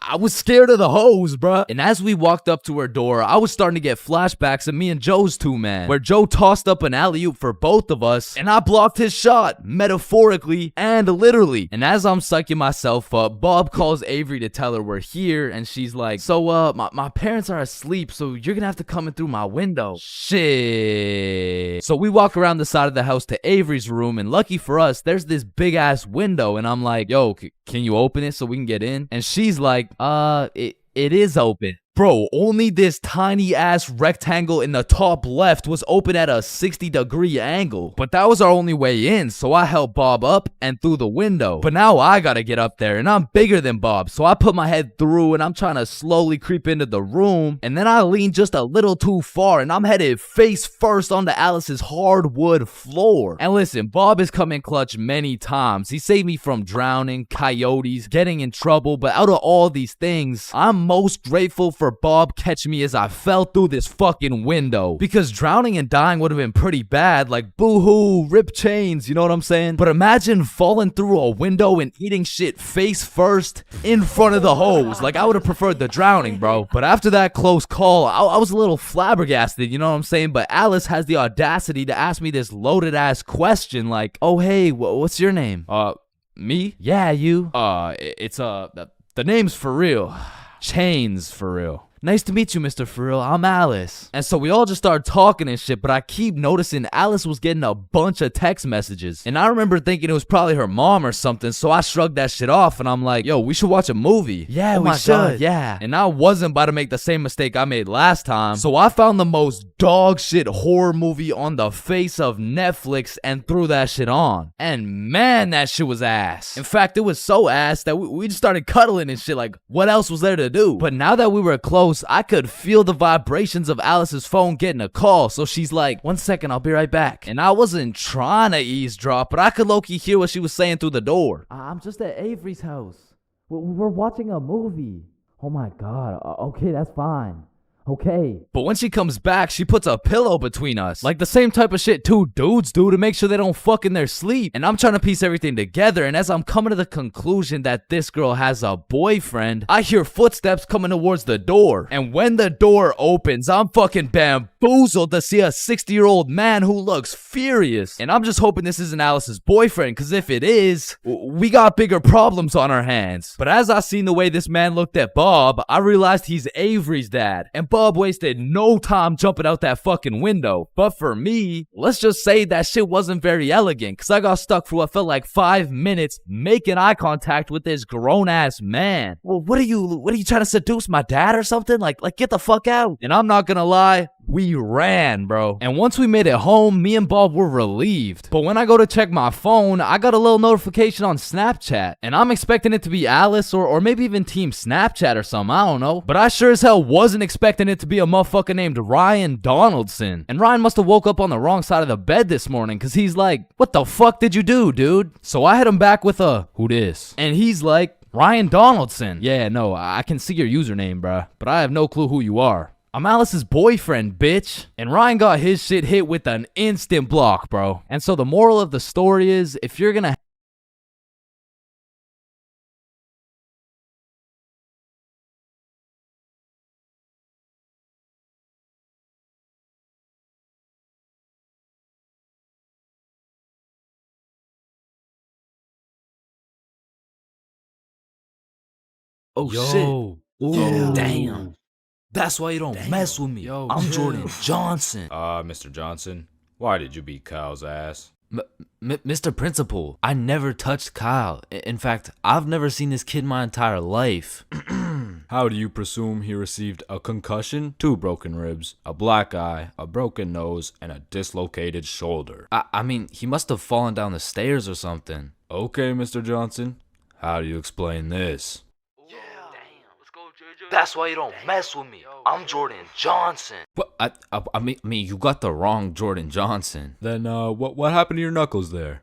I was scared of the hoes, bruh. And as we walked up to her door, I was starting to get flashbacks of me and Joe's 2-man, where Joe tossed up an alley-oop for both of us, and I blocked his shot, metaphorically and literally. And as I'm psyching myself up, Bob calls Avery to tell her we're here, and she's like, so, my parents are asleep, so you're gonna have to come in through my window. Shit. So we walk around the side of the house to Avery's room, and lucky for us, there's this big-ass window, and I'm like, yo, can you open it so we can get in? And she's like, it is open. Bro, only this tiny ass rectangle in the top left was open at a 60-degree angle. But that was our only way in, so I helped Bob up and through the window. But now I gotta get up there, and I'm bigger than Bob, so I put my head through and I'm trying to slowly creep into the room. And then I lean just a little too far, and I'm headed face first onto Alice's hardwood floor. And listen, Bob has come in clutch many times. He saved me from drowning, coyotes, getting in trouble, but out of all these things, I'm most grateful for Bob catching me as I fell through this fucking window. Because drowning and dying would have been pretty bad, like boo-hoo, rip chains, you know what I'm saying? But imagine falling through a window and eating shit face first in front of the hose. Like, I would have preferred the drowning, bro. But after that close call, I was a little flabbergasted, you know what I'm saying? But Alice has the audacity to ask me this loaded ass question like, oh hey, what's your name? Me? Yeah, you. It's the name's for real. ChainsFR. Nice to meet you, Mr. Farrell. I'm Alice. And so we all just started talking and shit, but I keep noticing Alice was getting a bunch of text messages. And I remember thinking it was probably her mom or something, so I shrugged that shit off and I'm like, yo, we should watch a movie. Yeah, we should. God, yeah. And I wasn't about to make the same mistake I made last time, so I found the most dog shit horror movie on the face of Netflix and threw that shit on. And man, that shit was ass. In fact, it was so ass that we just started cuddling and shit, like, what else was there to do? But now that we were close, I could feel the vibrations of Alice's phone getting a call, so she's like, 1 second, I'll be right back. And I wasn't trying to eavesdrop, but I could low-key hear what she was saying through the door. I'm just at Avery's house. We're watching a movie. Oh my god, okay, that's fine. Okay. But when she comes back, she puts a pillow between us. Like the same type of shit two dudes do to make sure they don't fuck in their sleep. And I'm trying to piece everything together. And as I'm coming to the conclusion that this girl has a boyfriend, I hear footsteps coming towards the door. And when the door opens, I'm fucking bamboozled to see a 60-year-old man who looks furious. And I'm just hoping this isn't Alice's boyfriend, because if it is, we got bigger problems on our hands. But as I seen the way this man looked at Bob, I realized he's Avery's dad. And Bob wasted no time jumping out that fucking window. But for me, let's just say that shit wasn't very elegant, because I got stuck for what felt like 5 minutes making eye contact with this grown-ass man. Well, what are you trying to seduce my dad or something? Like get the fuck out. And I'm not gonna lie, we ran, bro. And once we made it home, me and Bob were relieved. But when I go to check my phone, I got a little notification on Snapchat. And I'm expecting it to be Alice or maybe even Team Snapchat or something, I don't know. But I sure as hell wasn't expecting it to be a motherfucker named Ryan Donaldson. And Ryan must have woke up on the wrong side of the bed this morning, because he's like, what the fuck did you do, dude? So I hit him back with a, who dis? And he's like, Ryan Donaldson. Yeah, no, I can see your username, bruh, but I have no clue who you are. I'm Alice's boyfriend, bitch. And Ryan got his shit hit with an instant block, bro. And so the moral of the story is, if you're gonna Oh Yo. shit. Ooh. Damn. That's why you don't mess with me. Yo, I'm chill. Jordan Johnson. Mr. Johnson, why did you beat Kyle's ass? Mr. Principal, I never touched Kyle. In fact, I've never seen this kid my entire life. How do you presume he received a concussion, 2 broken ribs, a black eye, a broken nose, and a dislocated shoulder? I mean, he must have fallen down the stairs or something. Okay, Mr. Johnson, how do you explain this? That's why you don't mess with me. I'm Jordan Johnson. But I mean, you got the wrong Jordan Johnson. Then, what happened to your knuckles there?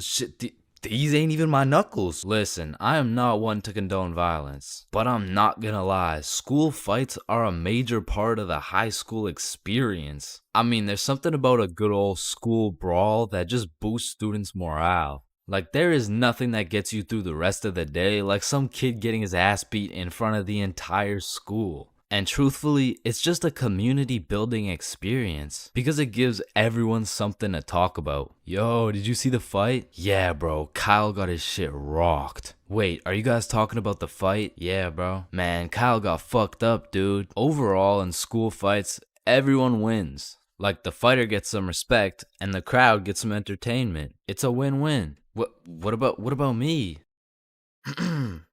Shit, these ain't even my knuckles. Listen, I am not one to condone violence, but I'm not gonna lie. School fights are a major part of the high school experience. I mean, there's something about a good old school brawl that just boosts students' morale. Like, there is nothing that gets you through the rest of the day like some kid getting his ass beat in front of the entire school. And truthfully, it's just a community building experience because it gives everyone something to talk about. Yo, did you see the fight? Yeah, bro, Kyle got his shit rocked. Wait, are you guys talking about the fight? Yeah, bro. Man, Kyle got fucked up, dude. Overall, in school fights, everyone wins. Like, the fighter gets some respect and the crowd gets some entertainment. It's a win-win. What about me?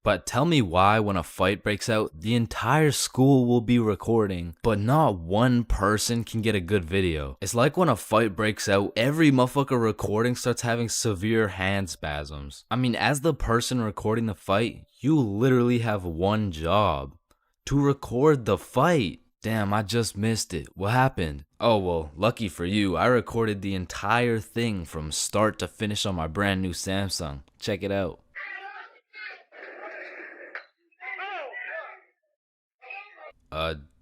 But tell me why when a fight breaks out, the entire school will be recording, but not one person can get a good video. It's like when a fight breaks out, every motherfucker recording starts having severe hand spasms. I mean, as the person recording the fight, you literally have one job: to record the fight. Damn, I just missed it. What happened? Oh, well, lucky for you, I recorded the entire thing from start to finish on my brand new Samsung. Check it out.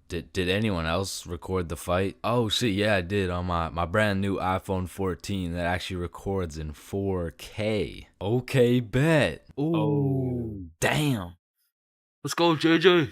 Did anyone else record the fight? Oh shit, yeah, I did on my brand new iPhone 14 that actually records in 4K. Okay, bet. Ooh, Oh. damn. Let's go, JJ.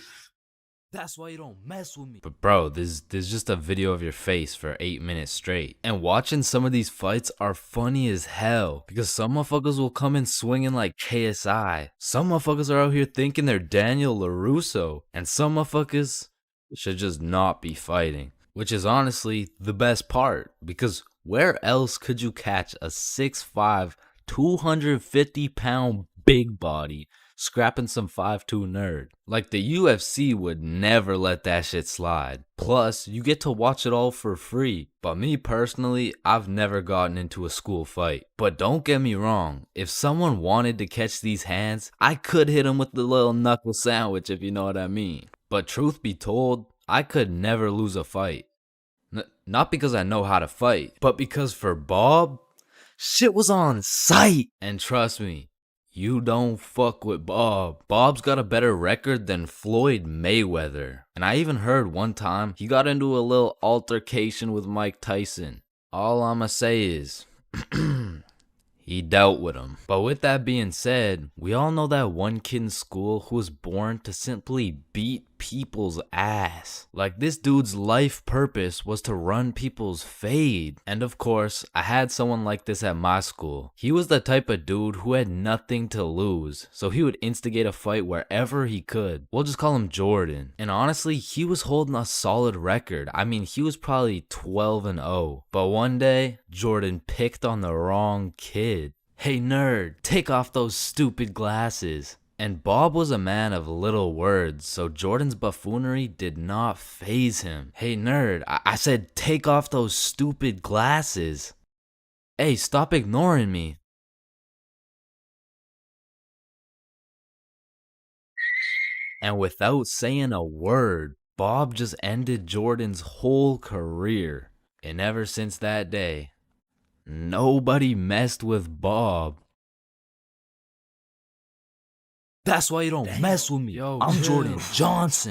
That's why you don't mess with me. But bro, there's just a video of your face for 8 minutes straight. And watching some of these fights are funny as hell, because some motherfuckers will come in swinging like KSI. Some motherfuckers are out here thinking they're Daniel LaRusso. And some motherfuckers should just not be fighting. Which is honestly the best part, because where else could you catch a 6'5", 250-pound big body scrapping some 5'2" nerd? Like, the UFC would never let that shit slide. Plus, you get to watch it all for free. But me personally, I've never gotten into a school fight. But don't get me wrong, if someone wanted to catch these hands, I could hit them with the little knuckle sandwich, if you know what I mean. But truth be told, I could never lose a fight. Not because I know how to fight, but because for Bob, shit was on sight. And trust me, You don't fuck with Bob. Bob's got a better record than Floyd Mayweather. And I even heard one time he got into a little altercation with Mike Tyson. All I'ma say is, he dealt with him. But with that being said, we all know that one kid in school who was born to simply beat people's ass. Like, this dude's life purpose was to run people's fade. And of course, I had someone like this at my school. He was the type of dude who had nothing to lose, so he would instigate a fight wherever he could. We'll just call him Jordan. And honestly, he was holding a solid record. I mean, he was probably 12-0. But one day, Jordan picked on the wrong kid. Hey nerd, take off those stupid glasses. And Bob was a man of little words, so Jordan's buffoonery did not faze him. Hey nerd, I said take off those stupid glasses. Hey, stop ignoring me. And without saying a word, Bob just ended Jordan's whole career. And ever since that day, nobody messed with Bob. That's why you don't mess with me. I'm Jordan Johnson.